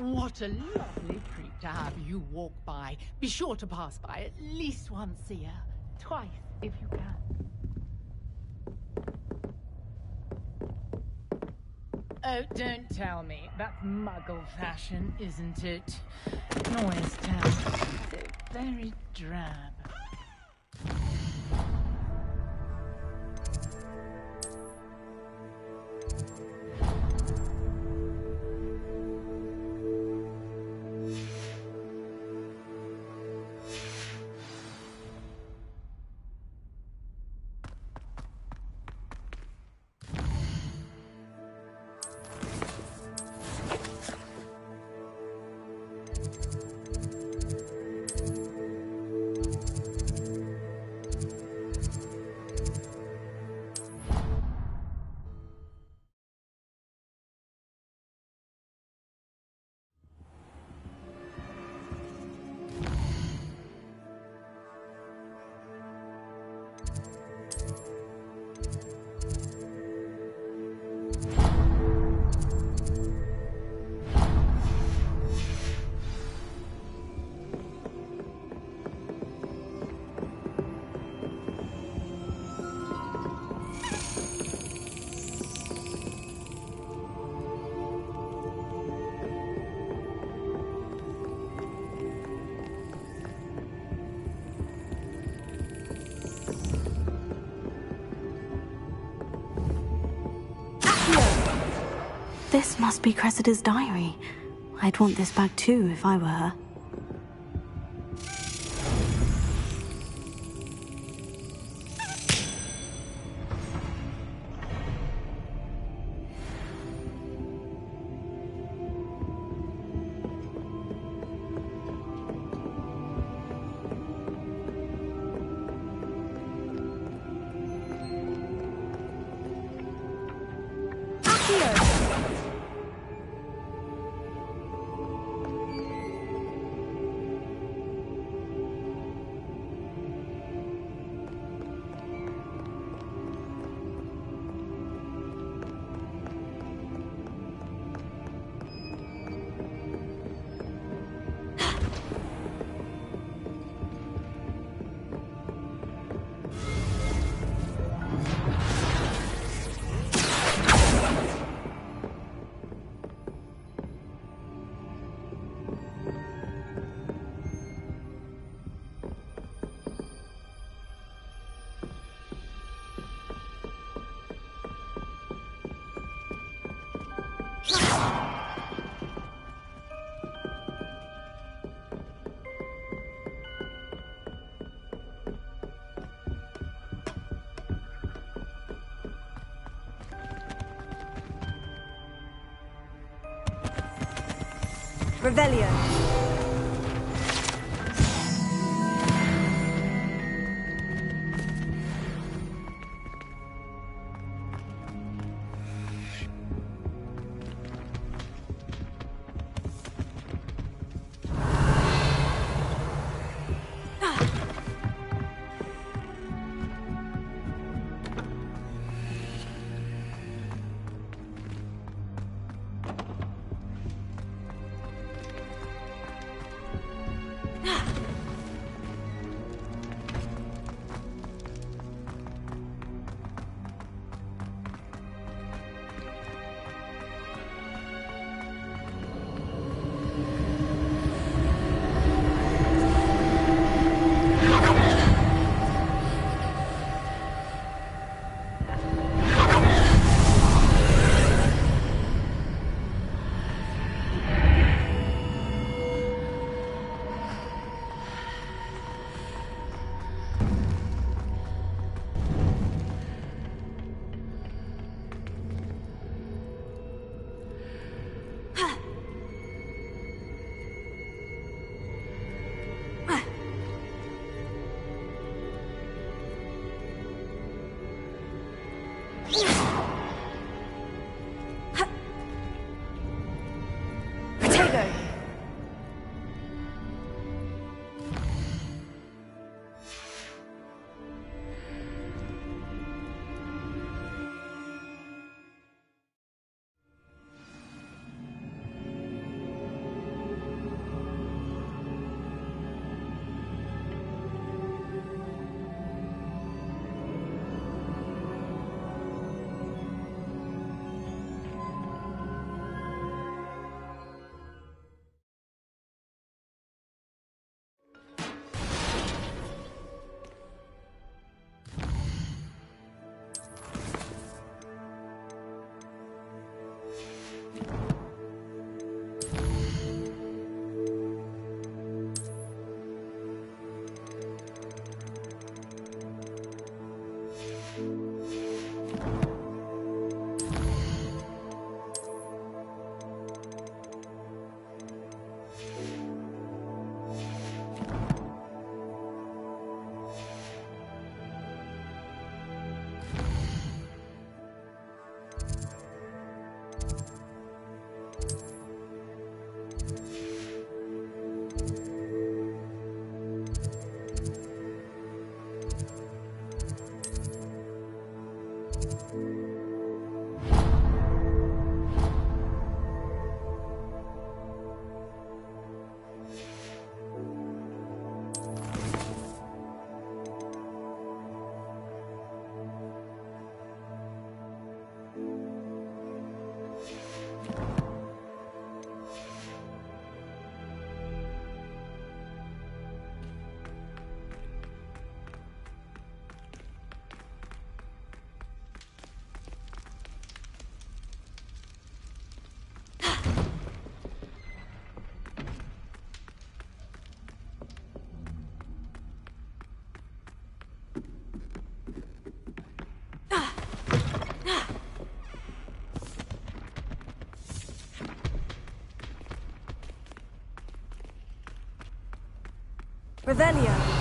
What a lovely treat to have you walk by. Be sure to pass by at least once a year. Twice, if you can. Oh, don't tell me. That's Muggle fashion, isn't it? Noise town. So very drab. This must be Cressida's diary. I'd want this back too if I were her. Revelio. Revelio.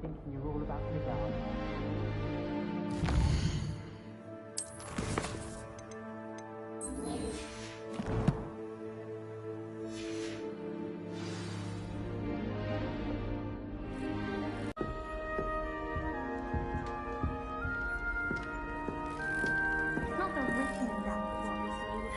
Thinking you're all about to live out. Not the written in that before recently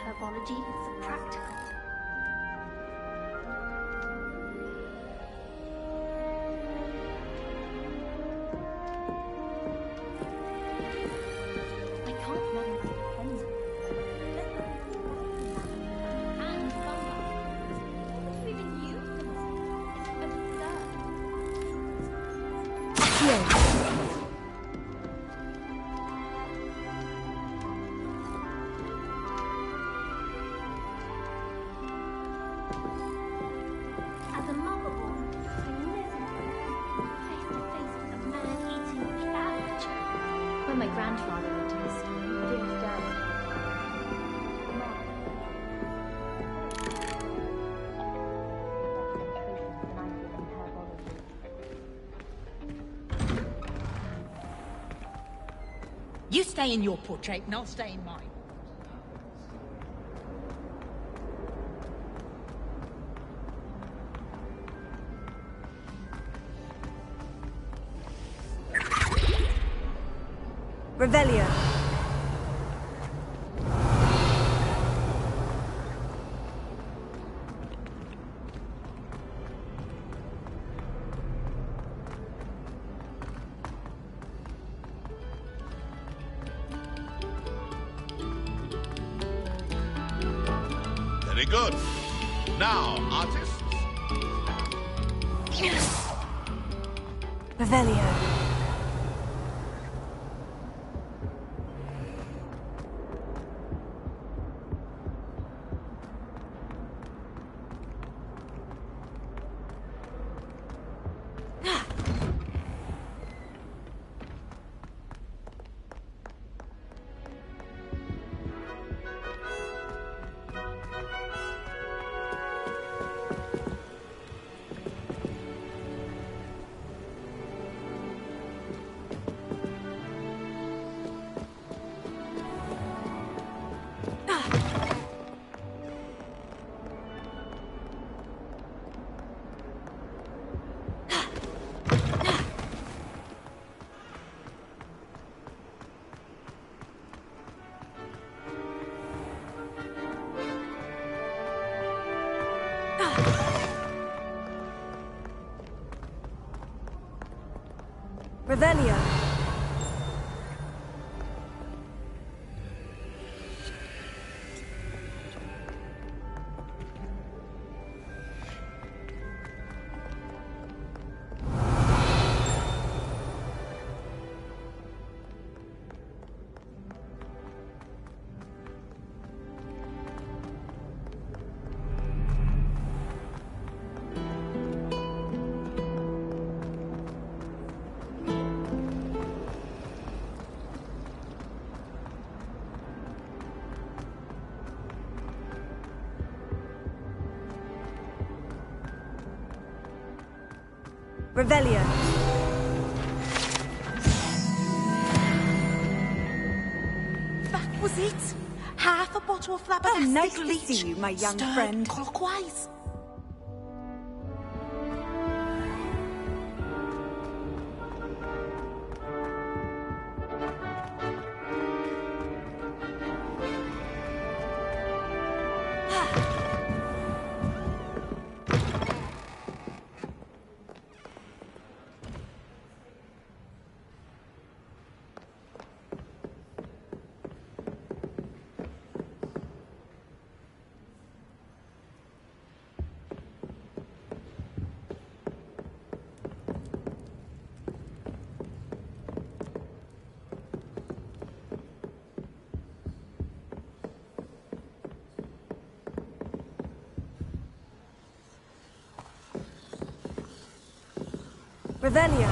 grandfather went in Jim's dad. You stay in your portrait and I'll stay in mine. Revelio. Very good. Now, artists. Revelio. Revelio. Revelio. That was it. Half a bottle of flabbergastic Oh, nice to bleach. see you, my young Stirred friend. clockwise. Revelio.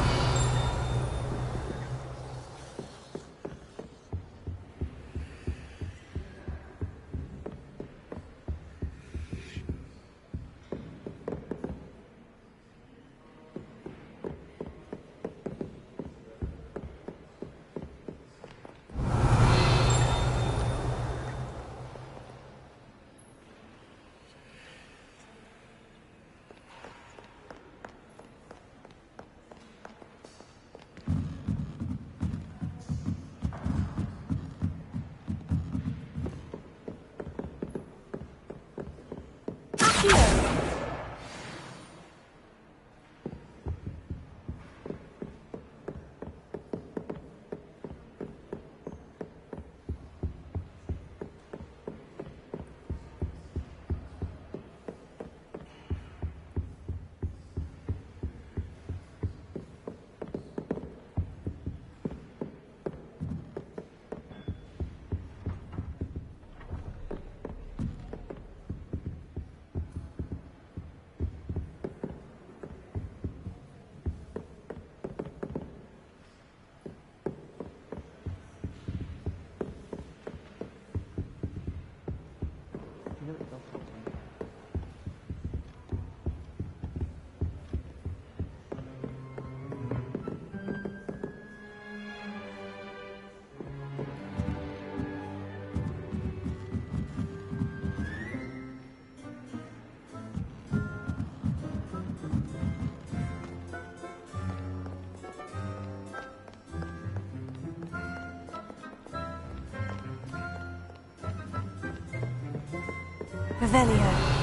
Revelio.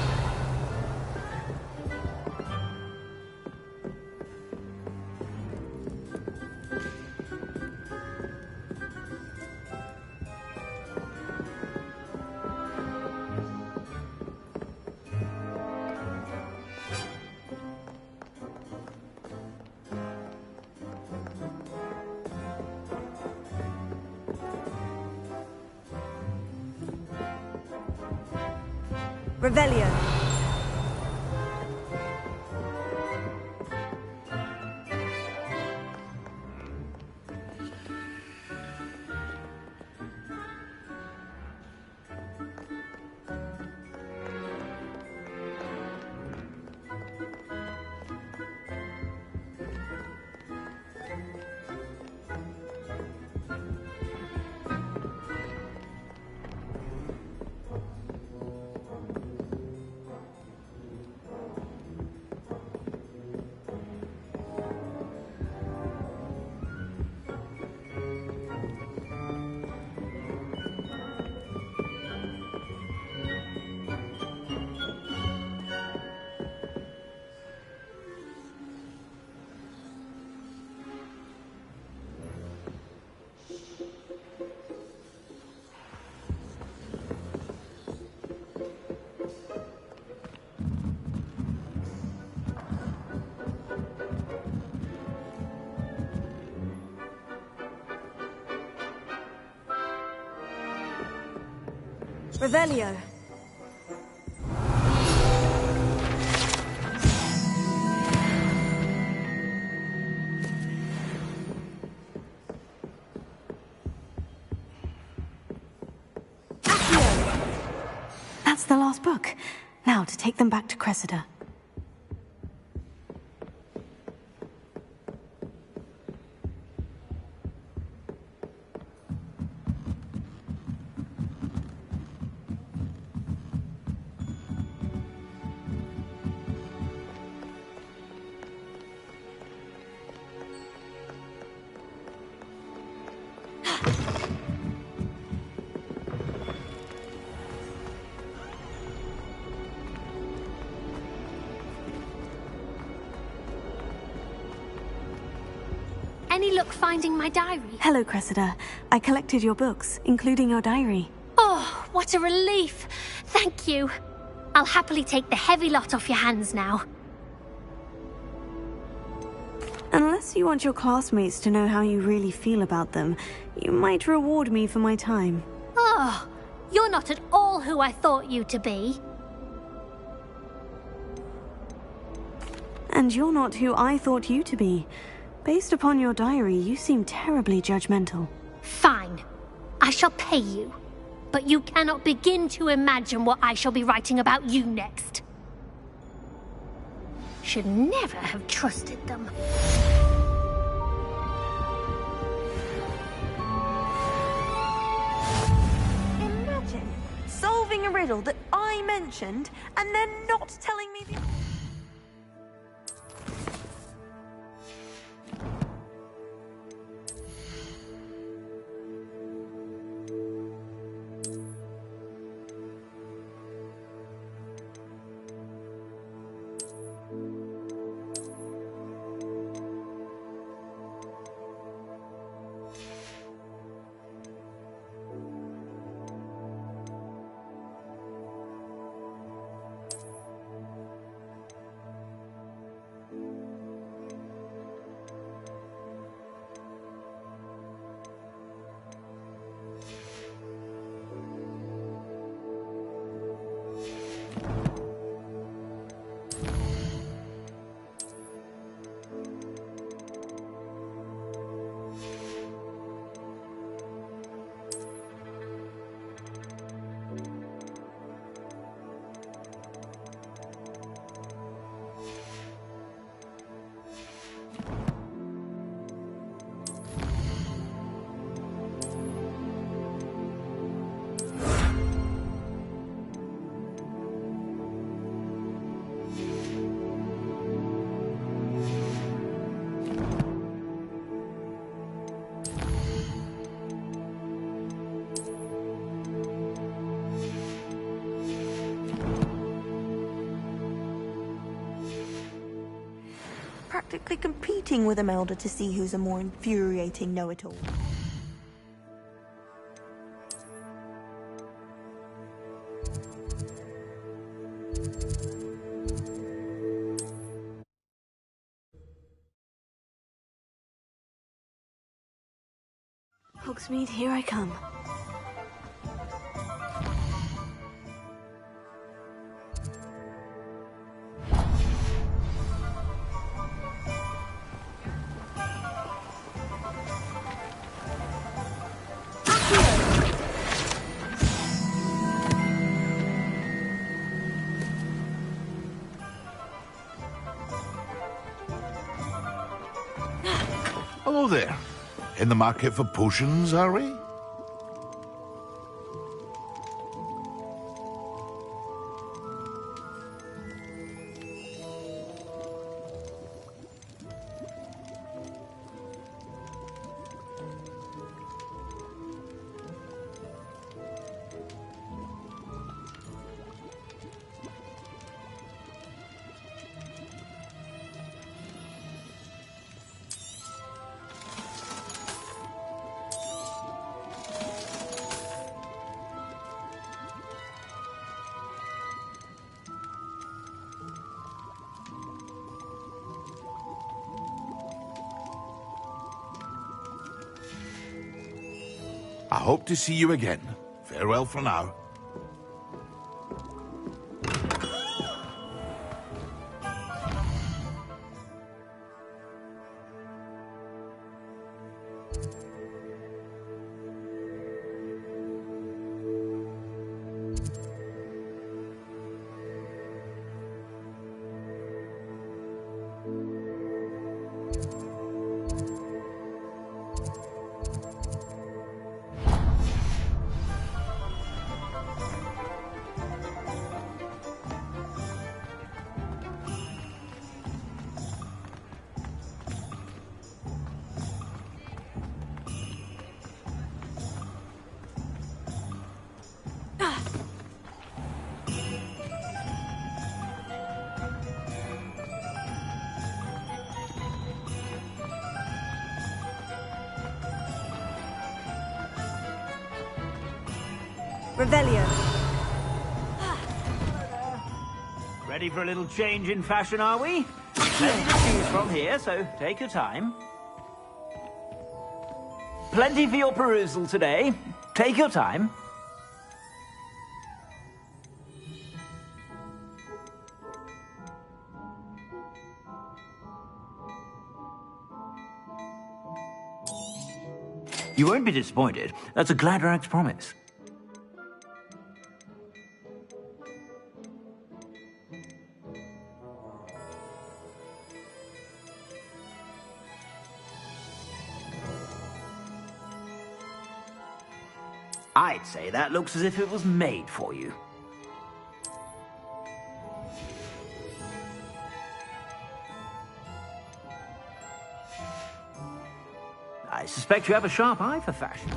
Revelio. Revelio. That's the last book. Now to take them back to Cressida. Any luck finding my diary? Hello, Cressida. I collected your books, including your diary. Oh, what a relief. Thank you. I'll happily take the heavy lot off your hands now. Unless you want your classmates to know how you really feel about them, you might reward me for my time. Oh, you're not at all who I thought you to be. And you're not who I thought you to be. Based upon your diary, you seem terribly judgmental. Fine. I shall pay you. But you cannot begin to imagine what I shall be writing about you next. Should never have trusted them. Imagine solving a riddle that I mentioned and then not telling me the... practically competing with Imelda to see who's a more infuriating know-it-all. Hogsmeade, here I come. Hello there. In the market for potions, are we? I hope to see you again. Farewell for now. Revelio. Ready for a little change in fashion, are we? Plenty to choose from here, so take your time. Plenty for your perusal today. Take your time. You won't be disappointed. That's a Gladrag's promise. I'd say that looks as if it was made for you. I suspect you have a sharp eye for fashion.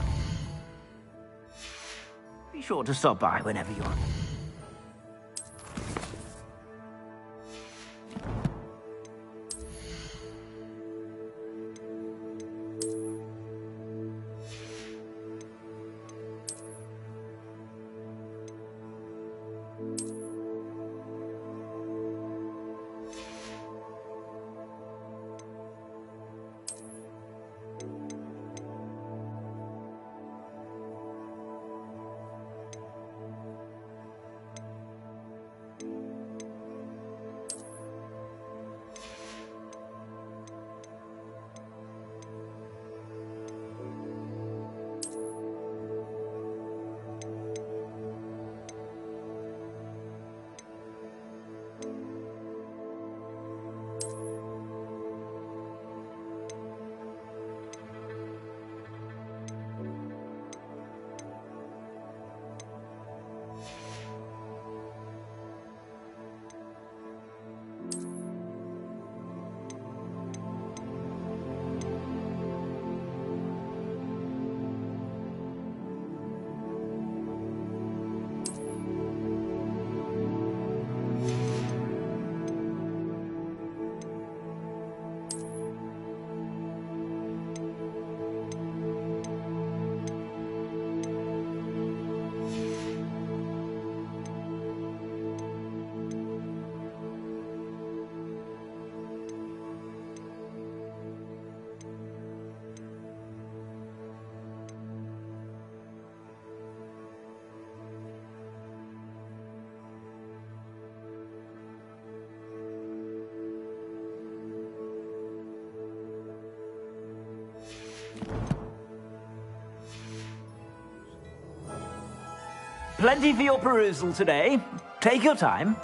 Be sure to stop by whenever you're... Plenty for your perusal today. Take your time.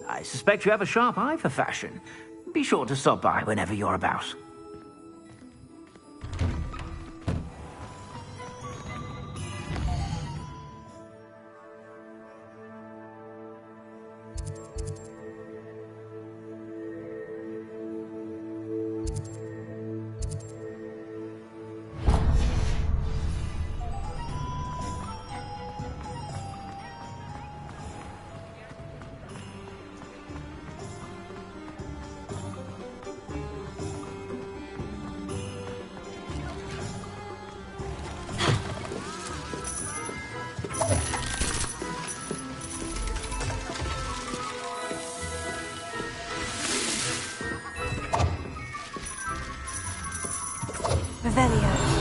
I suspect you have a sharp eye for fashion. Be sure to stop by whenever you're about. Revelio.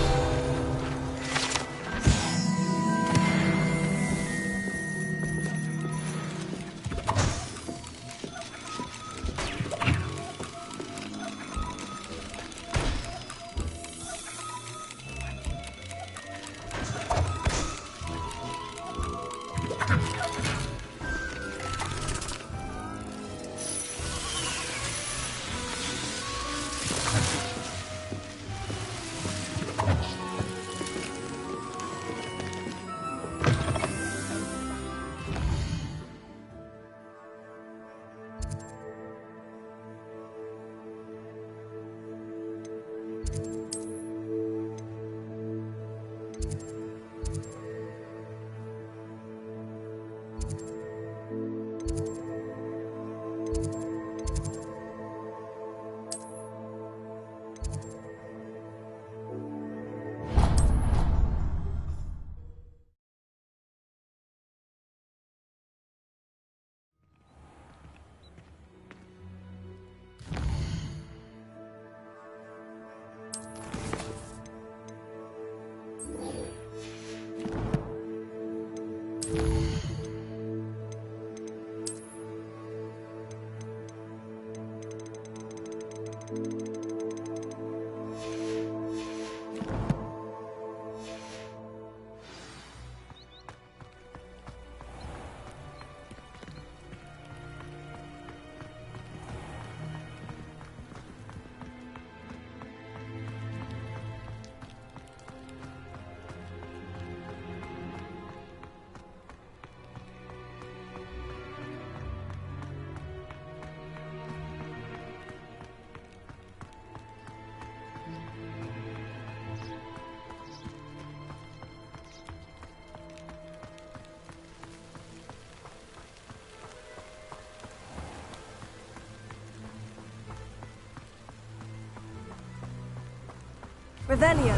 Revelio.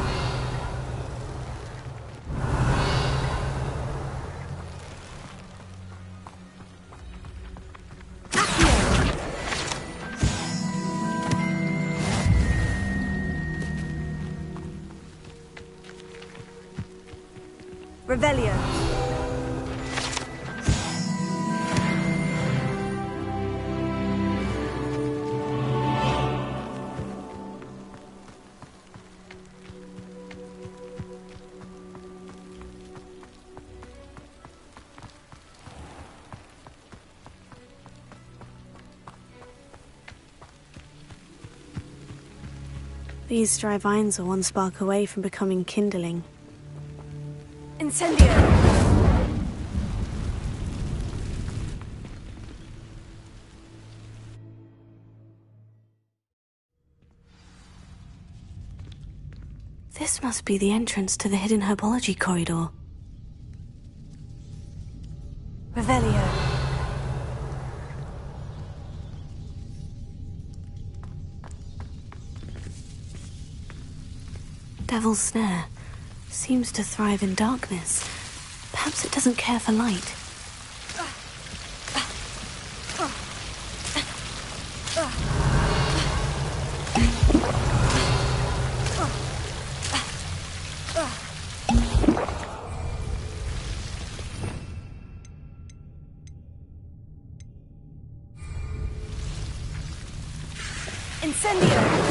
Revelio. These dry vines are one spark away from becoming kindling. Incendio! This must be the entrance to the hidden herbology corridor. Revelio. Devil's Snare seems to thrive in darkness. Perhaps it doesn't care for light. Incendio!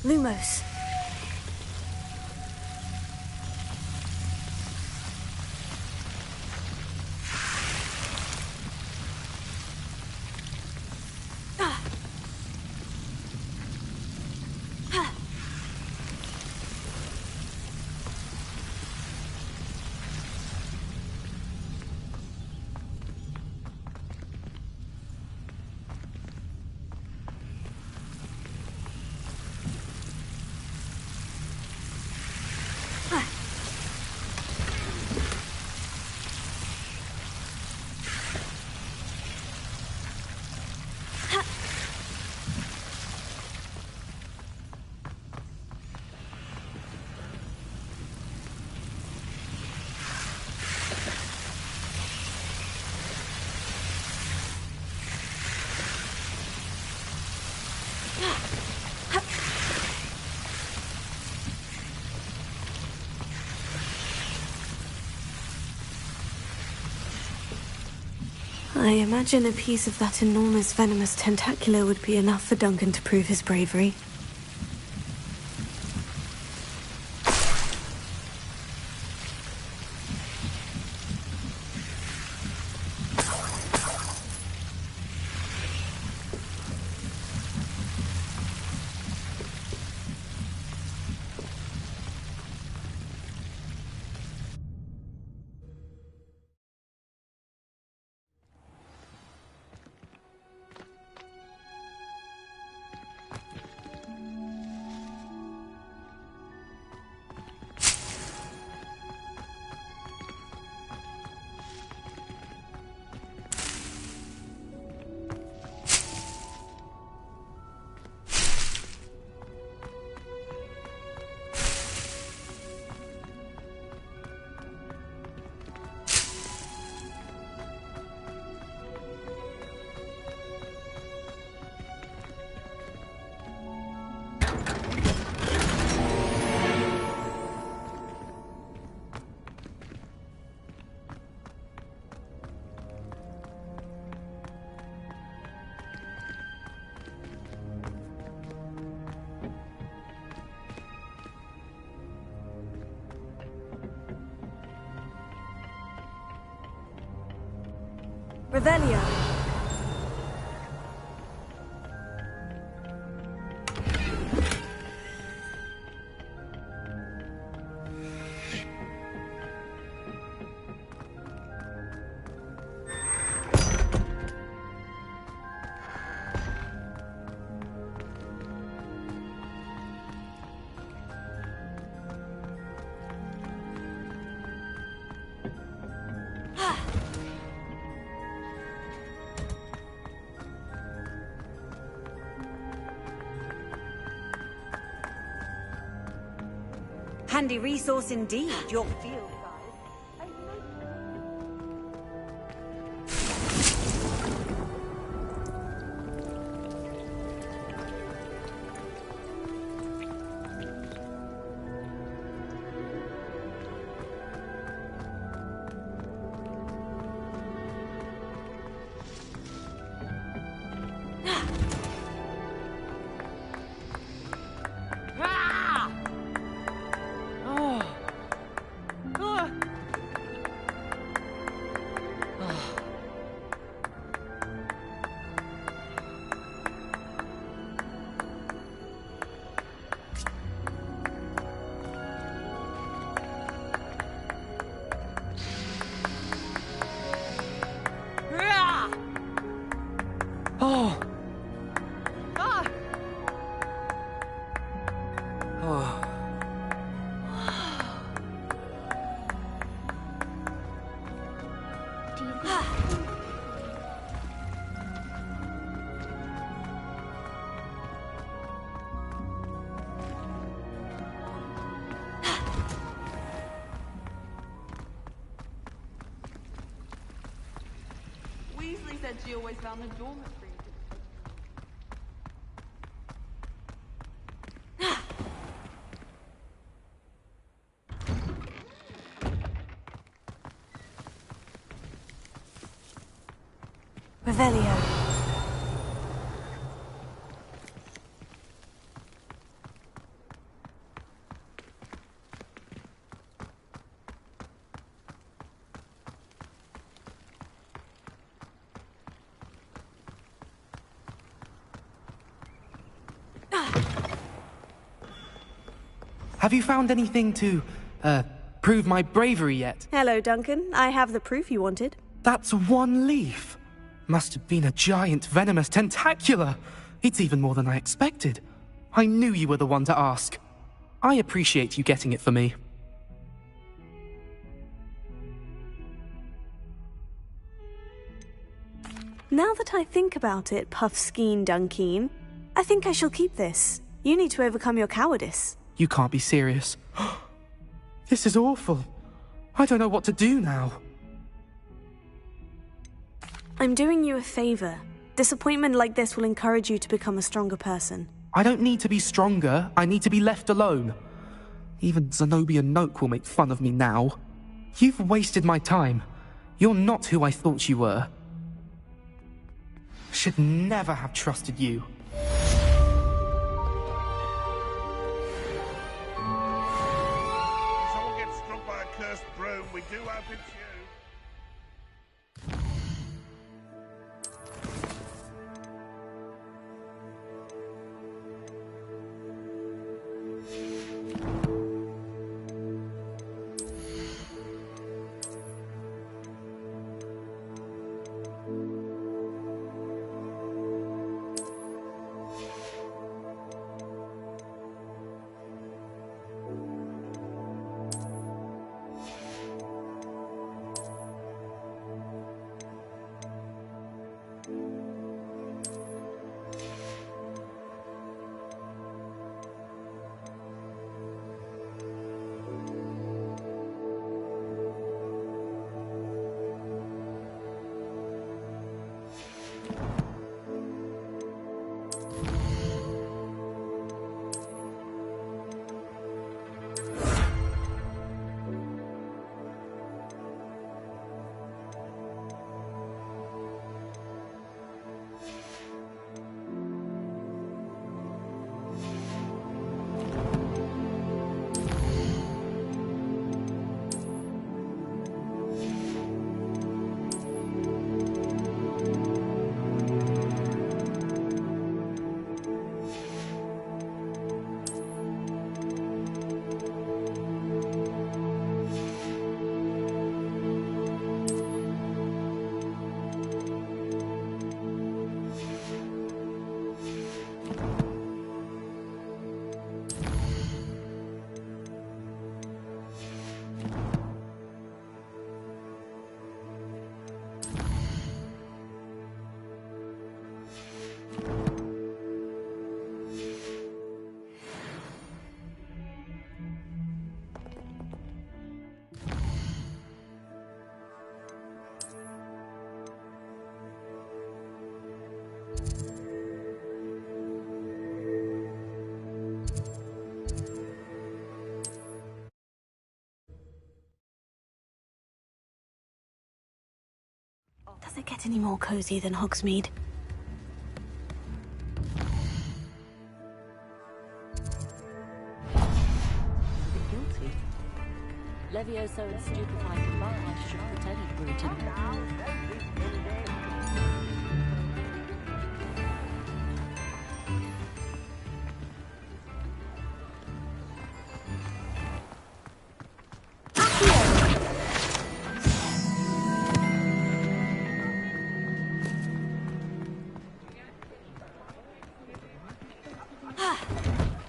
Lumos. I imagine a piece of that enormous venomous tentacular would be enough for Duncan to prove his bravery. Revelio. Handy resource indeed, your field guide. Oh. Oh. Weasley said she always found the dormitory. Revelio. Have you found anything to, prove my bravery yet? Hello, Duncan. I have the proof you wanted. That's one leaf. Must have been a giant venomous tentacula. It's even more than I expected. I knew you were the one to ask. I appreciate you getting it for me. Now that I think about it, Puffskein Dunkeen, I think I shall keep this. You need to overcome your cowardice. You can't be serious. This is awful. I don't know what to do now. I'm doing you a favor. Disappointment like this will encourage you to become a stronger person. I don't need to be stronger. I need to be left alone. Even Zenobia Noak will make fun of me now. You've wasted my time. You're not who I thought you were. Should never have trusted you. Someone gets struck by a cursed broom, we do hope it's you. Does it get any more cozy than Hogsmeade? Guilty. Levioso and stupefying combined should put any brute in.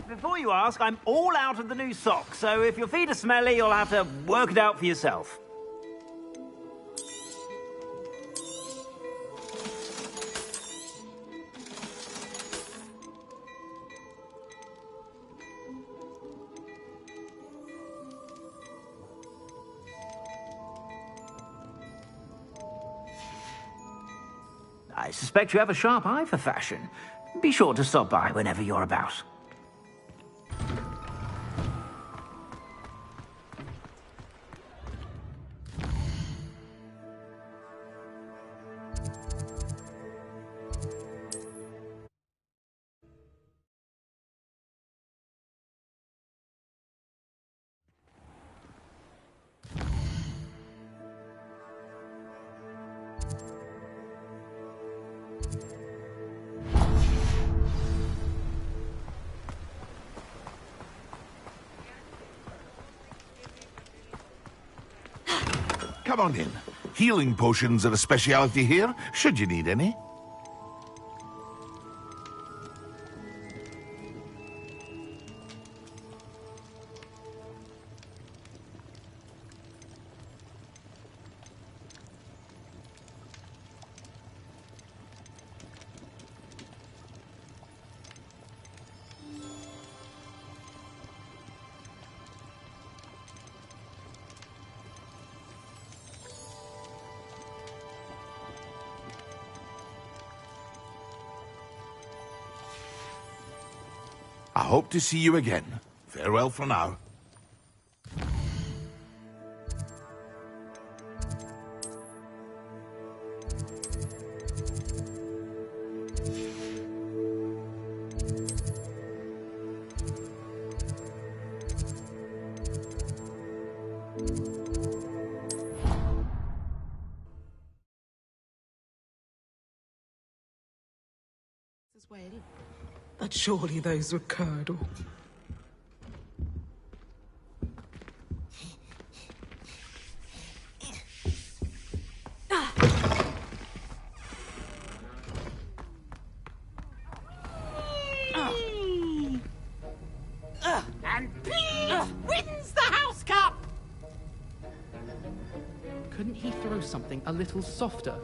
Before you ask, I'm all out of the new socks, so if your feet are smelly, you'll have to work it out for yourself. I suspect you have a sharp eye for fashion. Be sure to stop by whenever you're about. Come on in. Healing potions are a speciality here, should you need any. I hope to see you again. Farewell for now. But surely those were curdle. And please wins the house cup! Couldn't he throw something a little softer?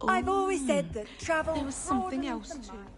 I've always said that travel... There was something else broadens the too. mind.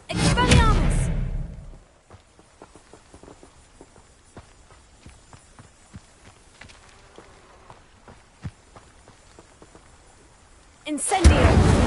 Expelliarmus! Incendio!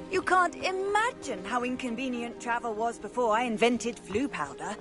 You can't imagine how inconvenient travel was before I invented flu powder.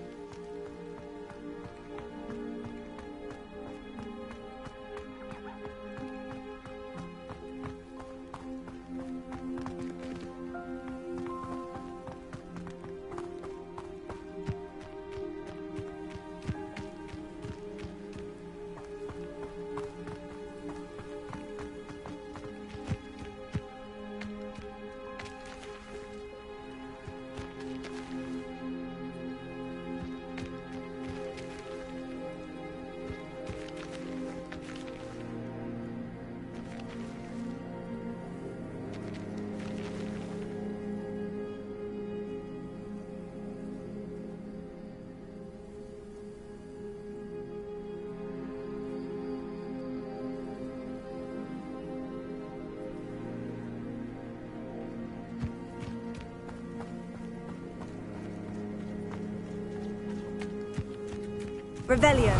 Revelio.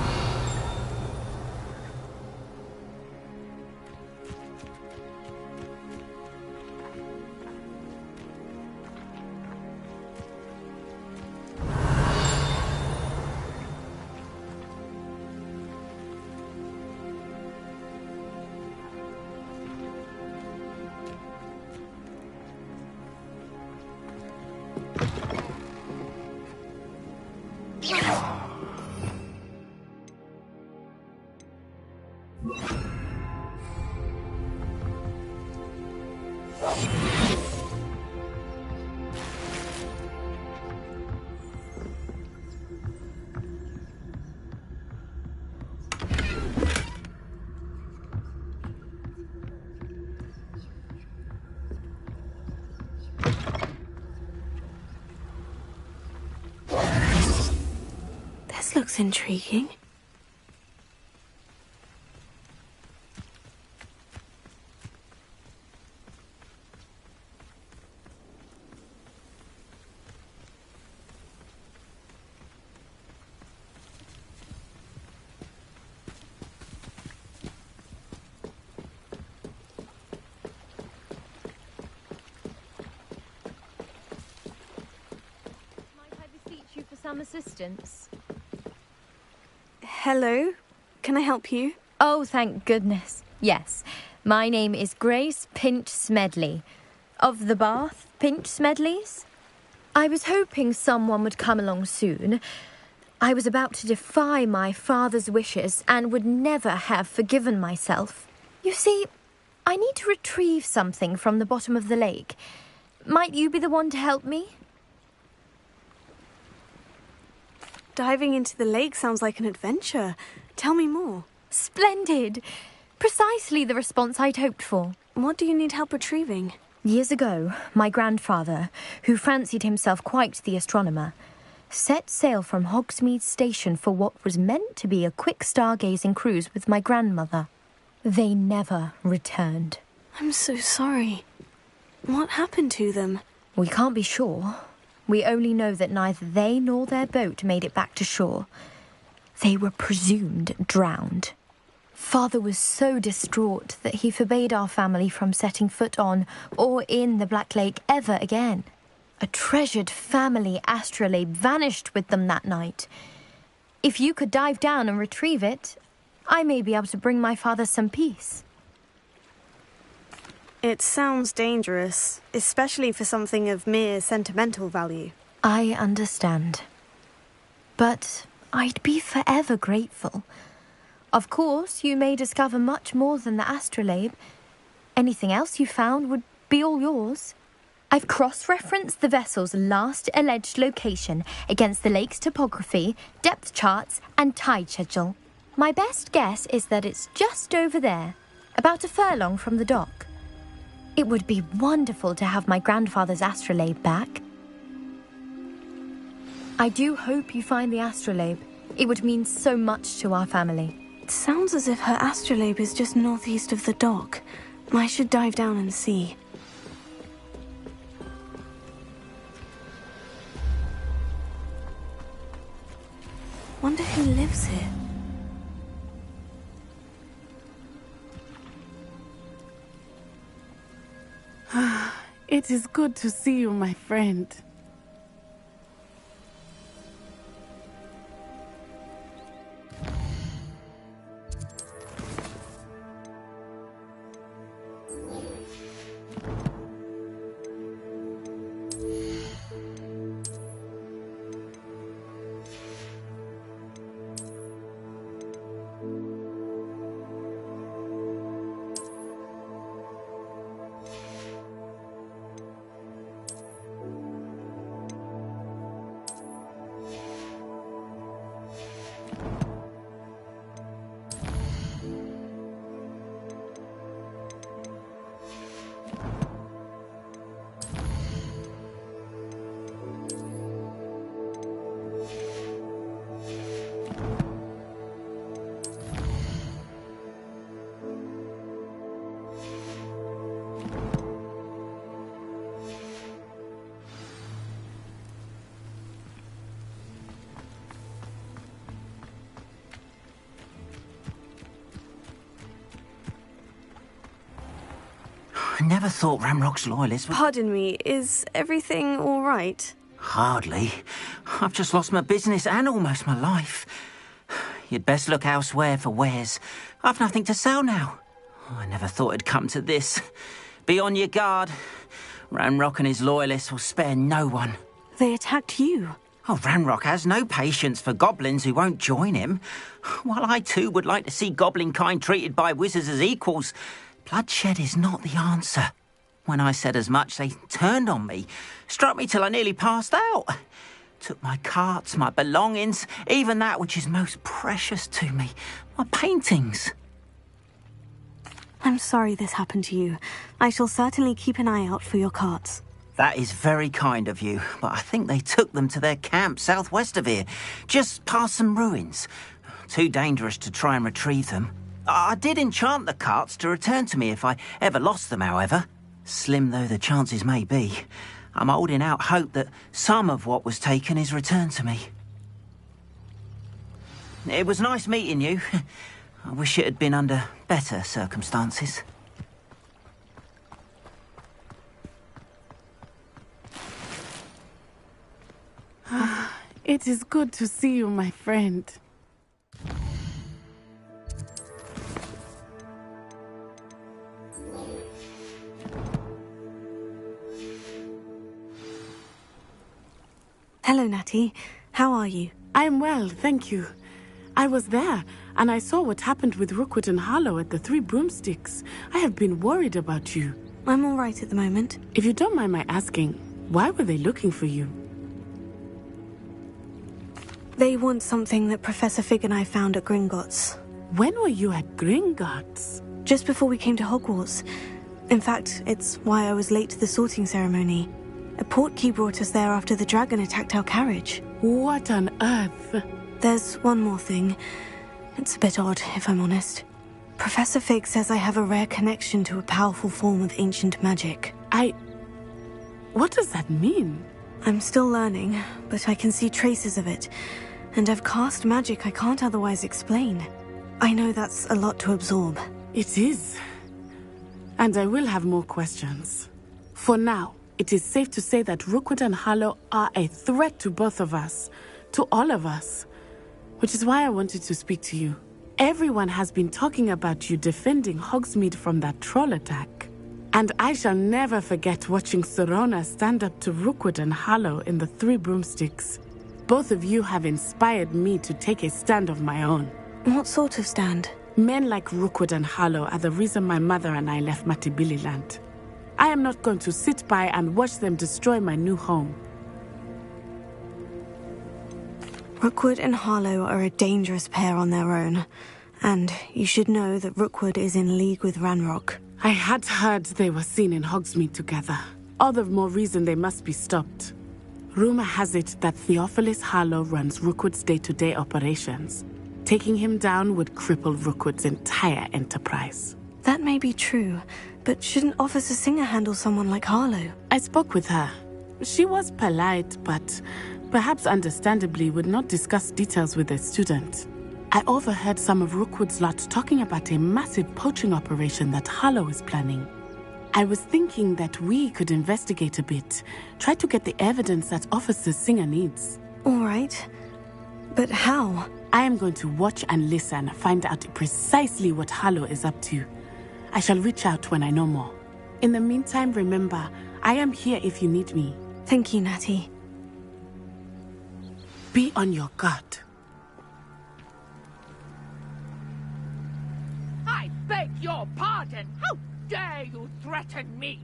This looks intriguing. Some assistance. Hello, can I help you? Oh, thank goodness. Yes, my name is Grace Pinch Smedley, of the Bath Pinch Smedleys. I was hoping someone would come along soon. I was about to defy my father's wishes and would never have forgiven myself. You see, I need to retrieve something from the bottom of the lake. Might you be the one to help me? Diving into the lake sounds like an adventure. Tell me more. Splendid! Precisely the response I'd hoped for. What do you need help retrieving? Years ago, my grandfather, who fancied himself quite the astronomer, set sail from Hogsmeade Station for what was meant to be a quick stargazing cruise with my grandmother. They never returned. I'm so sorry. What happened to them? We can't be sure. We only know that neither they nor their boat made it back to shore. They were presumed drowned. Father was so distraught that he forbade our family from setting foot on or in the Black Lake ever again. A treasured family astrolabe vanished with them that night. If you could dive down and retrieve it, I may be able to bring my father some peace. It sounds dangerous, especially for something of mere sentimental value. I understand. But I'd be forever grateful. Of course, you may discover much more than the astrolabe. Anything else you found would be all yours. I've cross-referenced the vessel's last alleged location against the lake's topography, depth charts, and tide schedule. My best guess is that it's just over there, about a furlong from the dock. It would be wonderful to have my grandfather's astrolabe back. I do hope you find the astrolabe. It would mean so much to our family. It sounds as if her astrolabe is just northeast of the dock. I should dive down and see. Wonder who lives here. It is good to see you, my friend. never thought Ramrock's loyalists would... Pardon me, is everything all right? Hardly. I've just lost my business and almost my life. You'd best look elsewhere for wares. I've nothing to sell now. I never thought it'd come to this. Be on your guard. Ranrock and his loyalists will spare no one. They attacked you. Oh, Ranrock has no patience for goblins who won't join him. While I too would like to see goblin kind treated by wizards as equals, bloodshed is not the answer. When I said as much, they turned on me, struck me till I nearly passed out. Took my carts, my belongings, even that which is most precious to me, my paintings. I'm sorry this happened to you. I shall certainly keep an eye out for your carts. That is very kind of you, but I think they took them to their camp southwest of here, just past some ruins. Too dangerous to try and retrieve them. I did enchant the carts to return to me if I ever lost them, however. Slim though the chances may be, I'm holding out hope that some of what was taken is returned to me. It was nice meeting you. I wish it had been under better circumstances. It is good to see you, my friend. Hello, Natty. How are you? I am well, thank you. I was there, and I saw what happened with Rookwood and Harlow at the Three Broomsticks. I have been worried about you. I'm all right at the moment. If you don't mind my asking, why were they looking for you? They want something that Professor Fig and I found at Gringotts. When were you at Gringotts? Just before we came to Hogwarts. In fact, it's why I was late to the sorting ceremony. A portkey brought us there after the dragon attacked our carriage. What on earth? There's one more thing. It's a bit odd, if I'm honest. Professor Fig says I have a rare connection to a powerful form of ancient magic. What does that mean? I'm still learning, but I can see traces of it. And I've cast magic I can't otherwise explain. I know that's a lot to absorb. It is. And I will have more questions. For now, it is safe to say that Rookwood and Harlow are a threat to both of us. To all of us. Which is why I wanted to speak to you. Everyone has been talking about you defending Hogsmeade from that troll attack. And I shall never forget watching Serona stand up to Rookwood and Harlow in the Three Broomsticks. Both of you have inspired me to take a stand of my own. What sort of stand? Men like Rookwood and Harlow are the reason my mother and I left Matibililand. I am not going to sit by and watch them destroy my new home. Rookwood and Harlow are a dangerous pair on their own. And you should know that Rookwood is in league with Ranrock. I had heard they were seen in Hogsmeade together. All the more reason they must be stopped. Rumor has it that Theophilus Harlow runs Rookwood's day-to-day operations. Taking him down would cripple Rookwood's entire enterprise. That may be true, but shouldn't Officer Singer handle someone like Harlow? I spoke with her. She was polite, but perhaps understandably would not discuss details with a student. I overheard some of Rookwood's lot talking about a massive poaching operation that Harlow is planning. I was thinking that we could investigate a bit, try to get the evidence that Officer Singer needs. All right. But how? I am going to watch and listen, find out precisely what Harlow is up to. I shall reach out when I know more. In the meantime, remember, I am here if you need me. Thank you, Natty. Be on your guard. I beg your pardon. How dare you threaten me?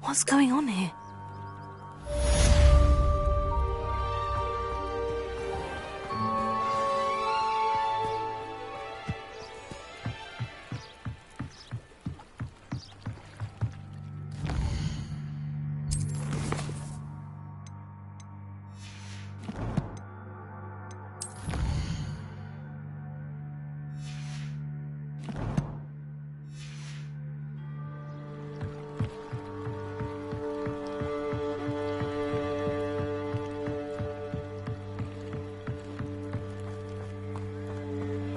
What's going on here?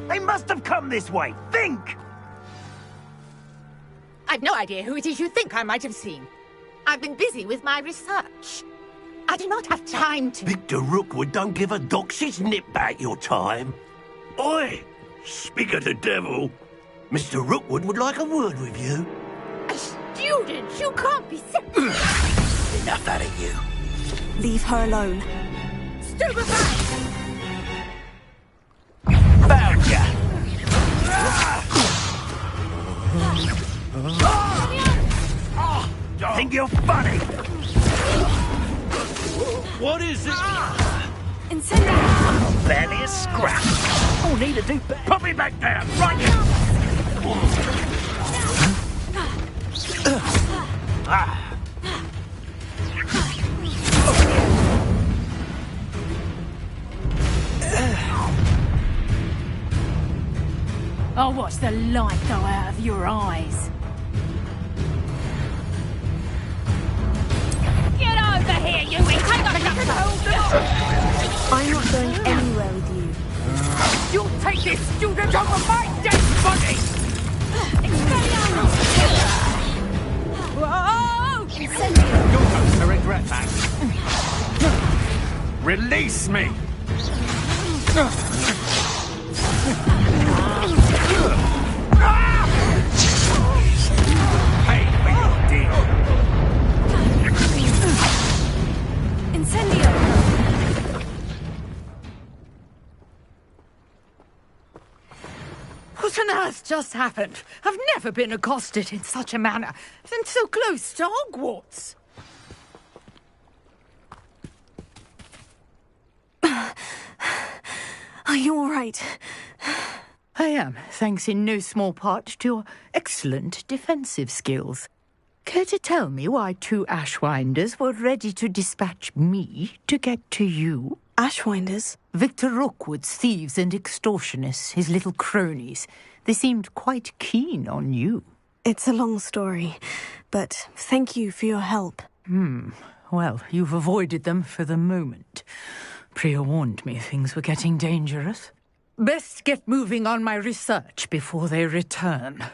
They must have come this way. Think! I've no idea who it is you think I might have seen. I've been busy with my research. I do not have time to... Victor Rookwood don't give a doxy's nip back your time. Oi! Speak of the devil. Mr. Rookwood would like a word with you. A student? You can't be... Enough out of you. Leave her alone. Stupefy! Found ya! Think you're funny? What is it? Incendio! Barely a scrap. Oh, need to do better. Put me back down, right here. I'll watch the light go out of your eyes. Get over here, you I'm not going anywhere with you. You'll take this student over my dead body! Whoa! You're going to regret that. Release me! Pay for your deal. Incendio! What on earth just happened? I've never been accosted in such a manner, and so close to Hogwarts. Are you all right? I am, thanks in no small part to your excellent defensive skills. Care to tell me why 2 Ashwinders were ready to dispatch me to get to you? Ashwinders? Victor Rookwood's thieves and extortionists, his little cronies. They seemed quite keen on you. It's a long story, but thank you for your help. Well, you've avoided them for the moment. Priya warned me things were getting dangerous. Best get moving on my research before they return.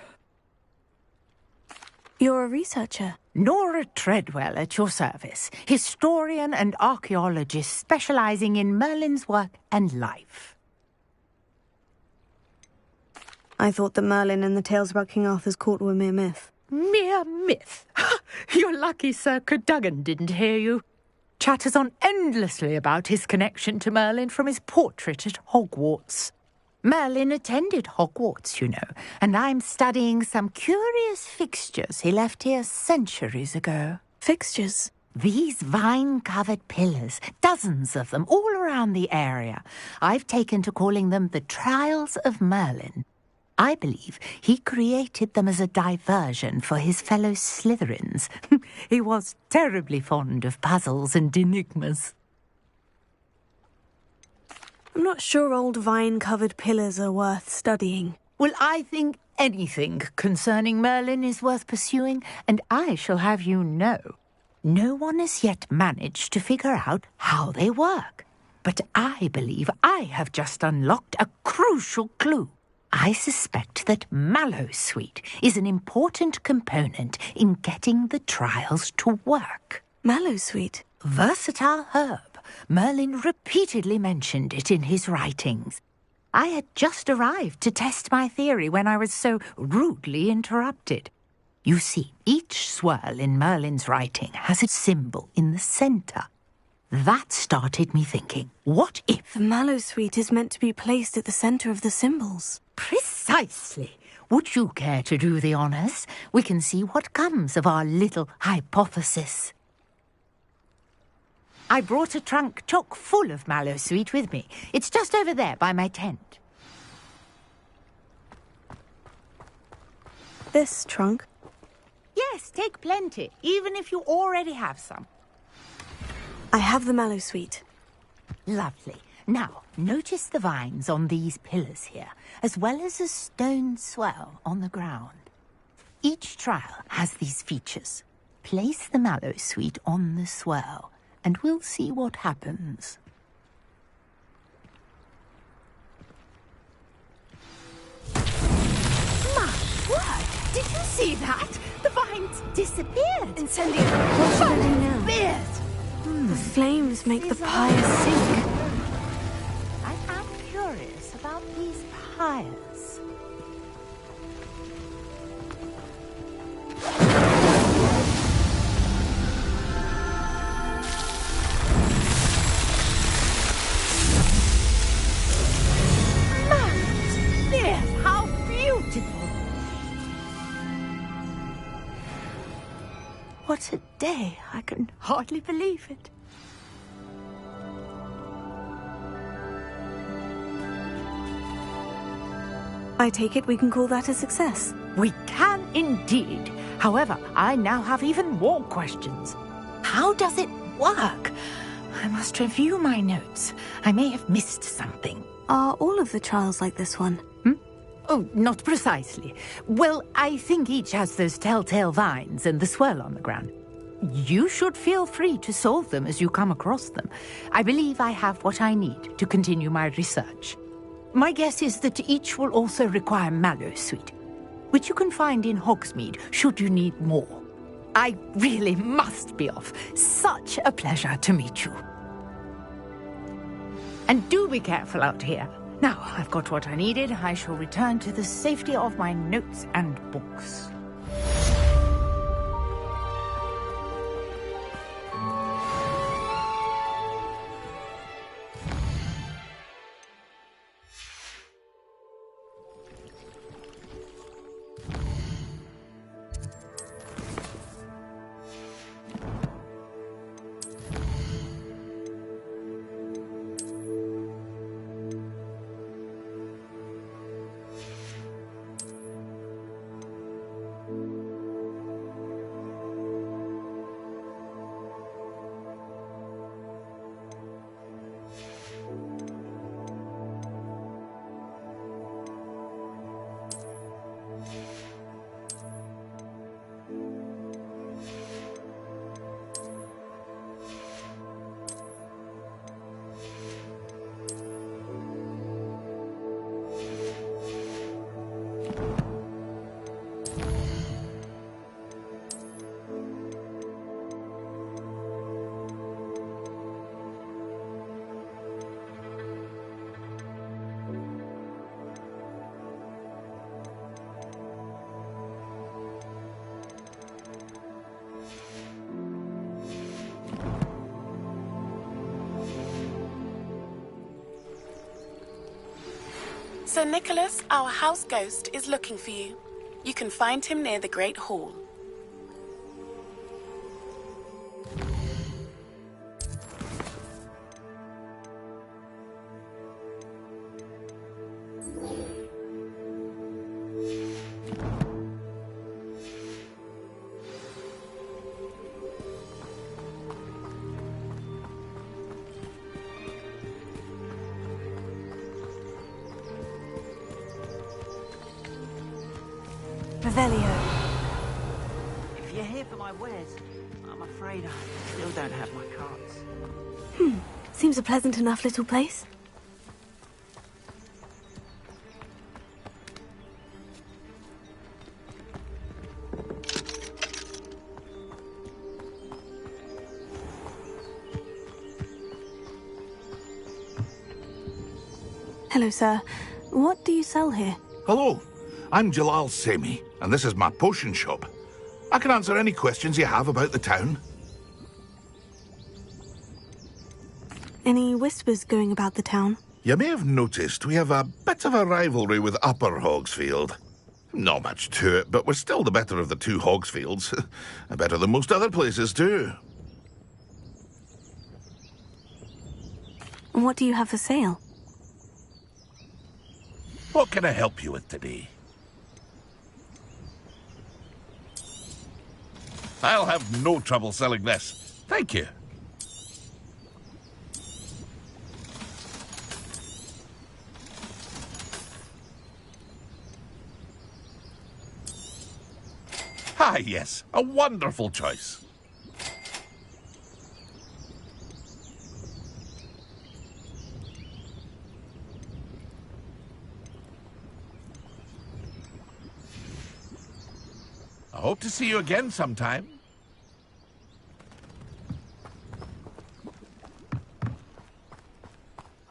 You're a researcher? Nora Treadwell at your service, historian and archaeologist specializing in Merlin's work and life. I thought that Merlin and the tales about King Arthur's court were mere myth. Mere myth? You're lucky Sir Cadogan didn't hear you. Chatters on endlessly about his connection to Merlin from his portrait at Hogwarts. Merlin attended Hogwarts, you know, and I'm studying some curious fixtures he left here centuries ago. Fixtures? These vine-covered pillars, dozens of them, all around the area. I've taken to calling them the Trials of Merlin. I believe he created them as a diversion for his fellow Slytherins. He was terribly fond of puzzles and enigmas. I'm not sure old vine-covered pillars are worth studying. Well, I think anything concerning Merlin is worth pursuing, and I shall have you know, no one has yet managed to figure out how they work. But I believe I have just unlocked a crucial clue. I suspect that Mallowsweet is an important component in getting the trials to work. Mallowsweet? Versatile herb. Merlin repeatedly mentioned it in his writings. I had just arrived to test my theory when I was so rudely interrupted. You see, each swirl in Merlin's writing has a symbol in the centre. That started me thinking, what if... The Mallowsweet is meant to be placed at the centre of the symbols. Precisely. Would you care to do the honours? We can see what comes of our little hypothesis. I brought a trunk chock full of Mallowsweet with me. It's just over there by my tent. This trunk? Yes, take plenty, even if you already have some. I have the Mallowsweet. Lovely. Now, notice the vines on these pillars here, as well as a stone swell on the ground. Each trial has these features. Place the Mallowsweet on the swell, and we'll see what happens. My word! Did you see that? The vines disappeared. Incendio, what should I do now? Disappeared. The flames make the pyre sink. I am curious about these pyres. Yes, how beautiful! What a day! I can hardly believe it. I take it we can call that a success. We can indeed. However, I now have even more questions. How does it work? I must review my notes. I may have missed something. Are all of the trials like this one? Oh, not precisely. Well, I think each has those telltale vines and the swirl on the ground. You should feel free to solve them as you come across them. I believe I have what I need to continue my research. My guess is that each will also require mallow sweet, which you can find in Hogsmeade should you need more. I really must be off. Such a pleasure to meet you. And do be careful out here. Now, I've got what I needed. I shall return to the safety of my notes and books. Sir Nicholas, our house ghost, is looking for you. You can find him near the Great Hall. Revelio. If you're here for my wares, I'm afraid I still don't have my cards. Seems a pleasant enough little place. Hello, sir. What do you sell here? Hello, I'm Jalal Semi, and this is my potion shop. I can answer any questions you have about the town. Any whispers going about the town? You may have noticed we have a bit of a rivalry with Upper Hogsfield. Not much to it, but we're still the better of the two Hogsfields. Better than most other places, too. What do you have for sale? What can I help you with today? I'll have no trouble selling this. Thank you. Ah, yes. A wonderful choice. hope to see you again sometime.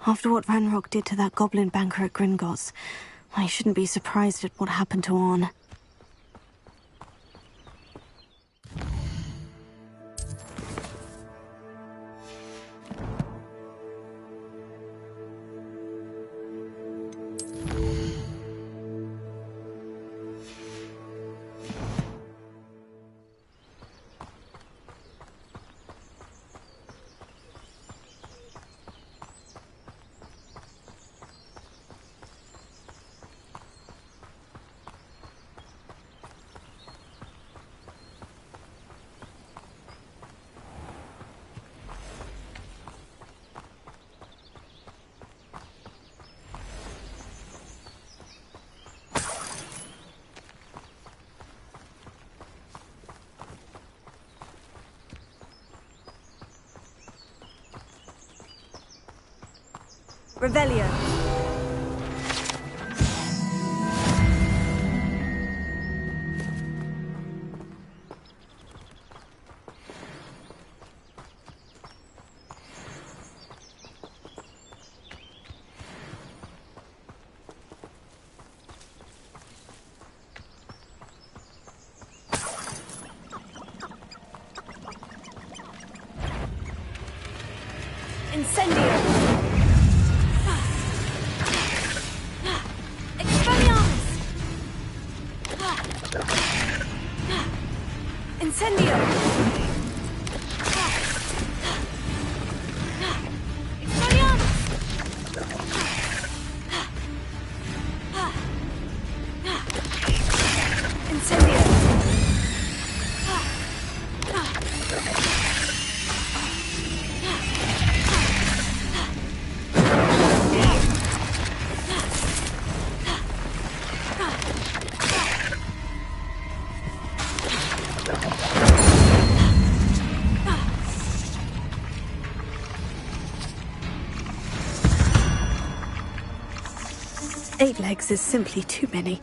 After what Ranrock did to that goblin banker at Gringotts, I shouldn't be surprised at what happened to Orn. Revelio. Incendio. Incendio! Eight legs is simply too many.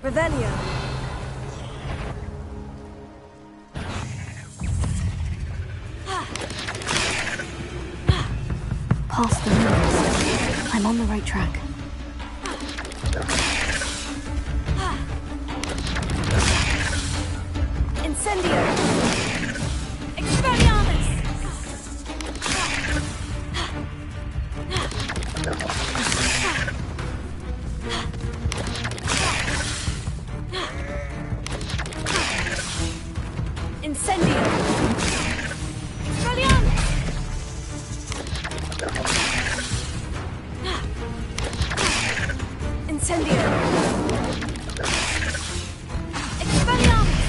Revelio. Past the ruins. I'm on the right track. Incendio! Expelliarmus! Incendio! Expelliarmus! Incendio! Expelliarmus!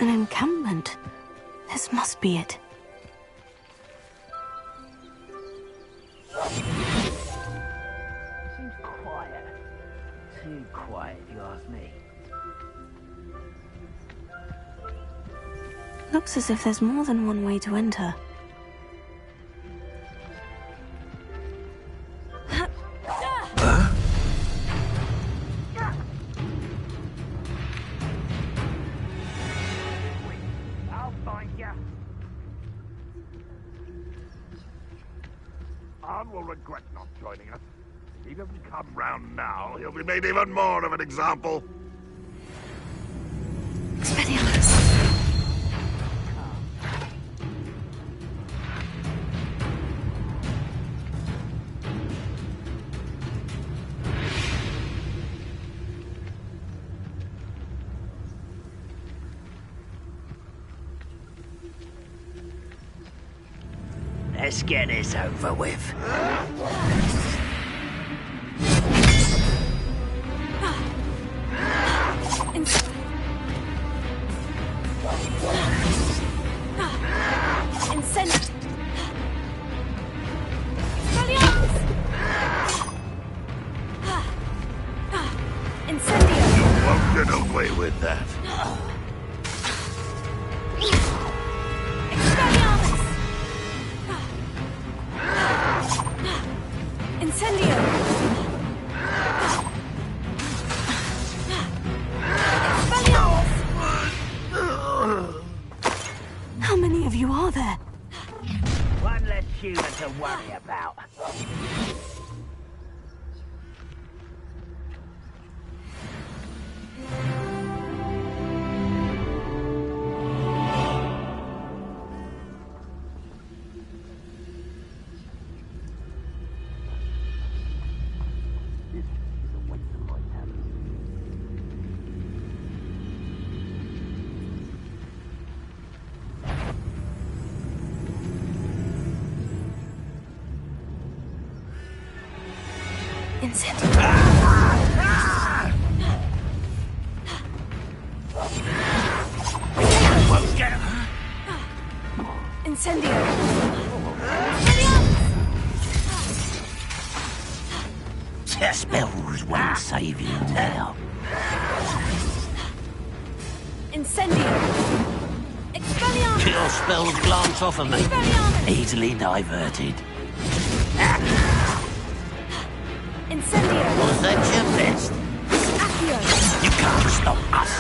An encampment. This must be it. Seems quiet. Too quiet, if you ask me. Looks as if there's more than one way to enter. I'll find you. Arn will regret not joining us. If he doesn't come round now, he'll be made even more of an example. Let's get this over with. You won't get away with that. How many of you are there? One less human to worry about. Incendio! Their spells won't save you now. Incendio! Expelliarmus! Your spells glance off of me. Easily diverted. Incendio! Was that your best? Accio! You can't stop us.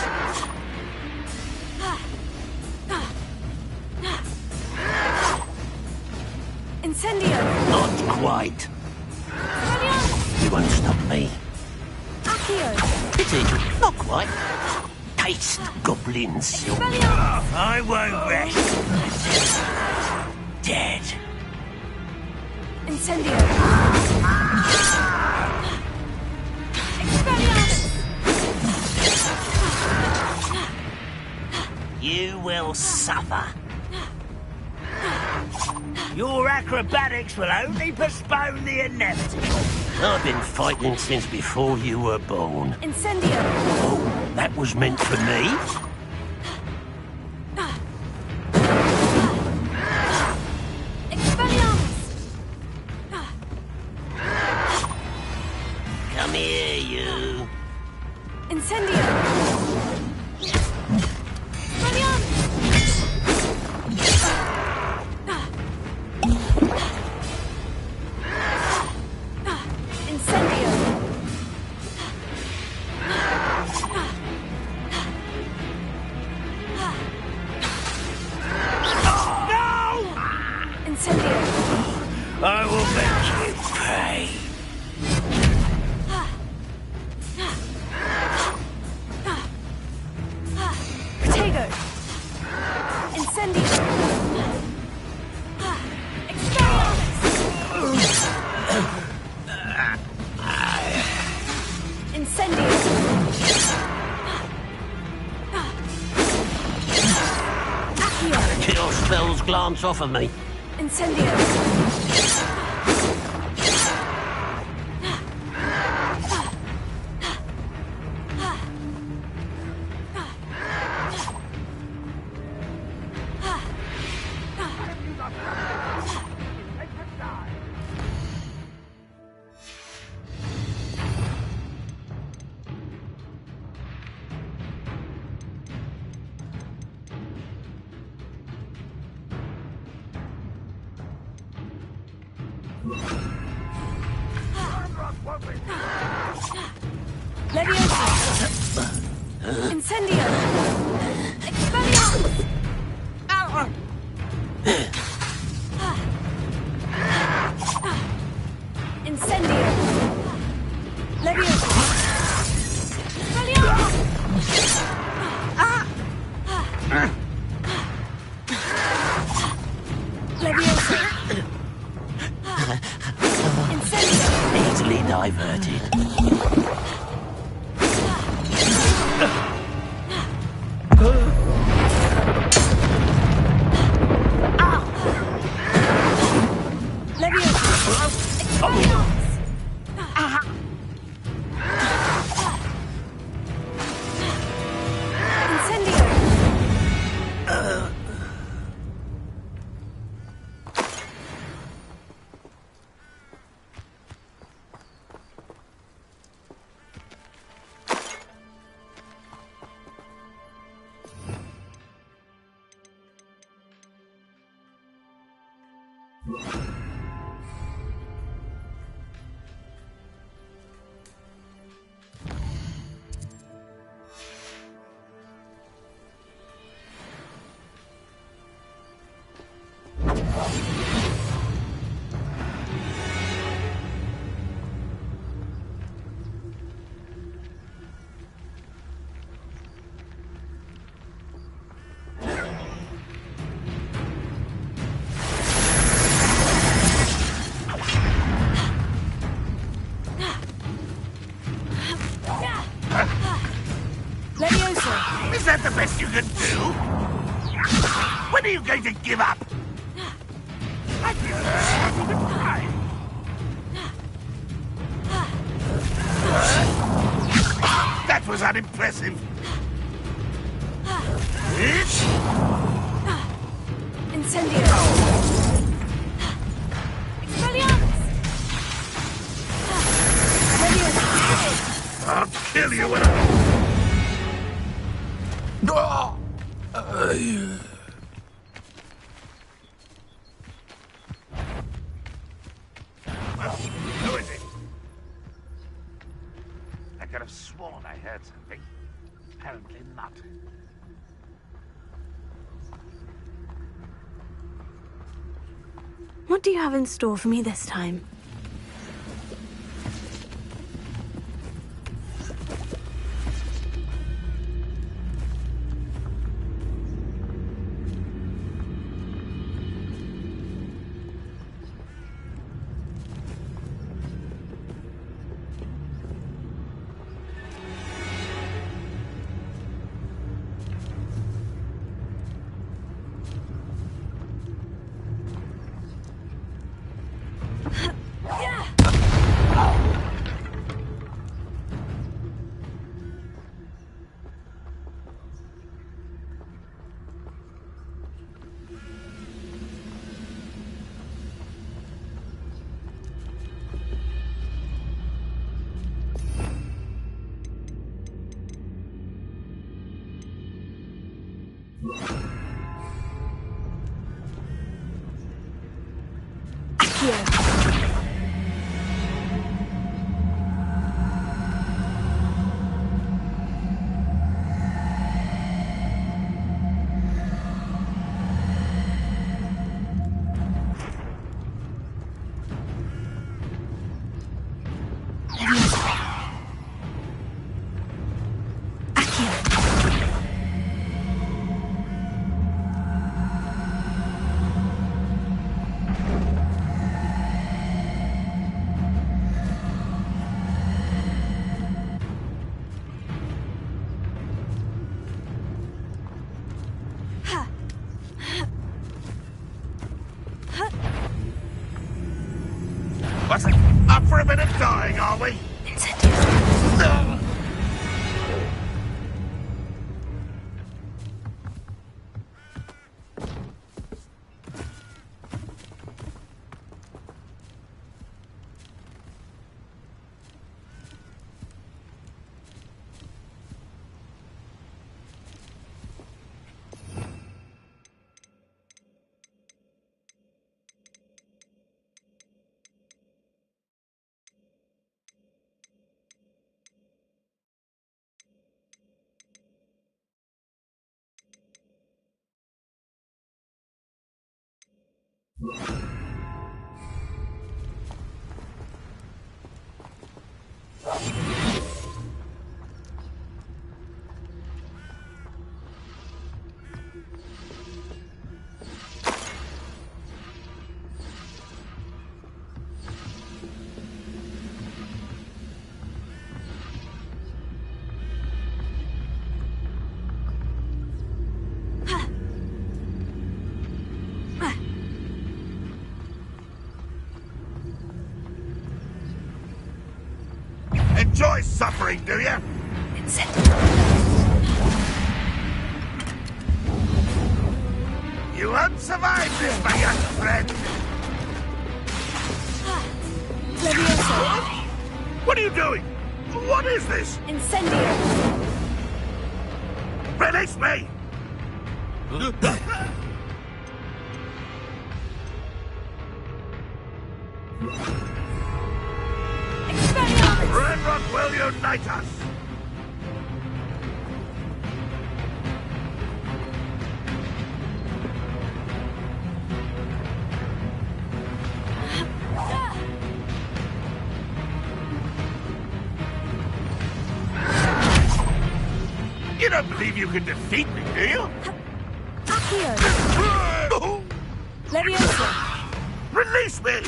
Incendio! Not quite. You won't stop me. Accio! Pity, not quite. Taste, goblins. I won't rest. Dead. Incendio! You will suffer. Your acrobatics will only postpone the inevitable. I've been fighting since before you were born. Incendio! Oh, that was meant for me? Expelliarmus! Come here, you. Incendio! I will make you pay. Protego! Incendio! Incendio! Accio! Your spells glance off of me. Incendio! Leviosa! Incendio! Expelliarmus! Incendio! Leviosa! Expelliarmus! Leviosa! Incendio! Easily diverted. Is that the best you can do? When are you going to give up? I feel like you can try. That was unimpressive. Incendio! Expelliarmus! I'll kill you when I... Who is it? I could have sworn I heard something. Apparently not. What do you have in store for me this time? What's it? Up for a bit of dying, are we? No. Enjoy suffering, do you? You won't survive this, my young friend. Leviosa. What are you doing? What is this? Incendio. Release me! Renrock will unite us! You don't believe you can defeat me, do you? Accio. Leviosa. Release me!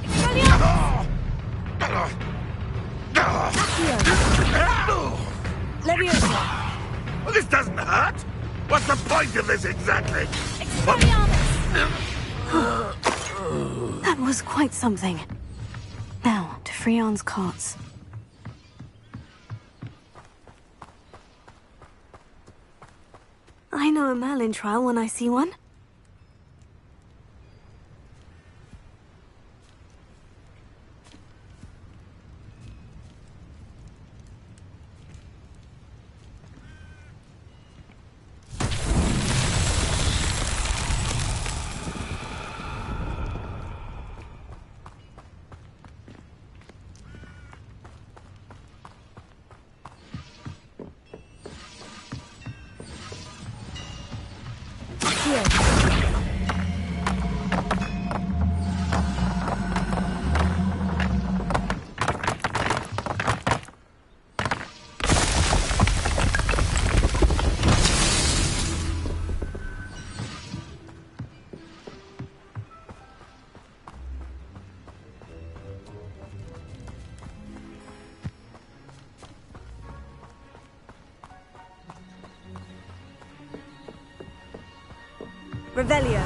Accio. Leviosa. Well, this doesn't hurt. What's the point of this exactly? That was quite something. Now, to Freon's carts. I know a Merlin trial when I see one. Revelio.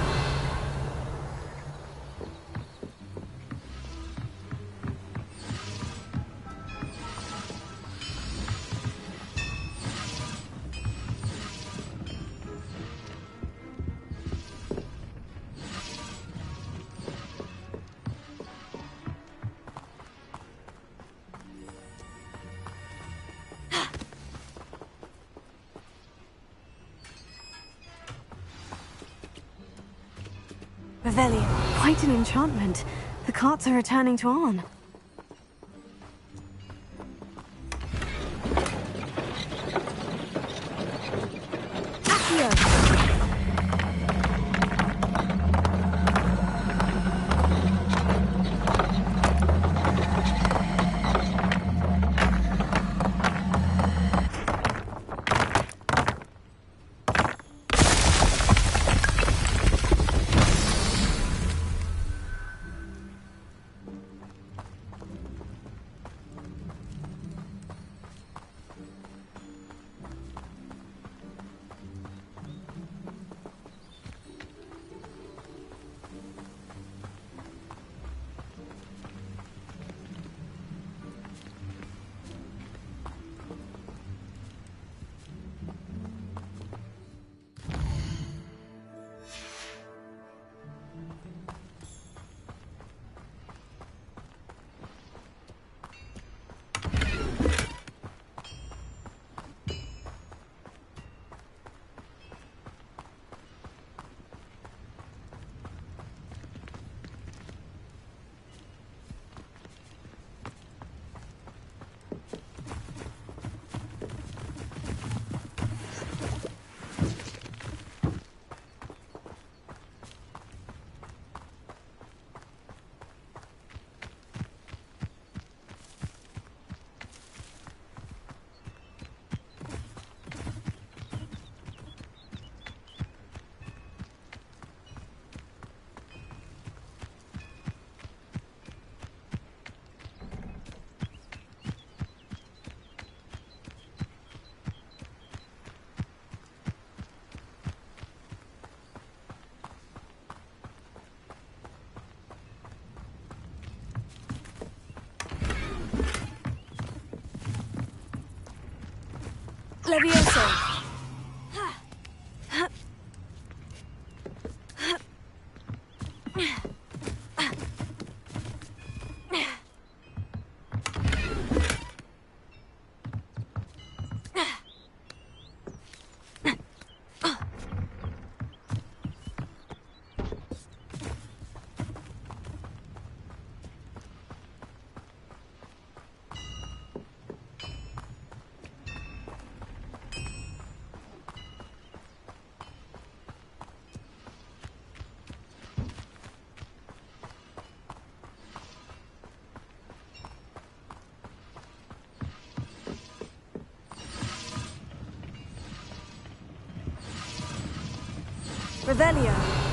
Revelio. Quite an enchantment. The carts are returning to Arn. Accio. Levioso. Revelio.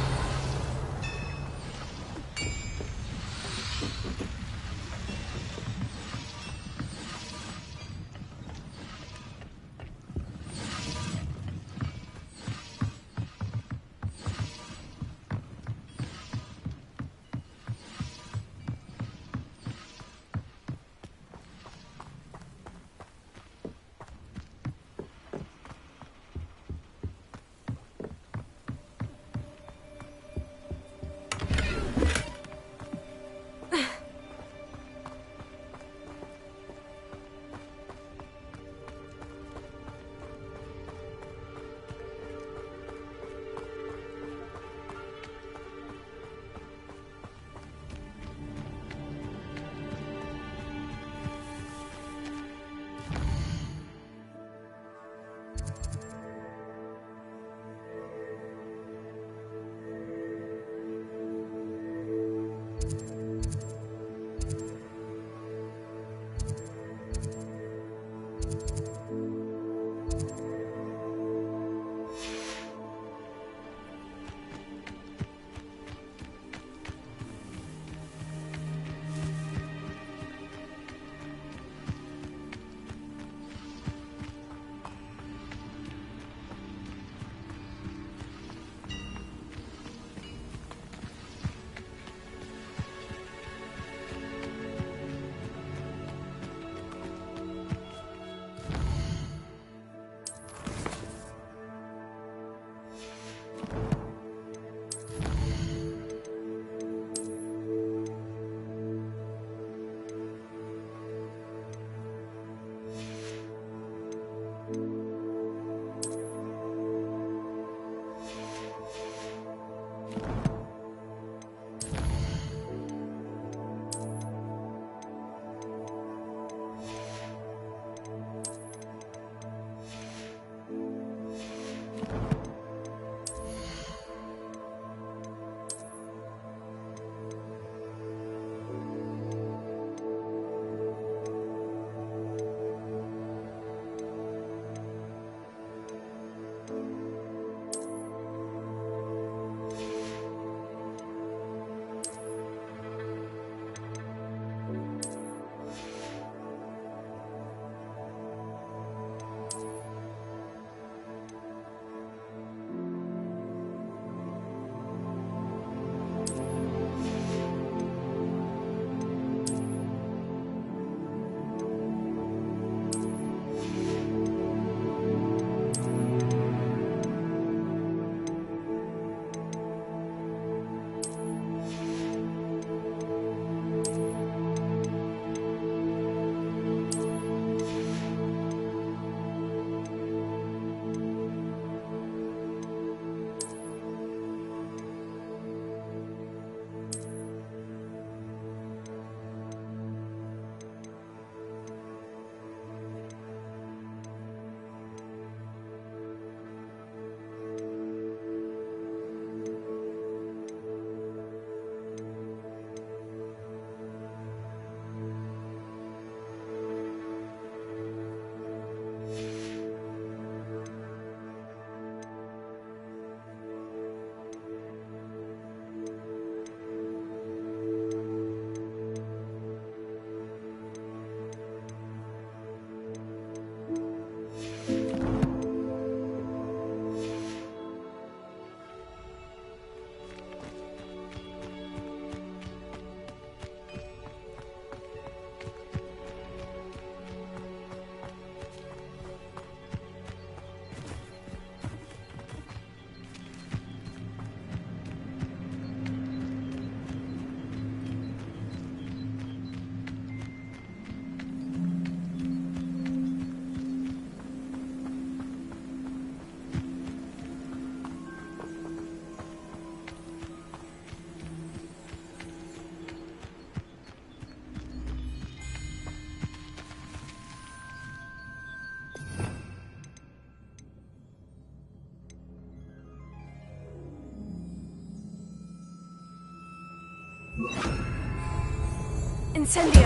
Incendio!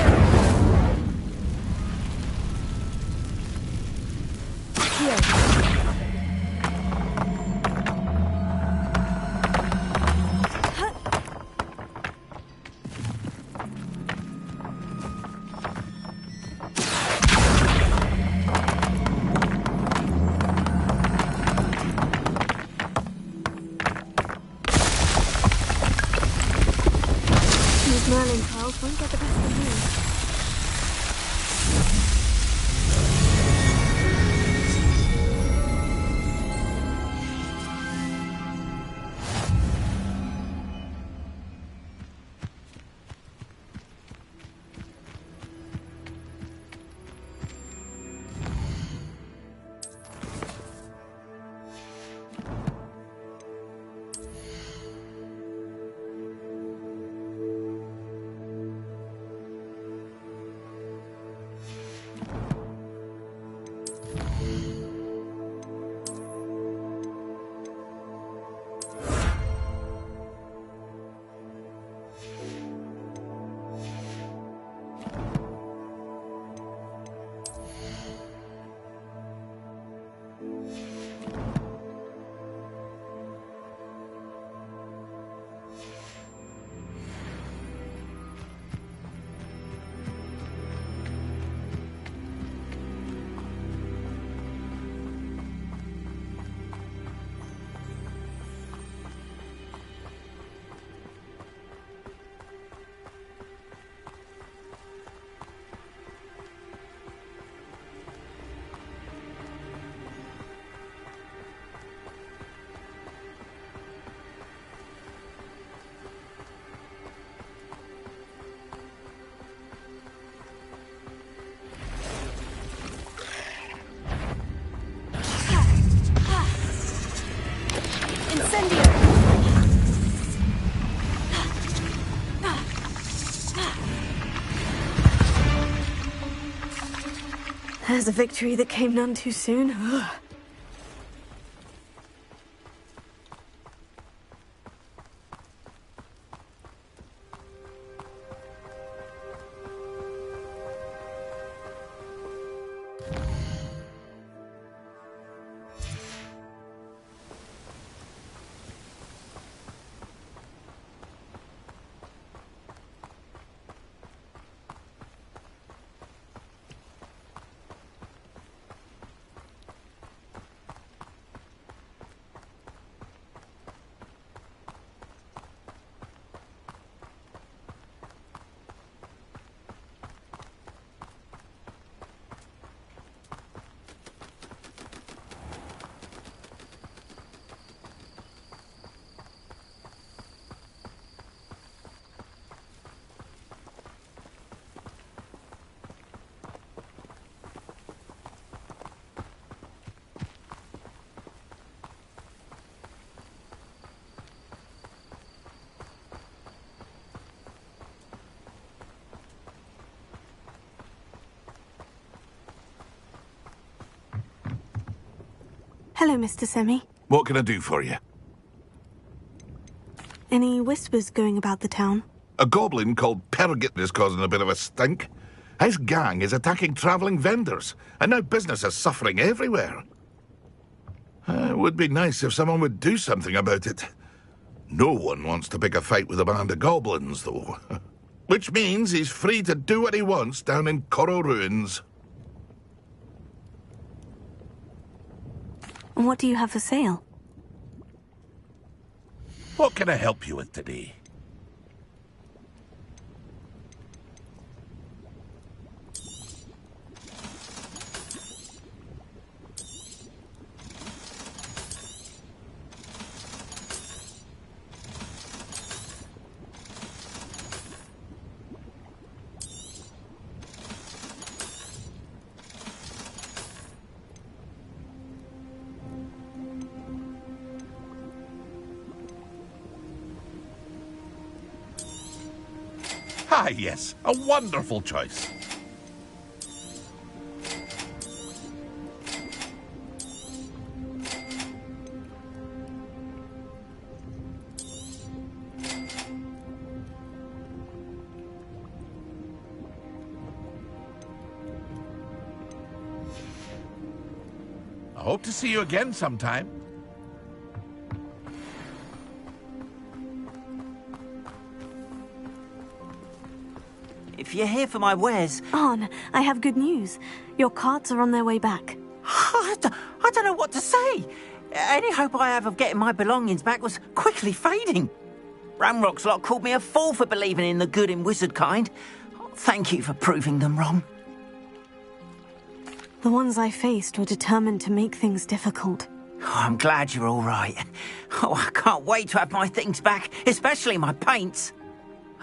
Here. Merlin trials won't get the best of me. There's a victory that came none too soon. Ugh. Hello, Mr. Semi. What can I do for you? Any whispers going about the town? A goblin called Pergit is causing a bit of a stink. His gang is attacking travelling vendors, and now business is suffering everywhere. It would be nice if someone would do something about it. No one wants to pick a fight with a band of goblins, though. Which means he's free to do what he wants down in Coral Ruins. And what do you have for sale? What can I help you with today? Ah, yes, a wonderful choice. hope to see you again sometime. If you're here for my wares... Arn, I have good news. Your carts are on their way back. I don't know what to say. Any hope I have of getting my belongings back was quickly fading. Ramrock's lot called me a fool for believing in the good in wizard kind. Thank you for proving them wrong. The ones I faced were determined to make things difficult. Oh, I'm glad you're all right. Oh, I can't wait to have my things back, especially my paints.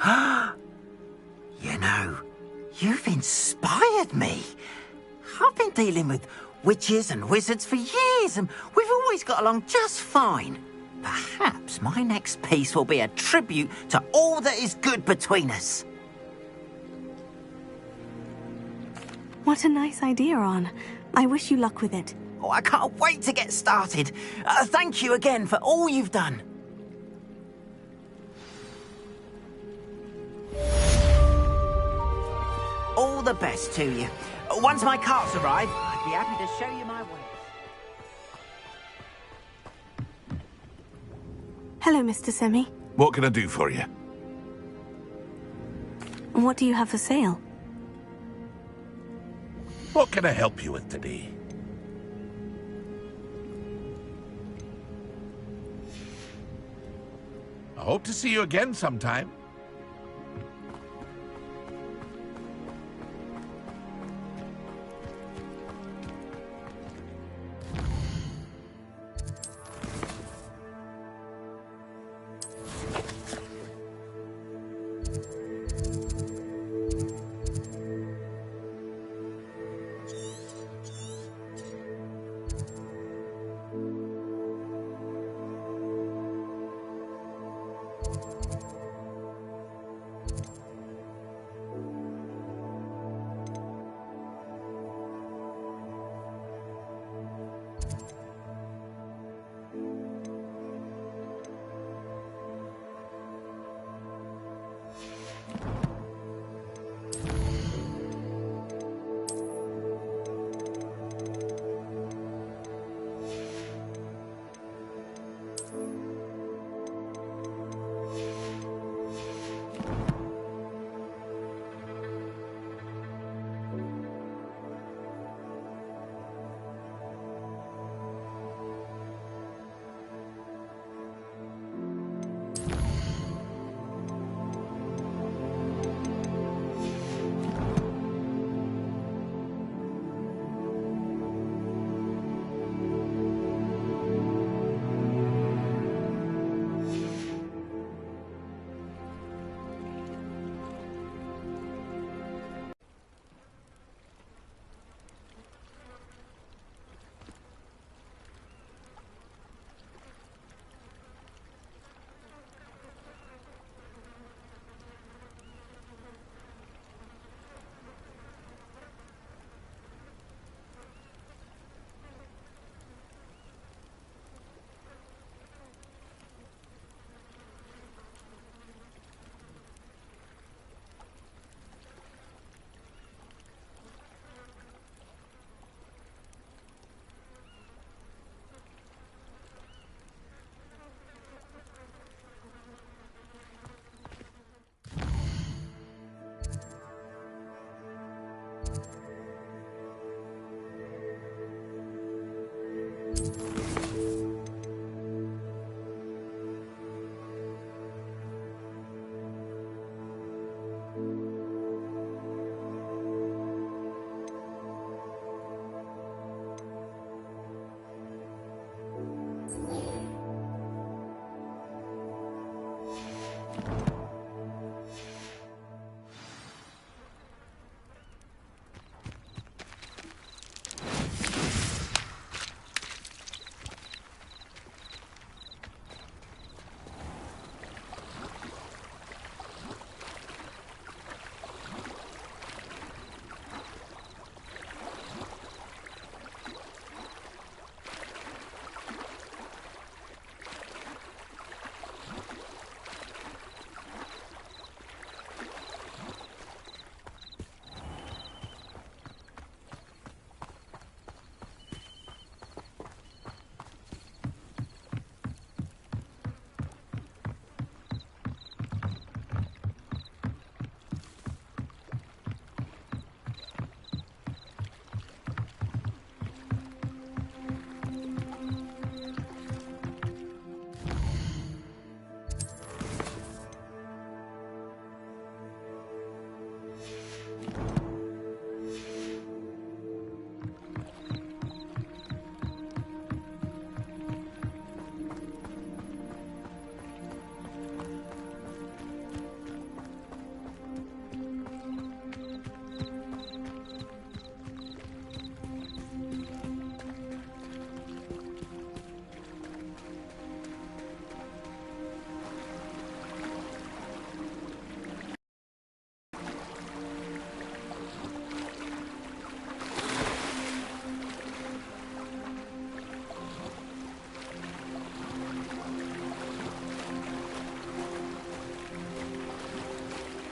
You know, you've inspired me. I've been dealing with witches and wizards for years, and we've always got along just fine. Perhaps my next piece will be a tribute to all that is good between us. What a nice idea, Arn. I wish you luck with it. Oh, I can't wait to get started. Thank you again for all you've done. All the best to you. Once my carts arrive, I'd be happy to show you my wares. Hello, Mr. Semi. What can I do for you? What do you have for sale? What can I help you with today? I hope to see you again sometime.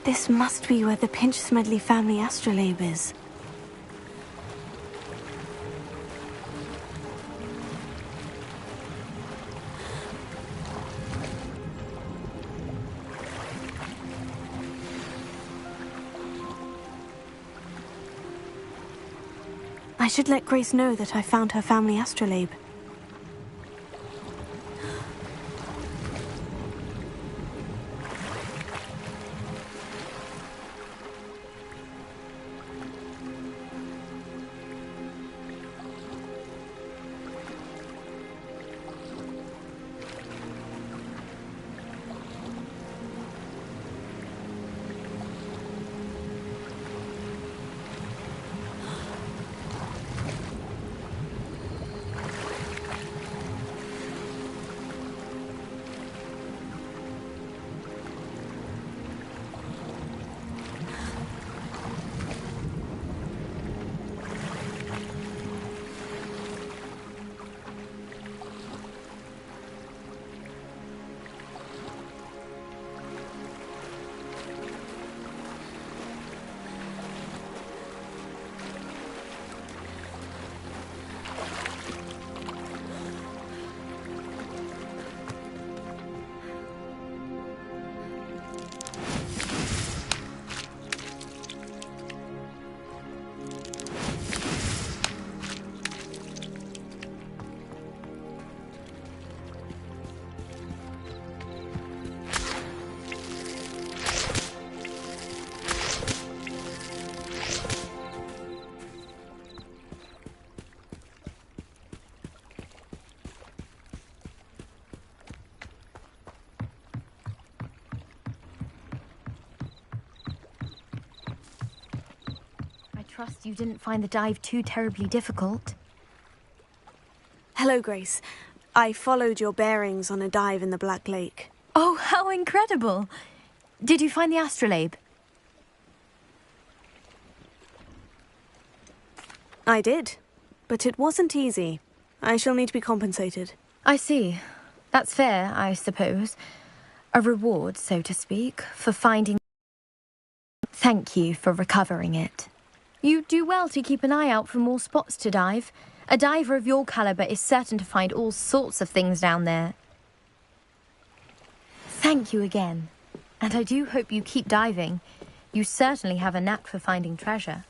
This must be where the Pinch-Smedley family astrolabe is. I should let Grace know that I found her family astrolabe. I trust you didn't find the dive too terribly difficult. Hello, Grace. I followed your bearings on a dive in the Black Lake. Oh, how incredible! Did you find the astrolabe? I did, but it wasn't easy. I shall need to be compensated. I see. That's fair, I suppose. A reward, so to speak, for finding... Thank you for recovering it. You do well to keep an eye out for more spots to dive. A diver of your caliber is certain to find all sorts of things down there. Thank you again. And I do hope you keep diving. You certainly have a knack for finding treasure.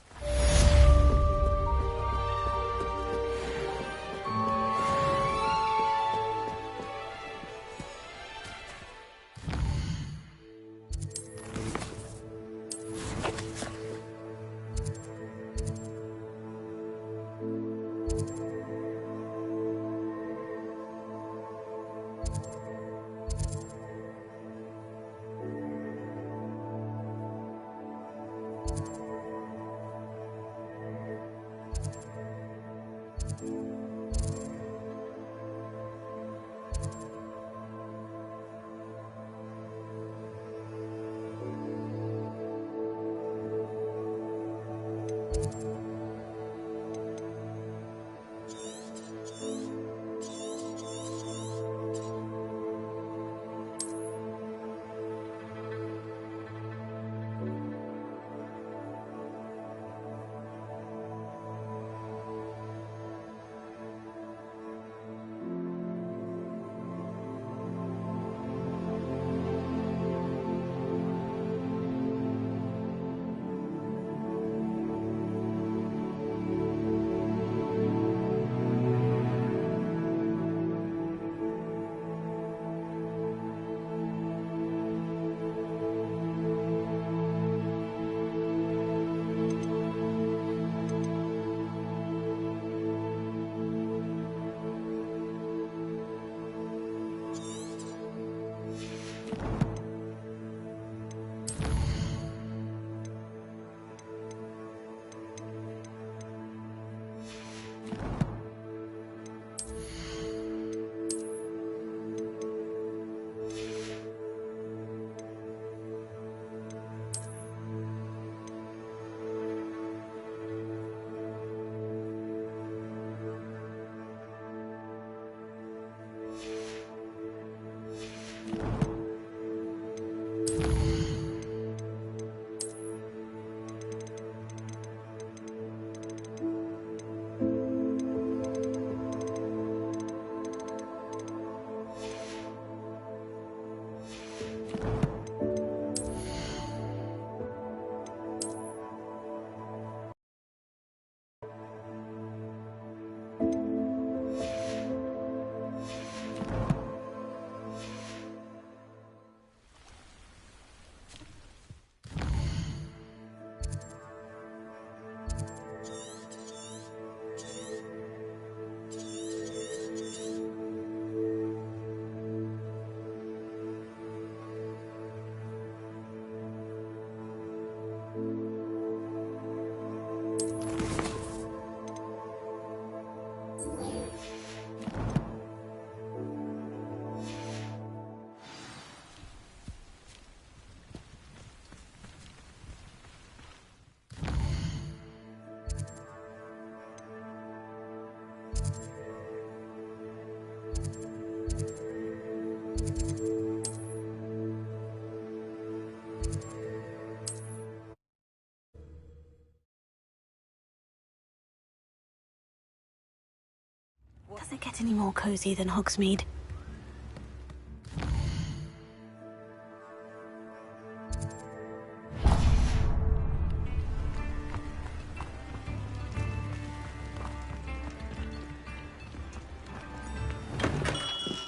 any more cozy than Hogsmeade.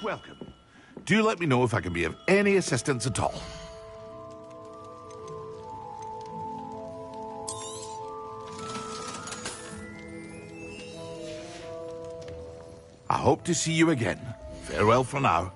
Welcome. Do let me know if I can be of any assistance at all. I hope to see you again. Farewell for now.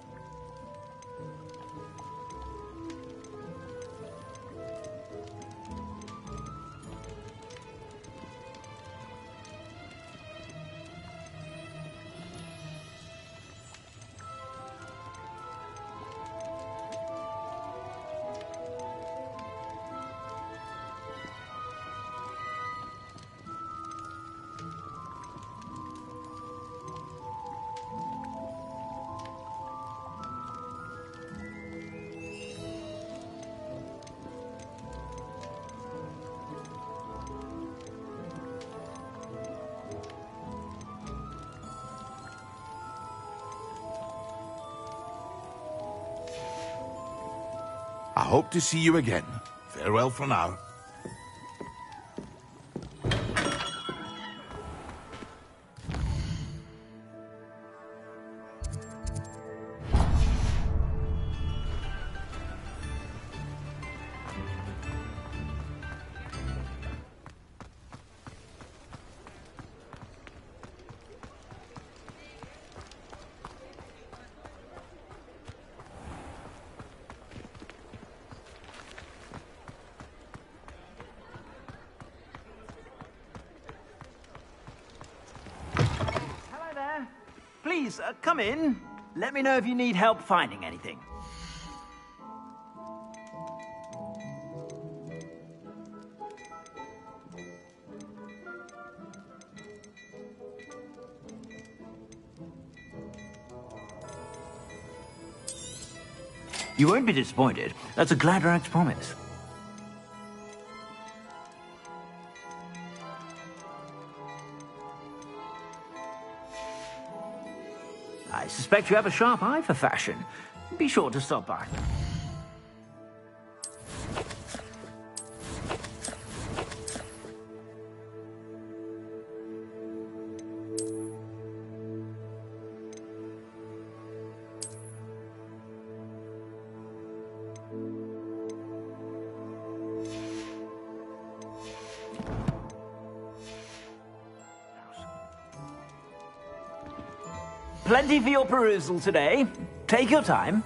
I hope to see you again. Farewell for now. Please, come in. Let me know if you need help finding anything. You won't be disappointed. That's a Gladrag's promise. I suspect you have a sharp eye for fashion. Be sure to stop by. Plenty for your perusal today. Take your time.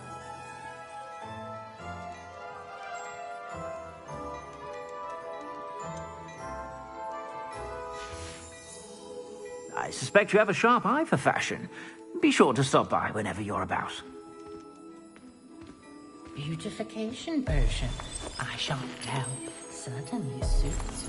I suspect you have a sharp eye for fashion. Be sure to stop by whenever you're about. Beautification potion. I shan't tell. Certainly suits.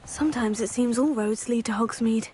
Sometimes it seems all roads lead to Hogsmeade.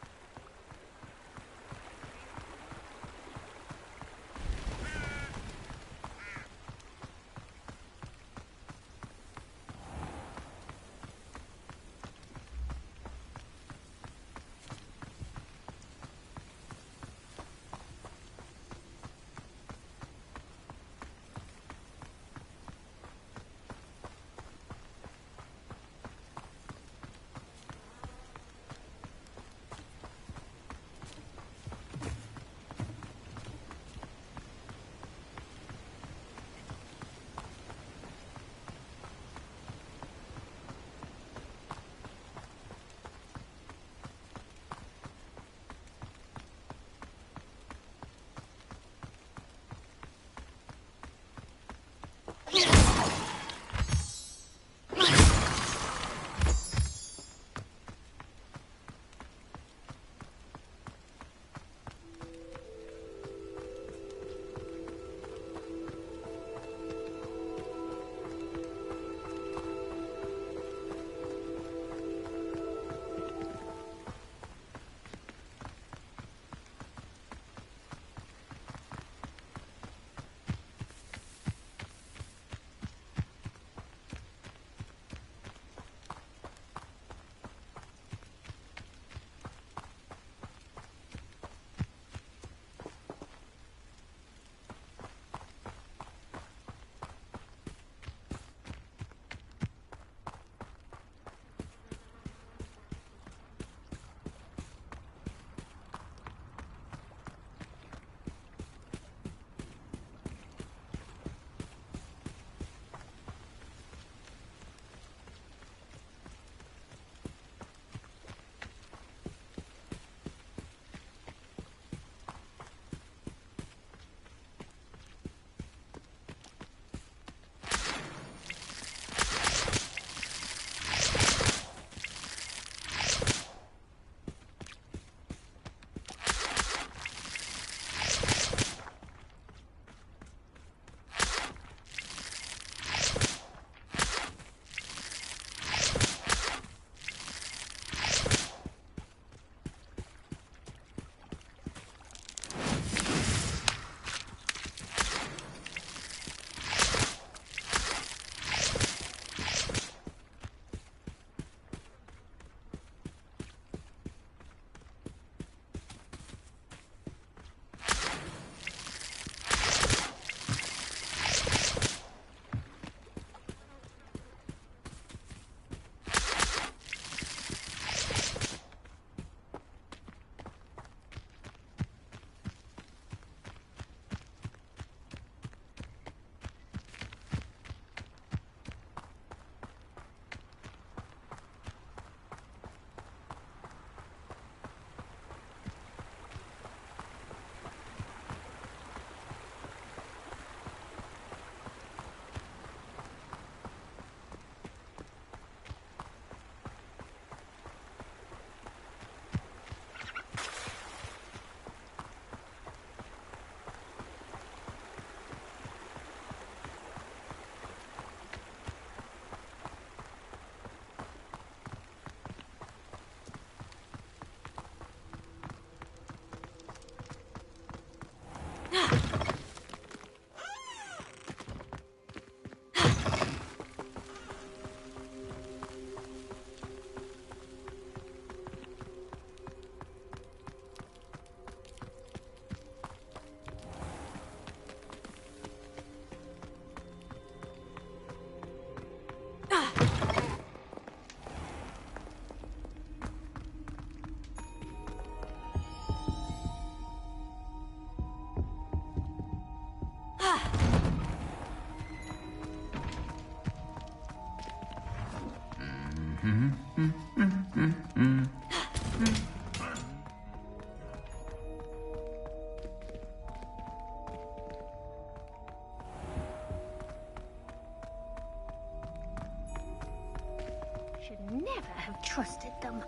Should never have trusted them.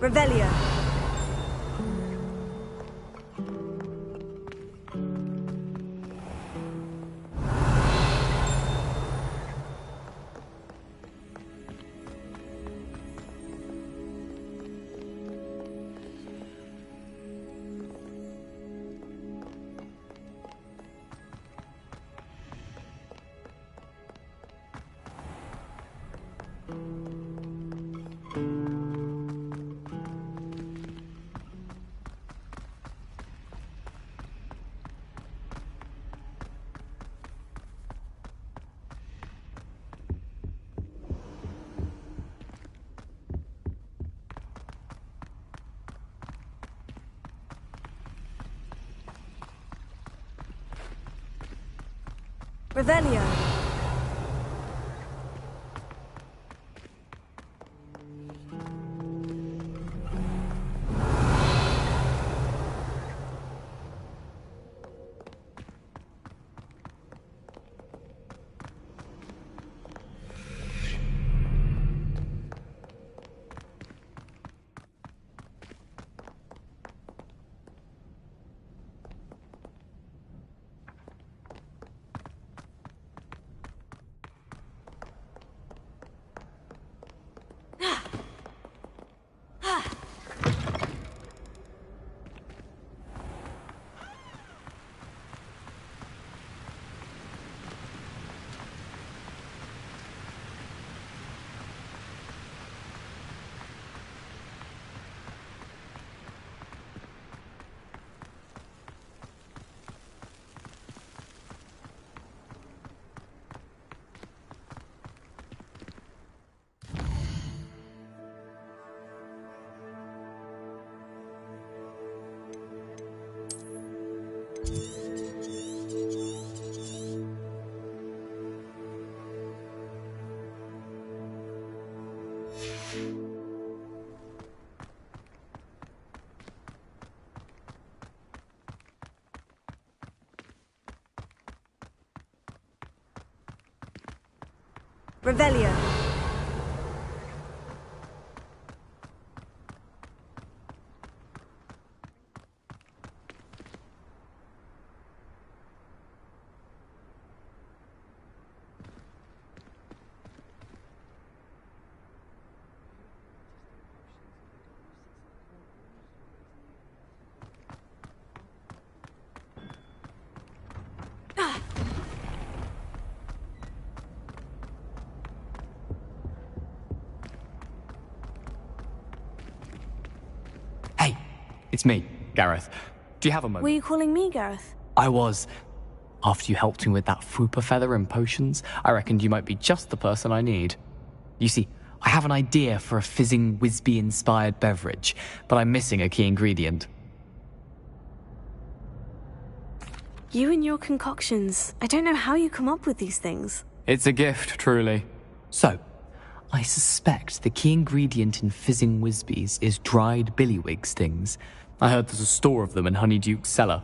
Revelio. Revelio. Revelio. It's me, Gareth. Do you have a moment? Were you calling me Gareth? I was. After you helped me with that Fupa feather and potions, I reckoned you might be just the person I need. You see, I have an idea for a fizzing Wisby-inspired beverage, but I'm missing a key ingredient. You and your concoctions. I don't know how you come up with these things. It's a gift, truly. So, I suspect the key ingredient in fizzing Wisbies is dried billywig stings. I heard there's a store of them in Honeyduke's cellar.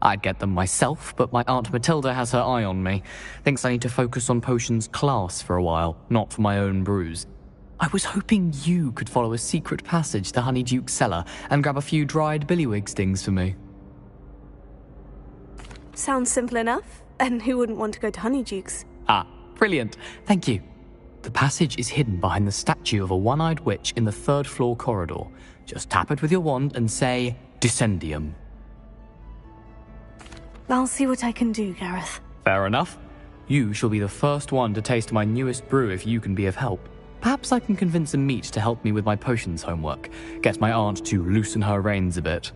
I'd get them myself, but my Aunt Matilda has her eye on me. Thinks I need to focus on potions class for a while, not for my own brews. I was hoping you could follow a secret passage to Honeyduke's cellar and grab a few dried billywig stings for me. Sounds simple enough. And who wouldn't want to go to Honeyduke's? Ah, brilliant. Thank you. The passage is hidden behind the statue of a one-eyed witch in the third-floor corridor. Just tap it with your wand and say, Descendium. I'll see what I can do, Gareth. Fair enough. You shall be the first one to taste my newest brew if you can be of help. Perhaps I can convince a meat to help me with my potions homework. Get my aunt to loosen her reins a bit.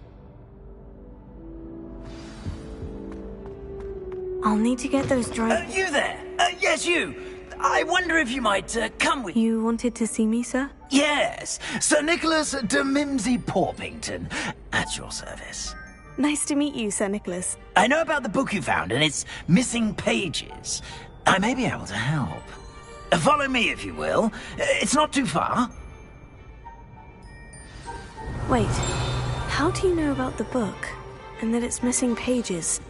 I'll need to get those dried... You there! Yes, you! I wonder if you might come with... You wanted to see me, sir? Yes, Sir Nicholas de Mimsy Porpington, at your service. Nice to meet you, Sir Nicholas. I know about the book you found and its missing pages. I may be able to help. Follow me, if you will. It's not too far. Wait, how do you know about the book? And that it's missing pages?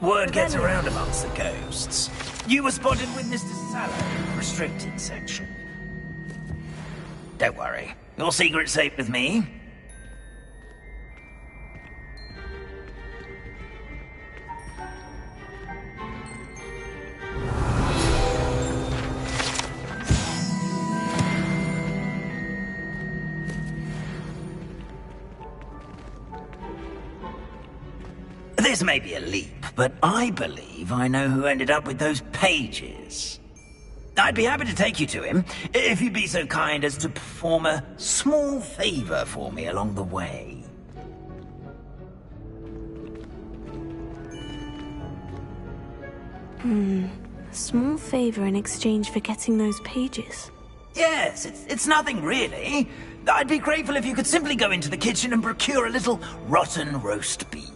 Word gets around amongst the ghosts. You were spotted with Mr. Sallow in the restricted section. Don't worry, Your secret's safe with me. This may be a leap, but I believe I know who ended up with those pages. I'd be happy to take you to him, if you'd be so kind as to perform a small favor for me along the way. A small favor in exchange for getting those pages. Yes, it's nothing really. I'd be grateful if you could simply go into the kitchen and procure a little rotten roast beef.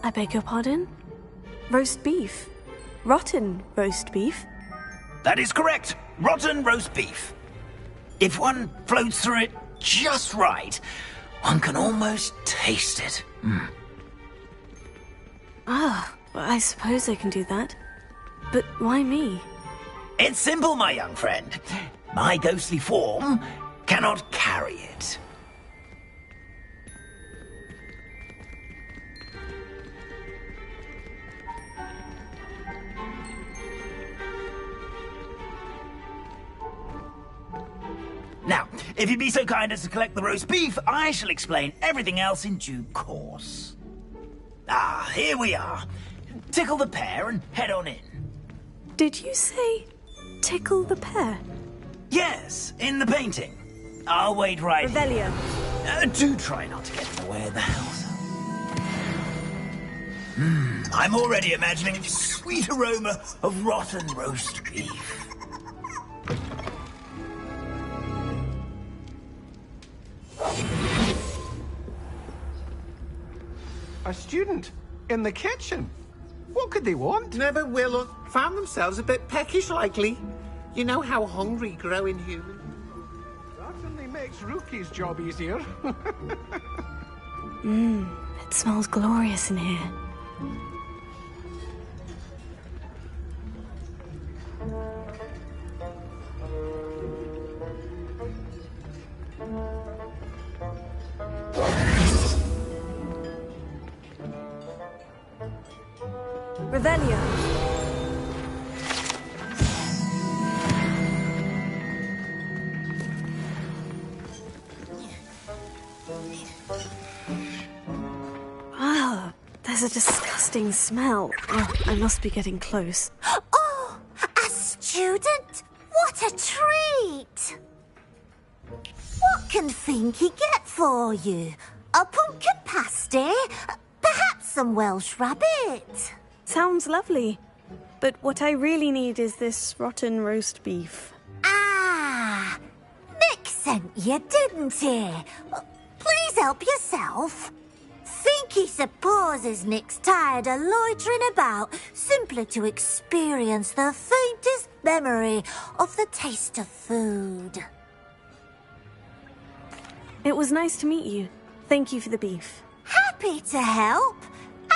I beg your pardon? Roast beef? Rotten roast beef? That is correct. Rotten roast beef. If one floats through it just right, one can almost taste it. Ah, well, I suppose I can do that. But why me? It's simple, my young friend. My ghostly form cannot carry it. Now, if you'd be so kind as to collect the roast beef, I shall explain everything else in due course. Ah, here we are. Tickle the pear and head on in. Did you say tickle the pear? Yes, in the painting. I'll wait right Revelio. here. Do try not to get in the way of the house. I'm already imagining the sweet aroma of rotten roast beef. A student in the kitchen. What could they want? Never will or found themselves a bit peckish likely. You know how hungry growing human. Certainly makes Rookie's job easier. It smells glorious in here. Revelio. Ah, there's a disgusting smell. Oh, I must be getting close. Oh, a student? What a treat! What can Finky get for you? A pumpkin pasty? Perhaps some Welsh rabbit? Sounds lovely. But what I really need is this rotten roast beef. Ah, Nick sent you, didn't he? Please help yourself. Finky supposes Nick's tired of loitering about simply to experience the faintest memory of the taste of food. It was nice to meet you. Thank you for the beef. Happy to help.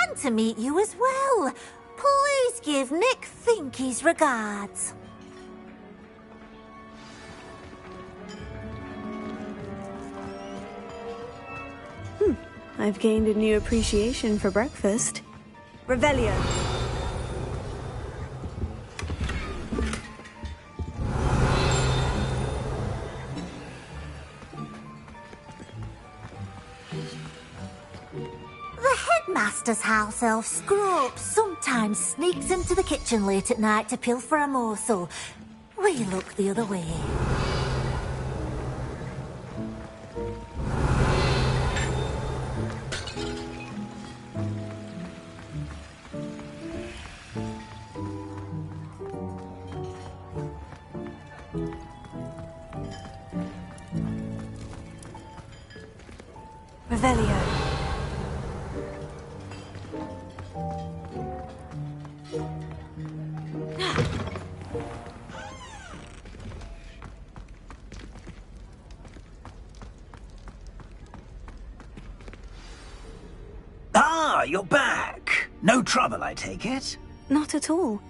And to meet you as well. Please give Nick Finky's regards. I've gained a new appreciation for breakfast. Revelio. The headmaster's house elf Scrope sometimes sneaks into the kitchen late at night to pilfer a morsel. We look the other way. Revelio. Ah, you're back. No trouble, I take it? Not at all.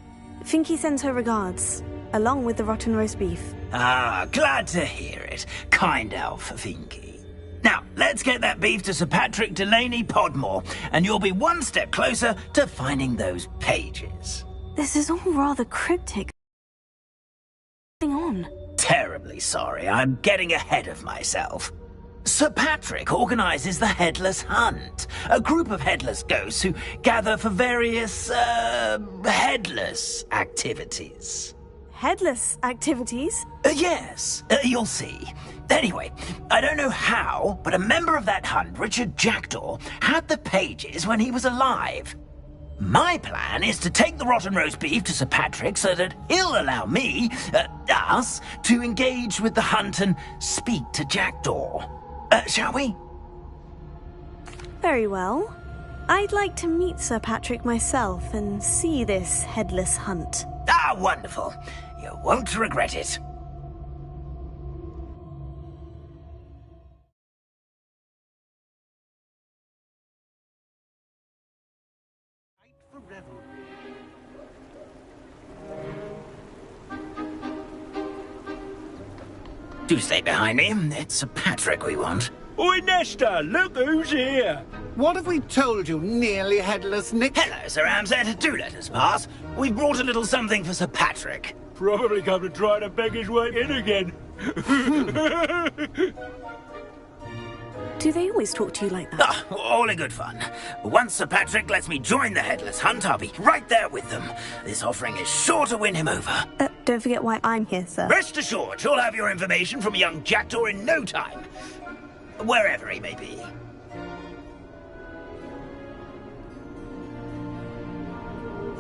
Finky sends her regards, along with the rotten roast beef. Ah, glad to hear it. Kind elf, Finky. Now, let's get that beef to Sir Patrick Delaney Podmore, and you'll be one step closer to finding those pages. This is all rather cryptic. What's going on? Terribly sorry, I'm getting ahead of myself. Sir Patrick organises the Headless Hunt, a group of headless ghosts who gather for various, headless activities. Headless activities? Yes, you'll see. Anyway, I don't know how, but a member of that hunt, Richard Jackdaw, had the pages when he was alive. My plan is to take the rotten roast beef to Sir Patrick so that he'll allow me, us, to engage with the hunt and speak to Jackdaw. Shall we? Very well. I'd like to meet Sir Patrick myself and see this headless hunt. Ah, wonderful. You won't regret it. Do stay behind me. It's Sir Patrick we want. Oi, Nesta, look who's here. What have we told you, nearly headless Nick? Hello, Sir Ramsed. Do let us pass. We've brought a little something for Sir Patrick. Probably come to try to beg his way in again. Do they always talk to you like that? Ah, all in good fun. Once Sir Patrick lets me join the Headless Hunt, I'll be right there with them. This offering is sure to win him over. Don't forget why I'm here, sir. Rest assured, you'll have your information from a young Jackdaw in no time. Wherever he may be.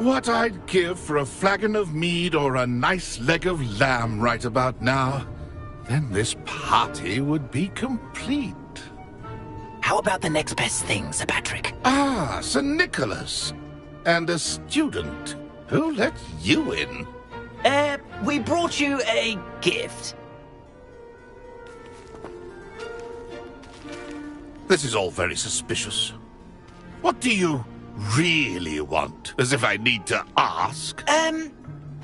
What I'd give for a flagon of mead or a nice leg of lamb right about now. Then this party would be complete. How about the next best thing, Sir Patrick? Ah, Sir Nicholas. And a student. Who let you in? We brought you a gift. This is all very suspicious. What do you really want? As if I need to ask.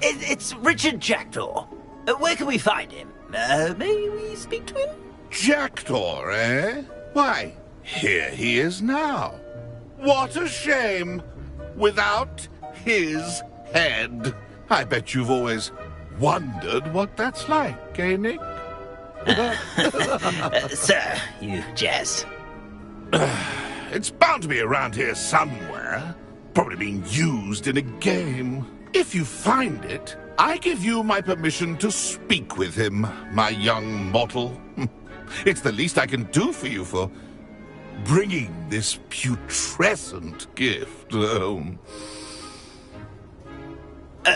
It's Richard Jackdaw. Where can we find him? May we speak to him? Jackdaw, eh? Why, here he is now. What a shame. Without his head. I bet you've always wondered what that's like, eh, Nick? Sir, you jest. It's bound to be around here somewhere. Probably being used in a game. If you find it, I give you my permission to speak with him, my young mortal. It's the least I can do for you for bringing this putrescent gift home.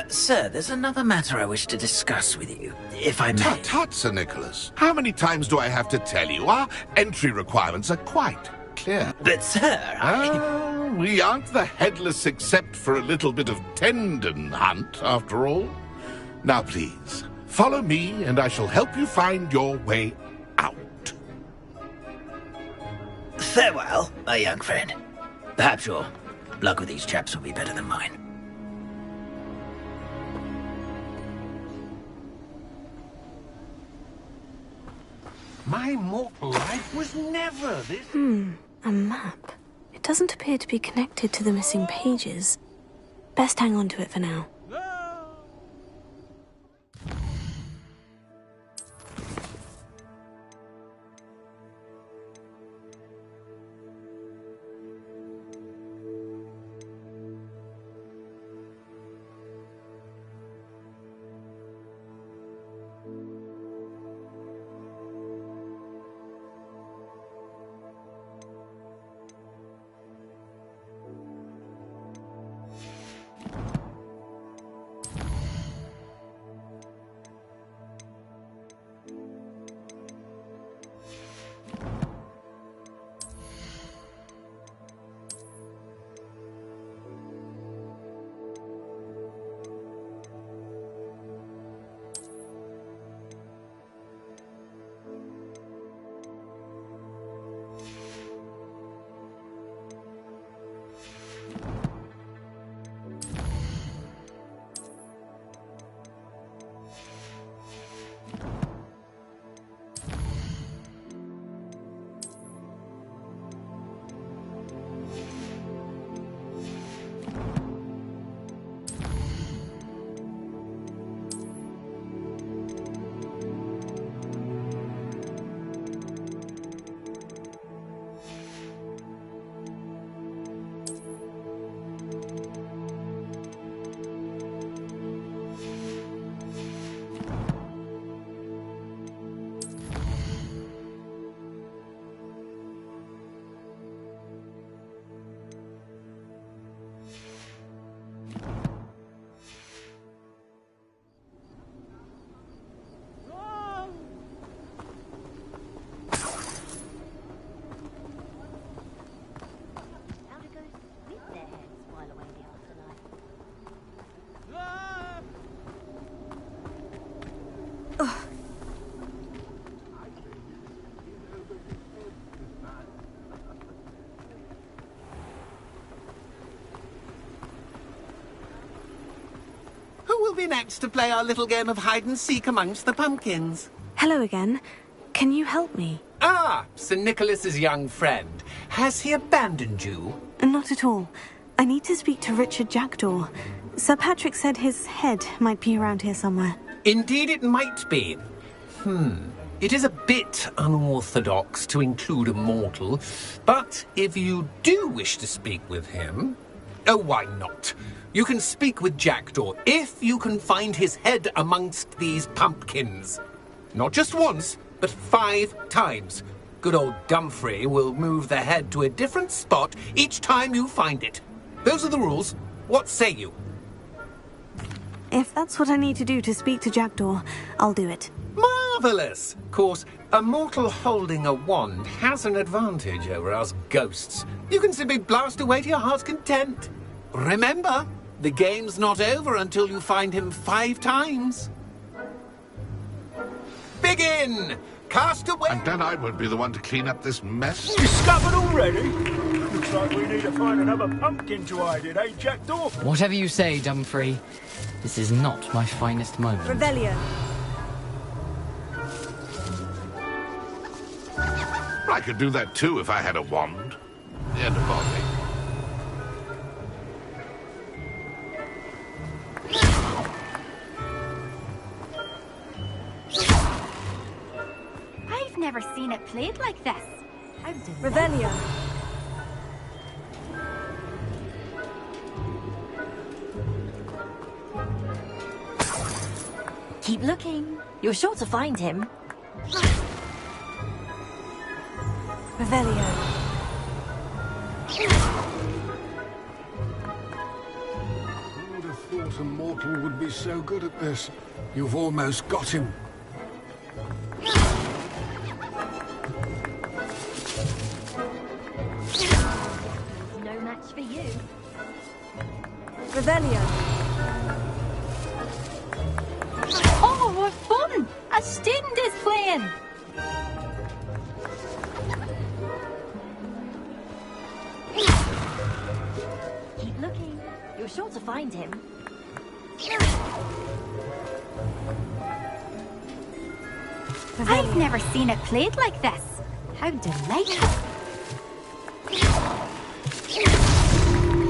Sir, there's another matter I wish to discuss with you, if I may. Tut, tut, Sir Nicholas. How many times do I have to tell you? Our entry requirements are quite clear. But, sir, we aren't the headless except for a little bit of tendon hunt, after all. Now, please, follow me, and I shall help you find your way out. Farewell, my young friend. Perhaps your luck with these chaps will be better than mine. My mortal life was never this... A map. It doesn't appear to be connected to the missing pages. Best hang on to it for now. will be next to play our little game of hide-and-seek amongst the pumpkins. Hello again. Can you help me? Ah, Sir Nicholas's young friend. Has he abandoned you? Not at all. I need to speak to Richard Jackdaw. Sir Patrick said his head might be around here somewhere. Indeed it might be. It is a bit unorthodox to include a mortal, but if you do wish to speak with him... Oh, why not? You can speak with Jackdaw if you can find his head amongst these pumpkins. Not just once, but 5 times. Good old Dumfrey will move the head to a different spot each time you find it. Those are the rules. What say you? If that's what I need to do to speak to Jackdaw, I'll do it. Marvellous! Of course, a mortal holding a wand has an advantage over us ghosts. You can simply blast away to your heart's content. Remember, the game's not over until you find him 5 times. Begin! Cast away! And then I would be the one to clean up this mess. Discovered already? Looks like we need to find another pumpkin to hide in, eh, Jackdaw? Whatever you say, Dumfrey. This is not my finest moment. Revelio. I could do that too if I had a wand. And a body. I've never seen it played like this. Revelio. Keep looking. You're sure to find him. Revelio. Who would have thought a mortal would be so good at this? You've almost got him. No match for you. Revelio. Oh, what fun! A student is playing! Keep looking. You're sure to find him. I've never seen it played like this. How delightful!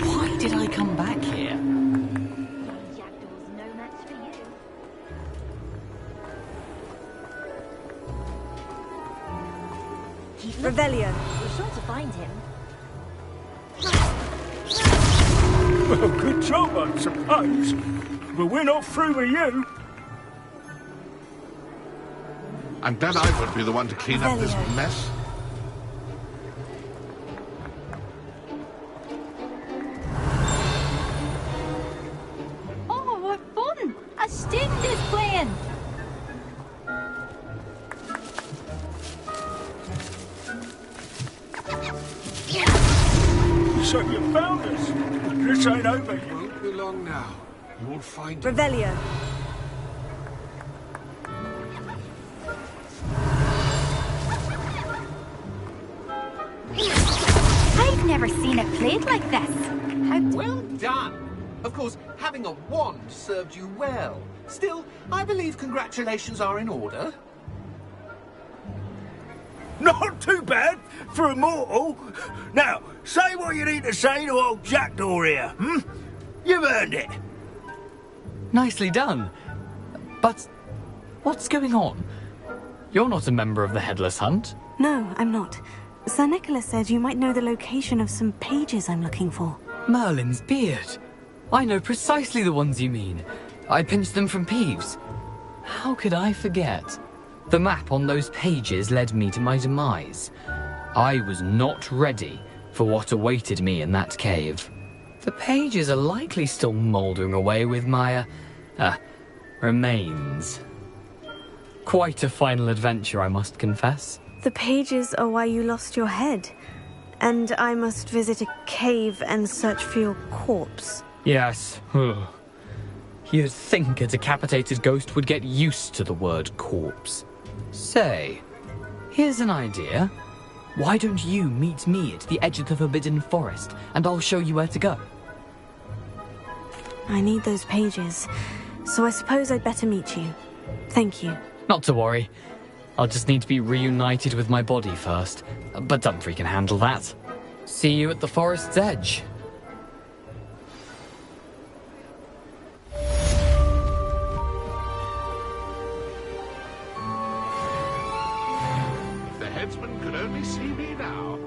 Why did I come back here? Jackdaw's no match for you. Keep looking. Revelio. You're sure to find him. Well, good job, I suppose. But we're not through with you. And then I would be the one to clean up this mess. Oh, what fun! A student is playing! So you found us. This ain't over yet. Won't be long now. You'll find Revelio. I've never seen it played like this. How well done! Of course, having a wand served you well. Still, I believe congratulations are in order. Not too bad for a mortal. Now, say what you need to say to old Jackdaw here, hmm? You've earned it. Nicely done. But what's going on? You're not a member of the Headless Hunt. No, I'm not. Sir Nicholas said you might know the location of some pages I'm looking for. Merlin's beard. I know precisely the ones you mean. I pinched them from Peeves. How could I forget? The map on those pages led me to my demise. I was not ready for what awaited me in that cave. The pages are likely still mouldering away with my, remains. Quite a final adventure, I must confess. The pages are why you lost your head. And I must visit a cave and search for your corpse. Yes. You'd think a decapitated ghost would get used to the word corpse. Say, here's an idea. Why don't you meet me at the edge of the Forbidden Forest, and I'll show you where to go? I need those pages. so I suppose I'd better meet you. Thank you. Not to worry. I'll just need to be reunited with my body first. But Dumfries can handle that. See you at the forest's edge. If the headsman could only see me now.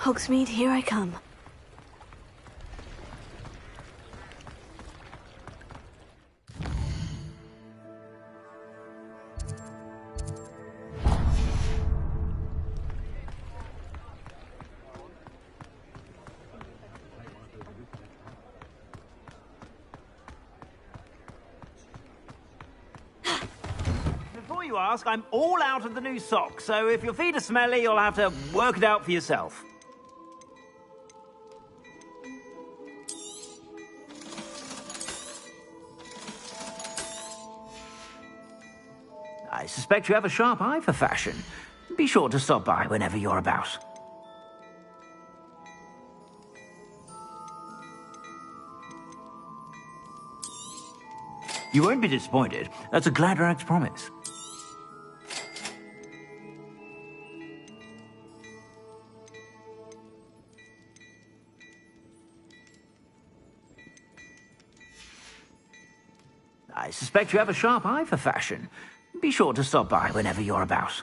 Hogsmeade, here I come. Before you ask, I'm all out of the new socks, so if your feet are smelly, you'll have to work it out for yourself. I suspect you have a sharp eye for fashion. Be sure to stop by whenever you're about. You won't be disappointed. That's a Gladrag's promise. I suspect you have a sharp eye for fashion. Be sure to stop by whenever you're about.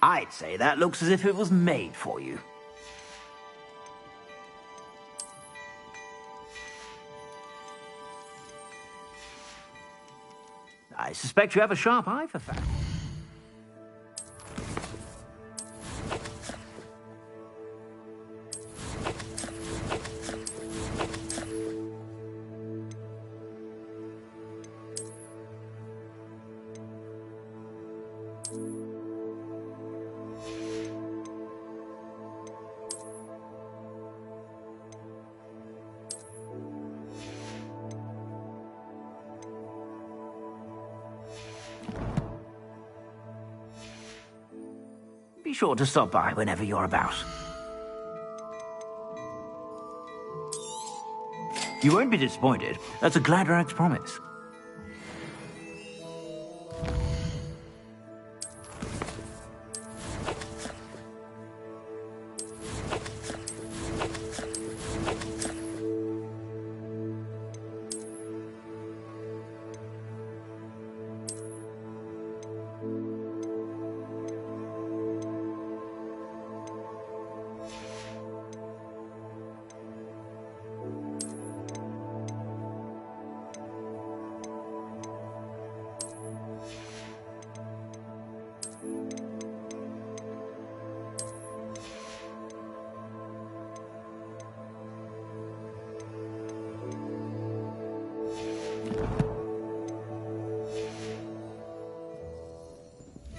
I'd say that looks as if it was made for you. I suspect you have a sharp eye for fashion. Be sure to stop by whenever you're about. You won't be disappointed. That's a Gladrag's promise.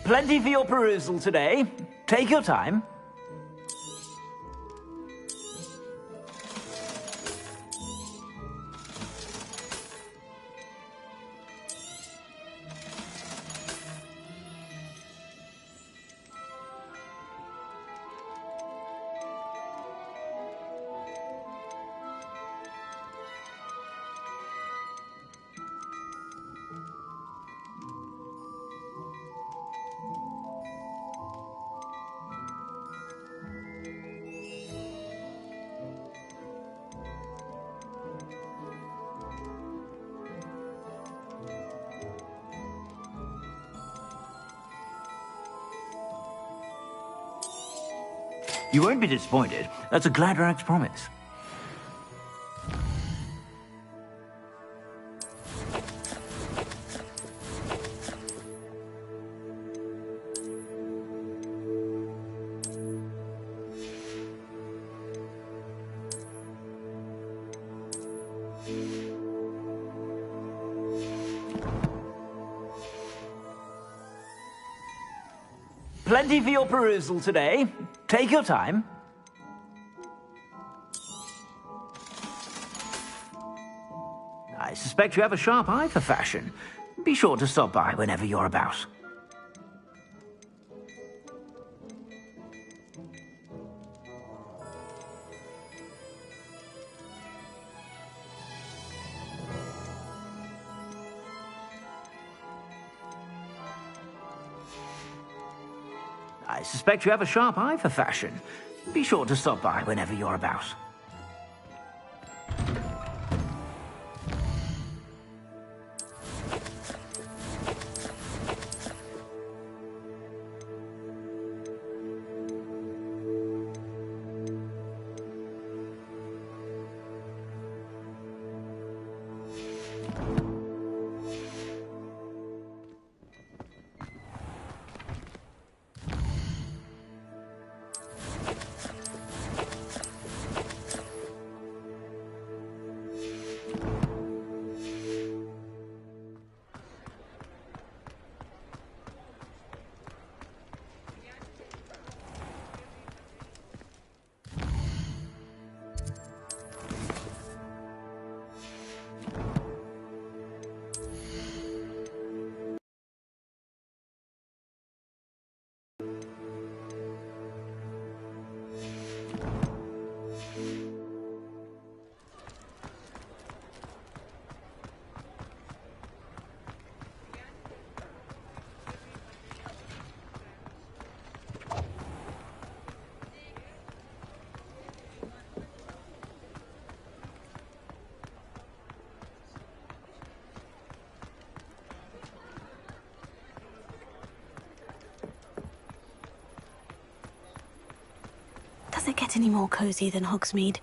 Plenty for your perusal today. Take your time. You won't be disappointed. That's a Gladrag's promise. Plenty for your perusal today. Take your time. I suspect you have a sharp eye for fashion. Be sure to stop by whenever you're about. I suspect you have a sharp eye for fashion. Be sure to stop by whenever you're about. Does it get any more cozy than Hogsmeade?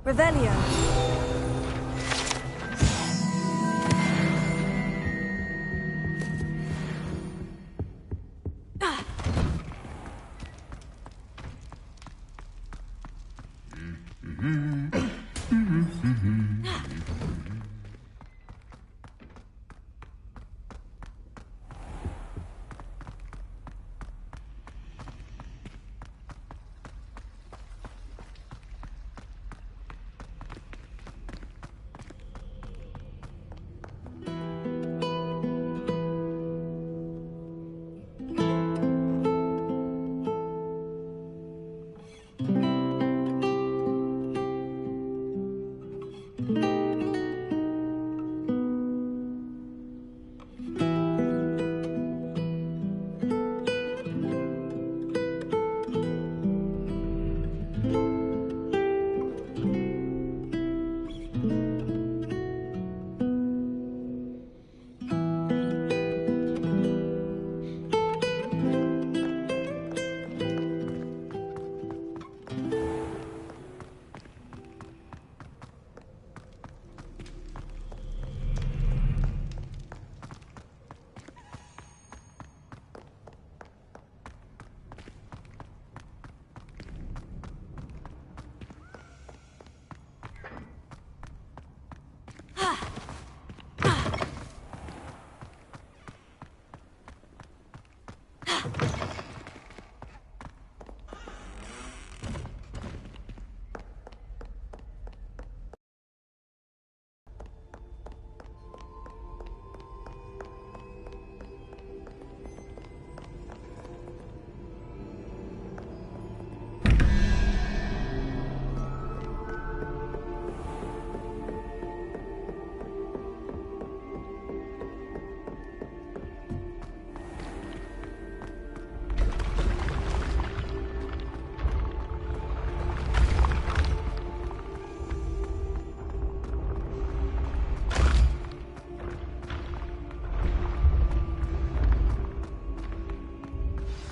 Revelio.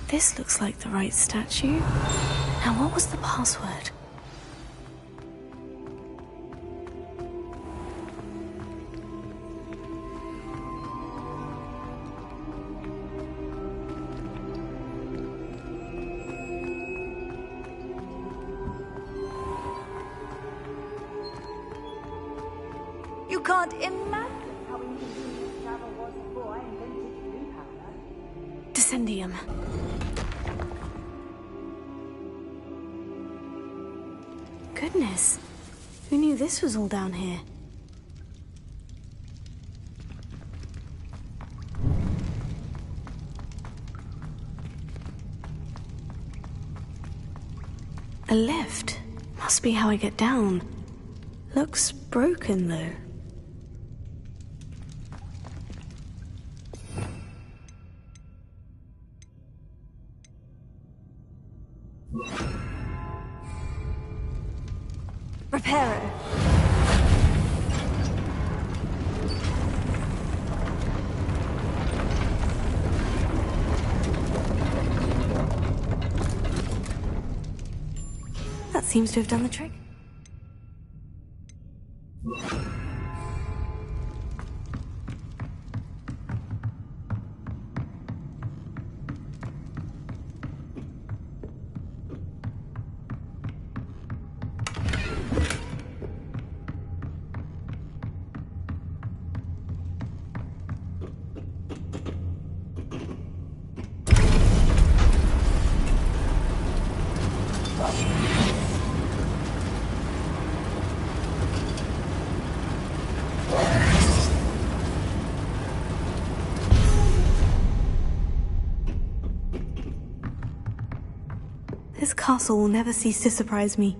This looks like the right statue. Now, what was the password? You can't imagine how inconvenient travel was before I invented blue powder. Descendium. Goodness. Who knew this was all down here? A lift. Must be how I get down. Looks broken, though. Reparo. That seems to have done the trick. This castle will never cease to surprise me.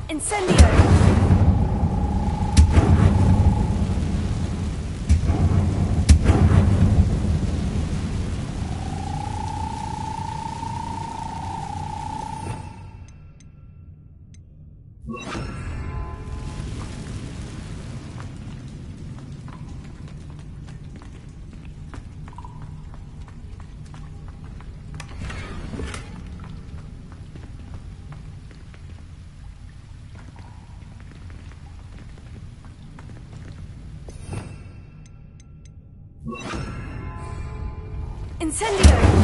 Incendio! Incendio!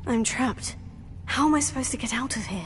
I'm trapped. How am I supposed to get out of here?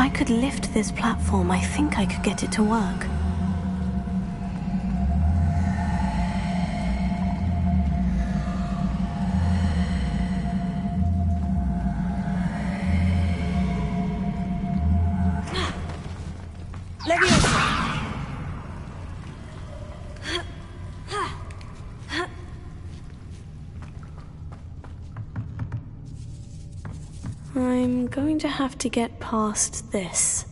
I could lift this platform, I think I could get it to work. I'm going to have to get past this.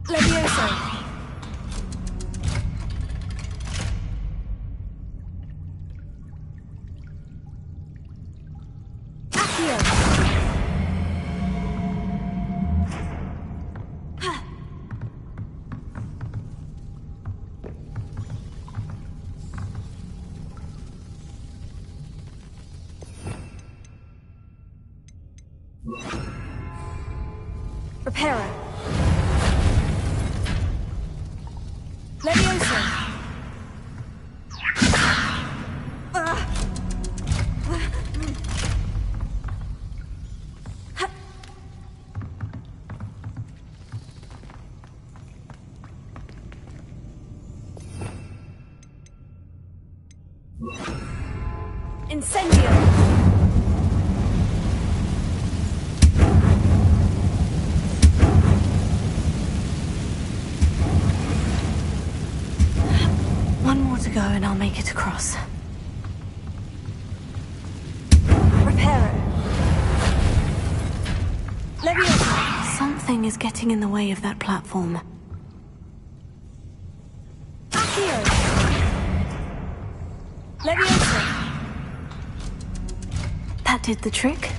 Levioso! Reparo. Levioso. Incendio. One more to go and I'll make it across. Reparo. Levioso. Something is getting in the way of that platform. Accio. Levioso. That did the trick.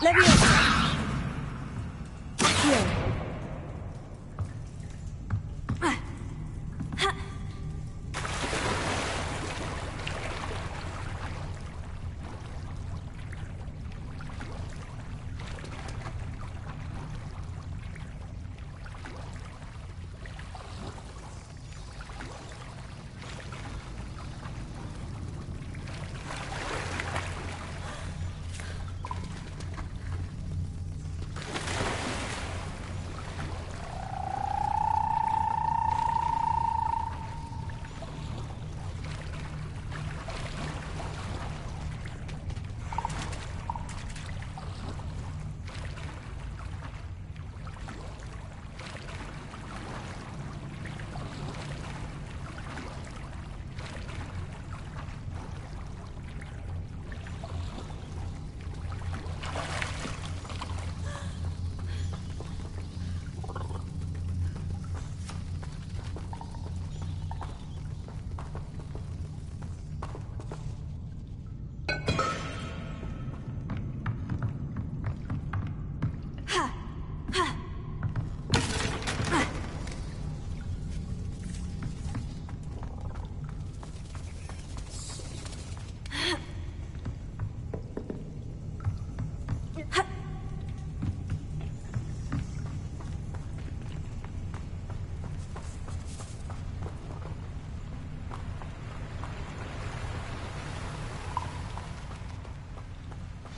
Levioso. Accio.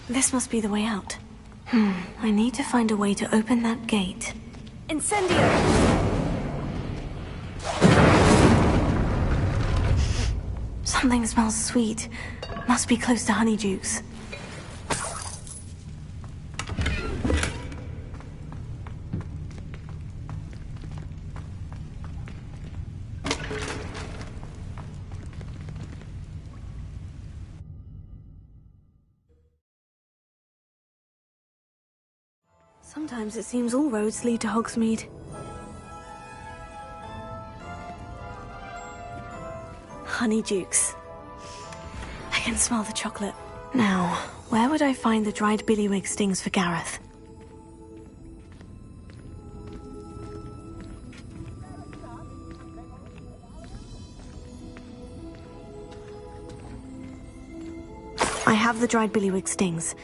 This must be the way out. I need to find a way to open that gate. Incendio. Something smells sweet. Must be close to Honeydukes. Sometimes it seems all roads lead to Hogsmeade. honeydukes. I can smell the chocolate. Now, where would I find the dried billywig stings for Gareth? I have the dried billywig stings.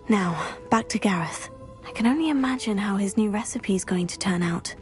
Now, back to Gareth. I can only imagine how his new recipe is going to turn out.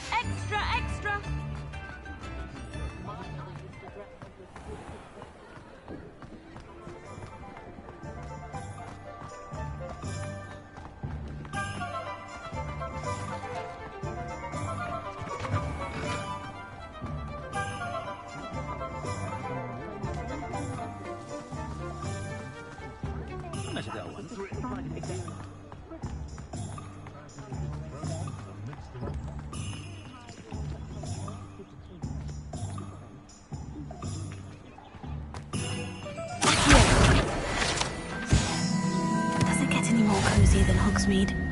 Extra, extra! Does it get any more cozy than Hogsmeade?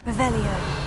Revelio.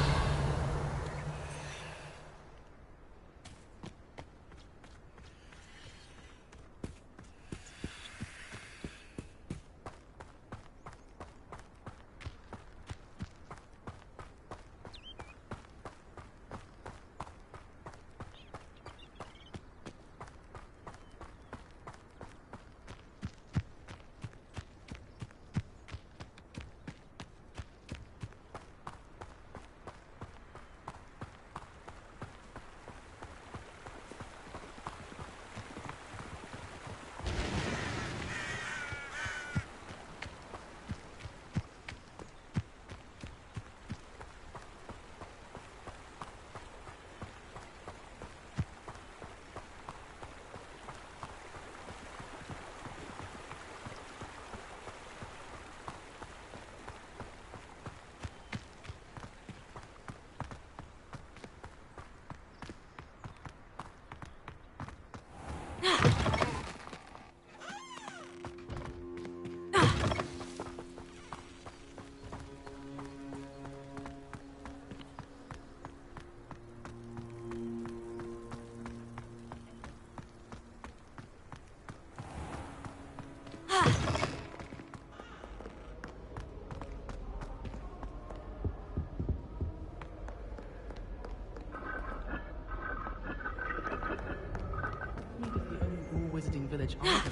knowledge.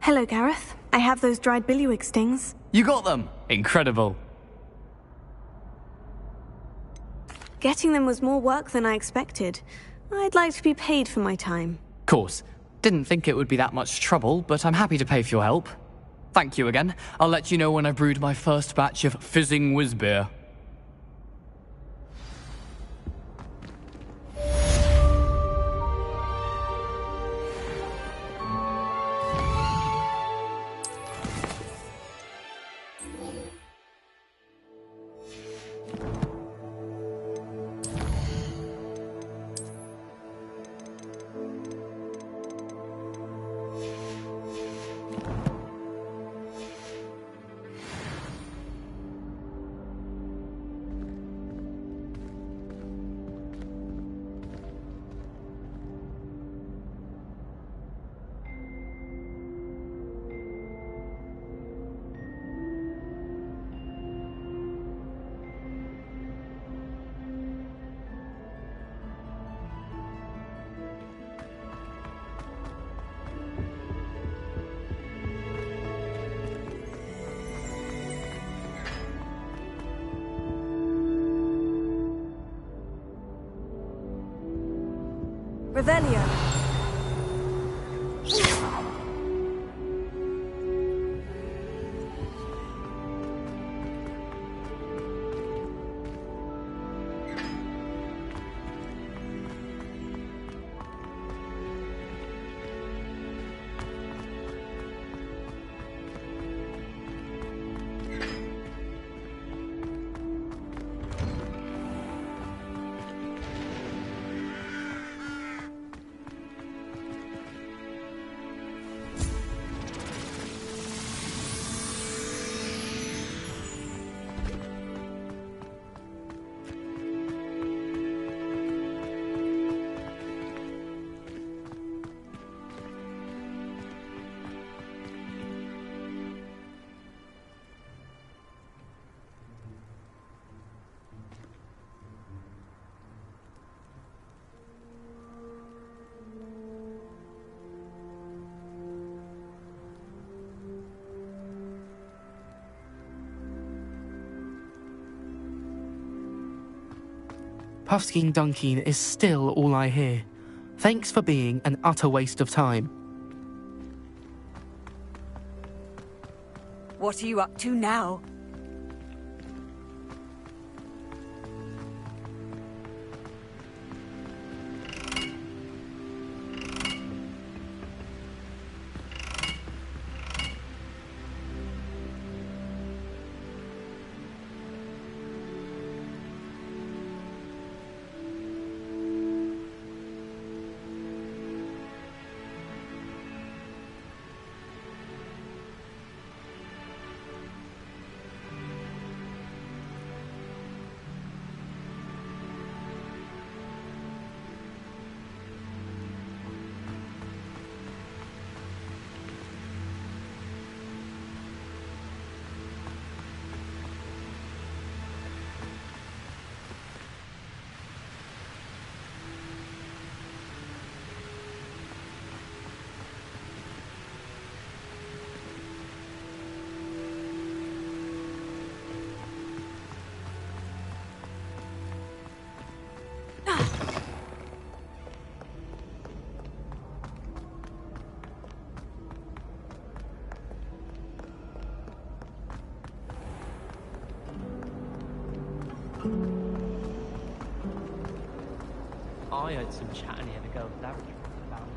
Hello, Gareth. I have those dried billywig stings. You got them! Incredible. Getting them was more work than I expected. I'd like to be paid for my time. Course. Didn't think it would be that much trouble, but I'm happy to pay for your help. Thank you again. I'll let you know when I've brewed my first batch of fizzing whiz-beer. Revelio. Puffskein Dunkeen is still all I hear. Thanks for being an utter waste of time. What are you up to now? I heard some chatting near the girls' lavatory about.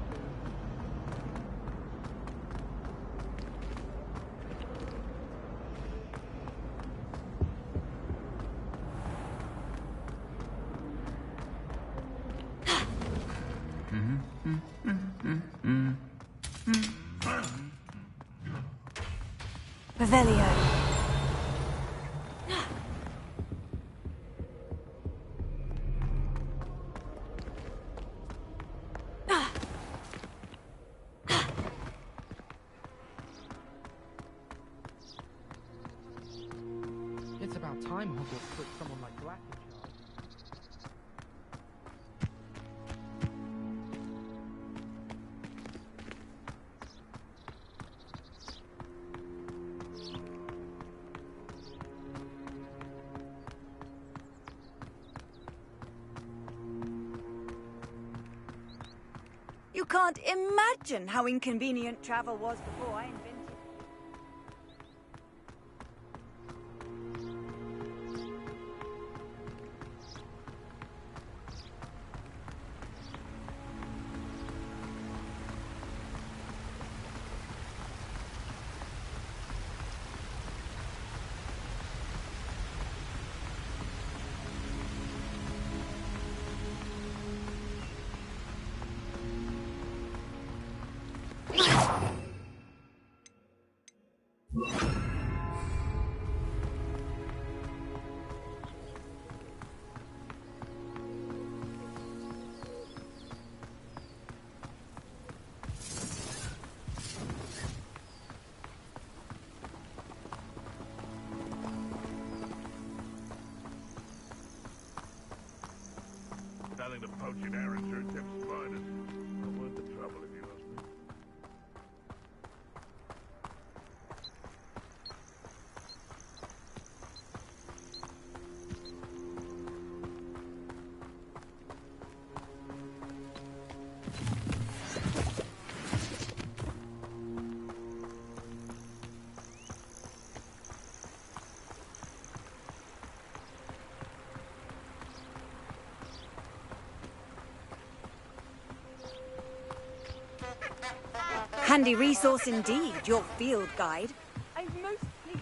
Revelio. It's about time Hogwarts put someone like Black in charge. You can't imagine how inconvenient travel was before I invented it. Telling the poaching errands are tip spiders. Not worth the trouble if you ask me. Handy resource indeed, your field guide. I'm most pleased.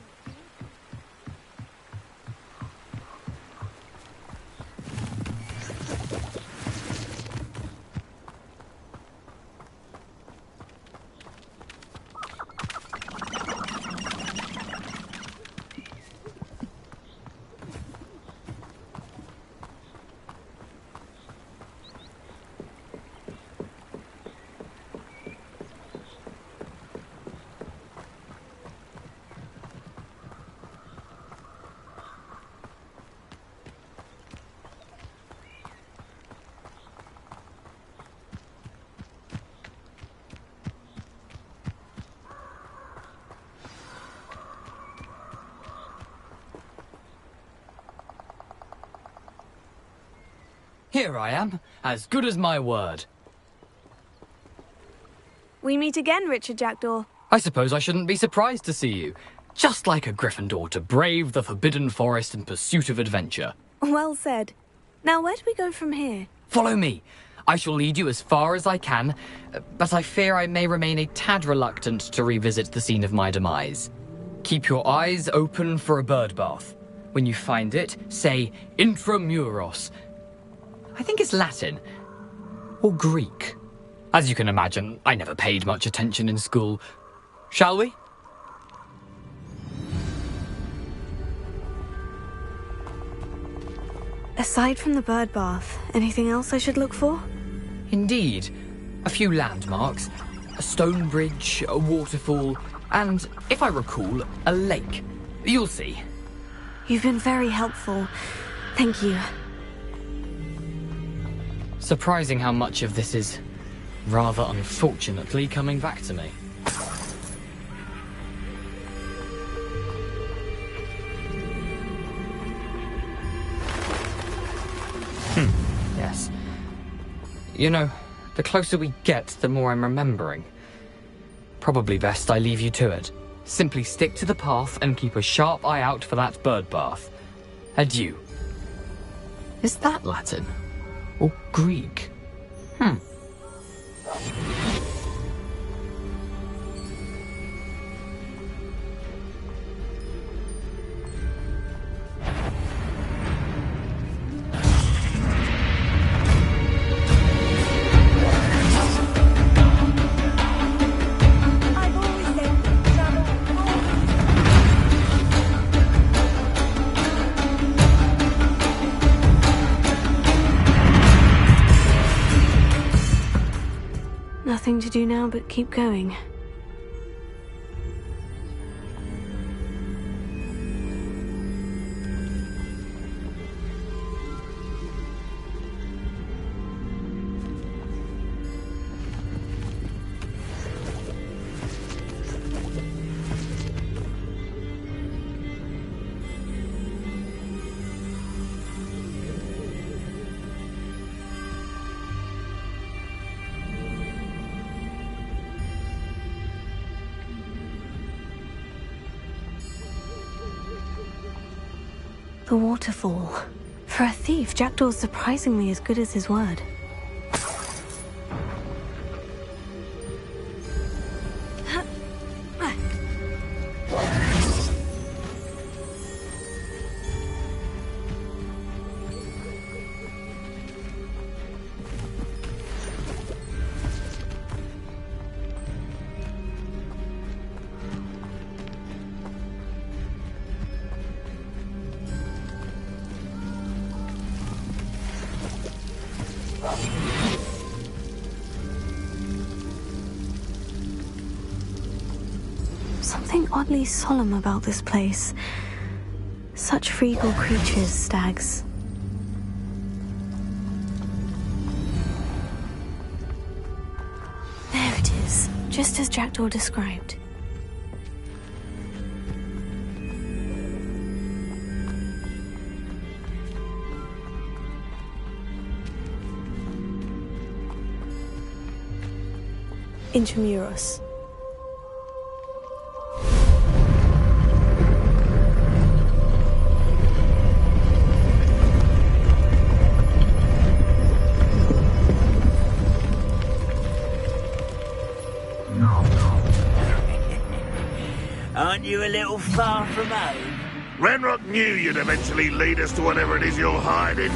Here I am, as good as my word. We meet again, Richard Jackdaw. I suppose I shouldn't be surprised to see you. Just like a Gryffindor to brave the Forbidden Forest in pursuit of adventure. Well said. Now, where do we go from here? Follow me. I shall lead you as far as I can, but I fear I may remain a tad reluctant to revisit the scene of my demise. Keep your eyes open for a bird bath. When you find it, say Intramuros. I think it's Latin. Or Greek. As you can imagine, I never paid much attention in school. Shall we? Aside from the bird bath, anything else I should look for? Indeed. A few landmarks, a stone bridge, a waterfall, and, if I recall, a lake. You'll see. You've been very helpful. Thank you. Surprising how much of this is, rather unfortunately, coming back to me. Yes. You know, the closer we get, the more I'm remembering. Probably best I leave you to it. Simply stick to the path and keep a sharp eye out for that bird bath. Adieu. Is that Latin? Or Greek? Nothing to do now but keep going. The waterfall. For a thief, Jackdaw's surprisingly as good as his word. Something oddly solemn about this place. Such regal creatures, stags. There it is, just as Jackdaw described. Intramuros. Aren't you a little far from home? Ranrock knew you'd eventually lead us to whatever it is you're hiding.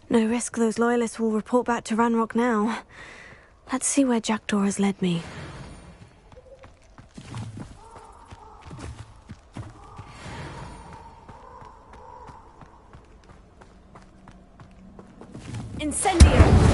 No risk those loyalists will report back to Ranrock now. Let's see where Jackdaw has led me. Incendio!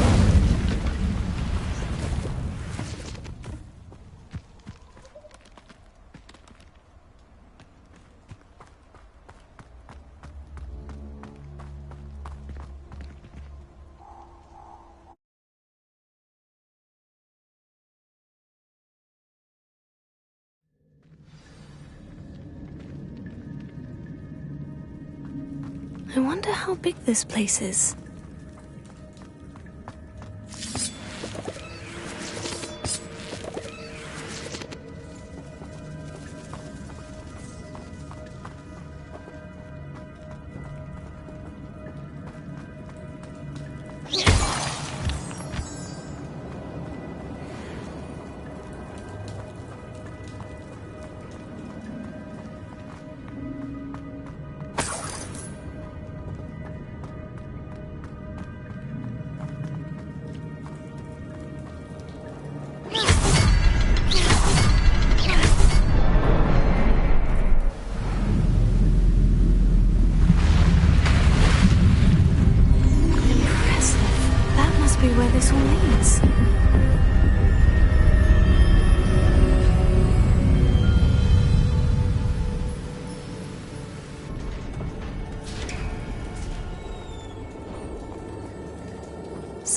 I wonder how big this place is.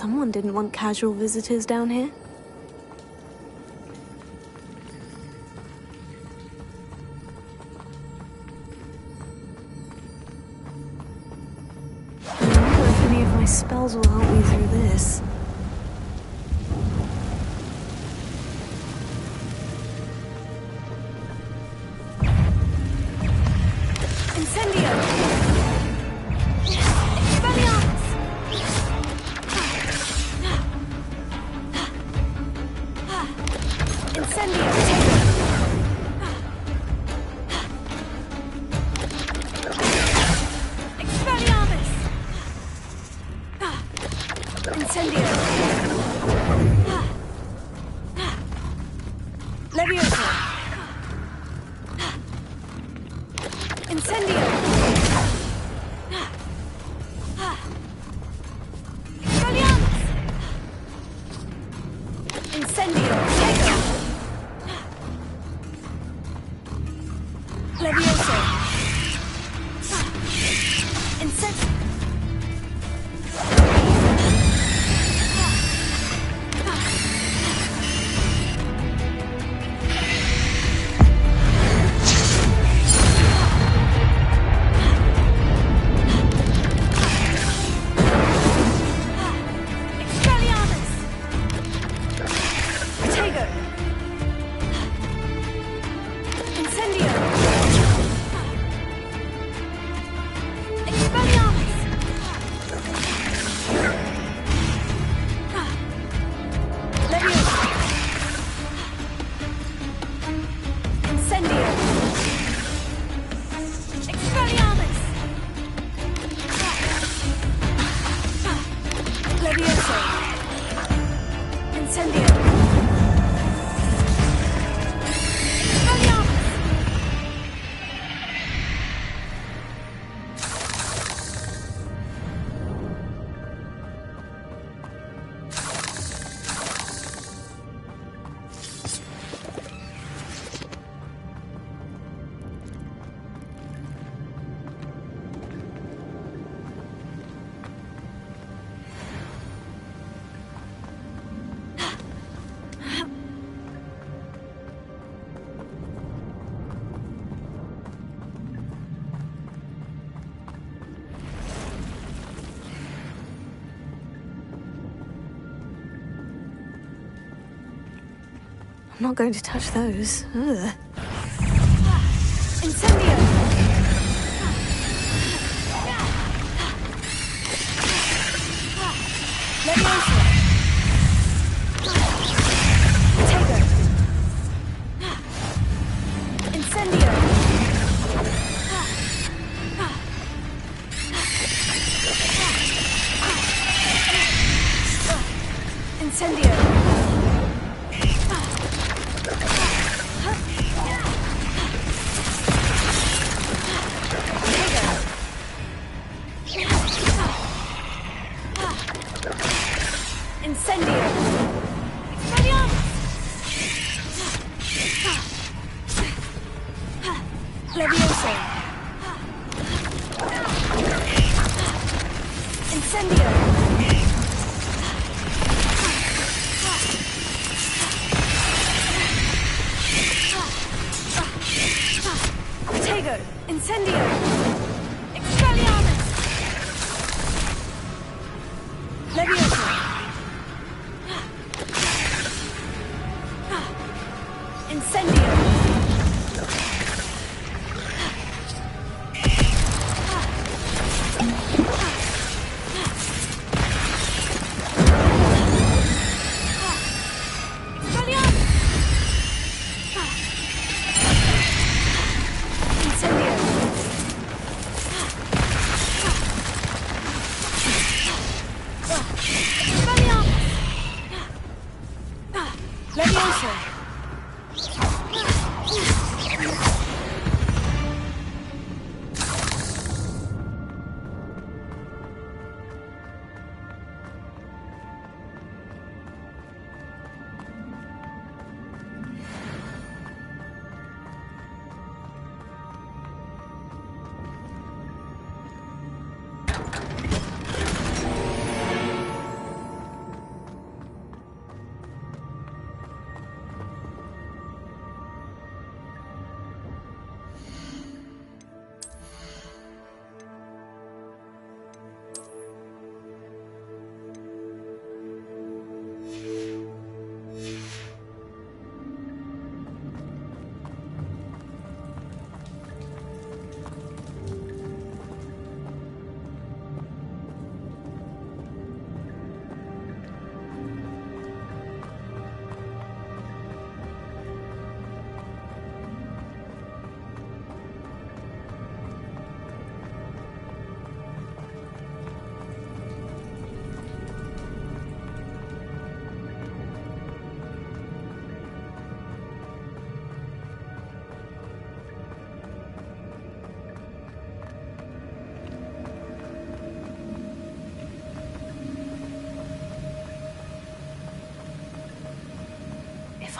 Someone didn't want casual visitors down here. I wonder if any of my spells will help me through this. I'm not going to touch those. Ugh. Incendio! Leviosa! Potato! Incendio! Incendio!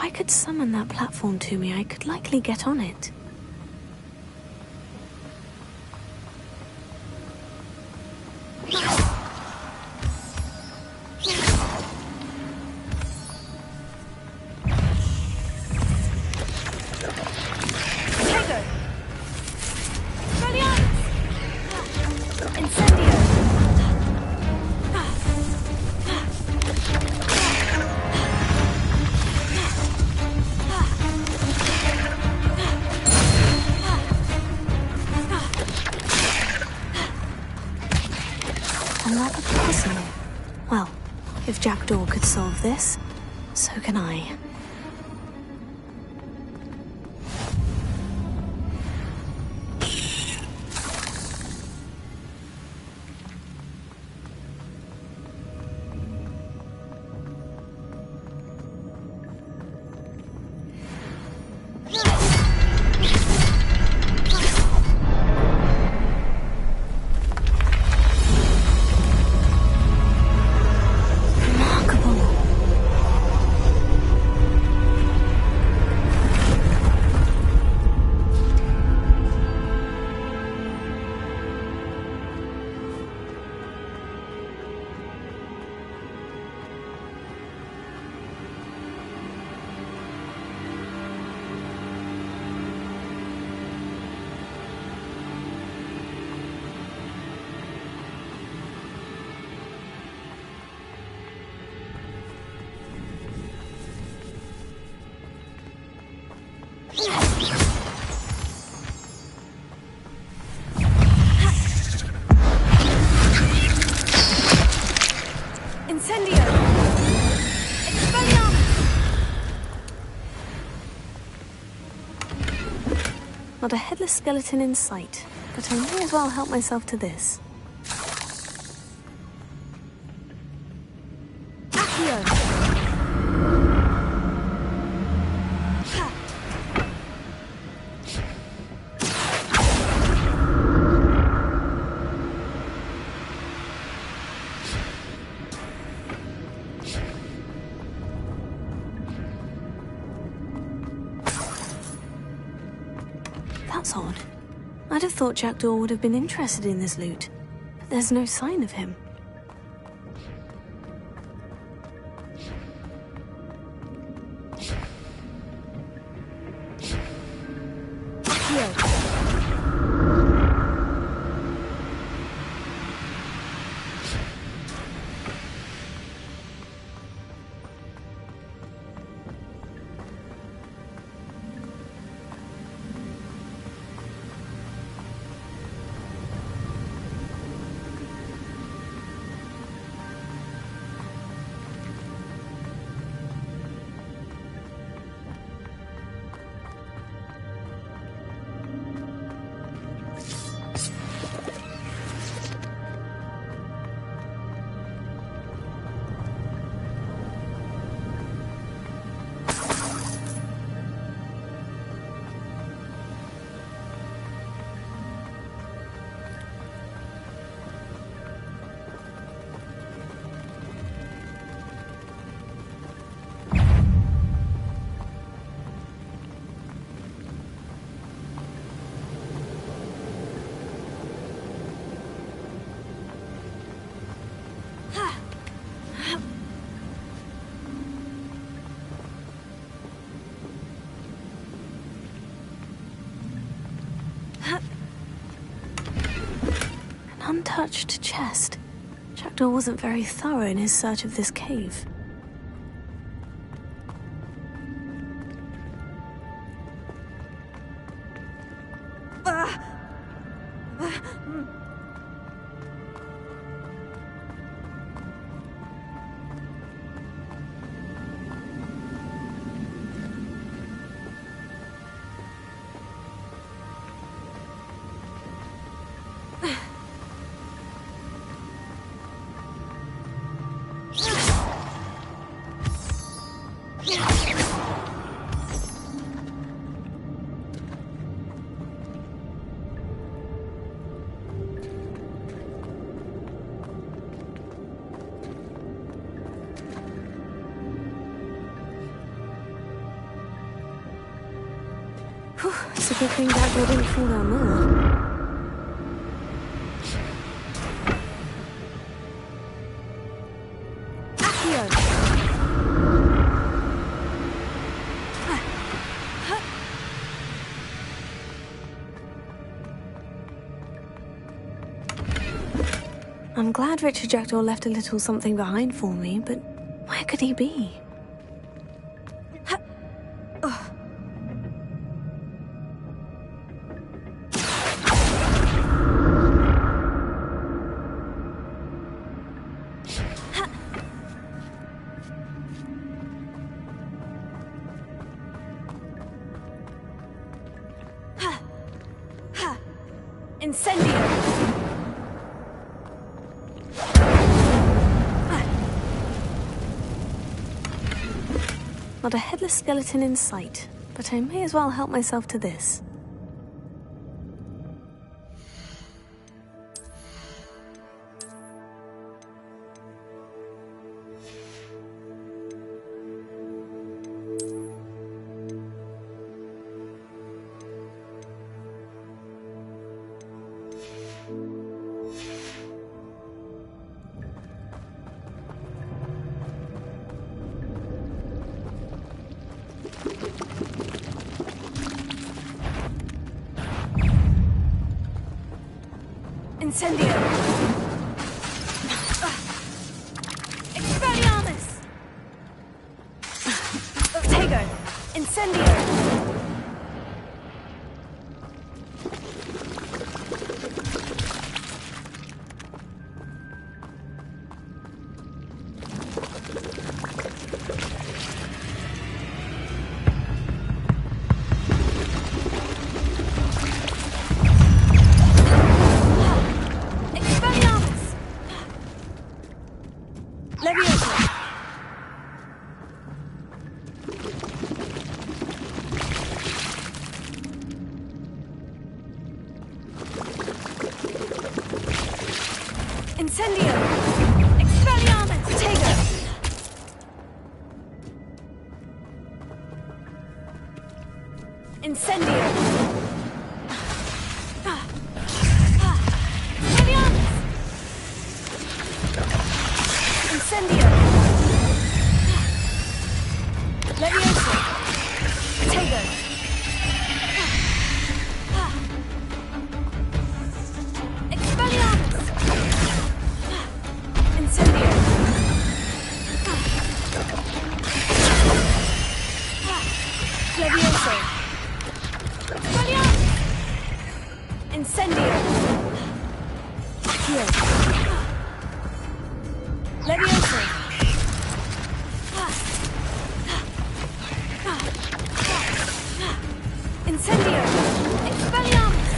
If I could summon that platform to me, I could likely get on it. Another puzzle. Well, if Jackdaw could solve this, so can I. Not a headless skeleton in sight, but I may as well help myself to this. That's odd. I'd have thought Jackdaw would have been interested in this loot, but there's no sign of him. Untouched chest. Jackdaw wasn't very thorough in his search of this cave. It's a good thing Jackdaw didn't fall down there. I'm glad Richard Jackdaw left a little something behind for me, but where could he be? Not a headless skeleton in sight, but I may as well help myself to this. Incendio! Expelliarmus! Tego! Incendio! Incendio! Expelliarmus! Tego! Incendio! Expelliarmus! Incendio! Levioso! Tego! Expelliarmus! Incendio! Levioso! Expelliarmus! Incendio! Accio! Levioso! Incendio! Expelliarmus!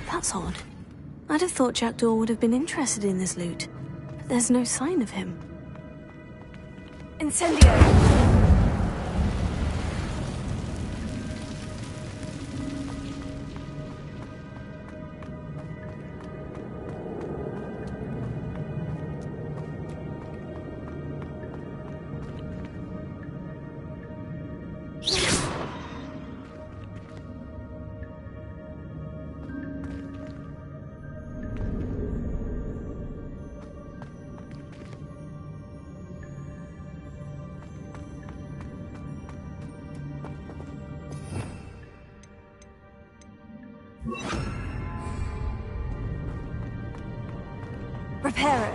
That's odd. I'd have thought Jackdaw would have been interested in this loot, but there's no sign of him. Incendio! Reparo.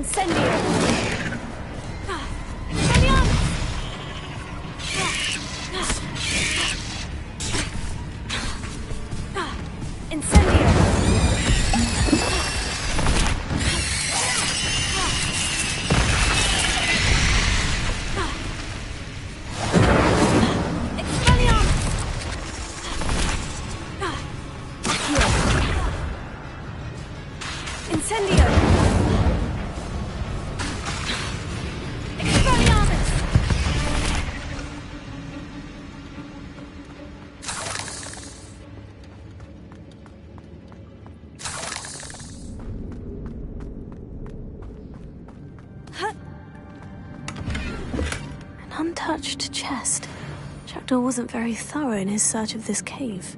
Incendio! Untouched chest. Jackdaw wasn't very thorough in his search of this cave.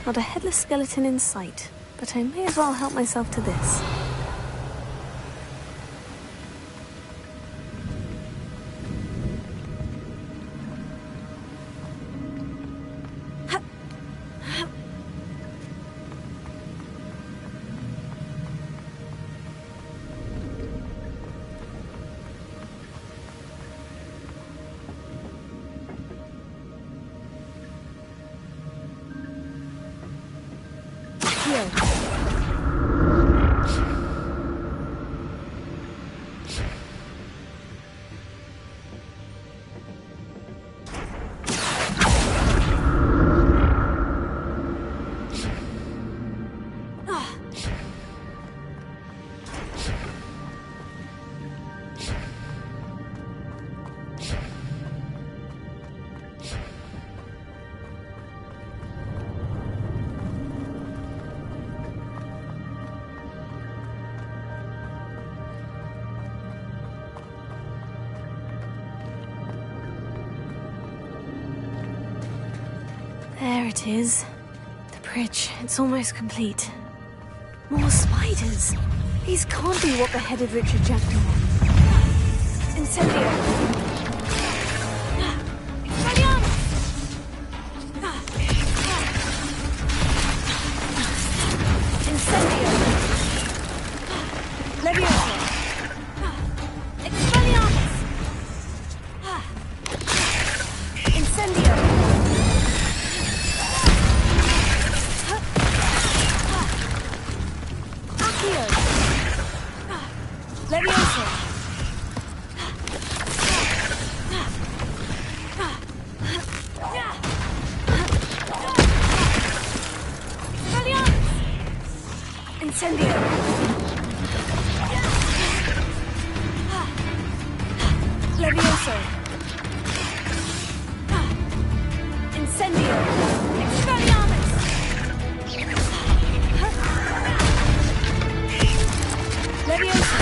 Not a headless skeleton in sight, but I may as well help myself to this. There it is. The bridge, it's almost complete. More spiders! These can't be what beheaded Richard Jackdaw. Incendio! Incendio! Leviosa! Expelliarmus! Incendio! Accio! Leviosa! Incendio! Levioso! Incendio! Expelliarmus! Levioso!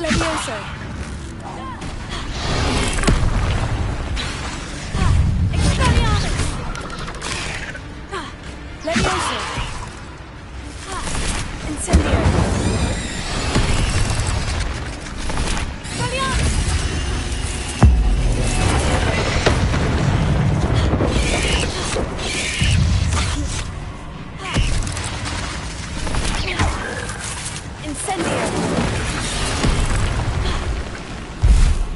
Levioso! Expelliarmus! Levioso! Incendio! Expelliarmus! Incendio!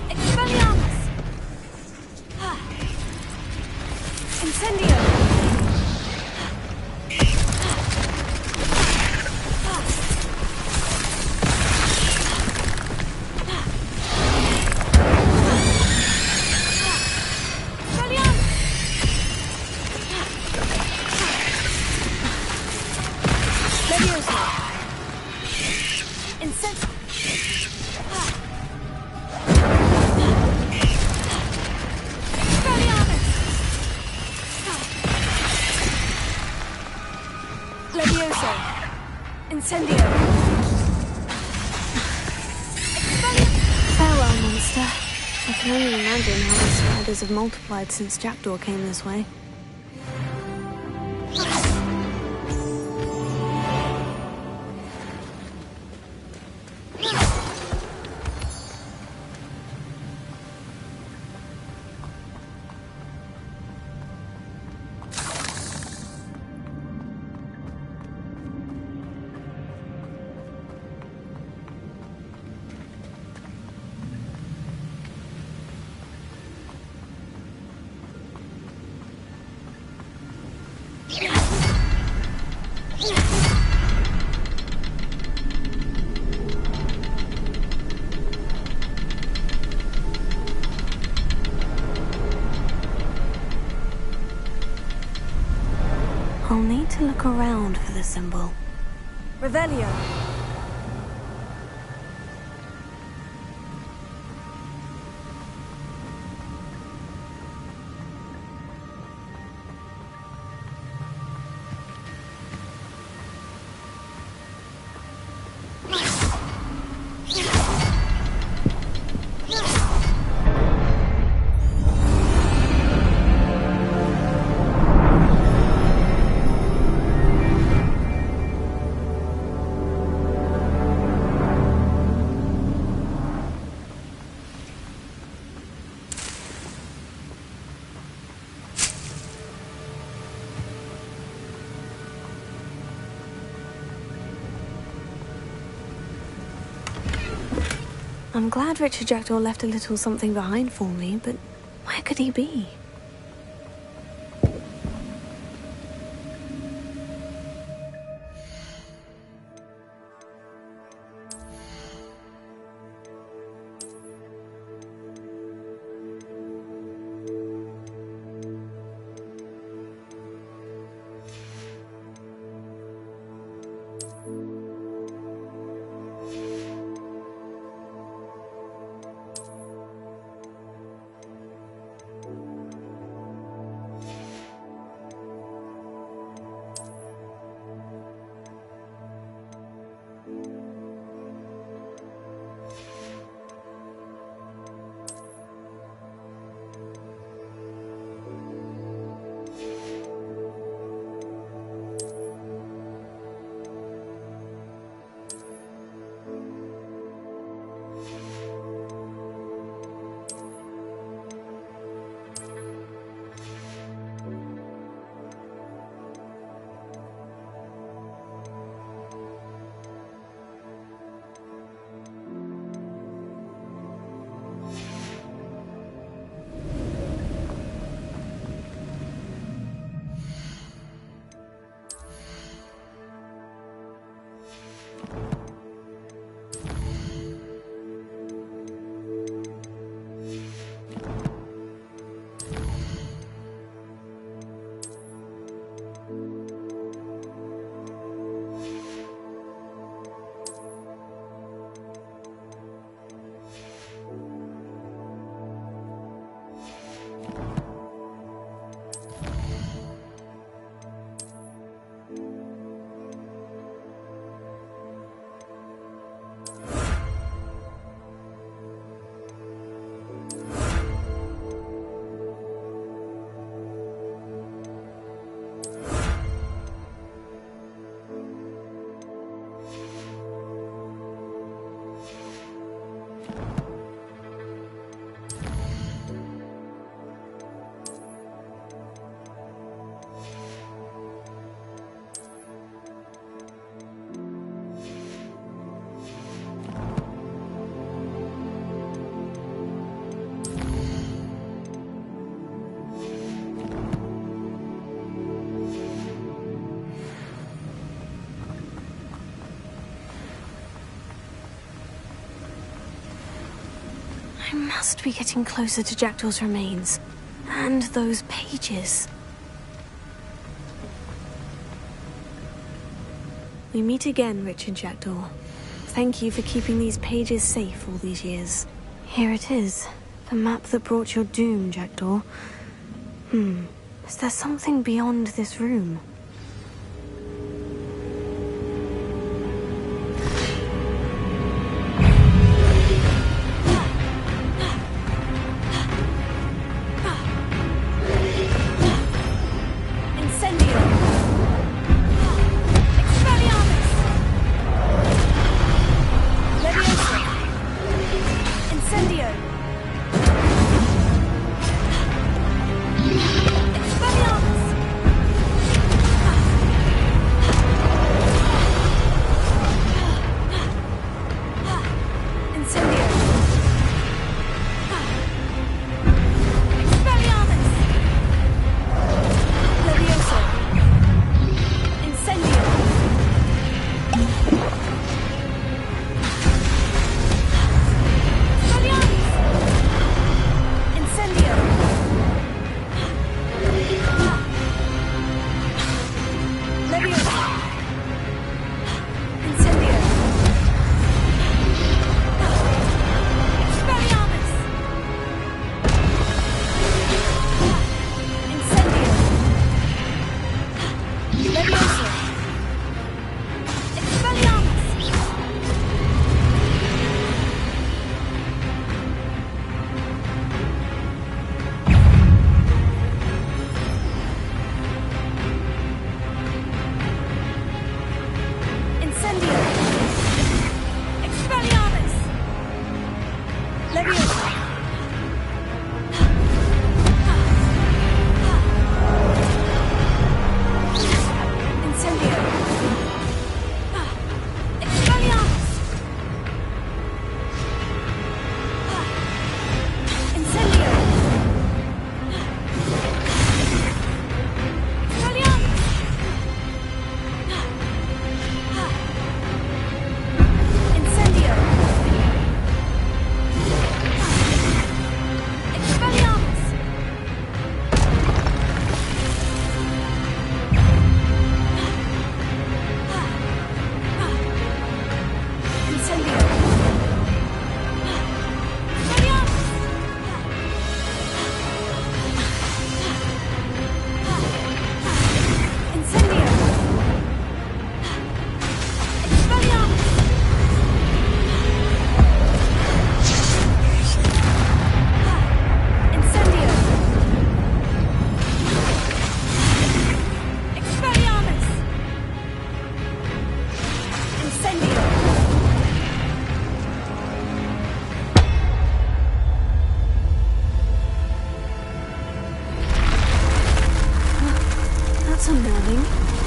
Expelliarmus! Incendio! Levioso! Incendio! Levioso! Incendio! Farewell, monster. I can only imagine how the spiders have multiplied since Jackdaw came this way. I'll need to look around for the symbol. Revelio! I'm glad Richard Jackdaw left a little something behind for me, but where could he be? I must be getting closer to Jackdaw's remains. And those pages. We meet again, Richard Jackdaw. Thank you for keeping these pages safe all these years. Here it is. The map that brought your doom, Jackdaw. Is there something beyond this room?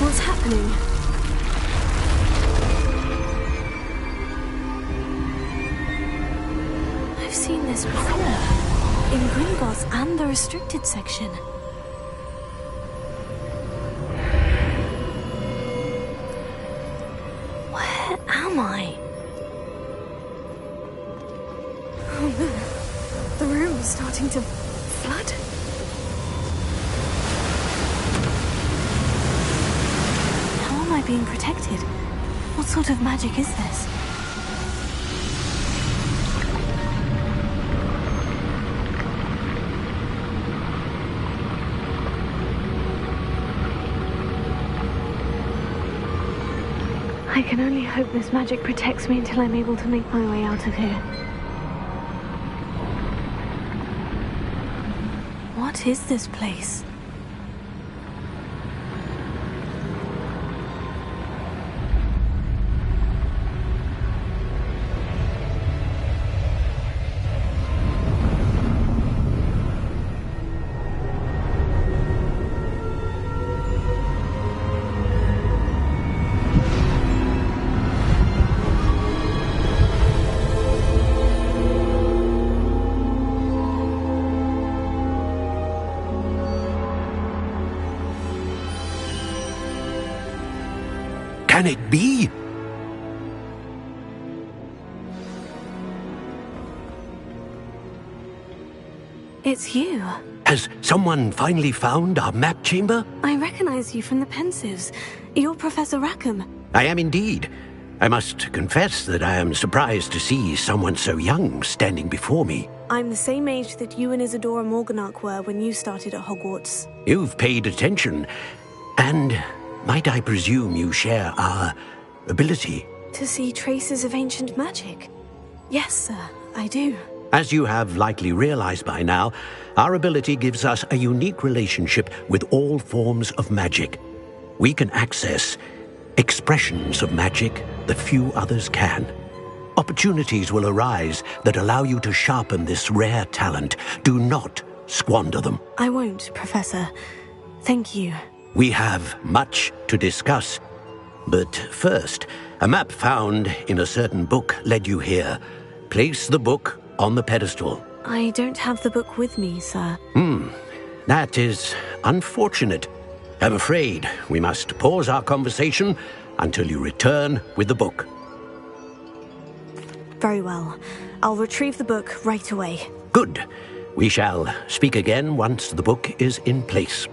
What's happening? I've seen this before. In Gringotts and the restricted section. Where am I? Oh no. The room is starting to flood. How am I being protected? What sort of magic is this? I can only hope this magic protects me until I'm able to make my way out of here. What is this place? Can it be? It's you. Has someone finally found our map chamber? I recognize you from the Pensives. You're Professor Rackham. I am indeed. I must confess that I am surprised to see someone so young standing before me. I'm the same age that you and Isadora Morganach were when you started at Hogwarts. You've paid attention, and might I presume you share our ability? To see traces of ancient magic? Yes, sir, I do. As you have likely realized by now, our ability gives us a unique relationship with all forms of magic. We can access expressions of magic that few others can. Opportunities will arise that allow you to sharpen this rare talent. Do not squander them. I won't, Professor. Thank you. We have much to discuss. But first, a map found in a certain book led you here. Place the book on the pedestal. I don't have the book with me, sir. That is unfortunate. I'm afraid we must pause our conversation until you return with the book. Very well. I'll retrieve the book right away. Good. We shall speak again once the book is in place.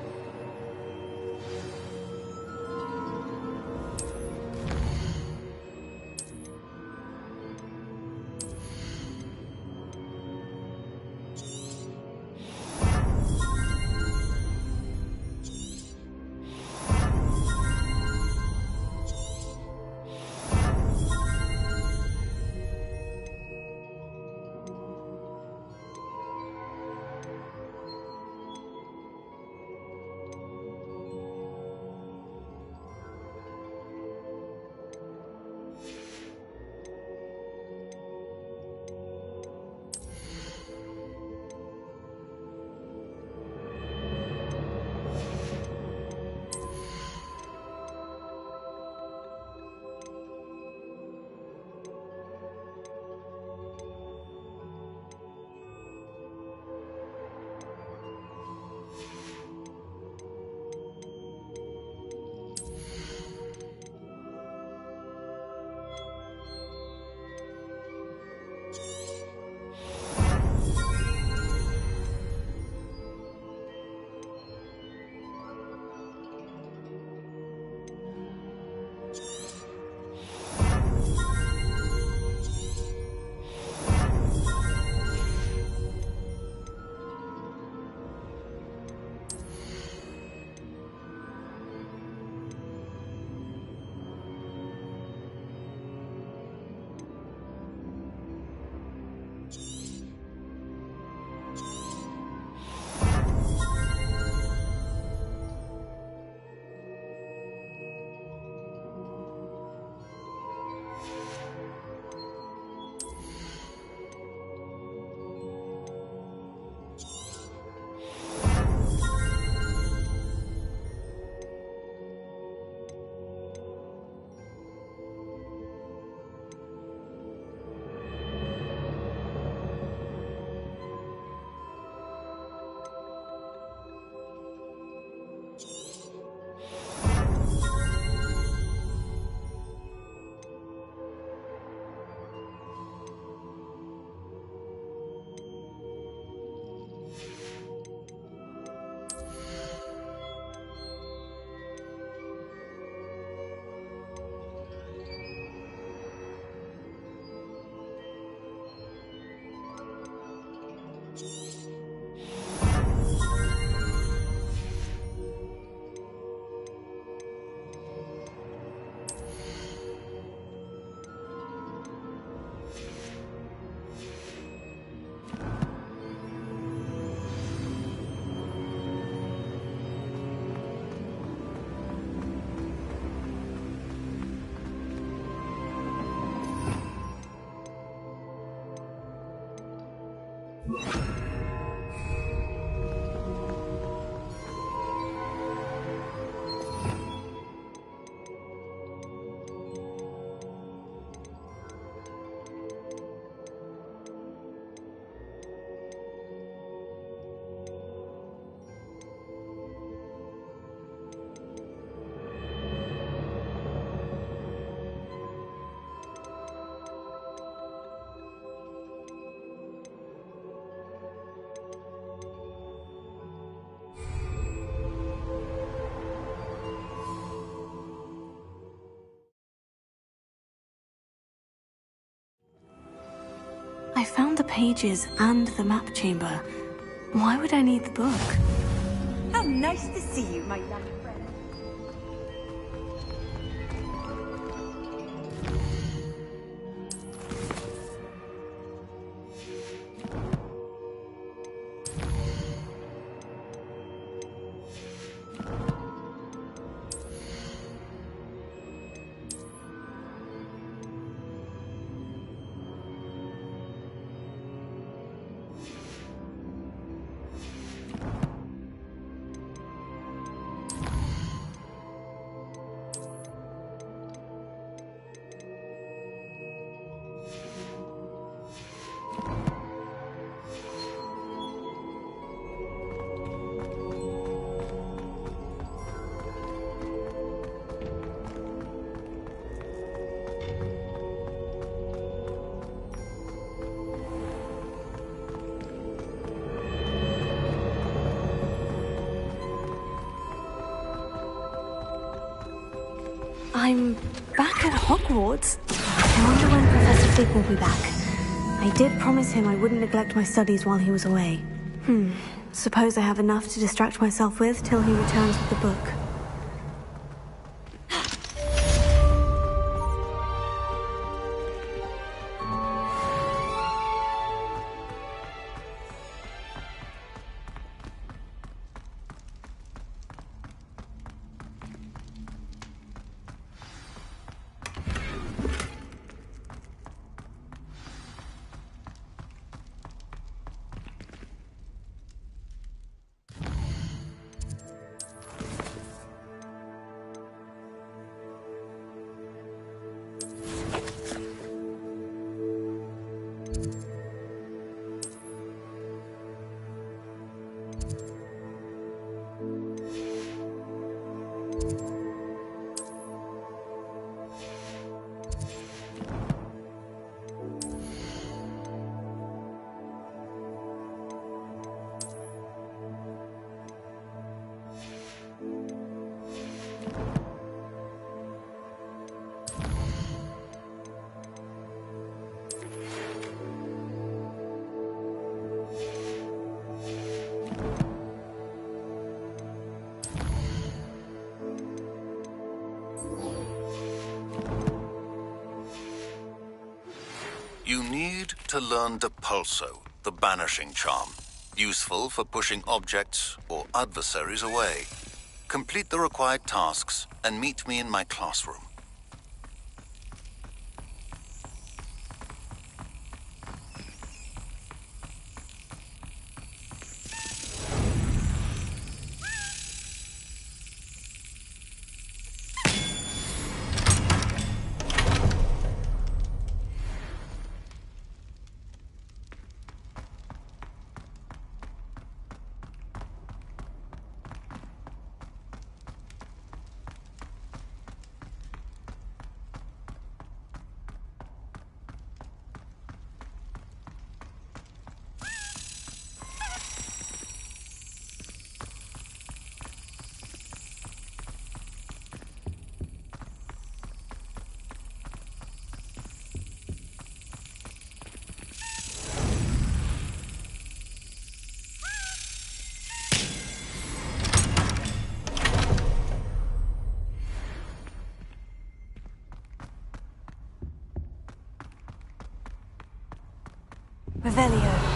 I found the pages and the map chamber. Why would I need the book? How nice to see you, my young friend. I'm back at Hogwarts. I wonder when Professor Fig will be back. I did promise him I wouldn't neglect my studies while he was away. Suppose I have enough to distract myself with till he returns with the book. You need to learn Depulso, the banishing charm. Useful for pushing objects or adversaries away. Complete the required tasks and meet me in my classroom. Revelio.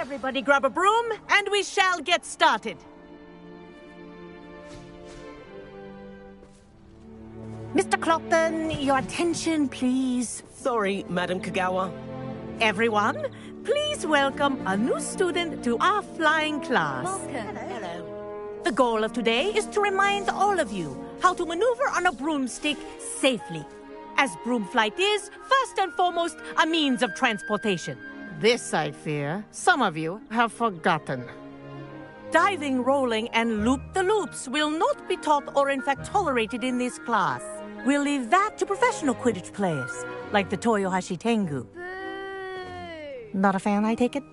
Everybody grab a broom, and we shall get started. Mr. Clopton, your attention, please. Sorry, Madam Kagawa. Everyone, please welcome a new student to our flying class. Welcome. Hello. The goal of today is to remind all of you how to maneuver on a broomstick safely, as broom flight is, first and foremost, a means of transportation. This, I fear, some of you have forgotten. Diving, rolling, and loop-the-loops will not be taught or in fact tolerated in this class. We'll leave that to professional Quidditch players, like the Toyohashi Tengu. Not a fan, I take it?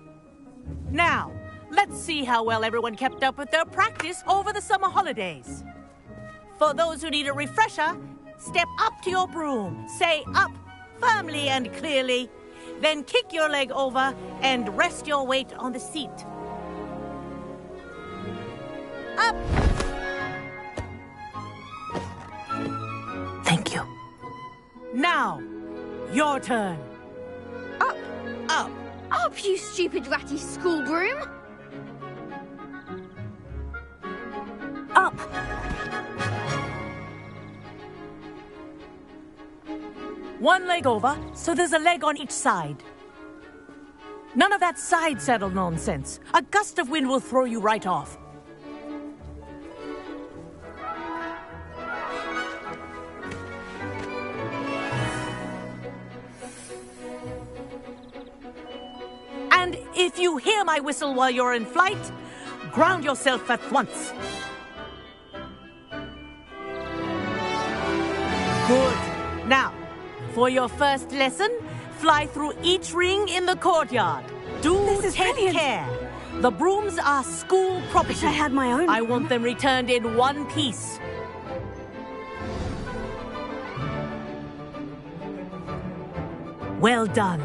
Now, let's see how well everyone kept up with their practice over the summer holidays. For those who need a refresher, step up to your broom, say up firmly and clearly, then kick your leg over and rest your weight on the seat. Up! Thank you. Now, your turn. Up! Up! Up, you stupid ratty school broom! Up! One leg over, so there's a leg on each side. None of that side saddle nonsense. A gust of wind will throw you right off. And if you hear my whistle while you're in flight, ground yourself at once. Good. Now, for your first lesson, fly through each ring in the courtyard. Take care. The brooms are school property. Wish I had my own. I want them returned in one piece. Well done.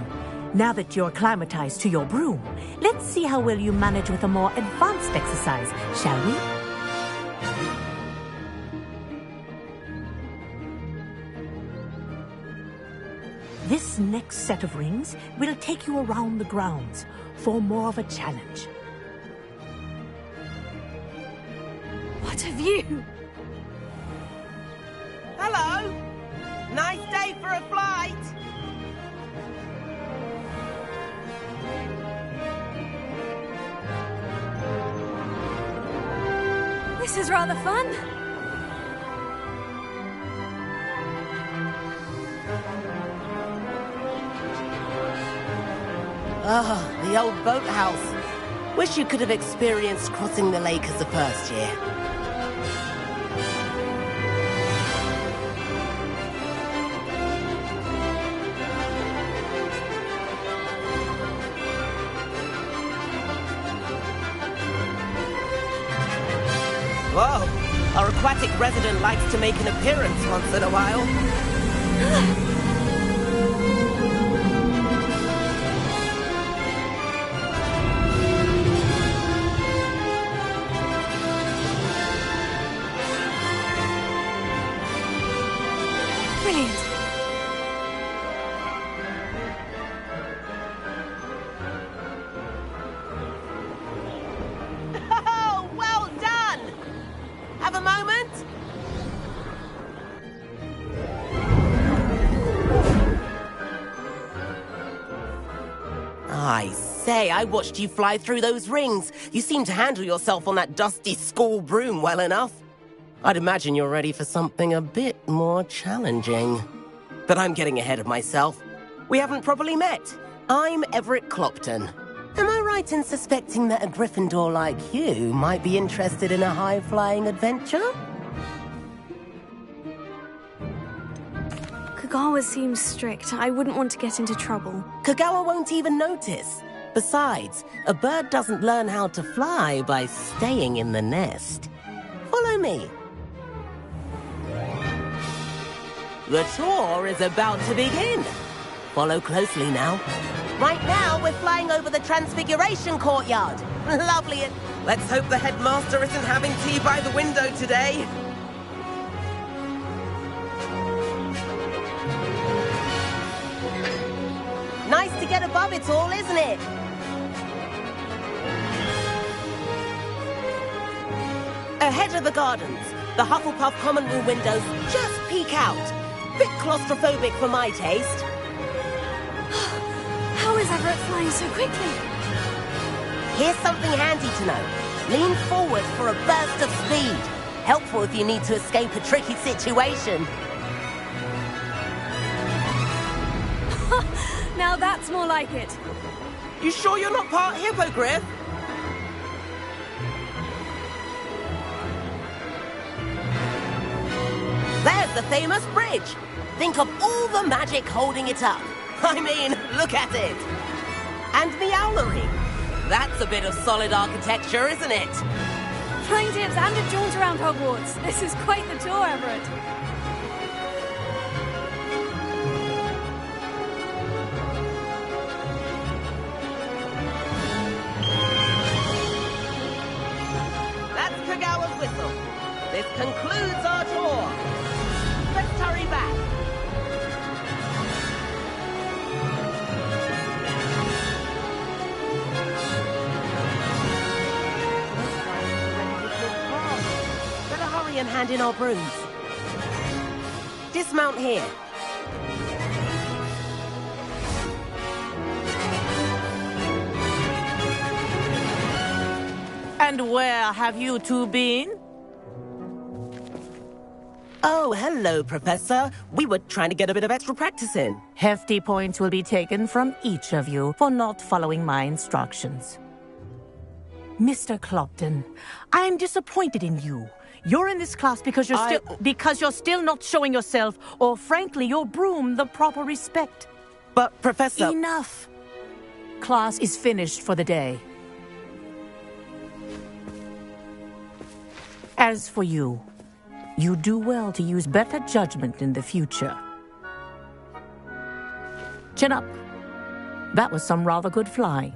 Now that you're acclimatized to your broom, let's see how well you manage with a more advanced exercise, shall we? This next set of rings will take you around the grounds for more of a challenge. What have you? Hello! Nice day for a flight! This is rather fun. Ah, the old boathouse. Wish you could have experienced crossing the lake as a first year. Whoa, our aquatic resident likes to make an appearance once in a while. Brilliant. Oh, well done! Have a moment? I say, I watched you fly through those rings. You seem to handle yourself on that dusty school broom well enough. I'd imagine you're ready for something a bit more challenging. But I'm getting ahead of myself. We haven't properly met. I'm Everett Clopton. Am I right in suspecting that a Gryffindor like you might be interested in a high-flying adventure? Kagawa seems strict. I wouldn't want to get into trouble. Kagawa won't even notice. Besides, a bird doesn't learn how to fly by staying in the nest. Follow me. The tour is about to begin. Follow closely now. Right now, we're flying over the Transfiguration Courtyard. Lovely. Let's hope the headmaster isn't having tea by the window today. Nice to get above it all, isn't it? Ahead of the gardens, the Hufflepuff common room windows just peek out. Bit claustrophobic for my taste. How is Everett flying so quickly? Here's something handy to know. Lean forward for a burst of speed. Helpful if you need to escape a tricky situation. Now that's more like it. You sure you're not part hippogriff? There's the famous bridge. Think of all the magic holding it up. I mean, look at it. And the owlery. That's a bit of solid architecture, isn't it? Flying tips and a jaunt around Hogwarts. This is quite the tour, Everett. That's Kagawa's whistle. This concludes our tour. Let's hurry back. Better hurry and hand in our brooms. Dismount here. And where have you two been? Oh, hello, Professor. We were trying to get a bit of extra practice in. Hefty points will be taken from each of you for not following my instructions. Mr. Clopton, I'm disappointed in you. You're in this class because you're still not showing yourself, or frankly, your broom, the proper respect. But, Professor... Enough. Class is finished for the day. As for you, you do well to use better judgment in the future. Chin up. That was some rather good flying.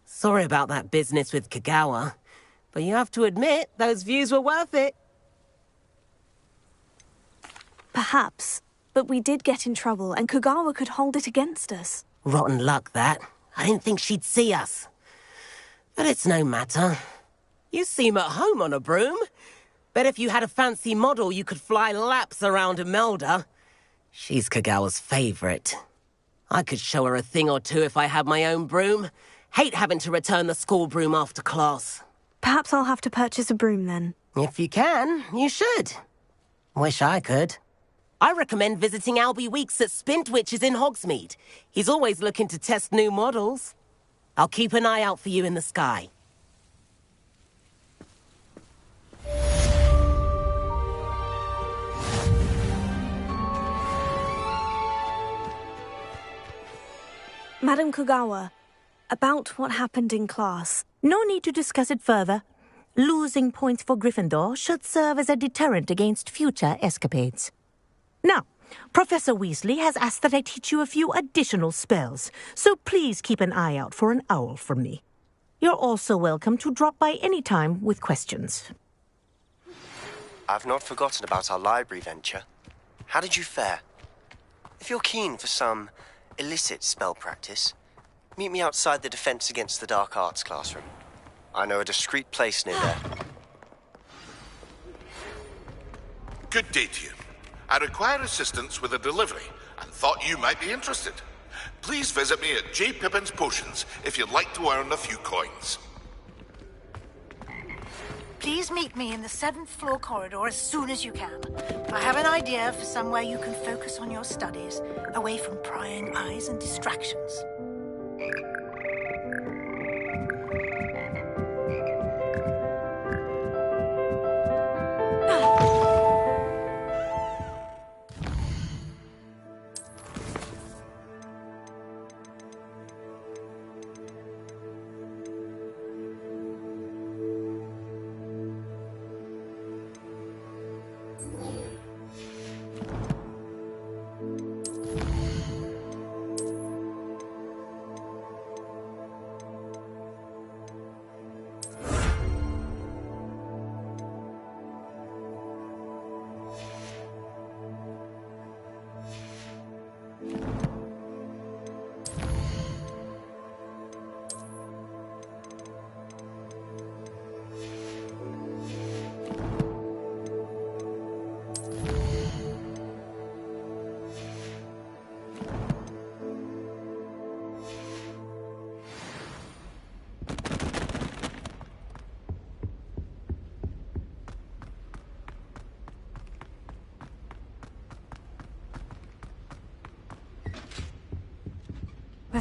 Sorry about that business with Kagawa, but you have to admit, those views were worth it. Perhaps, but we did get in trouble, and Kagawa could hold it against us. Rotten luck, that. I didn't think she'd see us. But it's no matter. You seem at home on a broom. Bet if you had a fancy model, you could fly laps around Imelda. She's Kagawa's favorite. I could show her a thing or two if I had my own broom. Hate having to return the school broom after class. Perhaps I'll have to purchase a broom then. If you can, you should. Wish I could. I recommend visiting Albie Weeks at Spintwitches in Hogsmeade. He's always looking to test new models. I'll keep an eye out for you in the sky. Madam Kagawa, about what happened in class. No need to discuss it further. Losing points for Gryffindor should serve as a deterrent against future escapades. Now, Professor Weasley has asked that I teach you a few additional spells, so please keep an eye out for an owl from me. You're also welcome to drop by any time with questions. I've not forgotten about our library venture. How did you fare? If you're keen for some illicit spell practice, meet me outside the Defense Against the Dark Arts classroom. I know a discreet place near there. Good day to you. I require assistance with a delivery and thought you might be interested. Please visit me at J. Pippin's Potions if you'd like to earn a few coins. Please meet me in the 7th floor corridor as soon as you can. I have an idea for somewhere you can focus on your studies, away from prying eyes and distractions.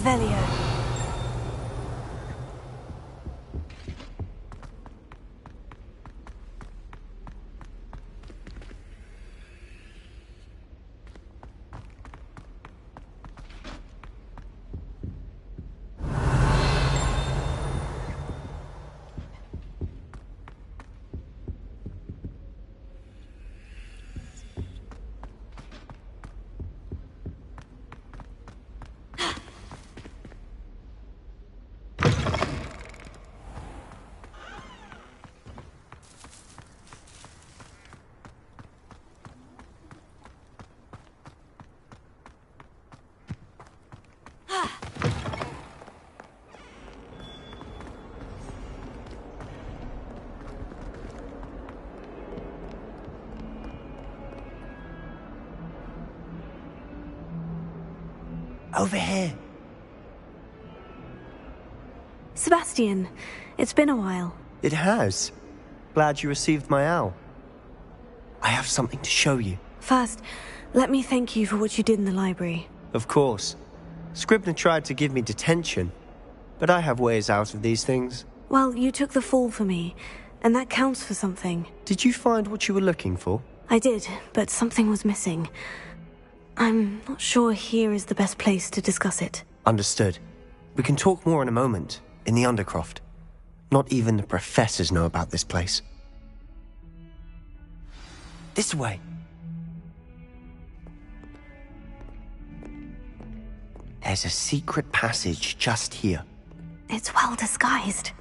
Revelio. Over here. Sebastian, it's been a while. It has. Glad you received my owl. I have something to show you. First, let me thank you for what you did in the library. Of course. Scribner tried to give me detention, but I have ways out of these things. Well, you took the fall for me, and that counts for something. Did you find what you were looking for? I did, but something was missing. I'm not sure here is the best place to discuss it. Understood. We can talk more in a moment, in the Undercroft. Not even the professors know about this place. This way. There's a secret passage just here. It's well disguised.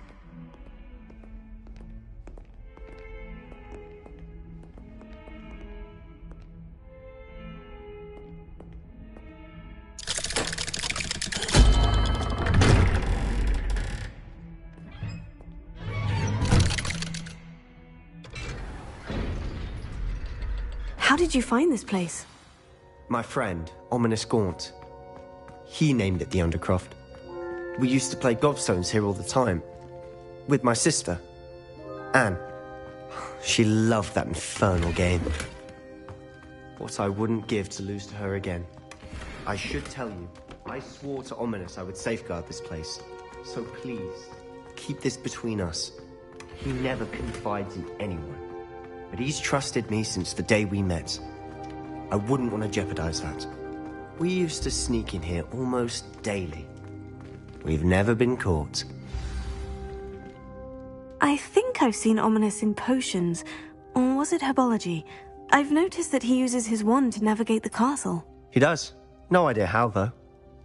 How did you find this place? My friend, Ominous Gaunt. He named it the Undercroft. We used to play gobstones here all the time. With my sister, Anne. She loved that infernal game. What I wouldn't give to lose to her again. I should tell you, I swore to Ominous I would safeguard this place. So please, keep this between us. He never confides in anyone. But he's trusted me since the day we met. I wouldn't want to jeopardize that. We used to sneak in here almost daily. We've never been caught. I think I've seen Ominous in potions. Or was it herbology? I've noticed that he uses his wand to navigate the castle. He does. No idea how, though.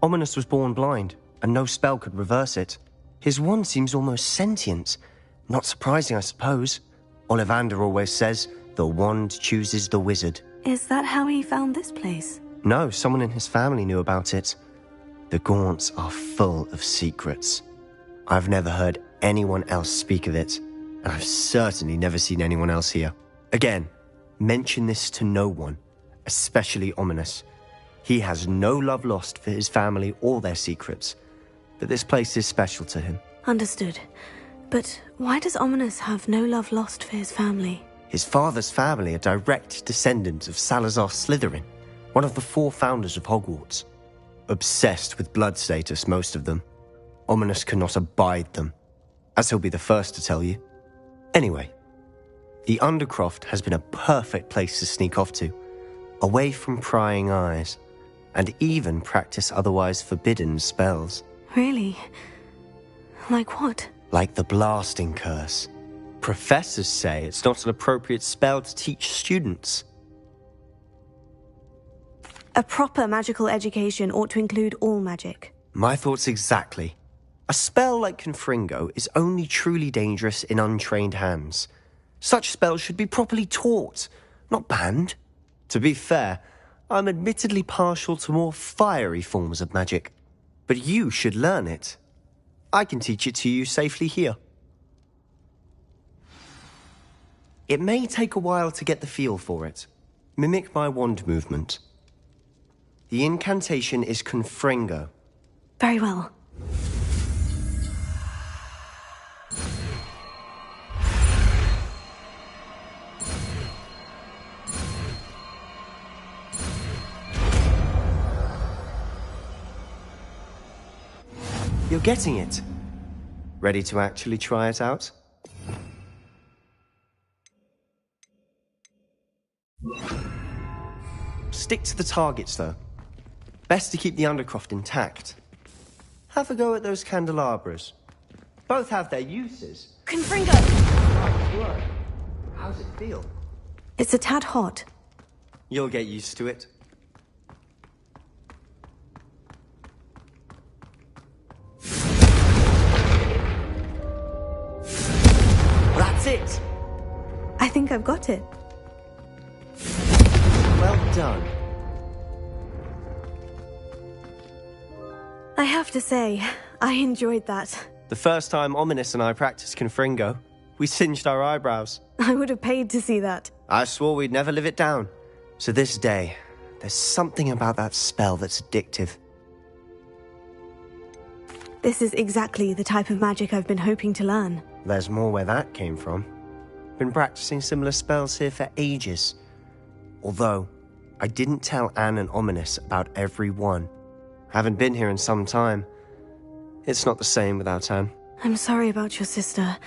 Ominous was born blind, and no spell could reverse it. His wand seems almost sentient. Not surprising, I suppose. Ollivander always says, the wand chooses the wizard. Is that how he found this place? No, someone in his family knew about it. The Gaunts are full of secrets. I've never heard anyone else speak of it, and I've certainly never seen anyone else here. Again, mention this to no one, especially Ominous. He has no love lost for his family or their secrets, but this place is special to him. Understood. But why does Ominous have no love lost for his family? His father's family are direct descendants of Salazar Slytherin, one of the 4 founders of Hogwarts. Obsessed with blood status, most of them. Ominous cannot abide them, as he'll be the first to tell you. Anyway, the Undercroft has been a perfect place to sneak off to, away from prying eyes, and even practice otherwise forbidden spells. Really? Like what? Like the blasting curse. Professors say it's not an appropriate spell to teach students. A proper magical education ought to include all magic. My thoughts exactly. A spell like Confringo is only truly dangerous in untrained hands. Such spells should be properly taught, not banned. To be fair, I'm admittedly partial to more fiery forms of magic. But you should learn it. I can teach it to you safely here. It may take a while to get the feel for it. Mimic my wand movement. The incantation is Confringo. Very well. You're getting it. Ready to actually try it out? Stick to the targets, though. Best to keep the Undercroft intact. Have a go at those candelabras. Both have their uses. Confringo! Whoa. How's it feel? It's a tad hot. You'll get used to it. That's it! I think I've got it. Well done. I have to say, I enjoyed that. The first time Ominous and I practiced Confringo, we singed our eyebrows. I would have paid to see that. I swore we'd never live it down. So this day, there's something about that spell that's addictive. This is exactly the type of magic I've been hoping to learn. There's more where that came from. Been practicing similar spells here for ages. Although, I didn't tell Anne and Ominous about every one. Haven't been here in some time. It's not the same without Anne. I'm sorry about your sister.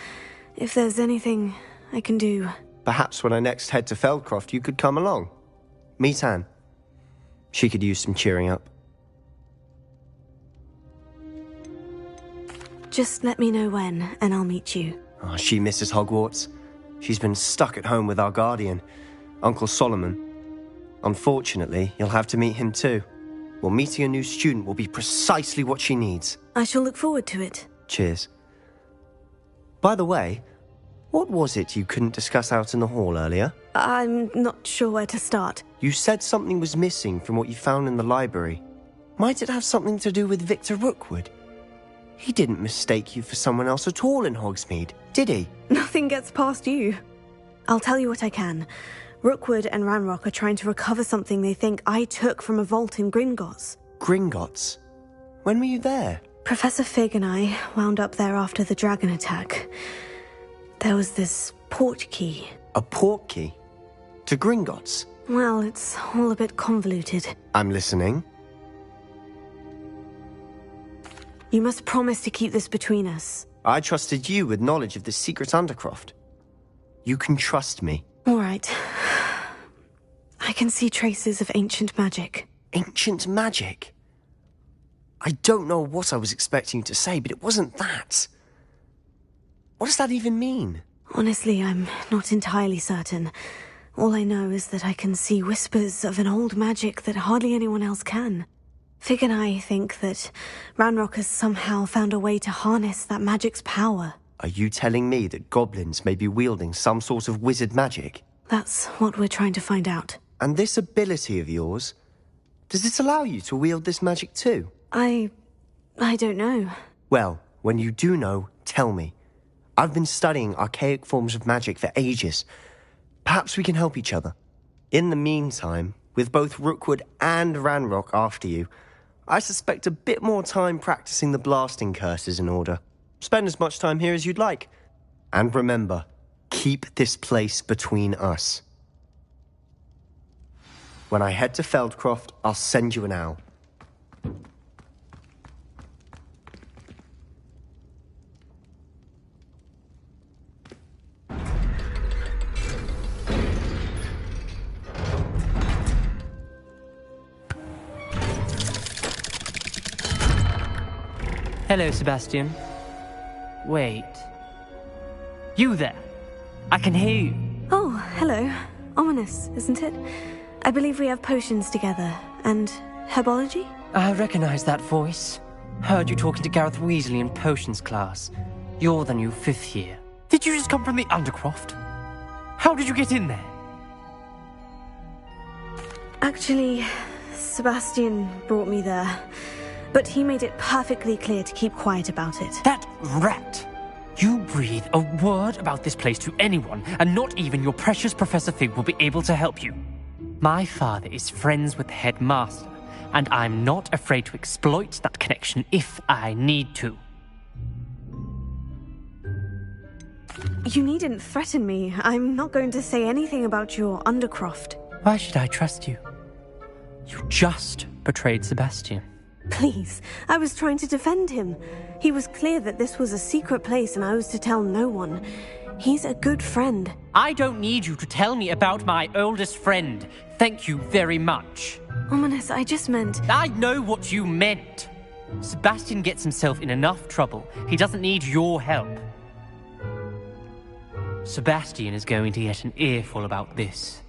If there's anything I can do... Perhaps when I next head to Feldcroft, you could come along. Meet Anne. She could use some cheering up. Just let me know when, and I'll meet you. Oh, she misses Hogwarts. She's been stuck at home with our guardian, Uncle Solomon. Unfortunately, you'll have to meet him too. Well, meeting a new student will be precisely what she needs. I shall look forward to it. Cheers. By the way, what was it you couldn't discuss out in the hall earlier? I'm not sure where to start. You said something was missing from what you found in the library. Might it have something to do with Victor Rookwood? He didn't mistake you for someone else at all in Hogsmeade, did he? Nothing gets past you. I'll tell you what I can. Rookwood and Ranrock are trying to recover something they think I took from a vault in Gringotts. Gringotts? When were you there? Professor Fig and I wound up there after the dragon attack. There was this port key. A port key? To Gringotts? Well, it's all a bit convoluted. I'm listening. You must promise to keep this between us. I trusted you with knowledge of the secret Undercroft. You can trust me. All right. I can see traces of ancient magic. Ancient magic? I don't know what I was expecting you to say, but it wasn't that. What does that even mean? Honestly, I'm not entirely certain. All I know is that I can see whispers of an old magic that hardly anyone else can. Fig and I think that Ranrock has somehow found a way to harness that magic's power. Are you telling me that goblins may be wielding some sort of wizard magic? That's what we're trying to find out. And this ability of yours, does it allow you to wield this magic too? I don't know. Well, when you do know, tell me. I've been studying archaic forms of magic for ages. Perhaps we can help each other. In the meantime, with both Rookwood and Ranrock after you, I suspect a bit more time practicing the blasting curse is in order. Spend as much time here as you'd like. And remember, keep this place between us. When I head to Feldcroft, I'll send you an owl. Hello, Sebastian. Wait. You there? I can hear you. Oh, hello. Ominous, isn't it? I believe we have potions together. And herbology? I recognize that voice. Heard you talking to Gareth Weasley in potions class. You're the new 5th year. Did you just come from the Undercroft? How did you get in there? Actually, Sebastian brought me there. But he made it perfectly clear to keep quiet about it. That rat! You breathe a word about this place to anyone, and not even your precious Professor Fig will be able to help you. My father is friends with the headmaster, and I'm not afraid to exploit that connection if I need to. You needn't threaten me. I'm not going to say anything about your Undercroft. Why should I trust you? You just betrayed Sebastian. Please, I was trying to defend him. He was clear that this was a secret place and I was to tell no one. He's a good friend. I don't need you to tell me about my oldest friend. Thank you very much. Ominous, I just meant... I know what you meant. Sebastian gets himself in enough trouble. He doesn't need your help. Sebastian is going to get an earful about this.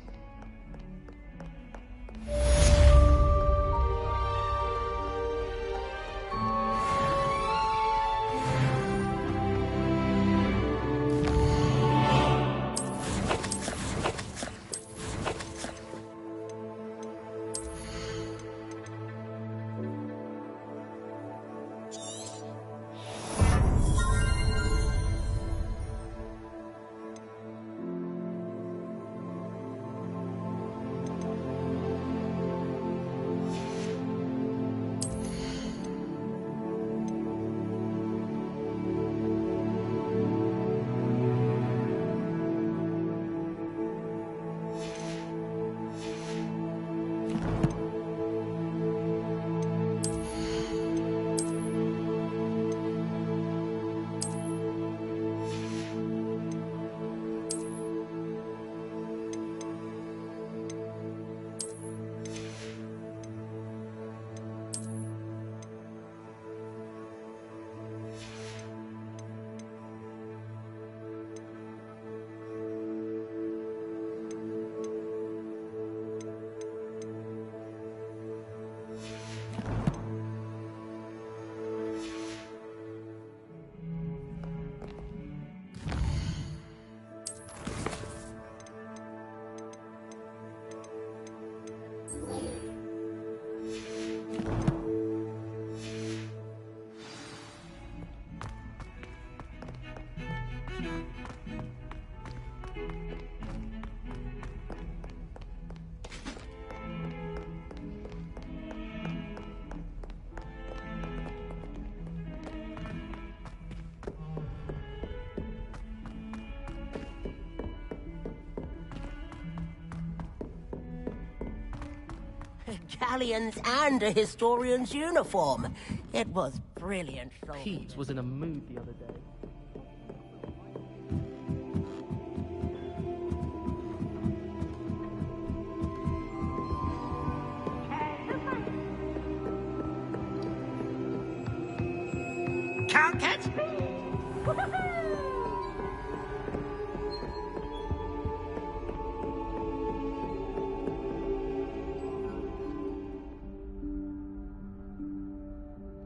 Galleons and a historian's uniform. It was brilliant. Pete was in a mood the other day. Can't catch me!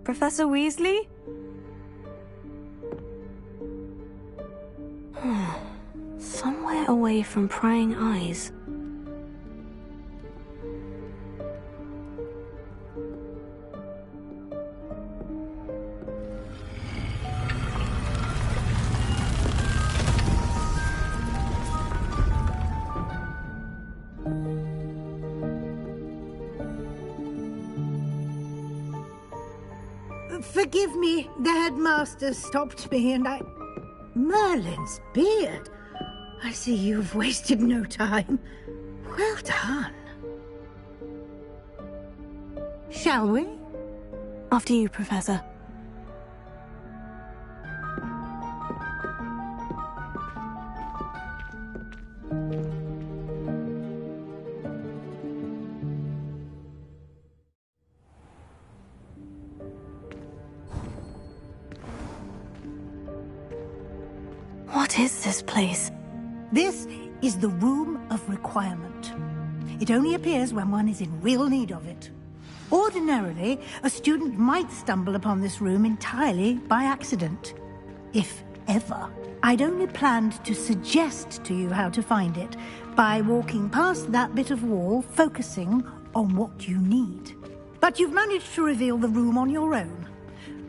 Professor Weasley? Somewhere away from prying eyes. Forgive me, the headmaster stopped me and I... Merlin's beard. I see you've wasted no time. Well done. Shall we? After you, Professor. What is this place? This is the Room of Requirement. It only appears when one is in real need of it. Ordinarily, a student might stumble upon this room entirely by accident. If ever. I'd only planned to suggest to you how to find it by walking past that bit of wall, focusing on what you need. But you've managed to reveal the room on your own.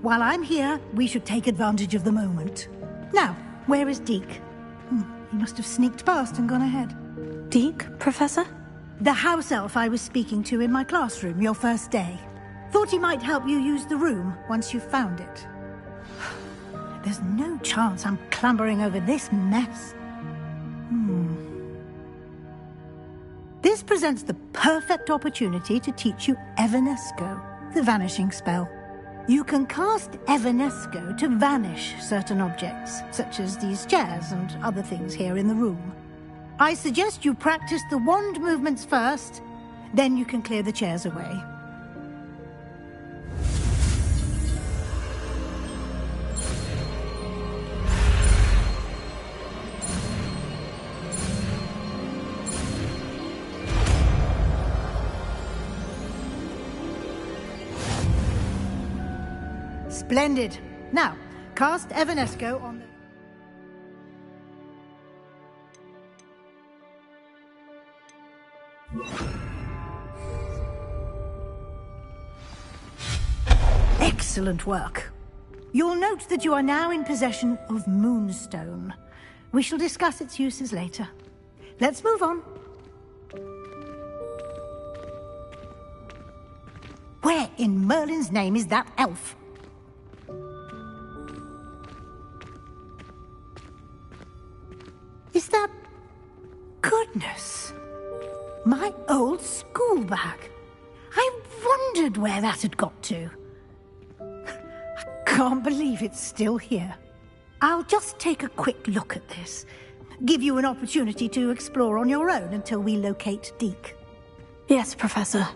While I'm here, we should take advantage of the moment. Now, where is Deke? He must have sneaked past and gone ahead. Deke, Professor? The house elf I was speaking to in my classroom your first day. Thought he might help you use the room once you've found it. There's no chance I'm clambering over this mess. This presents the perfect opportunity to teach you Evanesco. the vanishing spell. You can cast Evanesco to vanish certain objects, such as these chairs and other things here in the room. I suggest you practice the wand movements first, then you can clear the chairs away. Splendid. Now, cast Evanesco on the... Excellent work. You'll note that you are now in possession of Moonstone. We shall discuss its uses later. Let's move on. Where in Merlin's name is that elf? Is that... Goodness! My old school bag. I wondered where that had got to. I can't believe it's still here. I'll just take a quick look at this. Give you an opportunity to explore on your own until we locate Deke. Yes, Professor.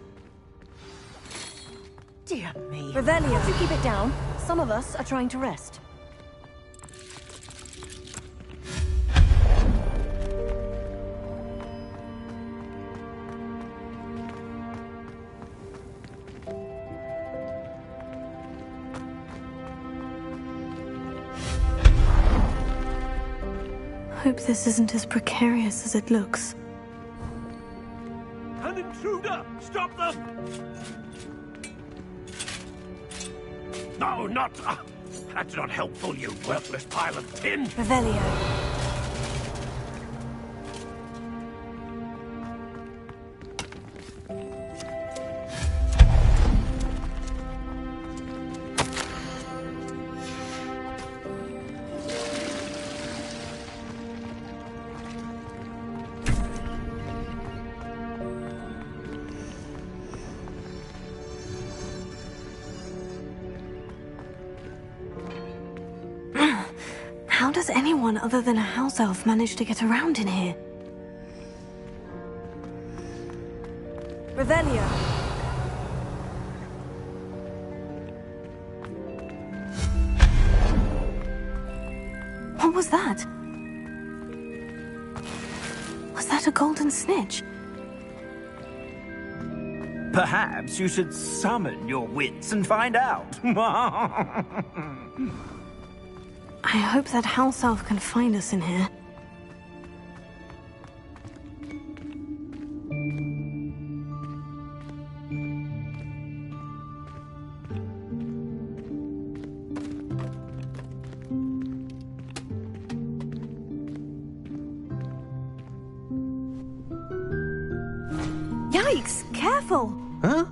Dear me. Revelio, why don't you keep it down? Some of us are trying to rest. Hope this isn't as precarious as it looks. An intruder! Stop them! No, not... that's not helpful, you worthless pile of tin! Revelio. How does anyone other than a house elf manage to get around in here? Revelio. What was that? Was that a golden snitch? Perhaps you should summon your wits and find out. I hope that house elf can find us in here. Yikes! Careful! Huh?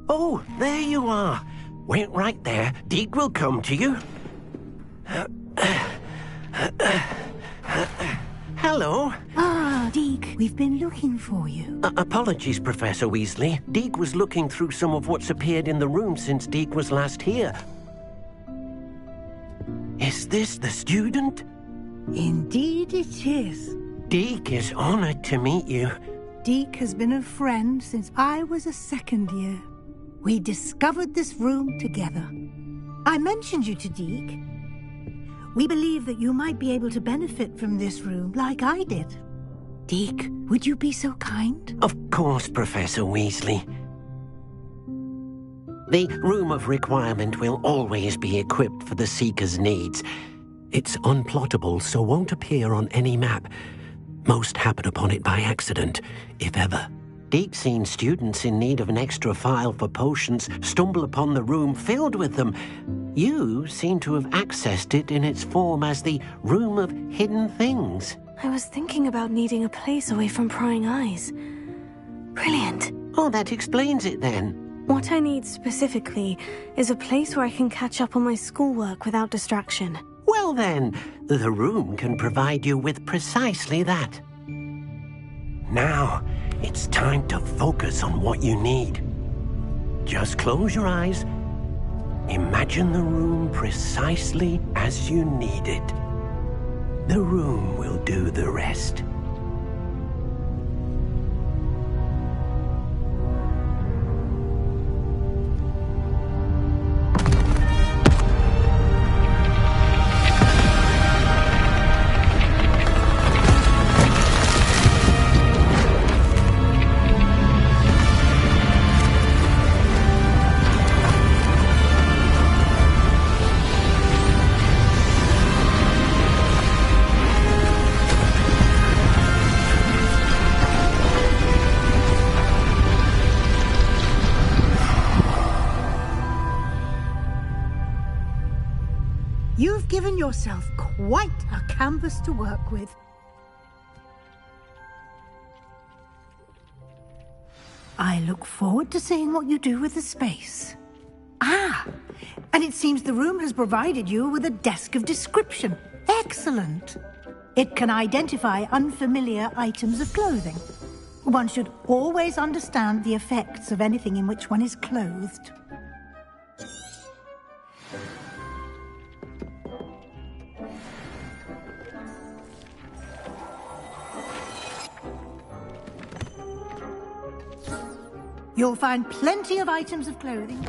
Oh, there you are. Wait right there. Deke will come to you. Hello. Ah, Deke, we've been looking for you. Apologies, Professor Weasley. Deke was looking through some of what's appeared in the room since Deke was last here. Is this the student? Indeed it is. Deke is honored to meet you. Deke has been a friend since I was a second year. We discovered this room together. I mentioned you to Deke. We believe that you might be able to benefit from this room like I did. Deke, would you be so kind? Of course, Professor Weasley. The Room of Requirement will always be equipped for the Seeker's needs. It's unplottable, so won't appear on any map. Most happen upon it by accident, if ever. Deke's seen students in need of an extra file for potions stumble upon the room filled with them. You seem to have accessed it in its form as the Room of Hidden Things. I was thinking about needing a place away from prying eyes. Brilliant. Oh, that explains it then. What I need specifically is a place where I can catch up on my schoolwork without distraction. Well then, the room can provide you with precisely that. Now, it's time to focus on what you need. Just close your eyes. Imagine the room precisely as you need it. The room will do the rest. You've given yourself quite a canvas to work with. I look forward to seeing what you do with the space. Ah, and it seems the room has provided you with a desk of description. Excellent. It can identify unfamiliar items of clothing. One should always understand the effects of anything in which one is clothed. You'll find plenty of items of clothing.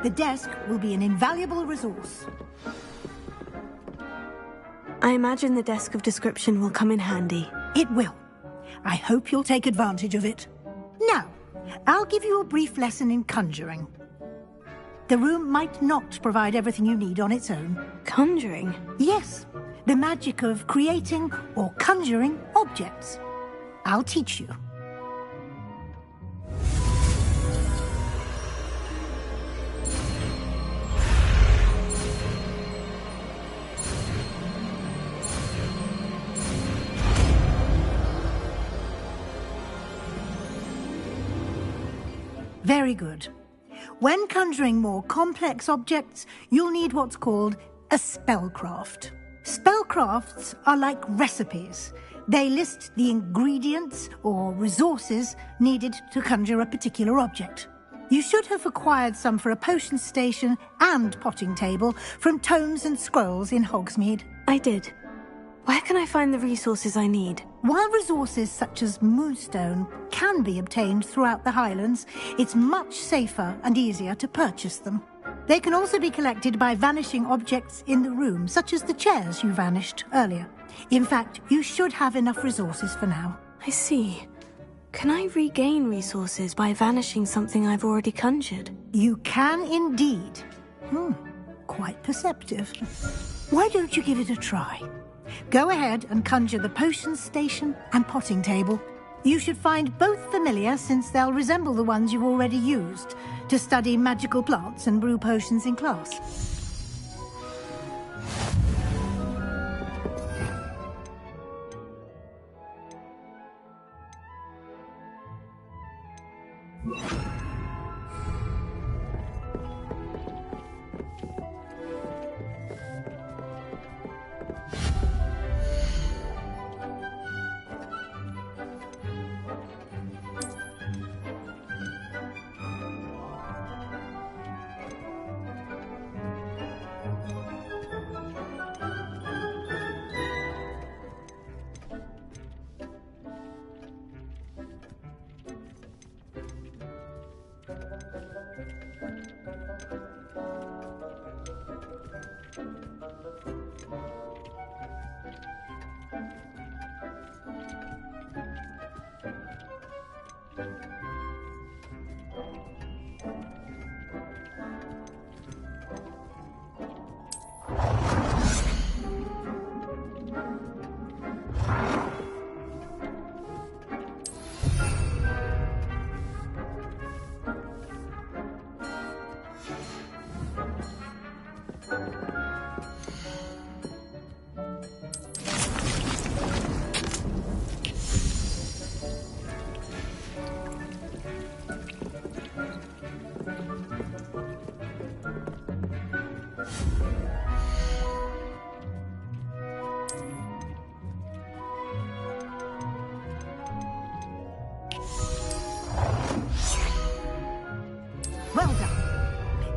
The desk will be an invaluable resource. I imagine the desk of description will come in handy. It will. I hope you'll take advantage of it. Now, I'll give you a brief lesson in conjuring. The room might not provide everything you need on its own. Conjuring? Yes, the magic of creating or conjuring objects. I'll teach you. Very good. When conjuring more complex objects, you'll need what's called a spellcraft. Spellcrafts are like recipes. They list the ingredients or resources needed to conjure a particular object. You should have acquired some for a potion station and potting table from tomes and scrolls in Hogsmeade. I did. Where can I find the resources I need? While resources such as moonstone can be obtained throughout the Highlands, it's much safer and easier to purchase them. They can also be collected by vanishing objects in the room, such as the chairs you vanished earlier. In fact, you should have enough resources for now. I see. Can I regain resources by vanishing something I've already conjured? You can indeed. Quite perceptive. Why don't you give it a try? Go ahead and conjure the potion station and potting table. You should find both familiar, since they'll resemble the ones you've already used to study magical plants and brew potions in class.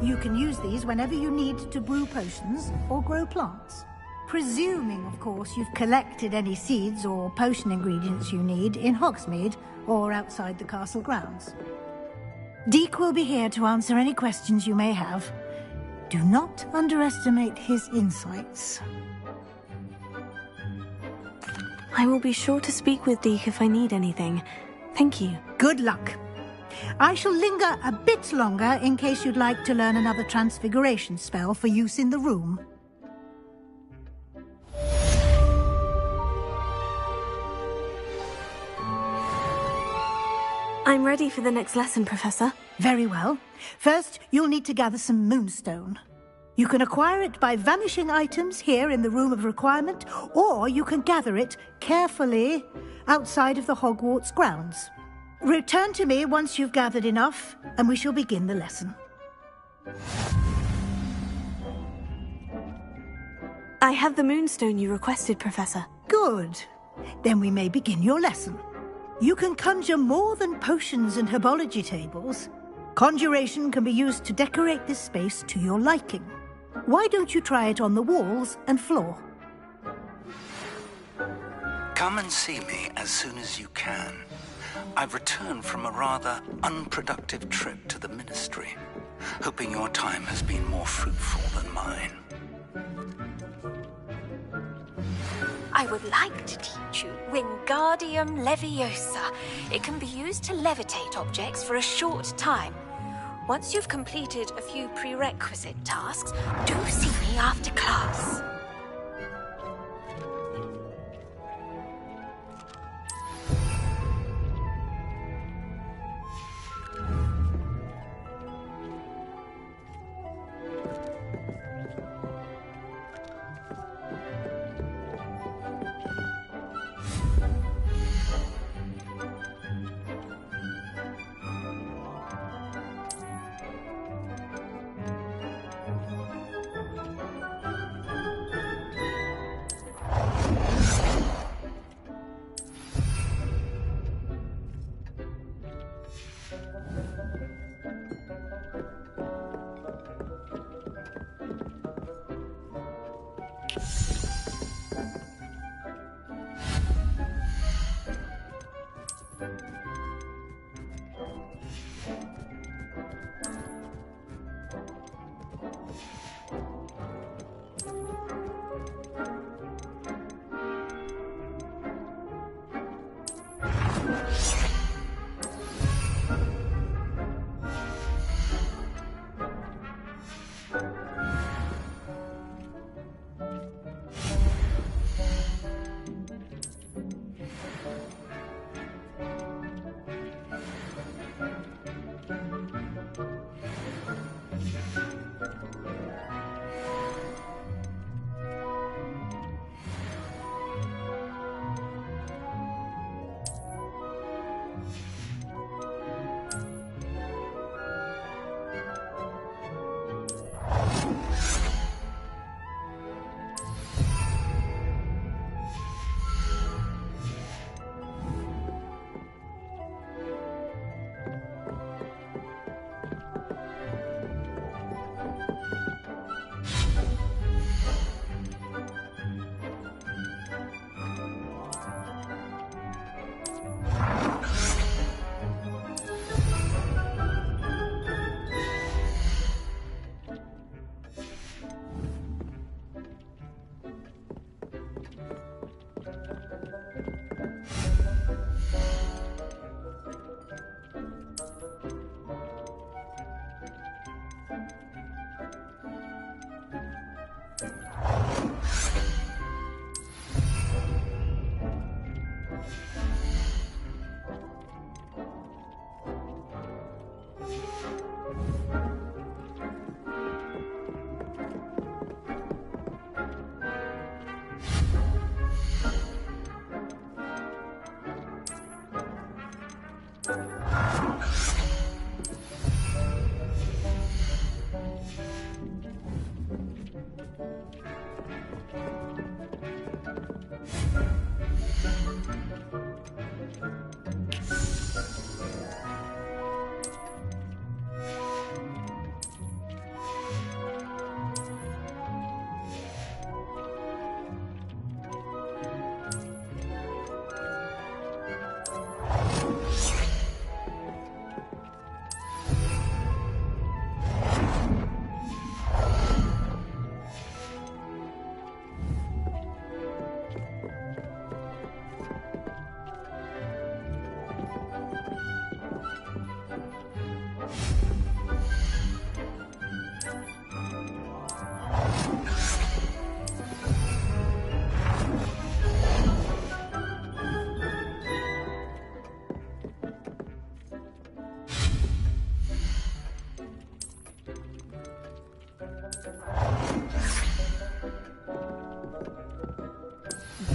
You can use these whenever you need to brew potions or grow plants. Presuming, of course, you've collected any seeds or potion ingredients you need in Hogsmeade or outside the castle grounds. Deek will be here to answer any questions you may have. Do not underestimate his insights. I will be sure to speak with Deek if I need anything. Thank you. Good luck. I shall linger a bit longer in case you'd like to learn another transfiguration spell for use in the room. I'm ready for the next lesson, Professor. Very well. First, you'll need to gather some moonstone. You can acquire it by vanishing items here in the Room of Requirement, or you can gather it carefully outside of the Hogwarts grounds. Return to me once you've gathered enough, and we shall begin the lesson. I have the moonstone you requested, Professor. Good. Then we may begin your lesson. You can conjure more than potions and herbology tables. Conjuration can be used to decorate this space to your liking. Why don't you try it on the walls and floor? Come and see me as soon as you can. I've returned from a rather unproductive trip to the Ministry, hoping your time has been more fruitful than mine. I would like to teach you Wingardium Leviosa. It can be used to levitate objects for a short time. Once you've completed a few prerequisite tasks, do see me after class.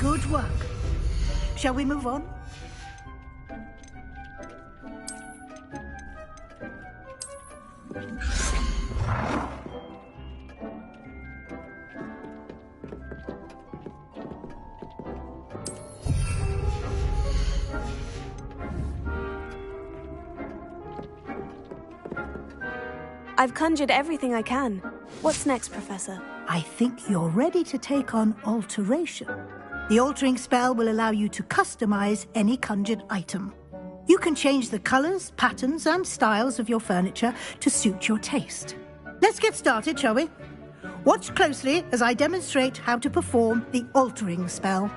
Good work. Shall we move on? I've conjured everything I can. What's next, Professor? I think you're ready to take on alteration. The altering spell will allow you to customize any conjured item. You can change the colors, patterns, and styles of your furniture to suit your taste. Let's get started, shall we? Watch closely as I demonstrate how to perform the altering spell.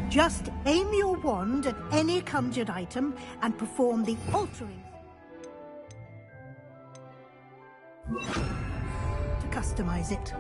Just aim your wand at any conjured item and perform the altering to customize it.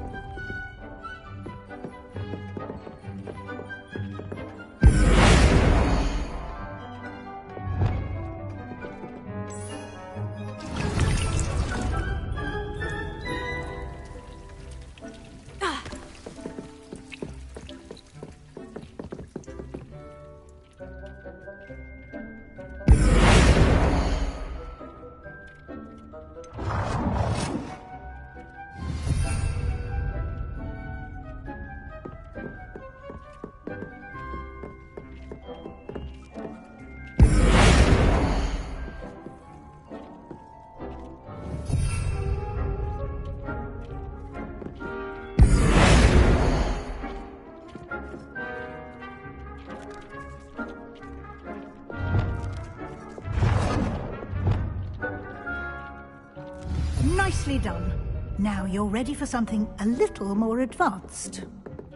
Nicely done. Now you're ready for something a little more advanced.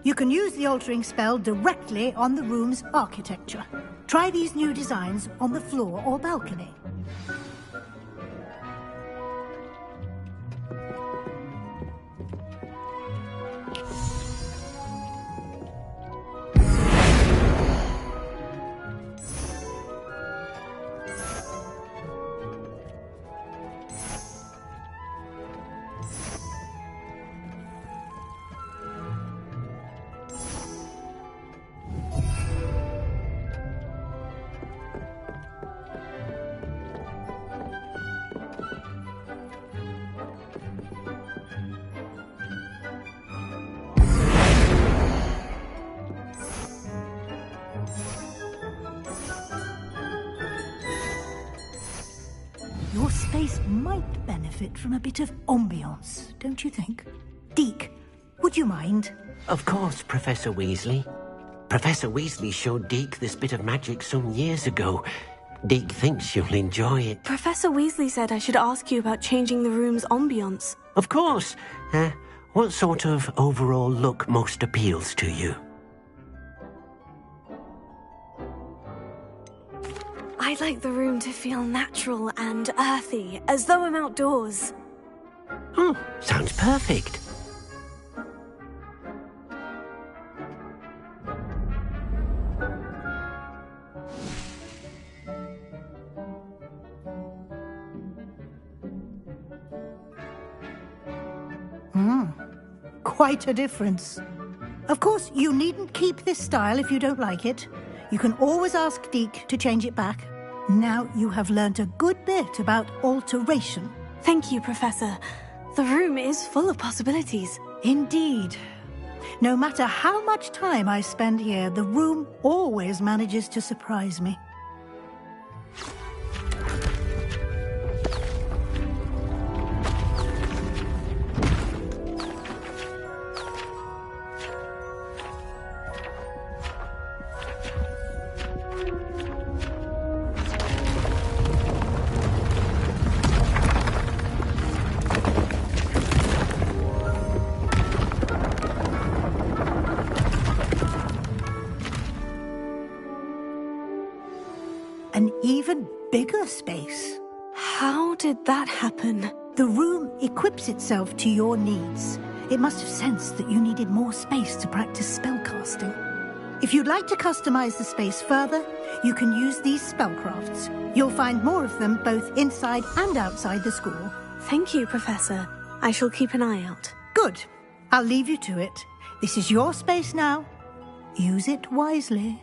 You can use the altering spell directly on the room's architecture. Try these new designs on the floor or balcony. Your space might benefit from a bit of ambiance, don't you think? Deke, would you mind? Of course, Professor Weasley. Professor Weasley showed Deke this bit of magic some years ago. Deke thinks you'll enjoy it. Professor Weasley said I should ask you about changing the room's ambiance. Of course. What sort of overall look most appeals to you? I'd like the room to feel natural and earthy, as though I'm outdoors. Oh, sounds perfect. Quite a difference. Of course, you needn't keep this style if you don't like it. You can always ask Deke to change it back. Now you have learnt a good bit about alteration. Thank you, Professor. The room is full of possibilities. Indeed. No matter how much time I spend here, the room always manages to surprise me. An even bigger space. How did that happen? The room equips itself to your needs. It must have sensed that you needed more space to practice spellcasting. If you'd like to customize the space further, you can use these spellcrafts. You'll find more of them both inside and outside the school. Thank you, Professor. I shall keep an eye out. Good. I'll leave you to it. This is your space now. Use it wisely.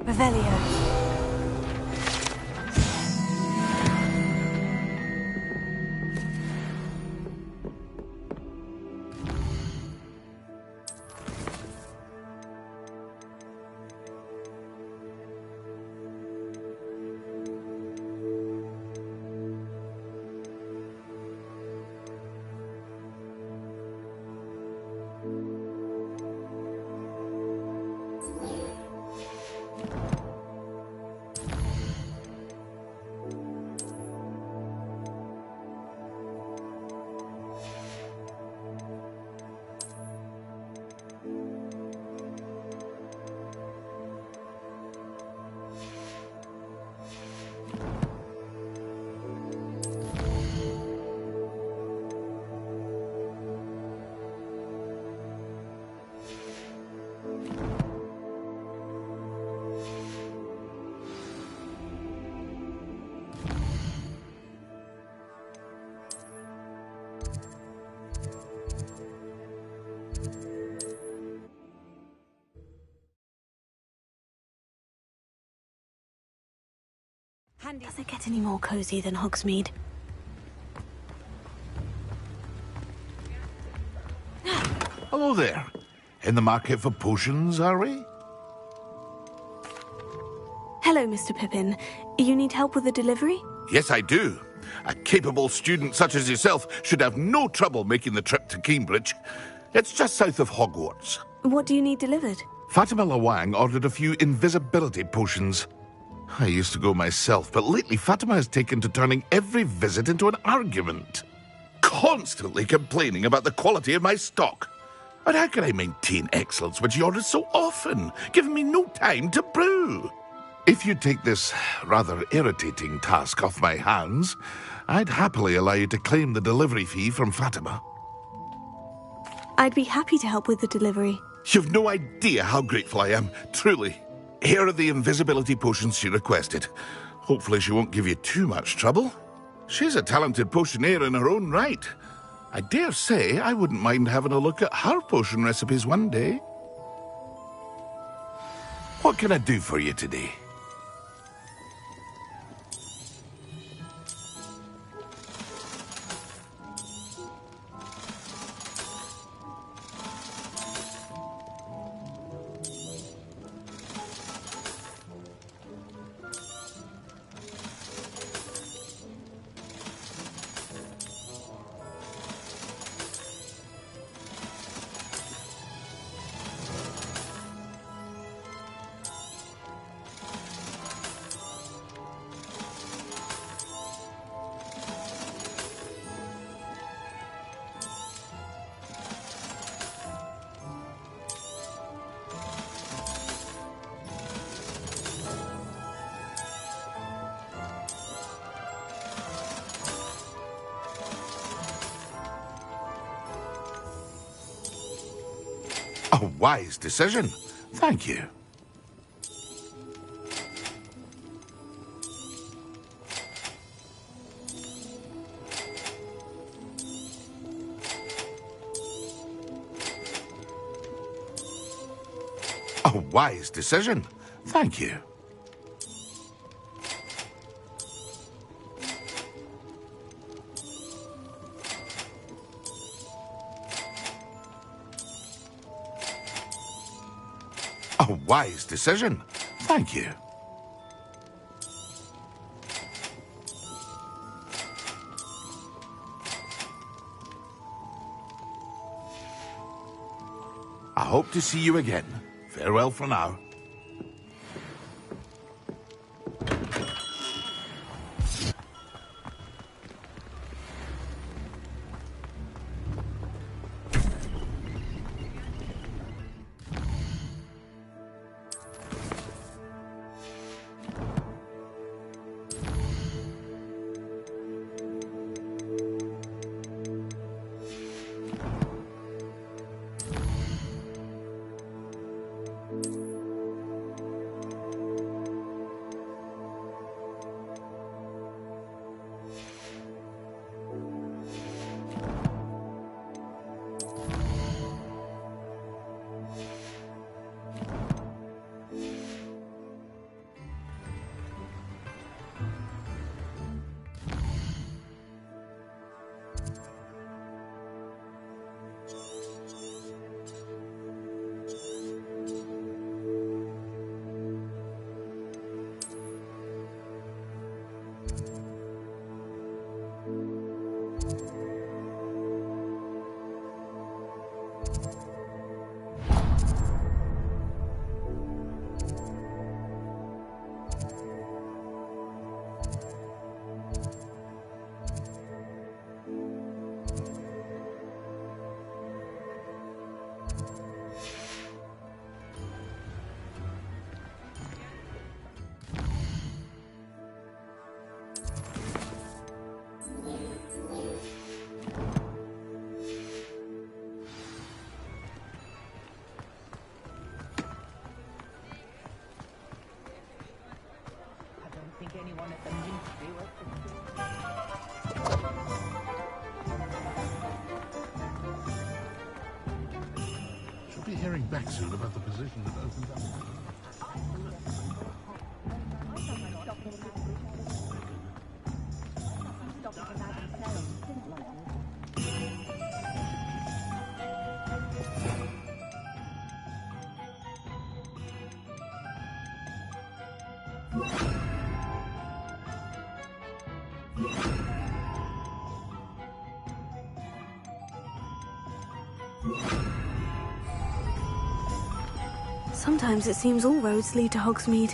Revelio. Does it get any more cozy than Hogsmeade? Hello there. In the market for potions, are we? Hello, Mr. Pippin. You need help with the delivery? Yes, I do. A capable student such as yourself should have no trouble making the trip to Cambridge. It's just south of Hogwarts. What do you need delivered? Fatima Lawang ordered a few invisibility potions. I used to go myself, but lately Fatima has taken to turning every visit into an argument. Constantly complaining about the quality of my stock. But how can I maintain excellence when she orders so often, giving me no time to brew? If you take this rather irritating task off my hands, I'd happily allow you to claim the delivery fee from Fatima. I'd be happy to help with the delivery. You've no idea how grateful I am, truly. Here are the invisibility potions she requested. Hopefully she won't give you too much trouble. She's a talented potioneer in her own right. I dare say I wouldn't mind having a look at her potion recipes one day. What can I do for you today? A wise decision. Thank you. A wise decision. Thank you. A wise decision. Thank you. I hope to see you again. Farewell for now. Should be hearing back soon about the position that opened up. Sometimes it seems all roads lead to Hogsmeade.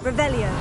Revelio.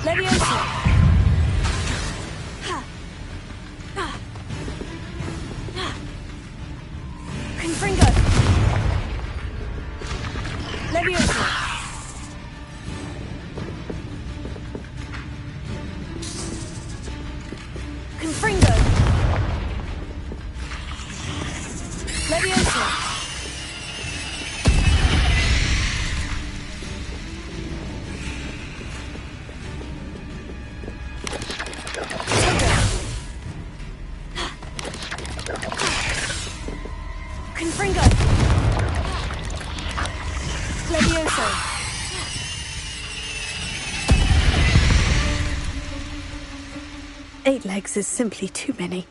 Leviosa! Confringo! Leviosa! Confringo! Leviosa! Confringo! Levioso! 8 legs is simply too many.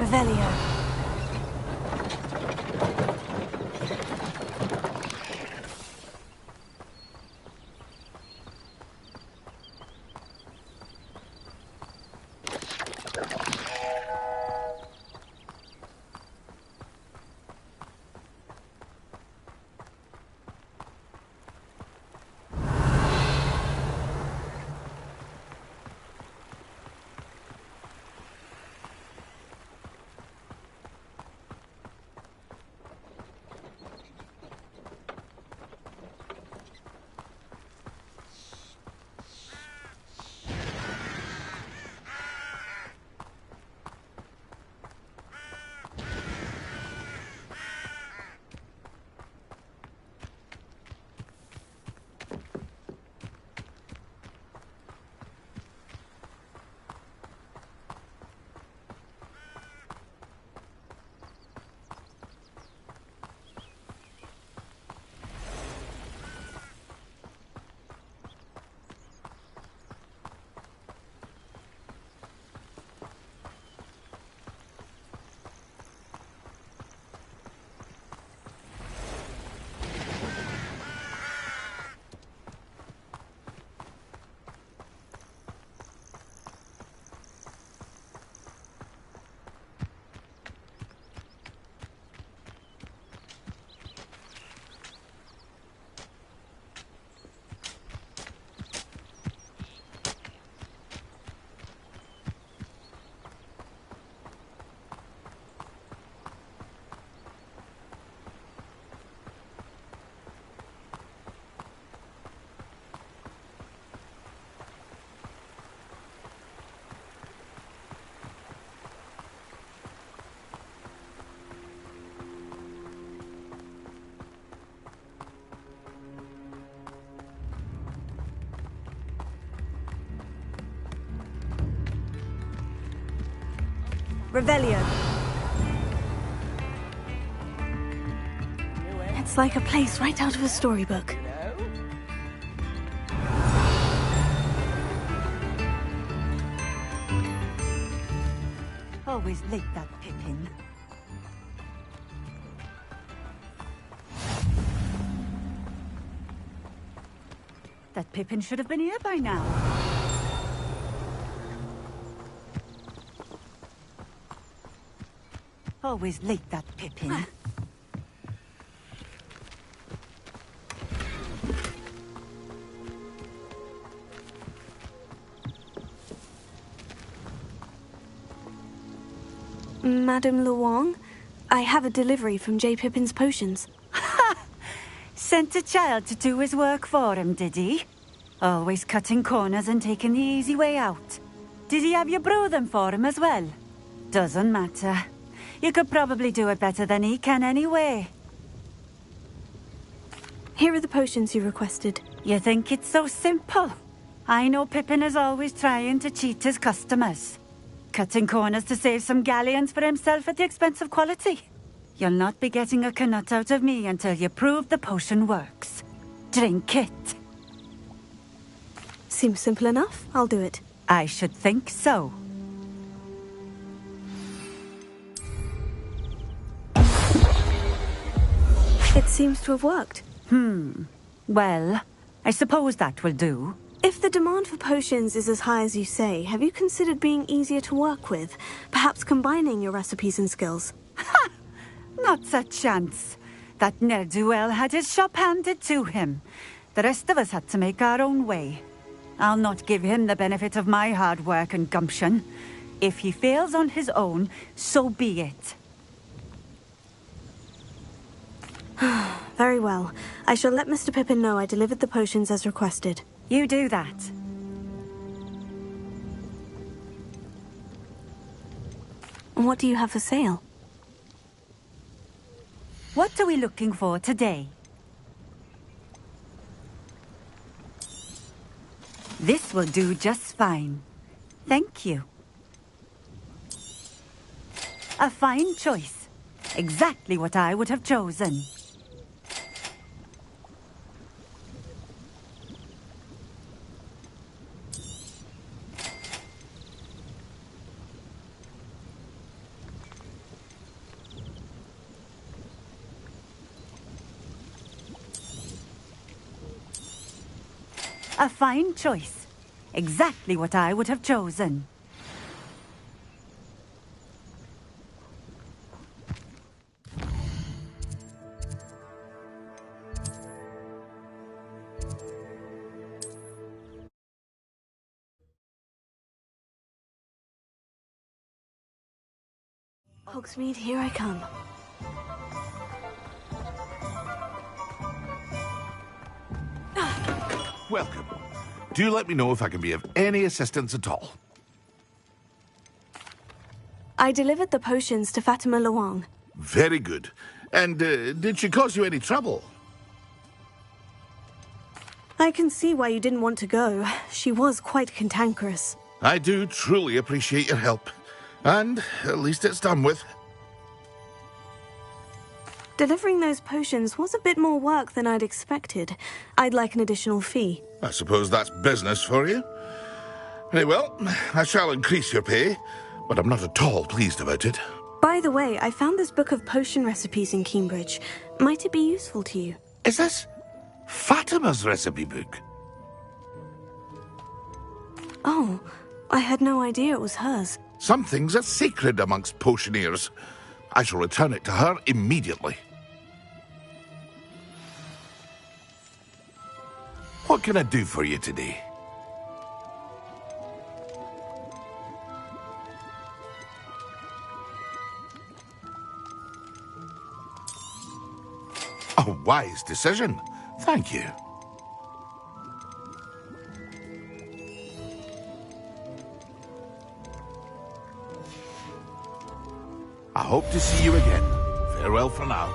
Revelio. Revelio. It's like a place right out of a storybook. Always late, that Pippin. That Pippin should have been here by now. Always late, that Pippin. Madame Luong, I have a delivery from J. Pippin's potions. Sent a child to do his work for him, did he? Always cutting corners and taking the easy way out. Did he have you brew them for him as well? Doesn't matter. You could probably do it better than he can anyway. Here are the potions you requested. You think it's so simple? I know Pippin is always trying to cheat his customers. Cutting corners to save some galleons for himself at the expense of quality. You'll not be getting a canut out of me until you prove the potion works. Drink it. Seems simple enough. I'll do it. I should think so. It seems to have worked. Well, I suppose that will do. If the demand for potions is as high as you say, have you considered being easier to work with? Perhaps combining your recipes and skills? Ha! Not a chance. That ne'er-do-well had his shop handed to him. The rest of us had to make our own way. I'll not give him the benefit of my hard work and gumption. If he fails on his own, so be it. Very well. I shall let Mr. Pippin know I delivered the potions as requested. You do that. What do you have for sale? What are we looking for today? This will do just fine. Thank you. A fine choice. Exactly what I would have chosen. A fine choice. Exactly what I would have chosen. Hogsmeade, here I come. Welcome. Do let me know if I can be of any assistance at all. I delivered the potions to Fatima Luong. Very good. And did she cause you any trouble? I can see why you didn't want to go. She was quite cantankerous. I do truly appreciate your help. And at least it's done with. Delivering those potions was a bit more work than I'd expected. I'd like an additional fee. I suppose that's business for you. Very well, I shall increase your pay, but I'm not at all pleased about it. By the way, I found this book of potion recipes in Cambridge. Might it be useful to you? Is this Fatima's recipe book? Oh, I had no idea it was hers. Some things are sacred amongst potioneers. I shall return it to her immediately. What can I do for you today? A wise decision. Thank you. I hope to see you again. Farewell for now.